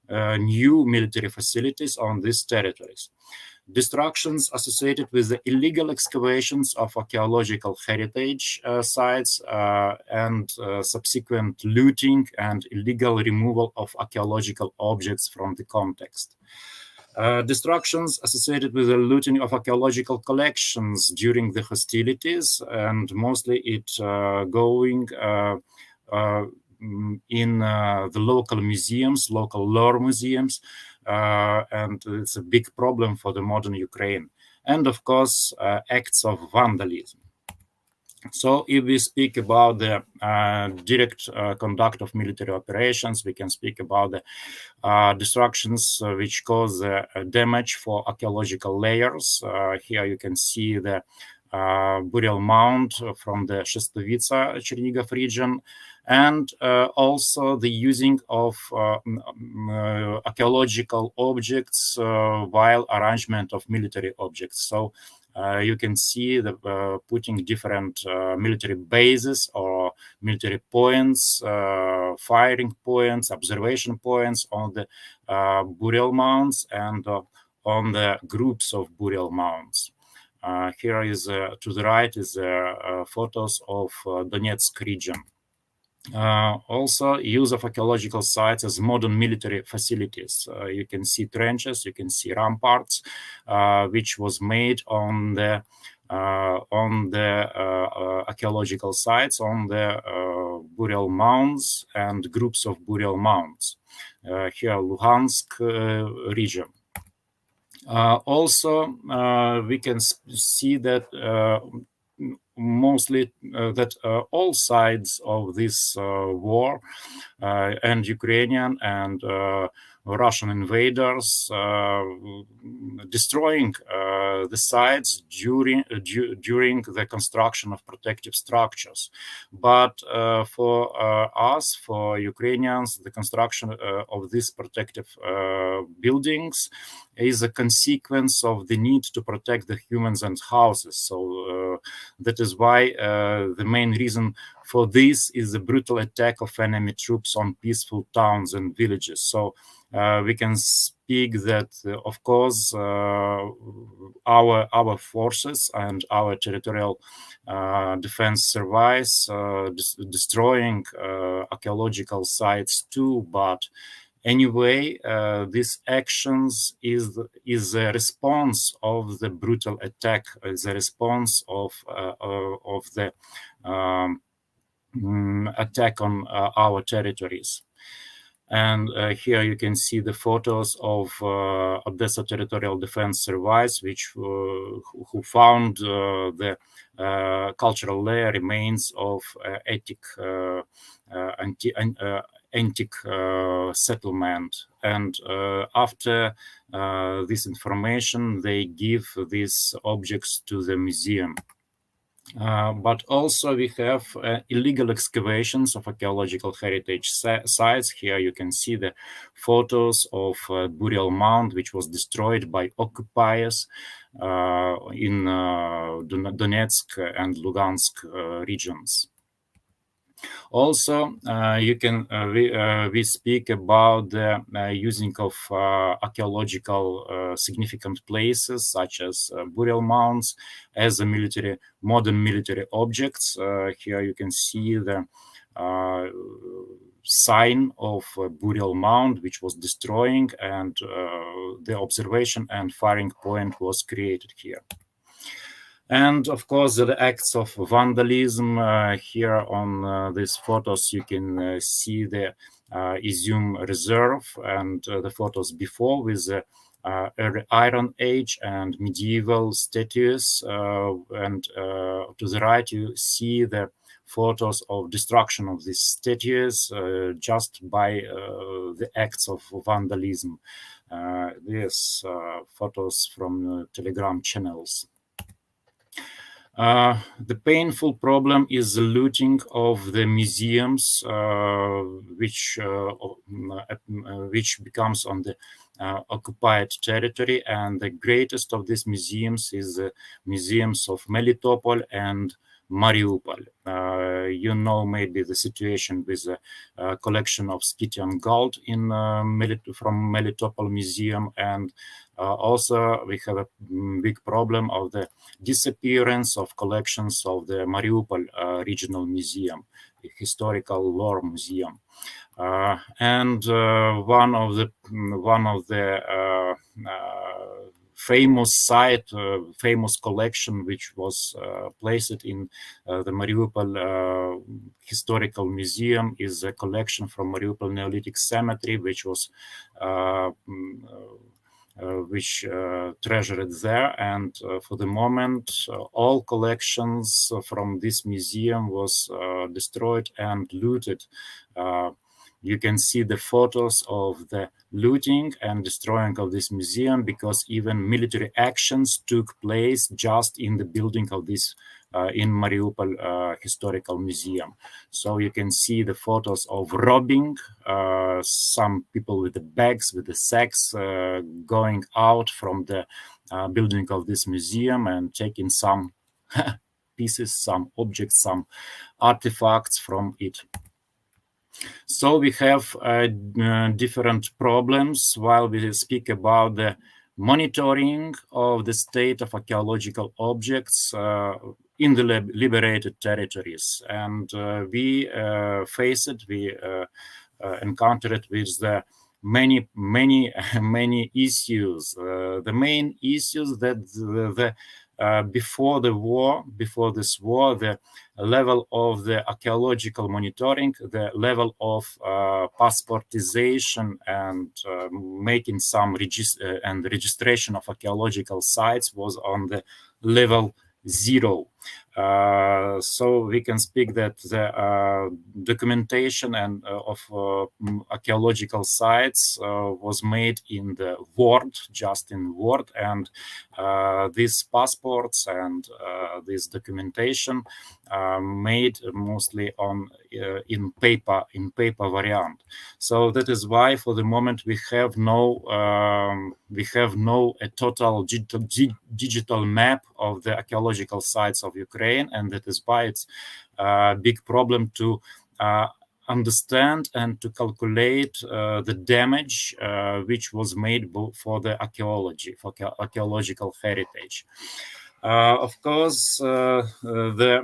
new military facilities on these territories. Destructions associated with the illegal excavations of archaeological heritage sites and subsequent looting and illegal removal of archaeological objects from the context. Destructions associated with the looting of archaeological collections during the hostilities, and mostly it going in the local museums, local lore museums, and it's a big problem for the modern Ukraine. And of course, acts of vandalism. So if we speak about the direct conduct of military operations, we can speak about the destructions which cause damage for archaeological layers. Here you can see the burial mound from the Shestovitsa Chernigov region, and also the using of archaeological objects while arrangement of military objects. So you can see the putting different military bases or military points, firing points, observation points on the burial mounds and on the groups of burial mounds. Here is to the right is photos of Donetsk region. Also, use of archaeological sites as modern military facilities. You can see trenches, you can see ramparts, which was made on the archaeological sites, on the burial mounds and groups of burial mounds. Here, Luhansk region. Also, we can see that mostly that all sides of this war, and Ukrainian and Russian invaders destroying the sites during the construction of protective structures. But for us, for Ukrainians, the construction of these protective buildings is a consequence of the need to protect the humans and houses. So that is why the main reason for this is the brutal attack of enemy troops on peaceful towns and villages. So we can speak that, of course, our forces and our territorial defense survives, destroying archaeological sites too, but anyway, these actions is a response of the brutal attack, is a response of the attack on our territories. And here you can see the photos of Odessa Territorial Defense Service, who found the cultural layer remains of antique settlement. And after this information, they give these objects to the museum. But also we have illegal excavations of archaeological heritage sites. Here you can see the photos of burial mound which was destroyed by occupiers in Donetsk and Lugansk regions. Also, we speak about the using of archaeological significant places such as burial mounds as a modern military objects. Here you can see the sign of a burial mound which was destroying, and the observation and firing point was created here. And of course, the acts of vandalism. Here on these photos, you can see the Izium Reserve and the photos before with the early Iron Age and medieval statues. And to the right, you see the photos of destruction of these statues just by the acts of vandalism. These photos from Telegram channels. The painful problem is the looting of the museums, which becomes on the occupied territory, and the greatest of these museums is the museums of Melitopol and Mariupol. You know maybe the situation with the collection of Scythian gold in from Melitopol Museum, and also we have a big problem of the disappearance of collections of the Mariupol Regional Museum, the Historical Lore Museum. And one of the famous site, famous collection, which was placed in the Mariupol Historical Museum, is a collection from Mariupol Neolithic Cemetery, which was treasured there, and for the moment all collections from this museum was destroyed and looted. You can see the photos of the looting and destroying of this museum, because even military actions took place just in the building of this in Mariupol Historical Museum. So you can see the photos of robbing, some people with the bags, with the sacks, going out from the building of this museum and taking some pieces, some objects, some artifacts from it. So we have different problems while we speak about the monitoring of the state of archaeological objects in the liberated territories. And we encountered it with the many issues. The main issues that before this war, the level of the archaeological monitoring, the level of passportization and making some registration of archaeological sites was on the level 0. So we can speak that the documentation and of archaeological sites was made in the Word, just in Word, and these passports and this documentation made mostly on in paper variant. So that is why for the moment we have no a total digital map of the archaeological sites of Ukraine, and that is why it's a big problem to understand and to calculate the damage which was made for the archaeological heritage. Of course, the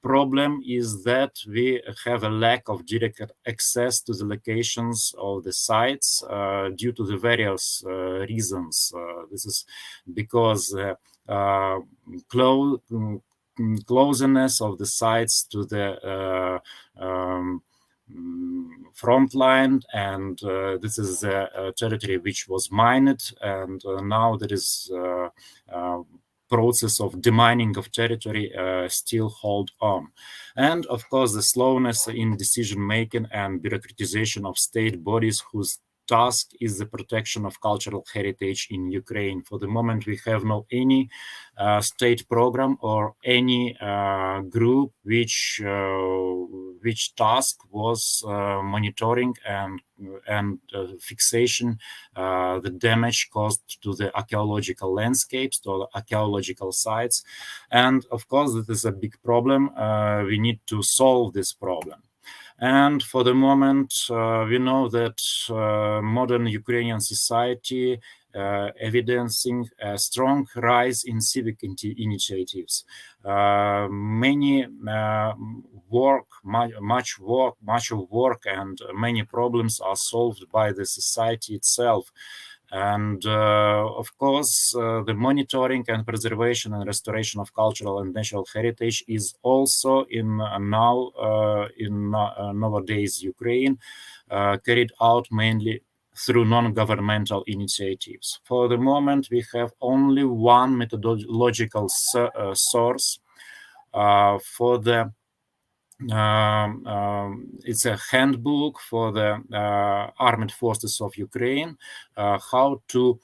problem is that we have a lack of direct access to the locations of the sites due to the various reasons. This is because closeness of the sites to the front line, and this is a territory which was mined, and now there is process of demining of territory still hold on. And of course the slowness in decision making and bureaucratization of state bodies whose task is the protection of cultural heritage in Ukraine. For the moment we have no any state program or any group which task was monitoring and fixation the damage caused to the archaeological landscapes, to the archaeological sites. And of course that is a big problem. We need to solve this problem. And for the moment, we know that modern Ukrainian society evidencing a strong rise in civic initiatives. Much work and many problems are solved by the society itself. And of course, the monitoring and preservation and restoration of cultural and natural heritage is also in nowadays Ukraine carried out mainly through non-governmental initiatives. For the moment, we have only one methodological source for the it's a handbook for the armed forces of Ukraine, how to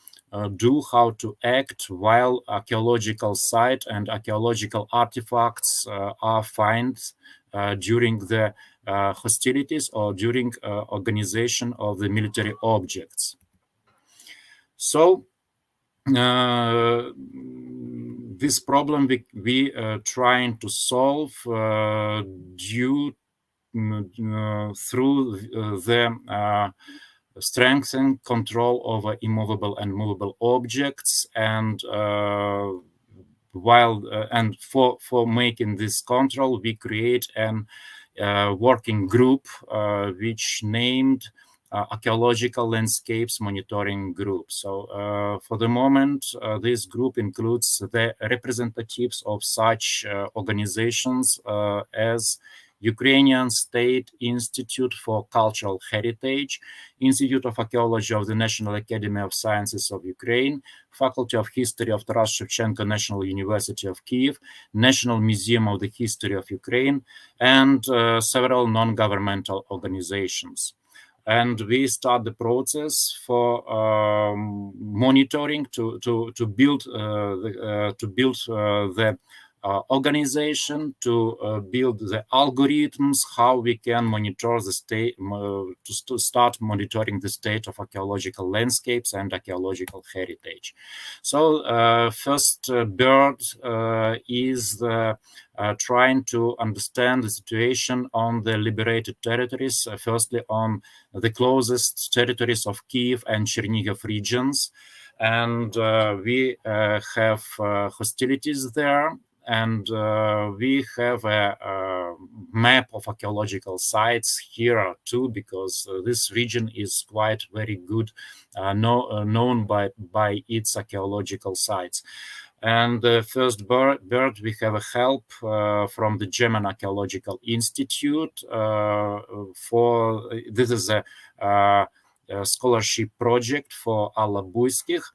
act while archaeological site and archaeological artifacts are found during the hostilities or during organization of the military objects. So this problem we trying to solve through the strengthen control over immovable and movable objects, and for making this control we create an working group which named archaeological landscapes monitoring group. So for the moment, this group includes the representatives of such organizations as Ukrainian State Institute for Cultural Heritage, Institute of Archaeology of the National Academy of Sciences of Ukraine, Faculty of History of Taras Shevchenko National University of Kyiv, National Museum of the History of Ukraine, and several non-governmental organizations. And we start the process for monitoring to build the organization, to build the algorithms, how we can monitor the state, to start monitoring the state of archaeological landscapes and archaeological heritage. So first bird is trying to understand the situation on the liberated territories, firstly on the closest territories of Kyiv and Chernihiv regions. And we have hostilities there. And we have a map of archaeological sites here too, because this region is quite very good known by its archaeological sites. And the first bird, we have a help from the German Archaeological Institute. This is a scholarship project for Alla Buiskich.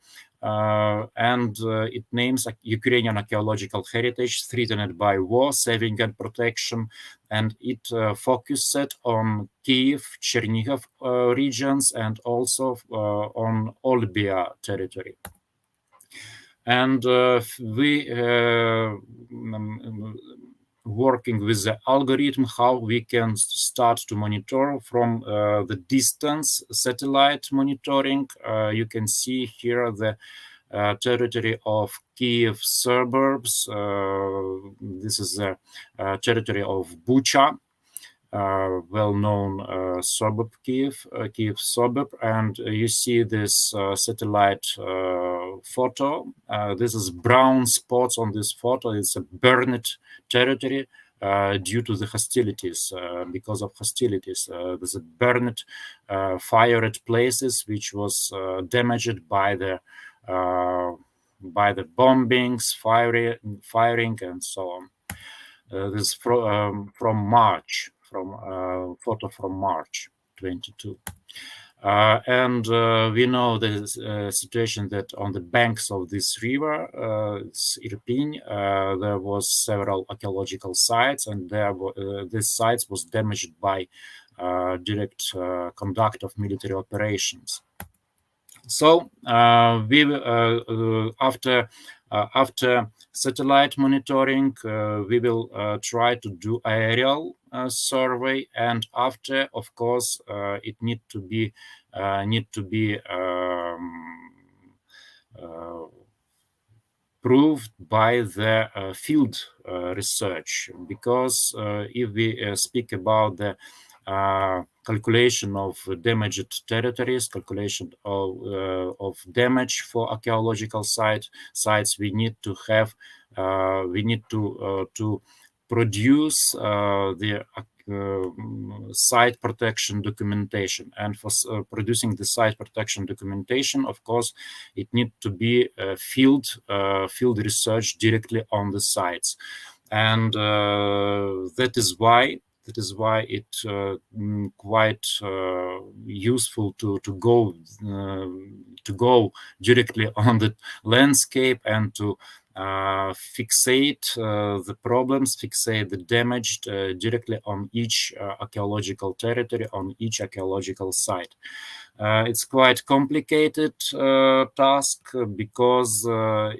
And it names Ukrainian archaeological heritage threatened by war, saving and protection, and it focused on Kyiv, Chernihiv regions, and also on Olbia territory. And we working with the algorithm, how we can start to monitor from the distance, satellite monitoring. You can see here the territory of Kyiv suburbs. This is the territory of Bucha, well-known suburb, Kyiv suburb, and you see this satellite photo. This is brown spots on this photo. It's a burned territory due to the hostilities. Because of hostilities, there's a burned, fired places which was damaged by the bombings, firing, and so on. This is from March. From photo from March 22. And we know the situation that on the banks of this river, it's Irpin, there was several archaeological sites, and these sites was damaged by direct conduct of military operations. So we after satellite monitoring, we will try to do aerial survey, and after, of course, it need to be proved by the field research, because if we speak about the calculation of damaged territories, calculation of damage for archaeological sites, we need to have to produce the site protection documentation. And for producing the site protection documentation, of course, it needs to be field research directly on the sites, and that is why it's quite useful to go directly on the landscape and to fixate the problems, fixate the damage directly on each archaeological territory, on each archaeological site. It's quite complicated task, because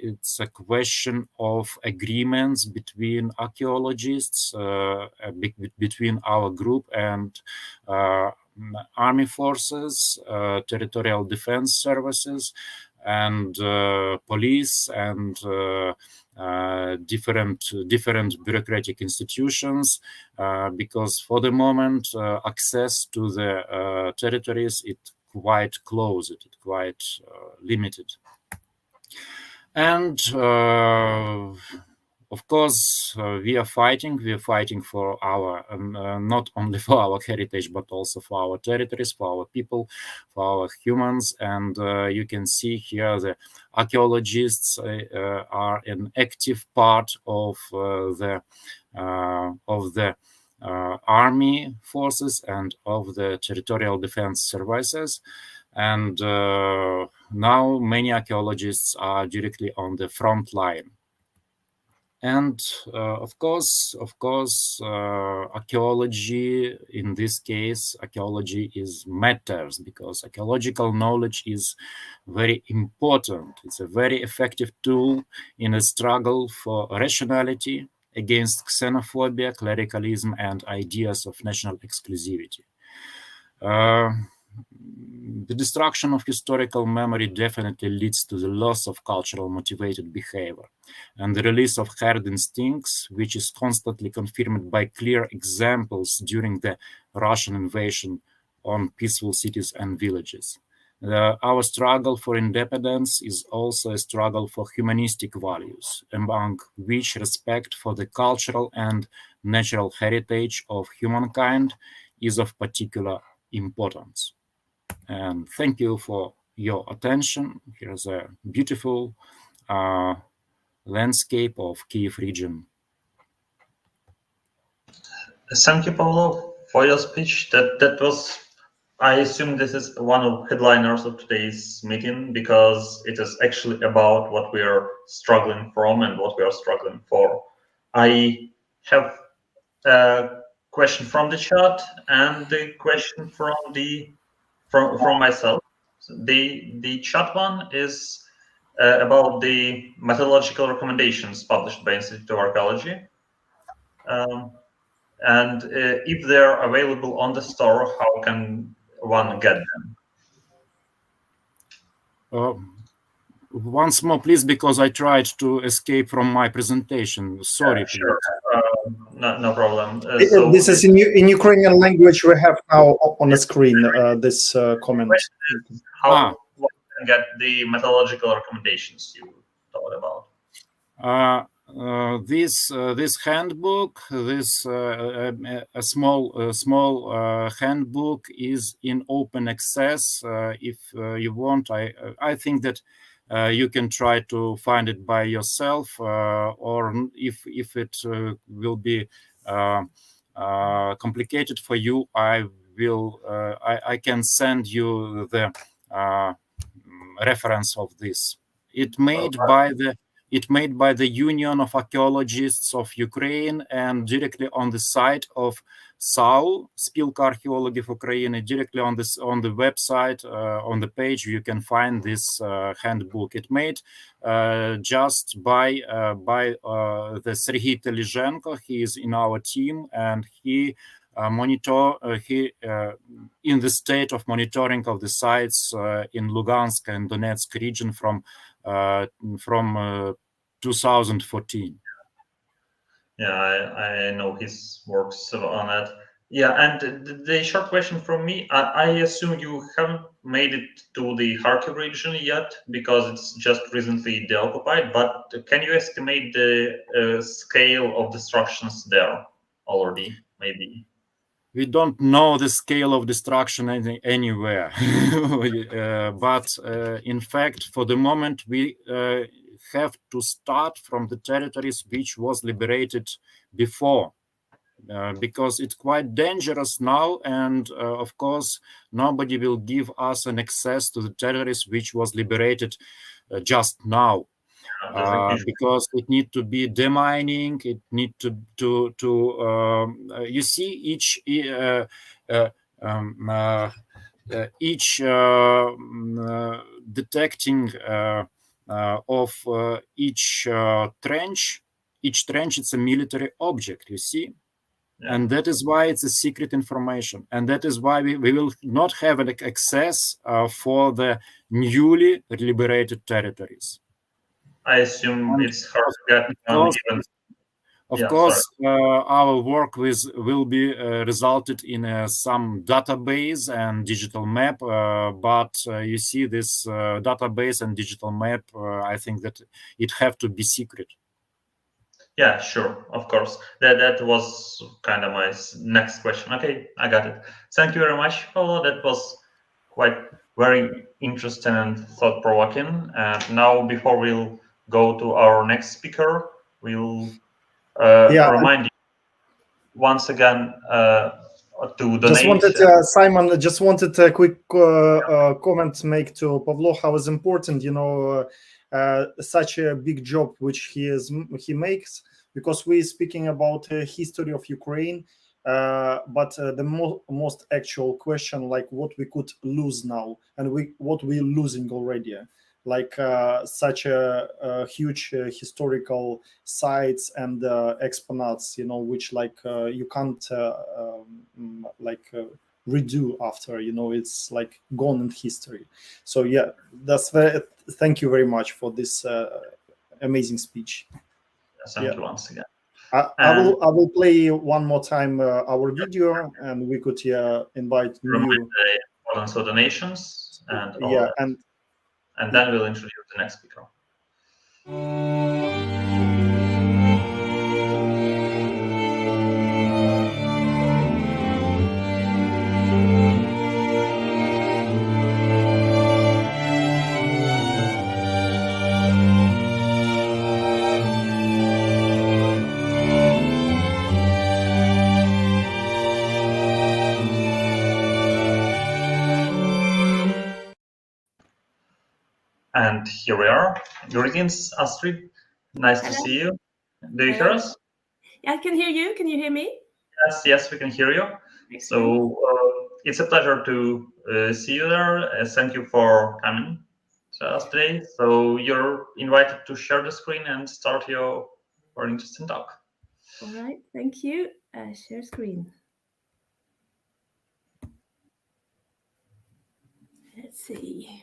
it's a question of agreements between archaeologists, between our group and army forces, territorial defense services, and police, and different bureaucratic institutions, because for the moment access to the territories is quite closed, it's quite limited. And Of course, we are fighting for our, not only for our heritage, but also for our territories, for our people, for our humans. And you can see here the archaeologists are an active part of the army forces and of the territorial defense services. And now many archaeologists are directly on the front line. And of course, archaeology, in this case, archaeology matters because archaeological knowledge is very important. It's a very effective tool in a struggle for rationality against xenophobia, clericalism, and ideas of national exclusivity. The destruction of historical memory definitely leads to the loss of cultural motivated behavior and the release of herd instincts, which is constantly confirmed by clear examples during the Russian invasion on peaceful cities and villages. Our struggle for independence is also a struggle for humanistic values, among which respect for the cultural and natural heritage of humankind is of particular importance. And thank you for your attention. Here's a beautiful landscape of Kyiv region. Thank you, Pavlo, for your speech. That was, I assume this is one of the headliners of today's meeting, because it is actually about what we are struggling from and what we are struggling for. I have a question from the chat and the question from myself. The chat one is about the methodological recommendations published by Institute of Archaeology. And if they're available on the store, how can one get them? Once more, please, because I tried to escape from my presentation. Sorry. Sure. No problem. This is in Ukrainian language. We have now on the screen this comment. How one can get the methodological recommendations you thought about? This handbook, a small handbook is in open access. If you want, I think that you can try to find it by yourself, or if it will be complicated for you, I can send you the reference of this. It made by the Union of Archaeologists of Ukraine, and directly on the site of SAU, Spilka Archeologів України, directly on the website, on the page, you can find this handbook. It made just by the Serhiy Telizhenko. He is in our team, and he in the state of monitoring of the sites in Lugansk and Donetsk region from 2014. Yeah, I know his works on it. Yeah, and the short question from me, I assume you haven't made it to the Kharkiv region yet because it's just recently deoccupied, but can you estimate the scale of destructions there already, maybe? We don't know the scale of destruction anywhere, but in fact, for the moment, we have to start from the territories which was liberated before, because it's quite dangerous now, and of course, nobody will give us an access to the territories which was liberated just now. Because it need to be demining, it need to you see each detecting of each trench it's a military object, you see. Yeah. And that is why it's a secret information, and that is why we will not have an access for the newly liberated territories. I assume it's hard to get even. Of course, our work will be resulted in some database and digital map, but you see this database and digital map, I think that it have to be secret. Yeah, sure, of course. That was kind of my next question. Okay, I got it. Thank you very much, Pavlo. That was quite very interesting and thought-provoking. And now, before we'll go to our next speaker, we'll remind you once again to donate. Simon, just wanted a quick comment to make to Pavlo. How is important, such a big job which he makes, because we're speaking about history of Ukraine, but the most actual question, like what we could lose now and what we're losing already, like such a huge historical sites and exponents, which like you can't redo after, it's like gone in history. So yeah, thank you very much for this amazing speech. Thank you once again. I will play one more time our video, and we could invite new donations and and then we'll introduce the next speaker. And here we are. Greetings, Astrid. Nice to see you. Do you hear us? Yeah, I can hear you. Can you hear me? Yes, we can hear you. Excellent. So it's a pleasure to see you there. Thank you for coming to us today. So you're invited to share the screen and start your very interesting talk. All right, thank you. Share screen. Let's see.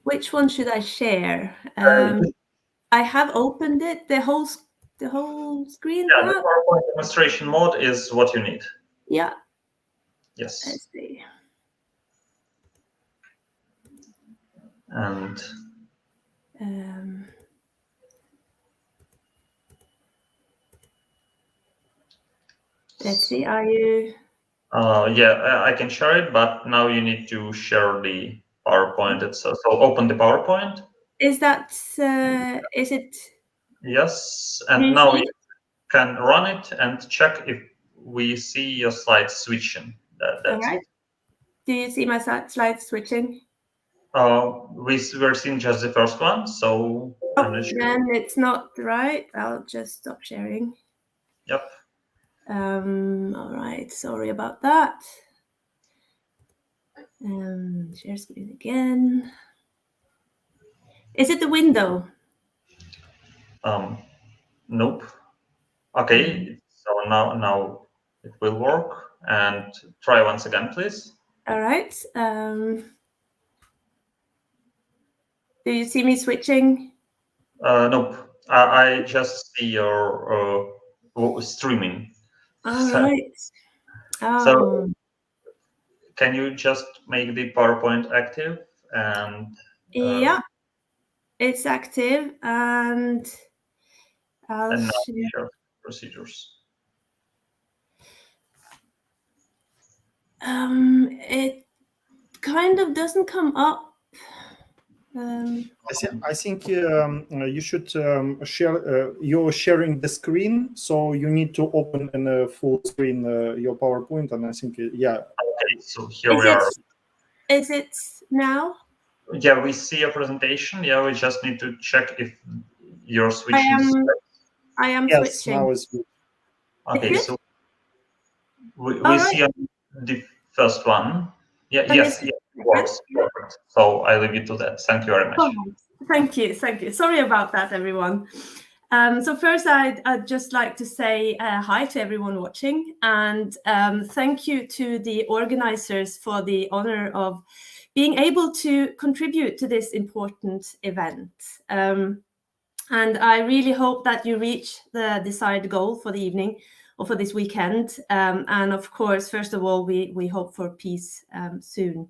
Which one should I share? I have opened it. The whole screen. Yeah, the PowerPoint demonstration mode is what you need. Yeah. Yes. Let's see. And let's see. Are you? Yeah, I can share it, but now you need to share the PowerPoint itself. So open the PowerPoint. Is that? Is it? Yes, and now you can run it and check if we see your slides switching. That's all right. Do you see my slides switching? We're seeing just the first one, so I'm not sure. Then it's not right. I'll just stop sharing. Yep. All right. Sorry about that. Share screen again. Is it the window? Nope. Okay. So now it will work. And try once again, please. All right. Do you see me switching? Nope. I just see your streaming. All right. So can you just make the PowerPoint active? And yeah, it's active, and I'll share procedures. It kind of doesn't come up. I think you should share. You're sharing the screen, so you need to open in a full screen your PowerPoint, and I think yeah. Okay, so here we are. Is it now? Yeah, we see a presentation. Yeah, we just need to check if you're switching. I am yes, switching. Now it's good. Okay, so we see the first one. Yeah, yes, it works. Perfect. So I leave you to that. Thank you very much. Thank you. Sorry about that, everyone. So first, I'd just like to say hi to everyone watching, and thank you to the organizers for the honor of being able to contribute to this important event. And I really hope that you reach the desired goal for the evening or for this weekend. And of course, first of all, we hope for peace soon.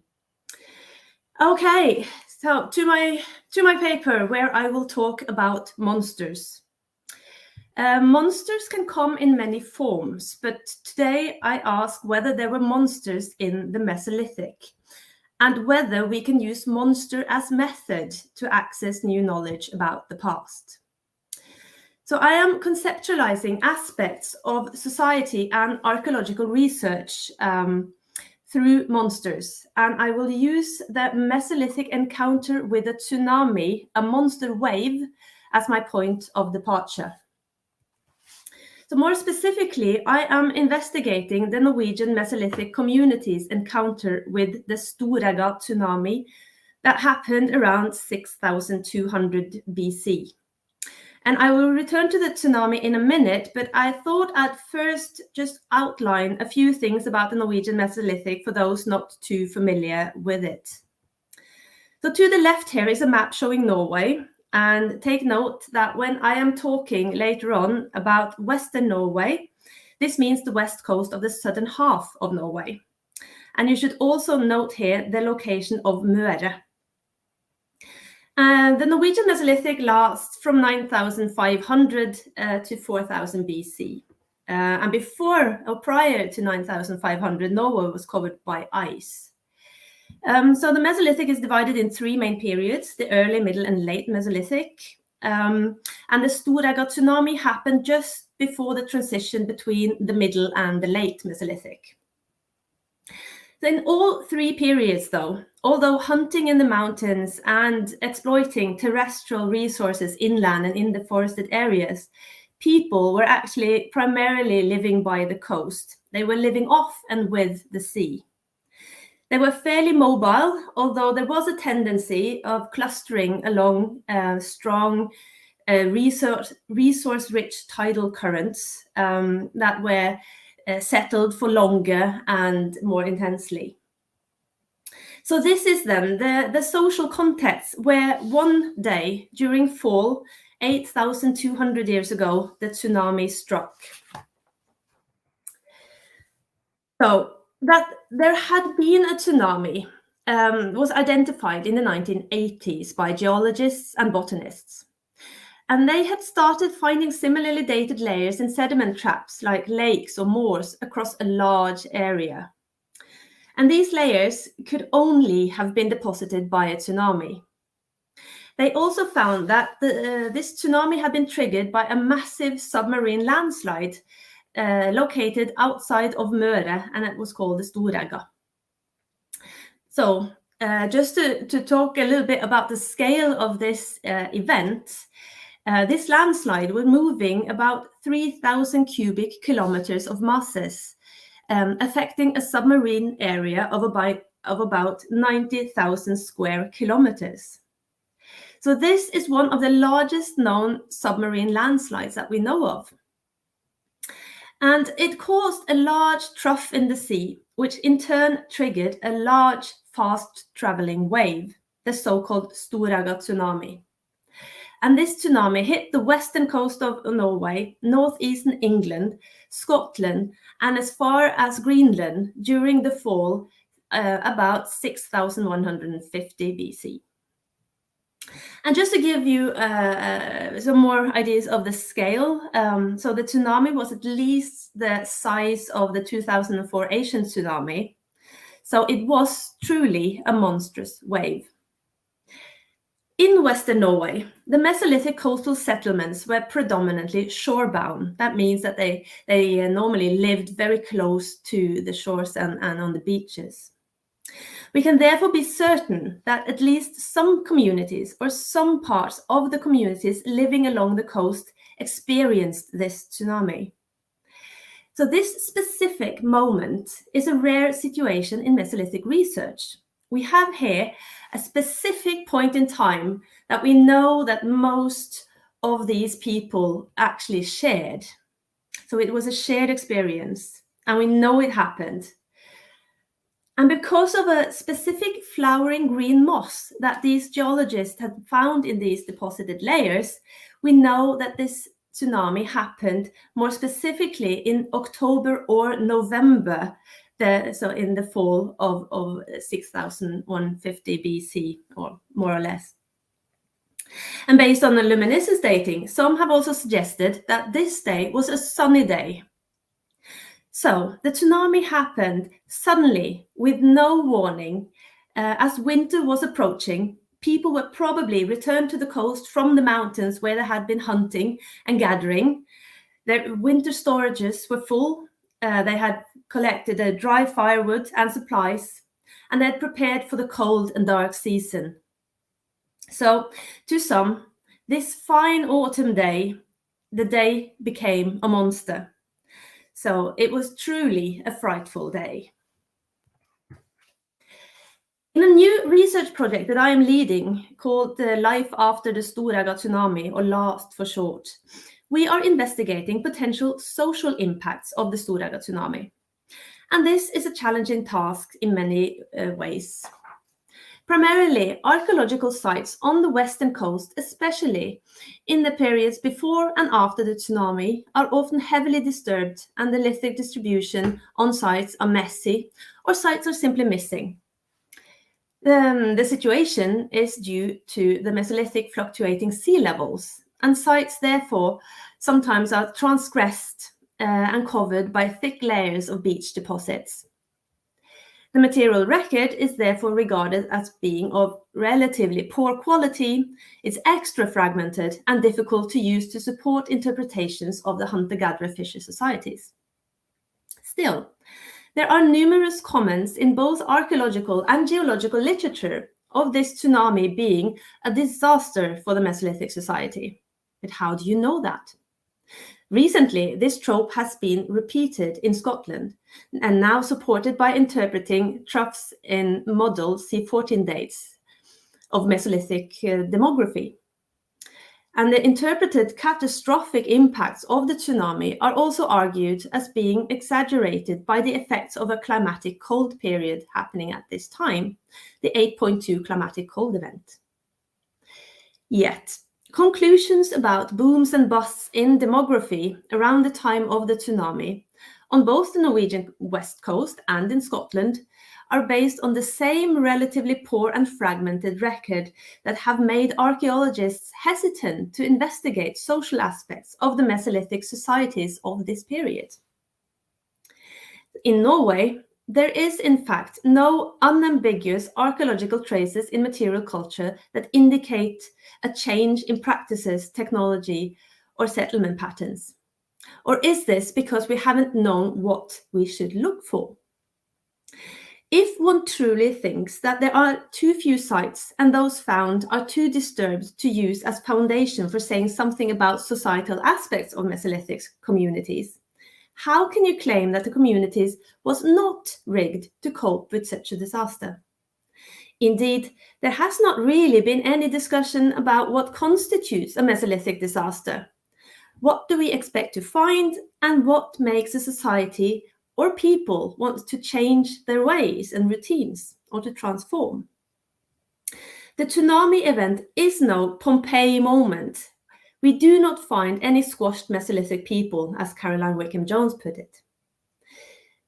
Okay, So to my paper, where I will talk about monsters. Monsters can come in many forms, but today I ask whether there were monsters in the Mesolithic, and whether we can use monster as method to access new knowledge about the past. So I am conceptualizing aspects of society and archaeological research through monsters, and I will use the Mesolithic encounter with a tsunami, a monster wave, as my point of departure. So more specifically, I am investigating the Norwegian Mesolithic community's encounter with the Storegga tsunami that happened around 6200 BC. And I will return to the tsunami in a minute, but I thought I'd first just outline a few things about the Norwegian Mesolithic for those not too familiar with it. So to the left here is a map showing Norway. And take note that when I am talking later on about Western Norway, this means the west coast of the southern half of Norway. And you should also note here the location of Møre. The Norwegian Mesolithic lasts from 9500 to 4000 BC. And before or prior to 9500, Norway was covered by ice. So the Mesolithic is divided in three main periods, the early, middle, and late Mesolithic. And the Storegga tsunami happened just before the transition between the middle and the late Mesolithic. So in all three periods, though, although hunting in the mountains and exploiting terrestrial resources inland and in the forested areas, people were actually primarily living by the coast. They were living off and with the sea. They were fairly mobile, although there was a tendency of clustering along strong resource-rich tidal currents that were settled for longer and more intensely. So this is then the social context where one day during fall, 8,200 years ago, the tsunami struck. So that there had been a tsunami was identified in the 1980s by geologists and botanists. And they had started finding similarly dated layers in sediment traps like lakes or moors across a large area. And these layers could only have been deposited by a tsunami. They also found that this tsunami had been triggered by a massive submarine landslide located outside of Møre, and it was called the Storegga. So just to talk a little bit about the scale of this event, this landslide was moving about 3,000 cubic kilometers of masses, affecting a submarine area of about 90,000 square kilometers. So this is one of the largest known submarine landslides that we know of. And it caused a large trough in the sea, which in turn triggered a large, fast-traveling wave, the so-called Storegga tsunami. And this tsunami hit the western coast of Norway, northeastern England, Scotland, and as far as Greenland during the fall, about 6,150 BC. And just to give you some more ideas of the scale, so the tsunami was at least the size of the 2004 Asian tsunami. So it was truly a monstrous wave. In Western Norway, the Mesolithic coastal settlements were predominantly shorebound. That means that they normally lived very close to the shores and on the beaches. We can therefore be certain that at least some communities or some parts of the communities living along the coast experienced this tsunami. So this specific moment is a rare situation in Mesolithic research. We have here a specific point in time that we know that most of these people actually shared. So it was a shared experience, and we know it happened. And because of a specific flowering green moss that these geologists had found in these deposited layers, we know that this tsunami happened more specifically in October or November in the fall of 6150 BC, or more or less. And based on the luminescence dating, some have also suggested that this day was a sunny day. So the tsunami happened suddenly with no warning. As winter was approaching, people were probably returned to the coast from the mountains where they had been hunting and gathering. Their winter storages were full. They had collected dry firewood and supplies, and they had prepared for the cold and dark season. So to some, this fine autumn day, the day became a monster. So it was truly a frightful day. In a new research project that I am leading called Life After the Storaga Tsunami, or LAST for short, we are investigating potential social impacts of the Storaga Tsunami. And this is a challenging task in many ways. Primarily, archaeological sites on the western coast, especially in the periods before and after the tsunami, are often heavily disturbed, and the lithic distribution on sites are messy, or sites are simply missing. The situation is due to the Mesolithic fluctuating sea levels, and sites therefore sometimes are transgressed and covered by thick layers of beach deposits. The material record is therefore regarded as being of relatively poor quality, it's extra fragmented and difficult to use to support interpretations of the hunter-gatherer fisher societies. Still, there are numerous comments in both archaeological and geological literature of this tsunami being a disaster for the Mesolithic society. But how do you know that? Recently, this trope has been repeated in Scotland and now supported by interpreting troughs in model C14 dates of Mesolithic demography. And the interpreted catastrophic impacts of the tsunami are also argued as being exaggerated by the effects of a climatic cold period happening at this time, the 8.2 climatic cold event. Yet, conclusions about booms and busts in demography around the time of the tsunami on both the Norwegian west coast and in Scotland are based on the same relatively poor and fragmented record that have made archaeologists hesitant to investigate social aspects of the Mesolithic societies of this period. In Norway, there is in fact no unambiguous archaeological traces in material culture that indicate a change in practices, technology, or settlement patterns. Or is this because we haven't known what we should look for? If one truly thinks that there are too few sites and those found are too disturbed to use as foundation for saying something about societal aspects of Mesolithic communities, how can you claim that the communities was not rigged to cope with such a disaster? Indeed, there has not really been any discussion about what constitutes a Mesolithic disaster. What do we expect to find, and what makes a society or people want to change their ways and routines or to transform? The tsunami event is no Pompeii moment. We do not find any squashed Mesolithic people, as Caroline Wickham-Jones put it.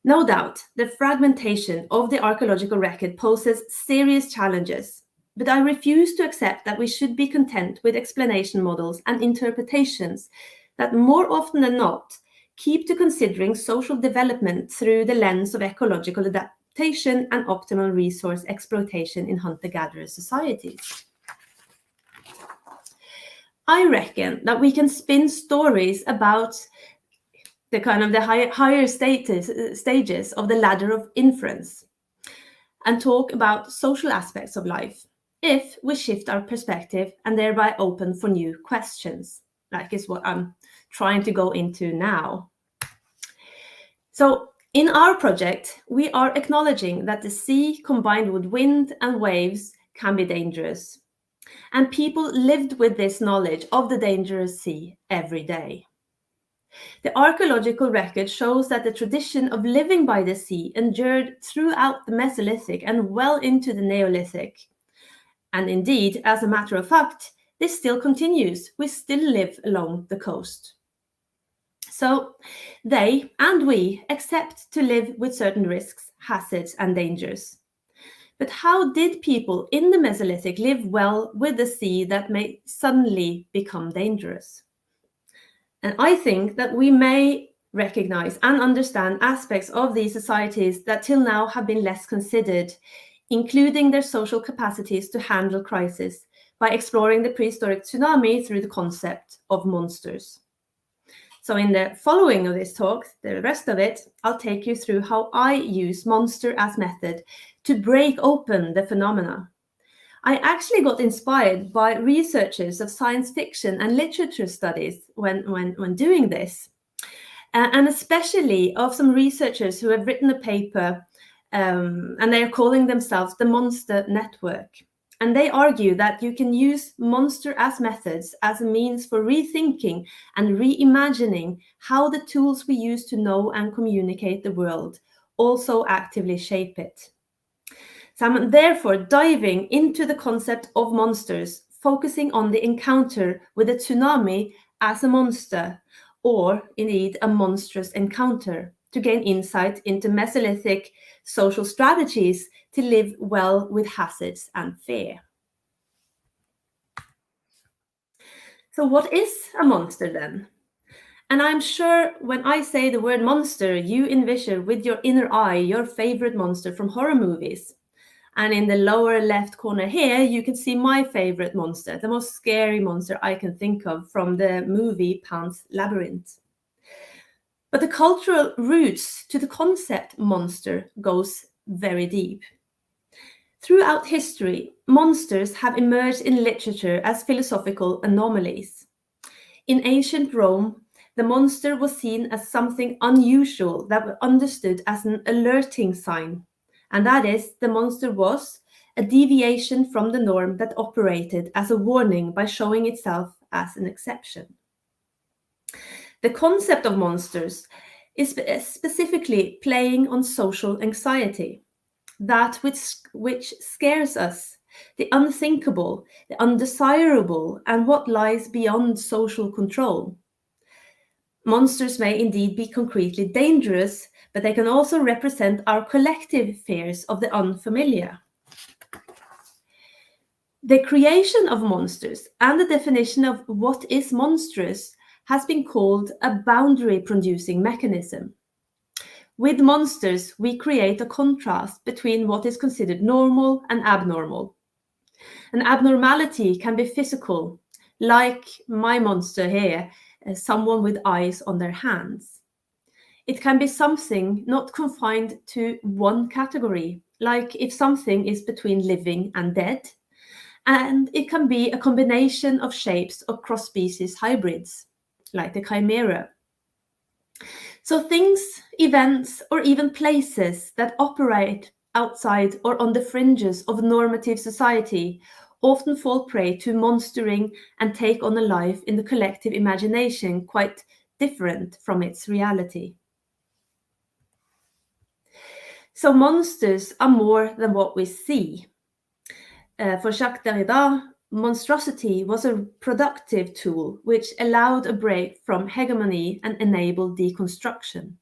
No doubt, the fragmentation of the archaeological record poses serious challenges, but I refuse to accept that we should be content with explanation models and interpretations that more often than not keep to considering social development through the lens of ecological adaptation and optimal resource exploitation in hunter-gatherer societies. I reckon that we can spin stories about the higher stages of the ladder of inference and talk about social aspects of life if we shift our perspective and thereby open for new questions, like is what I'm trying to go into now. So in our project, we are acknowledging that the sea combined with wind and waves can be dangerous. And people lived with this knowledge of the dangerous sea every day. The archaeological record shows that the tradition of living by the sea endured throughout the Mesolithic and well into the Neolithic. And indeed, as a matter of fact, this still continues. We still live along the coast. So they and we accept to live with certain risks, hazards, and dangers. But how did people in the Mesolithic live well with the sea that may suddenly become dangerous? And I think that we may recognize and understand aspects of these societies that till now have been less considered, including their social capacities to handle crisis, by exploring the prehistoric tsunami through the concept of monsters. So in the following of this talk, the rest of it, I'll take you through how I use monster as method to break open the phenomena. I actually got inspired by researchers of science fiction and literature studies when doing this, and especially of some researchers who have written a paper, and they are calling themselves the Monster Network. And they argue that you can use monster as methods as a means for rethinking and reimagining how the tools we use to know and communicate the world also actively shape it. So I'm therefore diving into the concept of monsters, focusing on the encounter with a tsunami as a monster, or indeed a monstrous encounter, to gain insight into Mesolithic social strategies to live well with hazards and fear. So what is a monster then? And I'm sure when I say the word monster, you envision with your inner eye your favorite monster from horror movies. And in the lower left corner here, you can see my favorite monster, the most scary monster I can think of from the movie Pan's Labyrinth. But the cultural roots to the concept monster goes very deep. Throughout history, monsters have emerged in literature as philosophical anomalies. In ancient Rome, the monster was seen as something unusual that was understood as an alerting sign, and that is, the monster was a deviation from the norm that operated as a warning by showing itself as an exception. The concept of monsters is specifically playing on social anxiety, that which scares us, the unthinkable, the undesirable, and what lies beyond social control. Monsters may indeed be concretely dangerous, but they can also represent our collective fears of the unfamiliar. The creation of monsters and the definition of what is monstrous has been called a boundary-producing mechanism. With monsters, we create a contrast between what is considered normal and abnormal. An abnormality can be physical, like my monster here, someone with eyes on their hands. It can be something not confined to one category, like if something is between living and dead, and it can be a combination of shapes or cross-species hybrids, like the chimera. So things, events, or even places that operate outside or on the fringes of normative society often fall prey to monstering and take on a life in the collective imagination quite different from its reality. So monsters are more than what we see. For Jacques Derrida, monstrosity was a productive tool which allowed a break from hegemony and enabled deconstruction.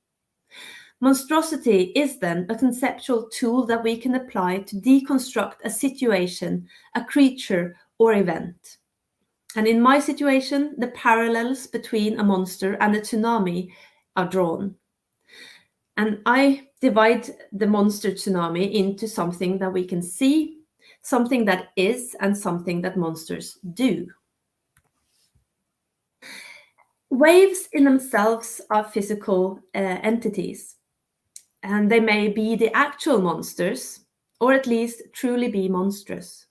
Monstrosity is then a conceptual tool that we can apply to deconstruct a situation, a creature, or event. And in my situation, the parallels between a monster and a tsunami are drawn. And I divide the monster tsunami into something that we can see, something that is, and something that monsters do. Waves in themselves are physical entities, and they may be the actual monsters, or at least truly be monstrous.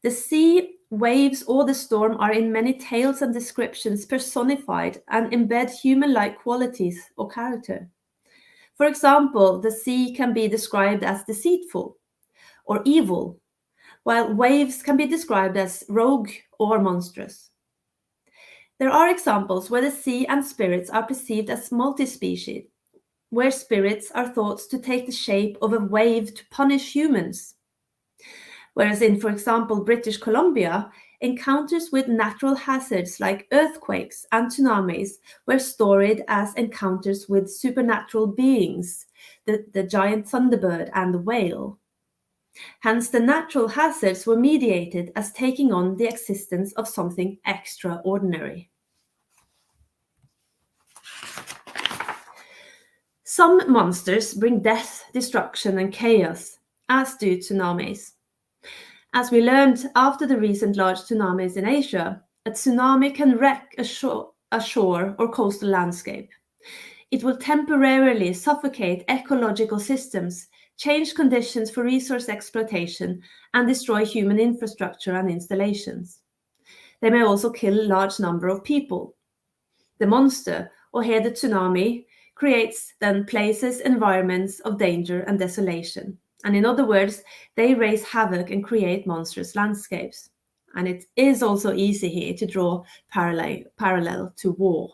The sea, waves, or the storm are in many tales and descriptions personified and embed human-like qualities or character. For example, the sea can be described as deceitful or evil, while waves can be described as rogue or monstrous. There are examples where the sea and spirits are perceived as multi-species, where spirits are thought to take the shape of a wave to punish humans. Whereas in, for example, British Columbia, encounters with natural hazards like earthquakes and tsunamis were storied as encounters with supernatural beings, the giant thunderbird and the whale. Hence, the natural hazards were mediated as taking on the existence of something extraordinary. Some monsters bring death, destruction, and chaos, as do tsunamis. As we learned after the recent large tsunamis in Asia, a tsunami can wreck a shore or coastal landscape. It will temporarily suffocate ecological systems, change conditions for resource exploitation, and destroy human infrastructure and installations. They may also kill a large number of people. The monster, or here the tsunami, creates then places, environments of danger and desolation. And in other words, they raise havoc and create monstrous landscapes. And it is also easy here to draw parallel to war.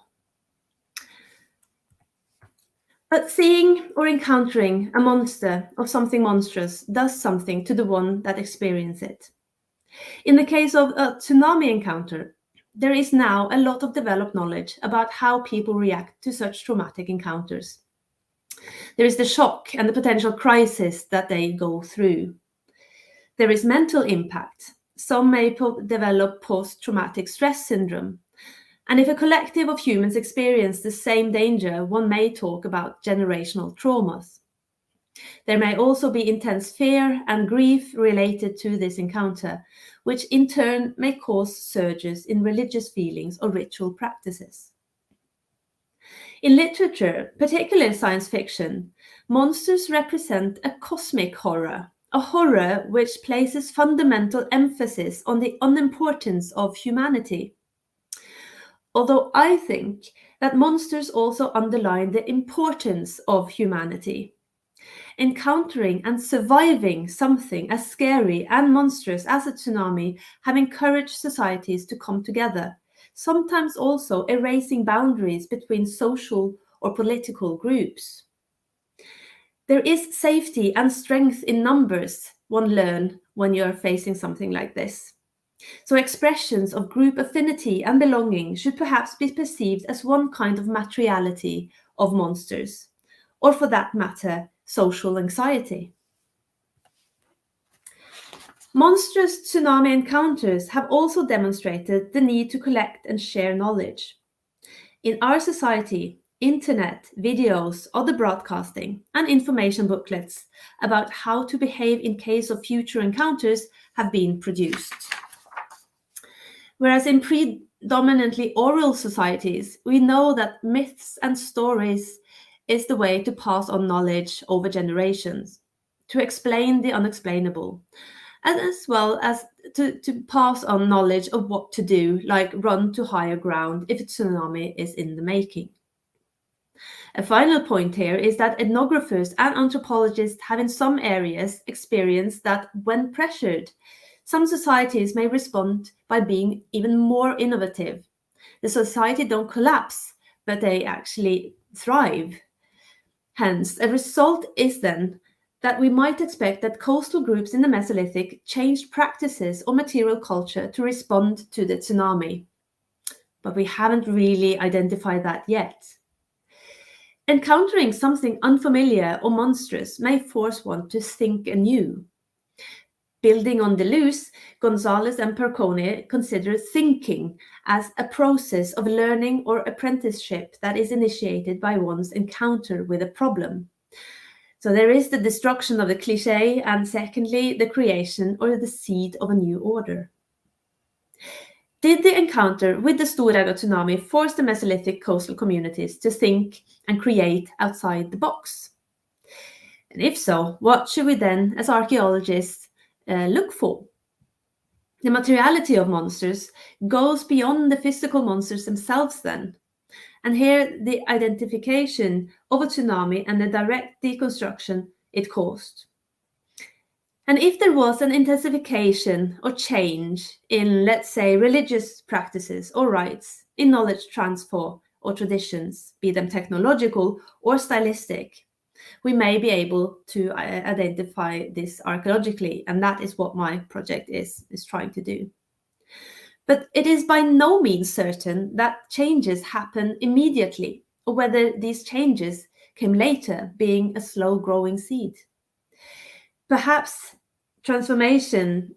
But seeing or encountering a monster or something monstrous does something to the one that experiences it. In the case of a tsunami encounter, there is now a lot of developed knowledge about how people react to such traumatic encounters. There is the shock and the potential crisis that they go through. There is mental impact. Some may develop post-traumatic stress syndrome. And if a collective of humans experience the same danger, one may talk about generational traumas. There may also be intense fear and grief related to this encounter, which in turn may cause surges in religious feelings or ritual practices. In literature, particularly science fiction, monsters represent a cosmic horror, a horror which places fundamental emphasis on the unimportance of humanity. Although I think that monsters also underline the importance of humanity. Encountering and surviving something as scary and monstrous as a tsunami have encouraged societies to come together, sometimes also erasing boundaries between social or political groups. There is safety and strength in numbers, one learns when you're facing something like this. So expressions of group affinity and belonging should perhaps be perceived as one kind of materiality of monsters, or for that matter, social anxiety. Monstrous tsunami encounters have also demonstrated the need to collect and share knowledge. In our society, internet, videos, other broadcasting, and information booklets about how to behave in case of future encounters have been produced. Whereas in predominantly oral societies, we know that myths and stories is the way to pass on knowledge over generations, to explain the unexplainable, and as well as to pass on knowledge of what to do, like run to higher ground if a tsunami is in the making. A final point here is that ethnographers and anthropologists have in some areas experienced that when pressured, some societies may respond by being even more innovative. The society don't collapse, but they actually thrive. Hence, a result is then that we might expect that coastal groups in the Mesolithic changed practices or material culture to respond to the tsunami. But we haven't really identified that yet. Encountering something unfamiliar or monstrous may force one to think anew. Building on Deleuze, Gonzalez and Percone consider thinking as a process of learning or apprenticeship that is initiated by one's encounter with a problem. So there is the destruction of the cliché, and secondly, the creation or the seed of a new order. Did the encounter with the Storegga tsunami force the Mesolithic coastal communities to think and create outside the box? And if so, what should we then, as archaeologists, look for? The materiality of monsters goes beyond the physical monsters themselves then. And here the identification of a tsunami and the direct deconstruction it caused. And if there was an intensification or change in, let's say, religious practices or rites, in knowledge transfer or traditions, be them technological or stylistic, we may be able to identify this archaeologically, and that is what my project is trying to do. But it is by no means certain that changes happen immediately, or whether these changes came later, being a slow-growing seed. Perhaps transformation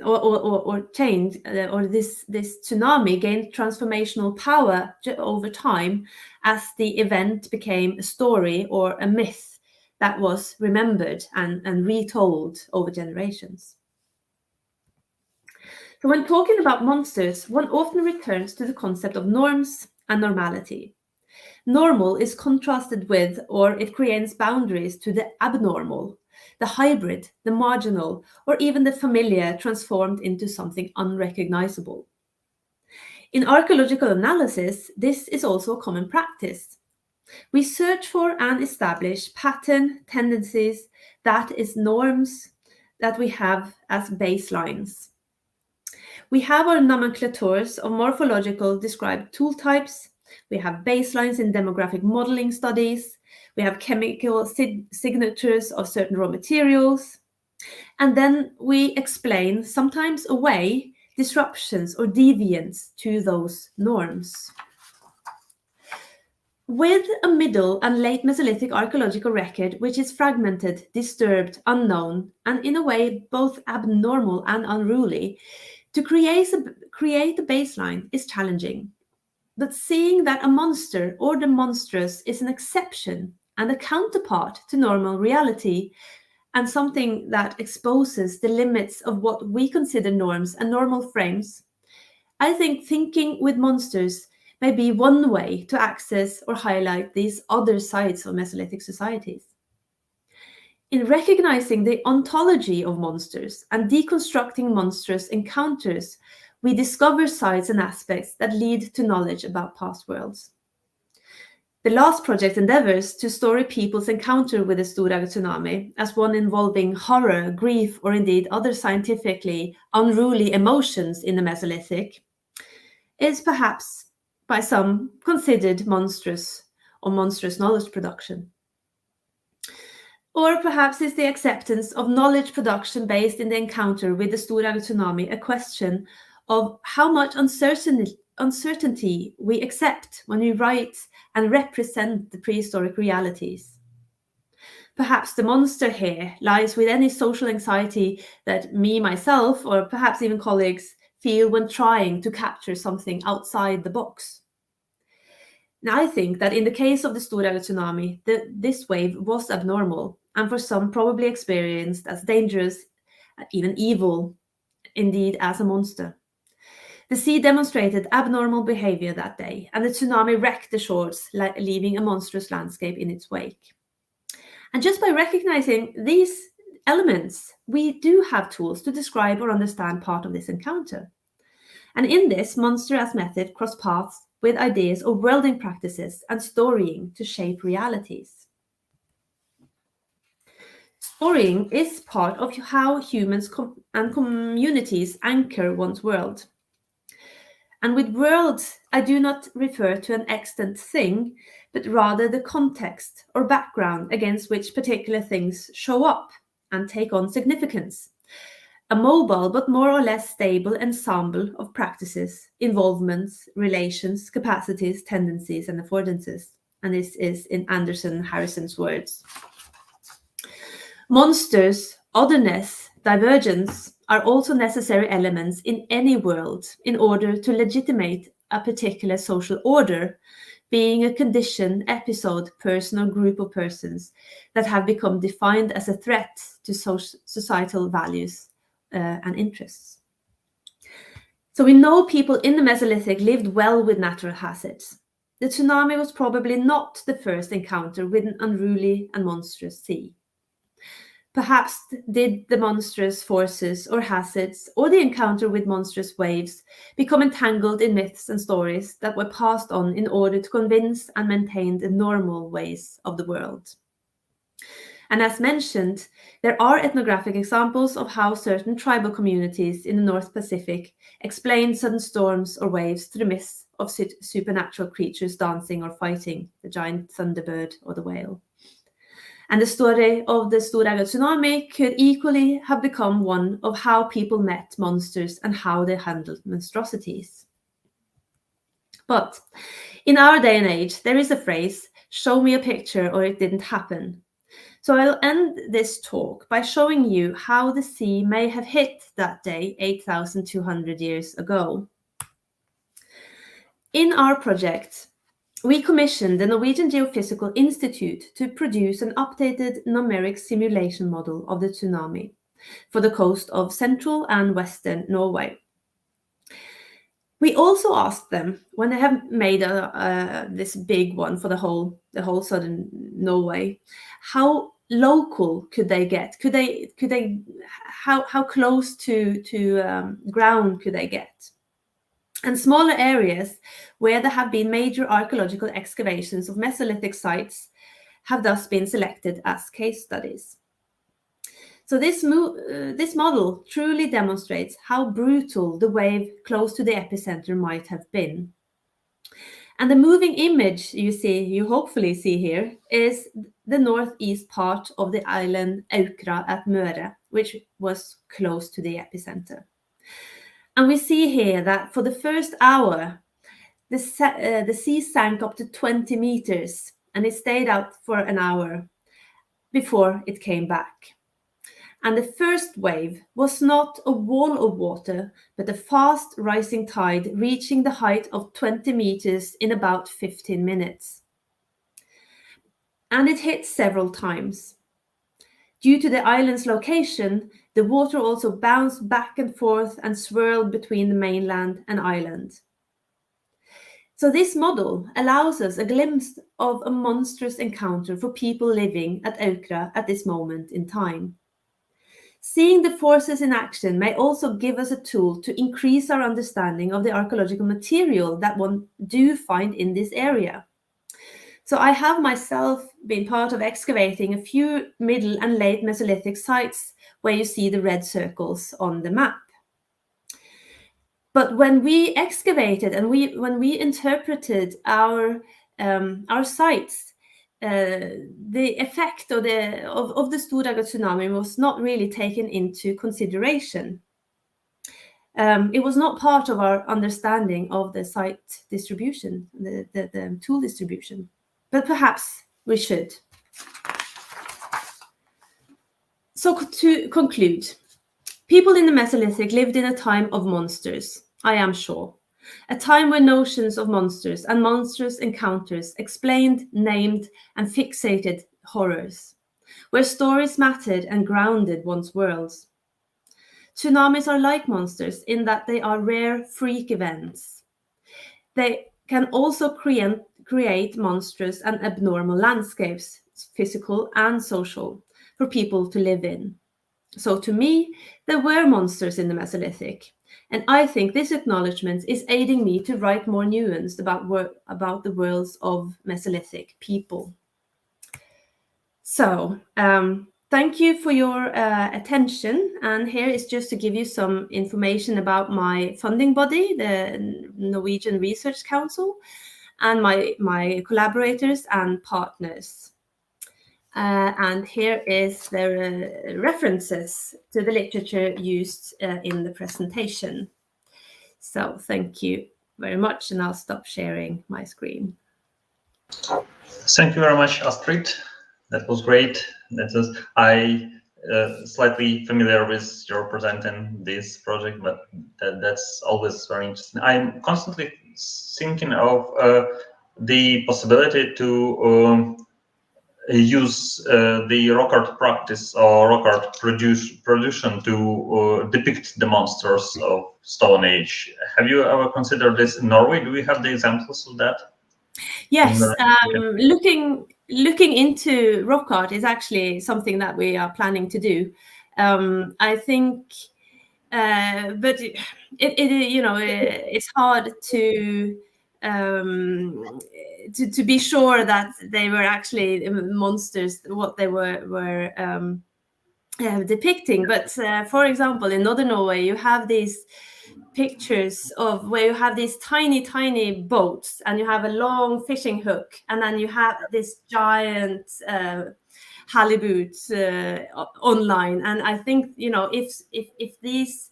or change, or this tsunami gained transformational power over time as the event became a story or a myth that was remembered and retold over generations. So when talking about monsters, one often returns to the concept of norms and normality. Normal is contrasted with, or it creates boundaries to, the abnormal, the hybrid, the marginal, or even the familiar transformed into something unrecognizable. In archaeological analysis, this is also a common practice. We search for and establish pattern, tendencies, that is norms that we have as baselines. We have our nomenclatures of morphological described tool types. We have baselines in demographic modeling studies. We have chemical signatures of certain raw materials. And then we explain, sometimes away, disruptions or deviance to those norms. With a middle and late Mesolithic archaeological record, which is fragmented, disturbed, unknown, and in a way both abnormal and unruly, to create a baseline is challenging. But seeing that a monster or the monstrous is an exception and a counterpart to normal reality, and something that exposes the limits of what we consider norms and normal frames, I think thinking with monsters may be one way to access or highlight these other sides of Mesolithic societies. In recognizing the ontology of monsters and deconstructing monstrous encounters, we discover sides and aspects that lead to knowledge about past worlds. The last project endeavors to story people's encounter with the Storaga tsunami as one involving horror, grief, or indeed other scientifically unruly emotions in the Mesolithic is perhaps by some considered monstrous or monstrous knowledge production. Or perhaps is the acceptance of knowledge production based in the encounter with the Storaga tsunami a question of how much uncertainty we accept when we write and represent the prehistoric realities. Perhaps the monster here lies with any social anxiety that me, myself, or perhaps even colleagues feel when trying to capture something outside the box. Now, I think that in the case of the Storaga tsunami, this wave was abnormal and for some probably experienced as dangerous, even evil, indeed as a monster. The sea demonstrated abnormal behavior that day, and the tsunami wrecked the shores, leaving a monstrous landscape in its wake. And just by recognizing these elements, we do have tools to describe or understand part of this encounter. And in this, monster as method cross paths with ideas of worlding practices and storying to shape realities. Storying is part of how humans and communities anchor one's world. And with world, I do not refer to an extant thing, but rather the context or background against which particular things show up and take on significance. A mobile but more or less stable ensemble of practices, involvements, relations, capacities, tendencies, and affordances. And this is in Anderson Harrison's words. Monsters, otherness, divergence are also necessary elements in any world in order to legitimate a particular social order, being a condition, episode, person, or group of persons that have become defined as a threat to societal values and interests. So we know people in the Mesolithic lived well with natural hazards. The tsunami was probably not the first encounter with an unruly and monstrous sea. Perhaps did the monstrous forces or hazards or the encounter with monstrous waves become entangled in myths and stories that were passed on in order to convince and maintain the normal ways of the world. And as mentioned, there are ethnographic examples of how certain tribal communities in the North Pacific explain sudden storms or waves through myths of supernatural creatures dancing or fighting, the giant thunderbird or the whale. And the story of the Storaga tsunami could equally have become one of how people met monsters and how they handled monstrosities. But in our day and age, there is a phrase, show me a picture or it didn't happen. So I'll end this talk by showing you how the sea may have hit that day 8,200 years ago. In our project, we commissioned the Norwegian Geophysical Institute to produce an updated numeric simulation model of the tsunami for the coast of central and western Norway. We also asked them, when they have made this big one for the whole southern Norway, how local could they get? How close to ground could they get? And smaller areas where there have been major archaeological excavations of Mesolithic sites have thus been selected as case studies. So this model truly demonstrates how brutal the wave close to the epicenter might have been. And the moving image you hopefully see here is the northeast part of the island Aukra at Møre, which was close to the epicenter. And we see here that for the first hour, the sea sank up to 20 meters and it stayed out for an hour before it came back. And the first wave was not a wall of water, but a fast rising tide reaching the height of 20 meters in about 15 minutes. And it hit several times. Due to the island's location, the water also bounced back and forth and swirled between the mainland and island. So this model allows us a glimpse of a monstrous encounter for people living at Aukra at this moment in time. Seeing the forces in action may also give us a tool to increase our understanding of the archaeological material that one do find in this area. So I have myself been part of excavating a few middle and late Mesolithic sites where you see the red circles on the map. But when we excavated and when we interpreted our sites, the effect of the Storaga tsunami was not really taken into consideration. It was not part of our understanding of the site distribution, the tool distribution, but perhaps we should. So to conclude, people in the Mesolithic lived in a time of monsters, I am sure. A time when notions of monsters and monstrous encounters explained, named, and fixated horrors, where stories mattered and grounded one's worlds. Tsunamis are like monsters in that they are rare freak events. They can also create monstrous and abnormal landscapes, physical and social, for people to live in. So to me, there were monsters in the Mesolithic. And I think this acknowledgement is aiding me to write more nuanced about the worlds of Mesolithic people. So, thank you for your attention. And here is just to give you some information about my funding body, the Norwegian Research Council, and my collaborators and partners. And here is the references to the literature used in the presentation. So thank you very much, and I'll stop sharing my screen. Thank you very much, Astrid. That was great. I slightly familiar with your presenting this project, but that's always very interesting. I'm constantly thinking of the possibility to use the rock art practice or rock art production to depict the monsters of Stone Age. Have you ever considered this in Norway? Do we have the examples of that? Yes, looking into rock art is actually something that we are planning to do. I think, but it's hard to be sure that they were actually monsters, what they were depicting. But for example, in Northern Norway, you have these pictures of where you have these tiny boats and you have a long fishing hook, and then you have this giant halibuts online. And I think, you know, if these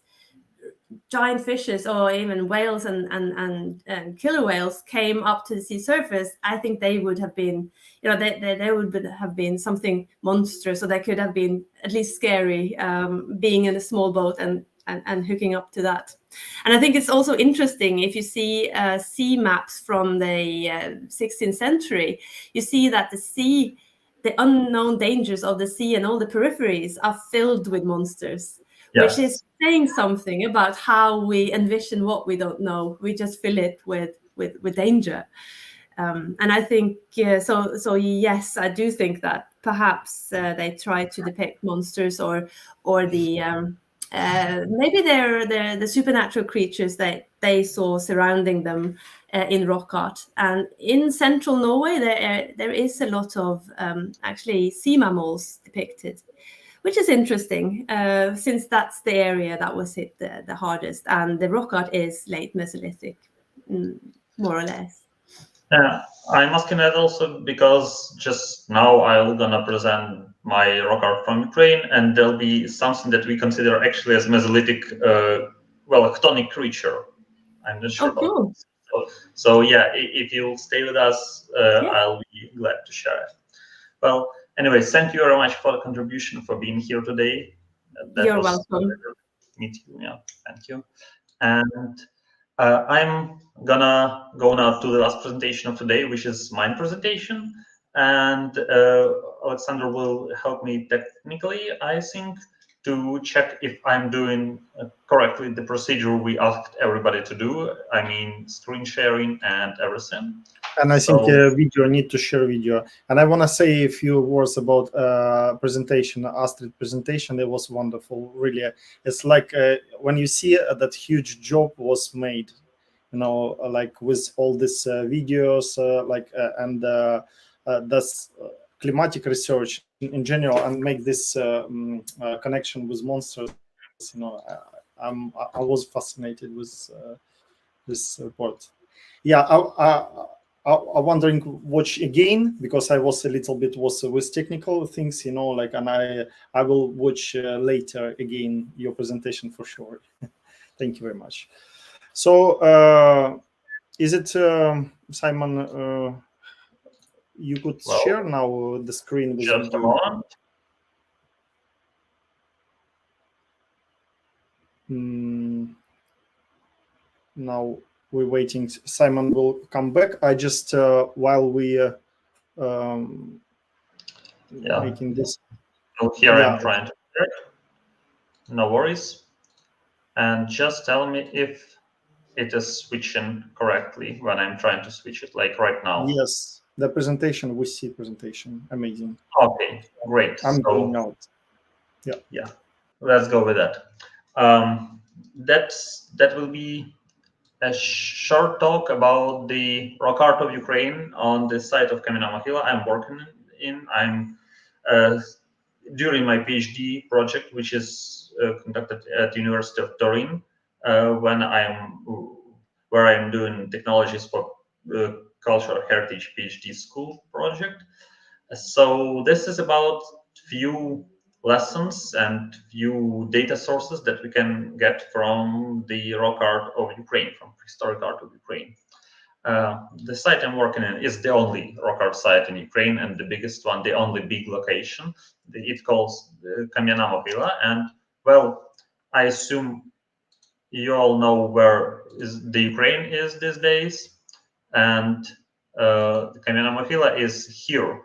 giant fishes or even whales and killer whales came up to the sea surface, I think they would have been, you know, they would have been something monstrous, or they could have been at least scary, being in a small boat and hooking up to that. And I think it's also interesting, if you see sea maps from the 16th century, you see that the unknown dangers of the sea and all the peripheries are filled with monsters. Yes. Which is saying something about how we envision what we don't know. We just fill it with danger. And I think, so yes, I do think that perhaps they try to depict monsters or the maybe they're the supernatural creatures that they saw surrounding them in rock art. And in central Norway, there is a lot of actually sea mammals depicted, which is interesting, since that's the area that was hit the hardest, and the rock art is late Mesolithic, more or less. I'm asking that also because just now I'm gonna present my rock art from Ukraine, and there'll be something that we consider actually as Mesolithic, well, a chthonic creature. I'm not sure about it. So yeah, if you'll stay with us, I'll be glad to share it. Well, anyway, thank you very much for the contribution, for being here today. You're welcome. Meet you. Yeah, thank you. And I'm gonna go now to the last presentation of today, which is my presentation. And Alexander will help me technically, I think, to check if I'm doing correctly the procedure we asked everybody to do. I mean, screen sharing and everything. And I think video, need to share video. And I want to say a few words about presentation, Astrid presentation. It was wonderful, really. It's like when you see that huge job was made, you know, like with all these videos, and that's climatic research in general, and make this connection with monsters. You know, I was fascinated with this report. Yeah, I'm wondering watch again, because I was a little bit with technical things, you know, like, and I will watch later again your presentation for sure. Thank you very much. So is it Simon? You could share now the screen with just a moment. Now we're waiting. Simon will come back. I just while we making this. So here I'm trying to check. No worries. And just tell me if it is switching correctly when I'm trying to switch it, like right now. Yes, the presentation, we see presentation. Amazing. Okay, great. I'm going out. Yeah. Let's go with that. That will be a short talk about the rock art of Ukraine on the site of Kam'yana Mohyla I'm working in. I'm during my PhD project, which is conducted at the University of Turin, where I'm doing technologies for cultural heritage PhD school project. So this is about few lessons and few data sources that we can get from the rock art of Ukraine, from prehistoric art of Ukraine. The site I'm working in is the only rock art site in Ukraine, and the biggest one, the only big location. It calls Kam'yana Mohyla, and well, I assume you all know where the Ukraine is these days, and Kam'yana Mohyla is here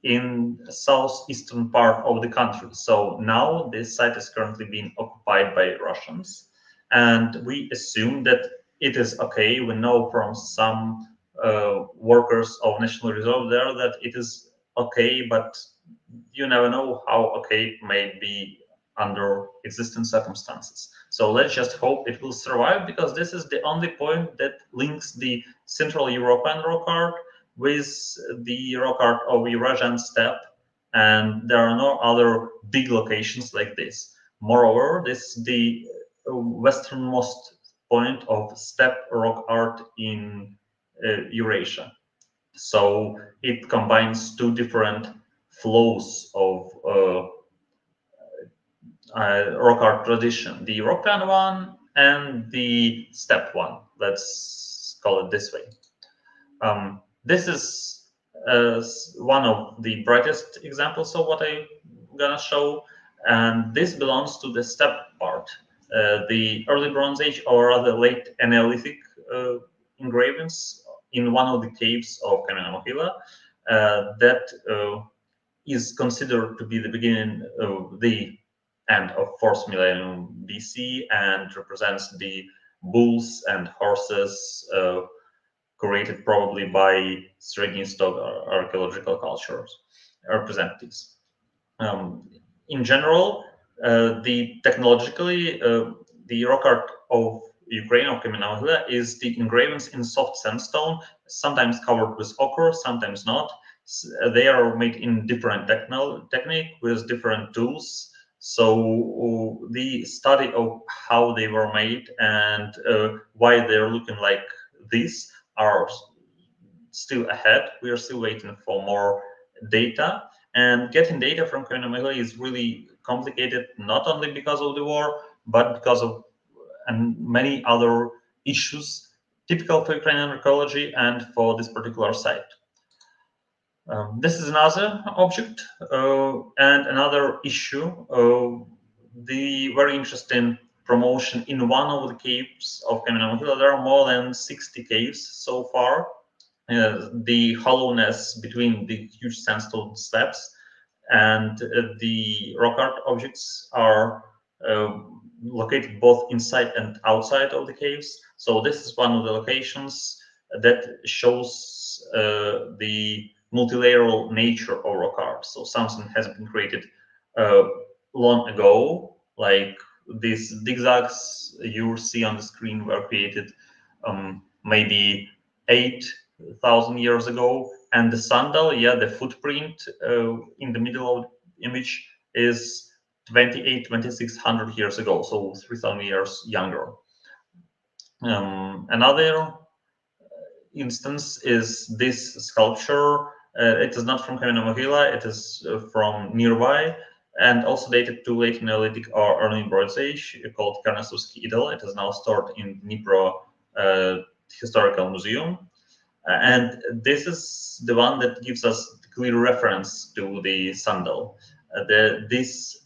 in the southeastern part of the country. So now this site is currently being occupied by Russians, and we assume that it is okay. We know from some workers of National Reserve there that it is okay, but you never know how okay it may be under existing circumstances. So let's just hope it will survive, because this is the only point that links the Central European rock art with the rock art of Eurasian steppe, and there are no other big locations like this. Moreover, this is the westernmost point of steppe rock art in Eurasia. So it combines two different flows of rock art tradition, the Rokan one and the steppe one. Let's call it this way. This is one of the brightest examples of what I'm gonna show, and this belongs to the steppe part. The early Bronze Age, or rather late Neolithic engravings in one of the caves of Kamena Mohyla that is considered to be the beginning of the end of 4th millennium BC and represents the bulls and horses created probably by Srednji Stok archaeological cultures representatives. In general, the technologically, the rock art of Ukraine, of Kamena Mohyla, is the engravings in soft sandstone, sometimes covered with ochre, sometimes not. They are made in different technique with different tools. So the study of how they were made and why they're looking like this are still ahead. We are still waiting for more data, and getting data from Kamena Mohyla is really complicated, not only because of the war, but because of many other issues typical for Ukrainian archaeology and for this particular site. This is another object and another issue. The very interesting promotion in one of the caves of Kamena Mohyla. There are more than 60 caves so far. The hollowness between the huge sandstone slabs and the rock art objects are located both inside and outside of the caves. So this is one of the locations that shows the multilayeral nature of rock art. So something has been created long ago, like these zigzags you see on the screen were created maybe 8,000 years ago, and the sandal, yeah, the footprint in the middle of the image is 2,600 years ago, so 3,000 years younger. Another instance is this sculpture. It is not from Kamena Mohyla, it is from nearby, and also dated to late Neolithic or early Bronze Age, called Karnasovsky idol. It is now stored in Dnipro Historical Museum. And this is the one that gives us clear reference to the sandal. This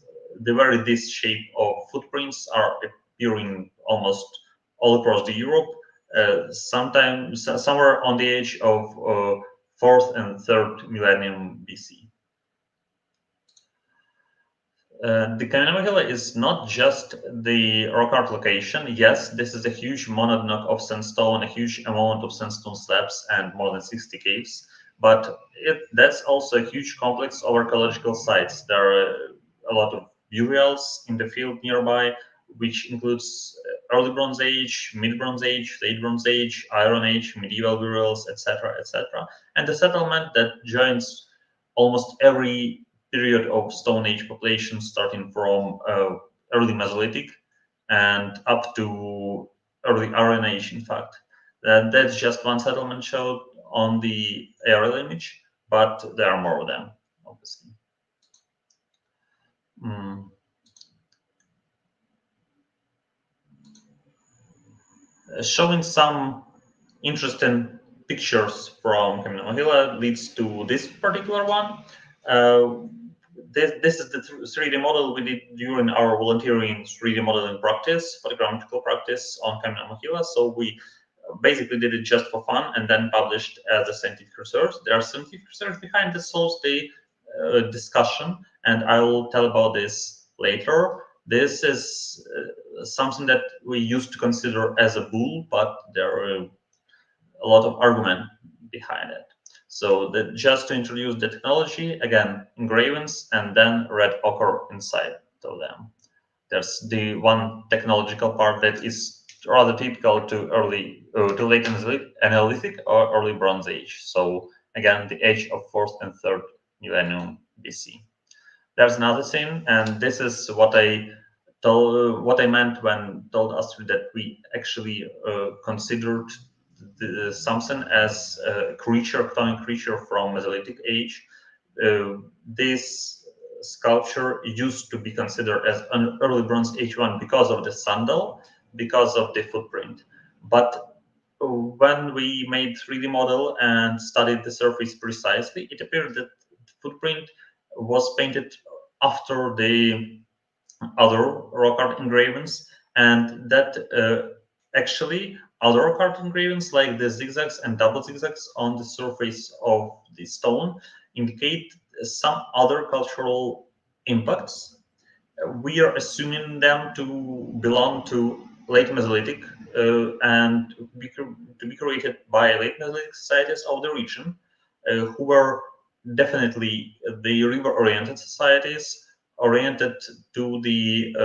shape of footprints are appearing almost all across the Europe, sometimes somewhere on the edge of 4th and 3rd millennium BC. The Kamena Mohyla is not just the rock art location. Yes, this is a huge monadnock of sandstone, a huge amount of sandstone slabs, and more than 60 caves. But that's also a huge complex of archaeological sites. There are a lot of burials in the field nearby, which includes early Bronze Age, mid Bronze Age, late Bronze Age, Iron Age, medieval burials, etc., etc., and a settlement that joins almost every period of Stone Age population, starting from early Mesolithic and up to early Iron Age, in fact. That's just one settlement showed on the aerial image, but there are more of them, obviously. Showing some interesting pictures from Kamena Mohyla leads to this particular one. This is the 3D model we did during our volunteering 3D modeling practice, photogrammetrical practice on Kamena Mohyla. So we basically did it just for fun and then published as a scientific research. There are scientific research behind this whole discussion, and I will tell about this later. This is something that we used to consider as a bull, but there are a lot of argument behind it. So just to introduce the technology, again, engravings and then red ochre inside of them. There's the one technological part that is rather typical to late Neolithic or early Bronze Age. So again, the age of 4th and 3rd millennium BC. There's another thing, and this is what I meant when told Astrid that we actually considered something as a creature, chthonic creature from Mesolithic age. this sculpture used to be considered as an early Bronze Age one because of the sandal, because of the footprint. But when we made 3D model and studied the surface precisely, it appeared that the footprint was painted after the other rock art engravings, and that actually other rock art engravings like the zigzags and double zigzags on the surface of the stone indicate some other cultural impacts. We are assuming them to belong to late Mesolithic and to be created by late Mesolithic societies of the region, who were definitely the river-oriented societies, oriented to the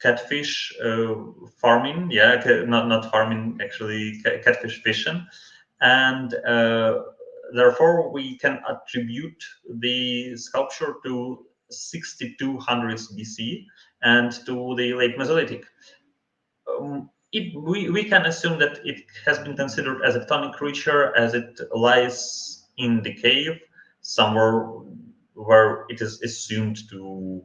catfish farming, not farming, actually catfish fishing, and therefore we can attribute the sculpture to 6200s BC and to the late Mesolithic. We can assume that it has been considered as a chthonic creature as it lies in the cave, somewhere where it is assumed to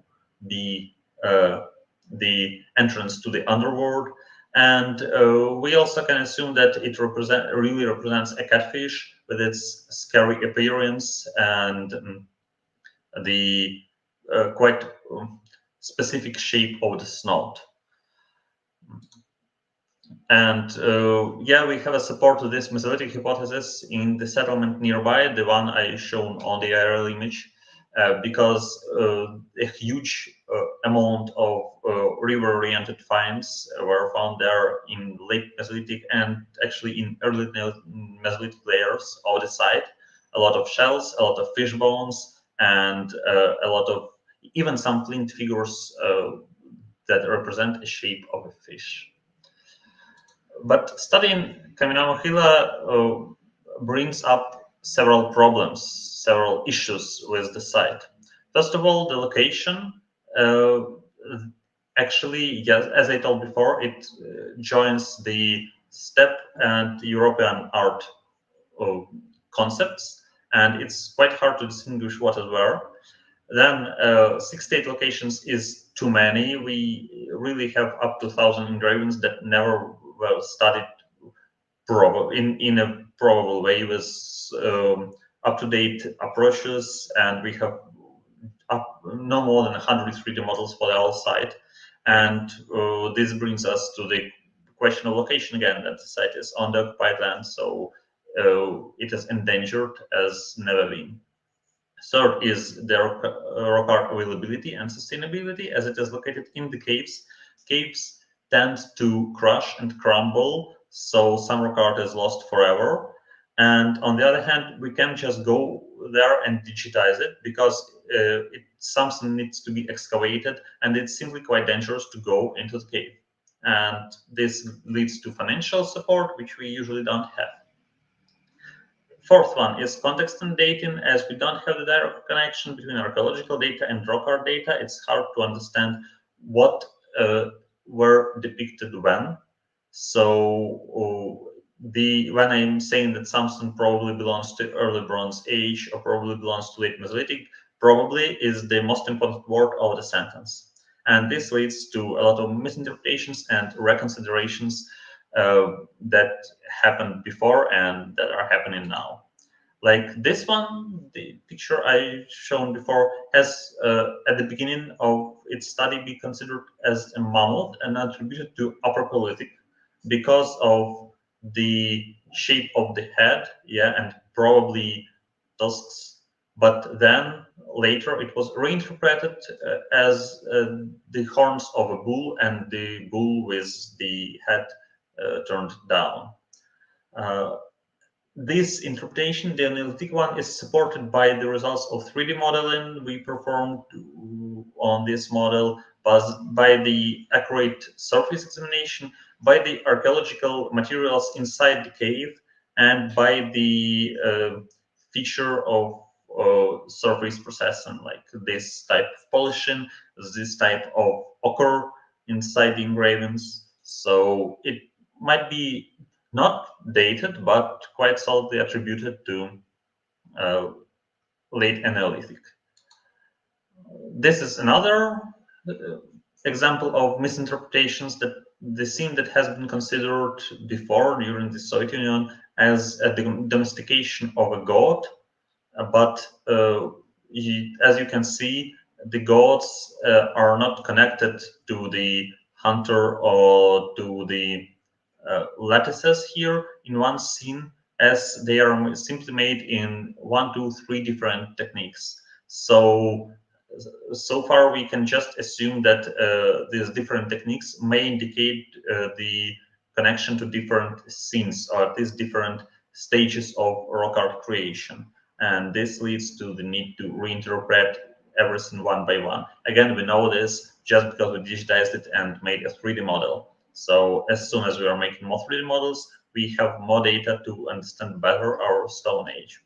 be the entrance to the underworld. And we also can assume that it really represents a catfish with its scary appearance and the quite specific shape of the snout. And we have a support to this Mesolithic hypothesis in the settlement nearby, the one I shown on the IRL image, because a huge amount of river-oriented finds were found there in late Mesolithic and actually in early Mesolithic layers of the site. A lot of shells, a lot of fish bones, and a lot of even some flint figures that represent a shape of a fish. But studying Kamina Mohyla brings up several problems, several issues with the site. First of all, the location. Actually, yes, as I told before, it joins the steppe and European art concepts, and it's quite hard to distinguish what is where. Then 68 locations is too many. We really have up to 1,000 engravings that never were studied in a probable way with up-to-date approaches, and we have no more than 100 3D models for the whole site. And this brings us to the question of location again, that the site is on the occupied land, so it is endangered as never been. Third is the rock art availability and sustainability, as it is located in the caves. Caves tend to crush and crumble, so some rock art is lost forever. And on the other hand, we can't just go there and digitize it, because something needs to be excavated, and it's simply quite dangerous to go into the cave. And this leads to financial support, which we usually don't have. Fourth one is context and dating. As we don't have the direct connection between archaeological data and rock art data, it's hard to understand what were depicted when. So when I'm saying that something probably belongs to early Bronze Age or probably belongs to late Mesolithic, probably is the most important word of the sentence. And this leads to a lot of misinterpretations and reconsiderations that happened before and that are happening now. Like this one, the picture I shown before has at the beginning of its study be considered as a mammoth and attributed to Upper Paleolithic because of the shape of the head, and probably tusks. But then later it was reinterpreted as the horns of a bull and the bull with the head turned down. This interpretation, the Neolithic one, is supported by the results of 3D modeling we performed on this model, by the accurate surface examination, by the archaeological materials inside the cave, and by the feature of surface processing, like this type of polishing, this type of ochre inside the engravings. So it might be not dated, but quite solidly attributed to late Neolithic. This is another example of misinterpretations that the scene that has been considered before during the Soviet Union as a domestication of a god, but as you can see, the gods are not connected to the hunter or to the lattices here in one scene, as they are simply made in 1, 2, 3 different techniques. So far we can just assume that these different techniques may indicate the connection to different scenes, or at least different stages of rock art creation. And this leads to the need to reinterpret everything one by one. Again, we know this just because we digitized it and made a 3D model. So as soon as we are making more 3D models, we have more data to understand better our Stone Age,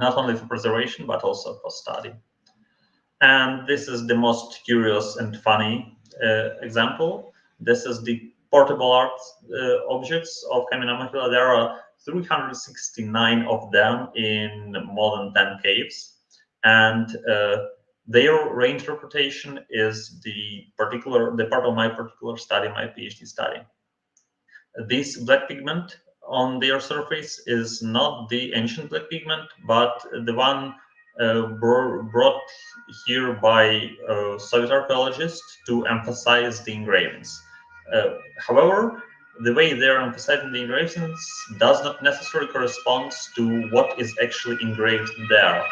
not only for preservation, but also for study. And this is the most curious and funny example. This is the portable art objects of Kamena Mohyla. There are 369 of them in more than 10 caves. And their reinterpretation is the part of my particular study, my PhD study. This black pigment on their surface is not the ancient black pigment, but the one brought here by Soviet archaeologists to emphasize the engravings. However, the way they're emphasizing the engravings does not necessarily correspond to what is actually engraved there.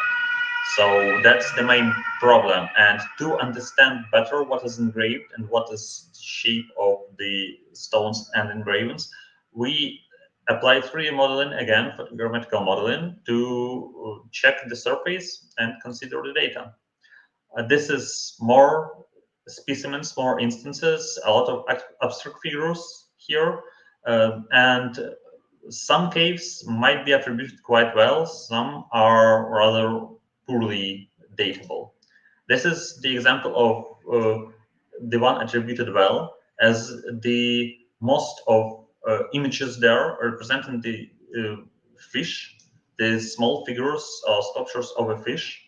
So that's the main problem. And to understand better what is engraved and what is the shape of the stones and engravings, we apply 3D modeling, again, photogrammetrical modeling, to check the surface and consider the data. This is more specimens, more instances, a lot of abstract figures here, and some caves might be attributed quite well, some are rather poorly datable. This is the example of the one attributed well, as the most of images there representing the fish, the small figures or sculptures of a fish.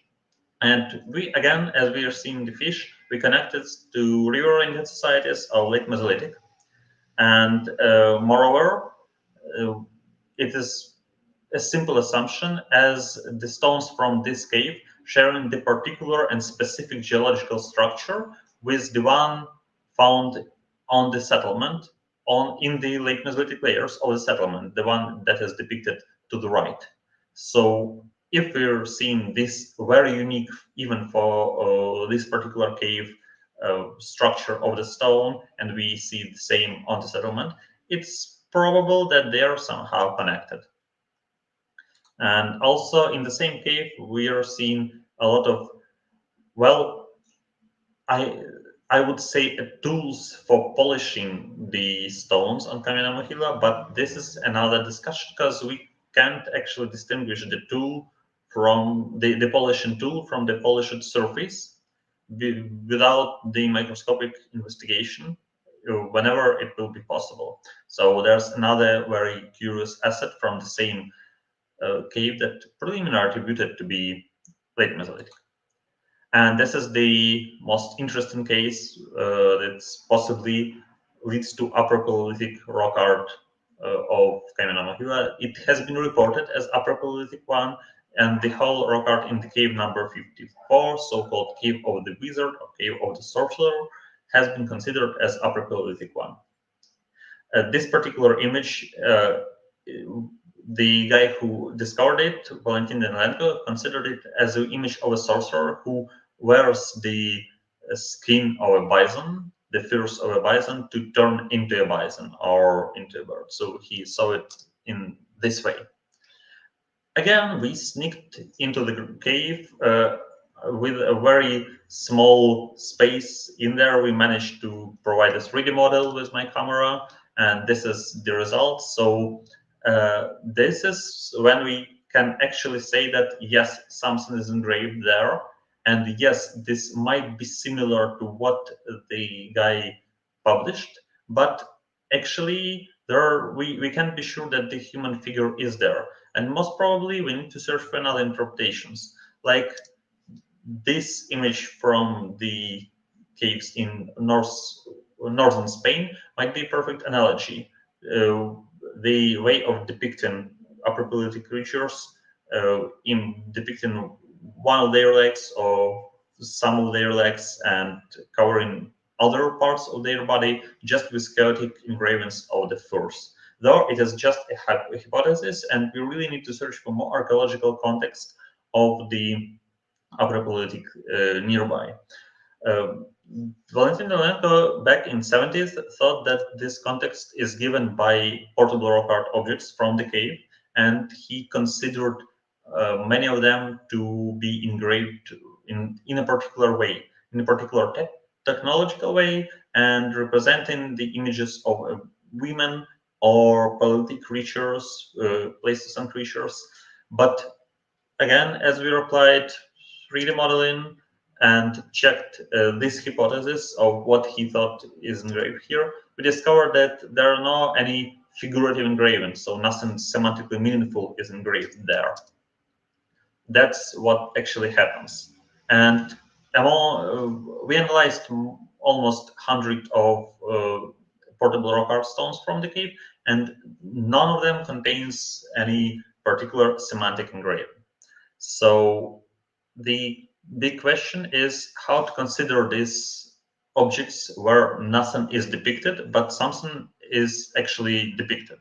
And we, again, as we are seeing the fish, we connect it to river-oriented societies of late Mesolithic. And moreover, it is a simple assumption, as the stones from this cave sharing the particular and specific geological structure with the one found on the settlement, in the late Mesolithic layers of the settlement, the one that is depicted to the right. So if we're seeing this very unique, even for this particular cave structure of the stone, and we see the same on the settlement, it's probable that they are somehow connected. And also in the same cave, we are seeing a lot of, well, I would say tools for polishing the stones on Kamena Mohyla, but this is another discussion because we can't actually distinguish the tool from the polishing tool from the polished surface without the microscopic investigation whenever it will be possible. So there's another very curious asset from the same cave that preliminarily attributed to be late Mesolithic. And this is the most interesting case that possibly leads to Upper Paleolithic rock art of Kamena Mohyla. It has been reported as Upper Paleolithic one, and the whole rock art in the cave number 54, so-called Cave of the Wizard or Cave of the Sorcerer, has been considered as Upper Paleolithic one. This particular image, the guy who discovered it, Valentin Nykonenko, considered it as an image of a sorcerer who wears the skin of a bison, the feathers of a bison, to turn into a bison or into a bird. So he saw it in this way. Again, we sneaked into the cave with a very small space in there. We managed to provide a 3D model with my camera, and this is the result. So this is when we can actually say that, yes, something is engraved there. And yes, this might be similar to what the guy published, but actually we can't be sure that the human figure is there. And most probably we need to search for another interpretations. like this image from the caves in northern Spain might be a perfect analogy. The way of depicting upper Paleolithic creatures, in depicting one of their legs or some of their legs and covering other parts of their body just with chaotic engravings of the furs. Though it is just a hypothesis, and we really need to search for more archaeological context of the upper Paleolithic nearby. Valentin Nykonenko back in 70s thought that this context is given by portable rock art objects from the cave, and he considered many of them to be engraved in a particular way, in a particular technological way, and representing the images of women or Paleolithic creatures, Pleistocene creatures. But again, as we replied, 3D modeling and checked this hypothesis of what he thought is engraved here, we discovered that there are not any figurative engravings, so nothing semantically meaningful is engraved there. That's what actually happens. And we analyzed almost 100 of portable rock art stones from the cave, and none of them contains any particular semantic engraving. So the big question is how to consider these objects where nothing is depicted, but something is actually depicted,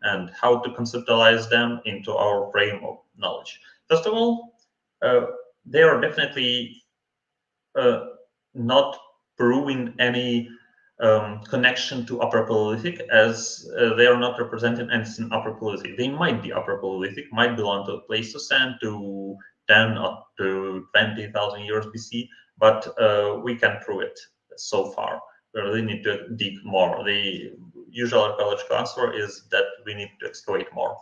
and how to conceptualize them into our frame of knowledge. First of all, they are definitely not proving any connection to Upper Paleolithic, as they are not representing anything Upper Paleolithic. They might be Upper Paleolithic, might belong to Pleistocene, to 10 or to 20,000 years BC, but we can't prove it so far. We really need to dig more. The usual archaeological answer is that we need to excavate more.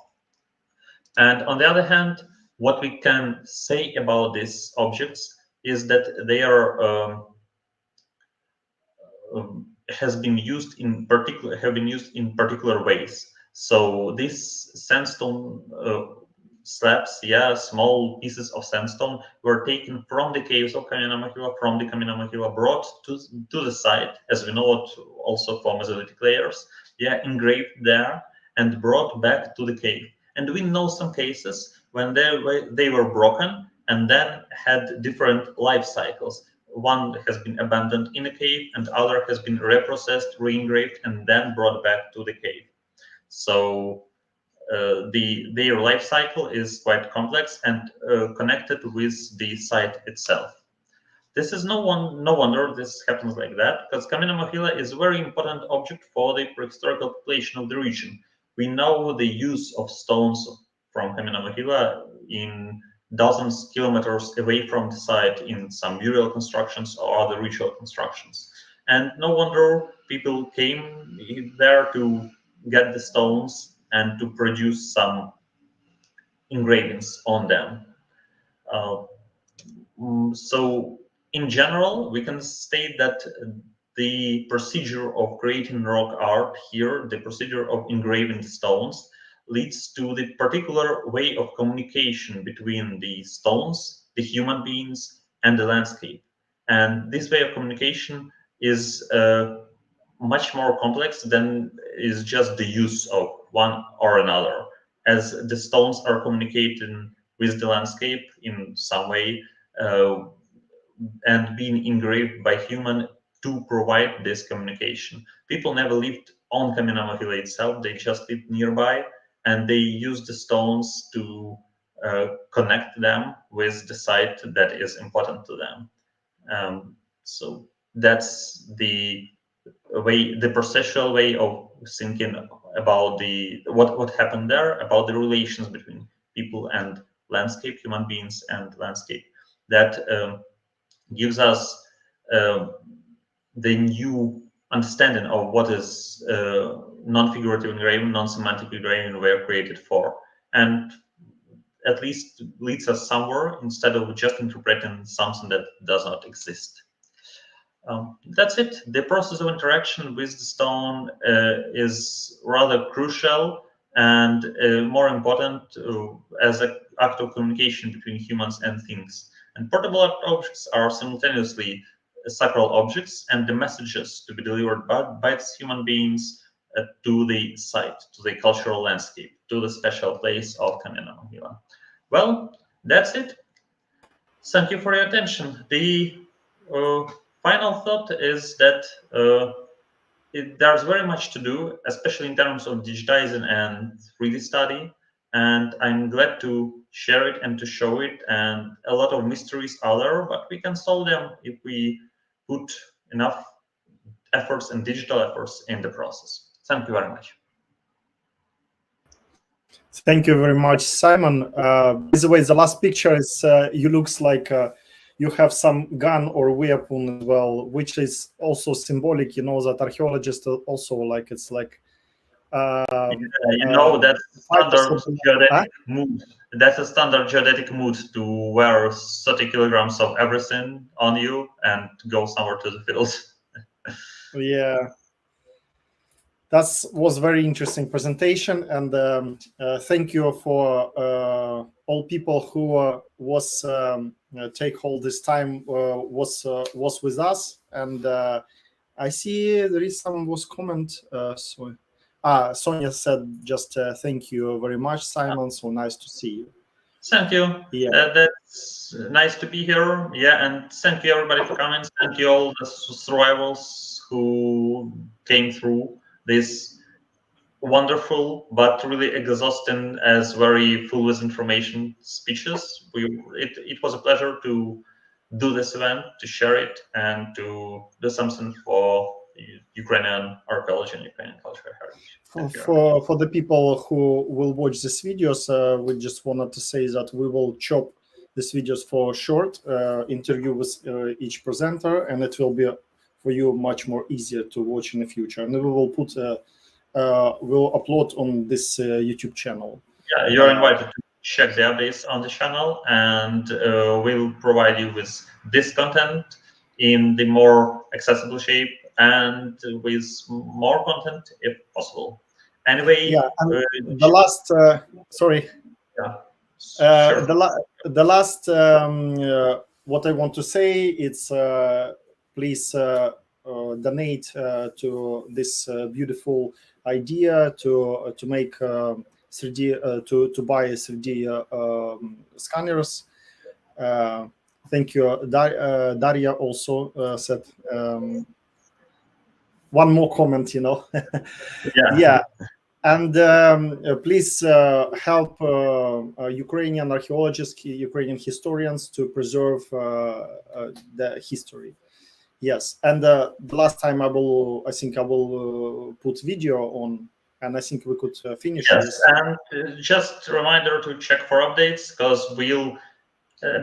And on the other hand, what we can say about these objects is that they are have been used in particular ways. So these sandstone slabs, small pieces of sandstone, were taken from the caves of Kamena Mohyla, brought to the site, as we know it also for Mesolithic layers, engraved there and brought back to the cave. And we know some cases when they were broken and then had different life cycles. One has been abandoned in a cave, and other has been reprocessed, re-engraved, and then brought back to the cave. So their life cycle is quite complex and connected with the site itself. This is no wonder this happens like that, because Kamena Mohyla is a very important object for the prehistorical population of the region. We know the use of stones from Kamena Mohyla in dozens of kilometers away from the site in some burial constructions or other ritual constructions. And no wonder people came there to get the stones and to produce some engravings on them. So in general, we can state that the procedure of creating rock art here, the procedure of engraving stones, leads to the particular way of communication between the stones, the human beings, and the landscape. And this way of communication is much more complex than is just the use of one or another, as the stones are communicating with the landscape in some way and being engraved by human to provide this communication. People never lived on Kamena Mohyla itself, they just lived nearby, and they used the stones to connect them with the site that is important to them. So that's the way, the processual way of thinking about what happened there, about the relations between people and landscape, human beings and landscape, that gives us the new understanding of what is non-figurative engraving, non-semantic engraving were created for, and at least leads us somewhere instead of just interpreting something that does not exist. That's it. The process of interaction with the stone is rather crucial and more important as an act of communication between humans and things. And portable objects are simultaneously sacral objects and the messages to be delivered by its human beings to the site, to the cultural landscape, to the special place of Kamena Mohyla. Well, that's it. Thank you for your attention. The final thought is that there's very much to do, especially in terms of digitizing and 3D study. And I'm glad to share it and to show it. And a lot of mysteries are there, but we can solve them if we put enough efforts and digital efforts in the process. Thank you very much. Thank you very much, Simon. By the way, the last picture is you looks like you have some gun or weapon as well, which is also symbolic. You know that archaeologists also like it's like. You know, that's standard geodetic mood. That's a standard geodetic mood to wear 30 kilograms of everything on you and go somewhere to the fields. Yeah. That was very interesting presentation, and thank you for all people who was take all this time was with us. And I see there is some comment. So Sonja said just thank you very much, Simon. So nice to see you. Thank you. Yeah, that's nice to be here. Yeah, and thank you everybody for coming. Thank you all the survivors who came through this wonderful but really exhausting as very full with information speeches. It was a pleasure to do this event, to share it, and to do something for Ukrainian archaeology and Ukrainian cultural heritage. For the people who will watch these videos, we just wanted to say that we will chop these videos for short interview with each presenter, and it will be for you much more easier to watch in the future. And we will put we'll upload on this YouTube channel. Yeah, you're invited to check the updates on the channel, and we'll provide you with this content in the more accessible shape and with more content if possible. Anyway, yeah, the last sorry. Yeah. Sure. The last what I want to say is please donate to this beautiful idea to make 3D to buy 3D scanners. Thank you. Daria also said one more comment, you know. Yeah. And please help Ukrainian archaeologists, Ukrainian historians to preserve the history. Yes, and the last time I think I will put video on, and I think we could finish. Yes, this. And just a reminder to check for updates, because we'll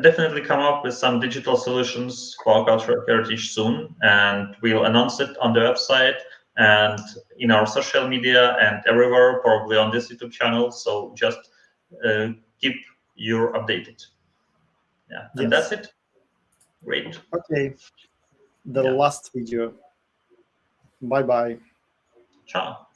definitely come up with some digital solutions for cultural heritage soon, and we'll announce it on the website and in our social media and everywhere, probably on this YouTube channel. So just keep you updated. Yeah, and that's it. Great. Okay. The last video. Bye-bye. Ciao.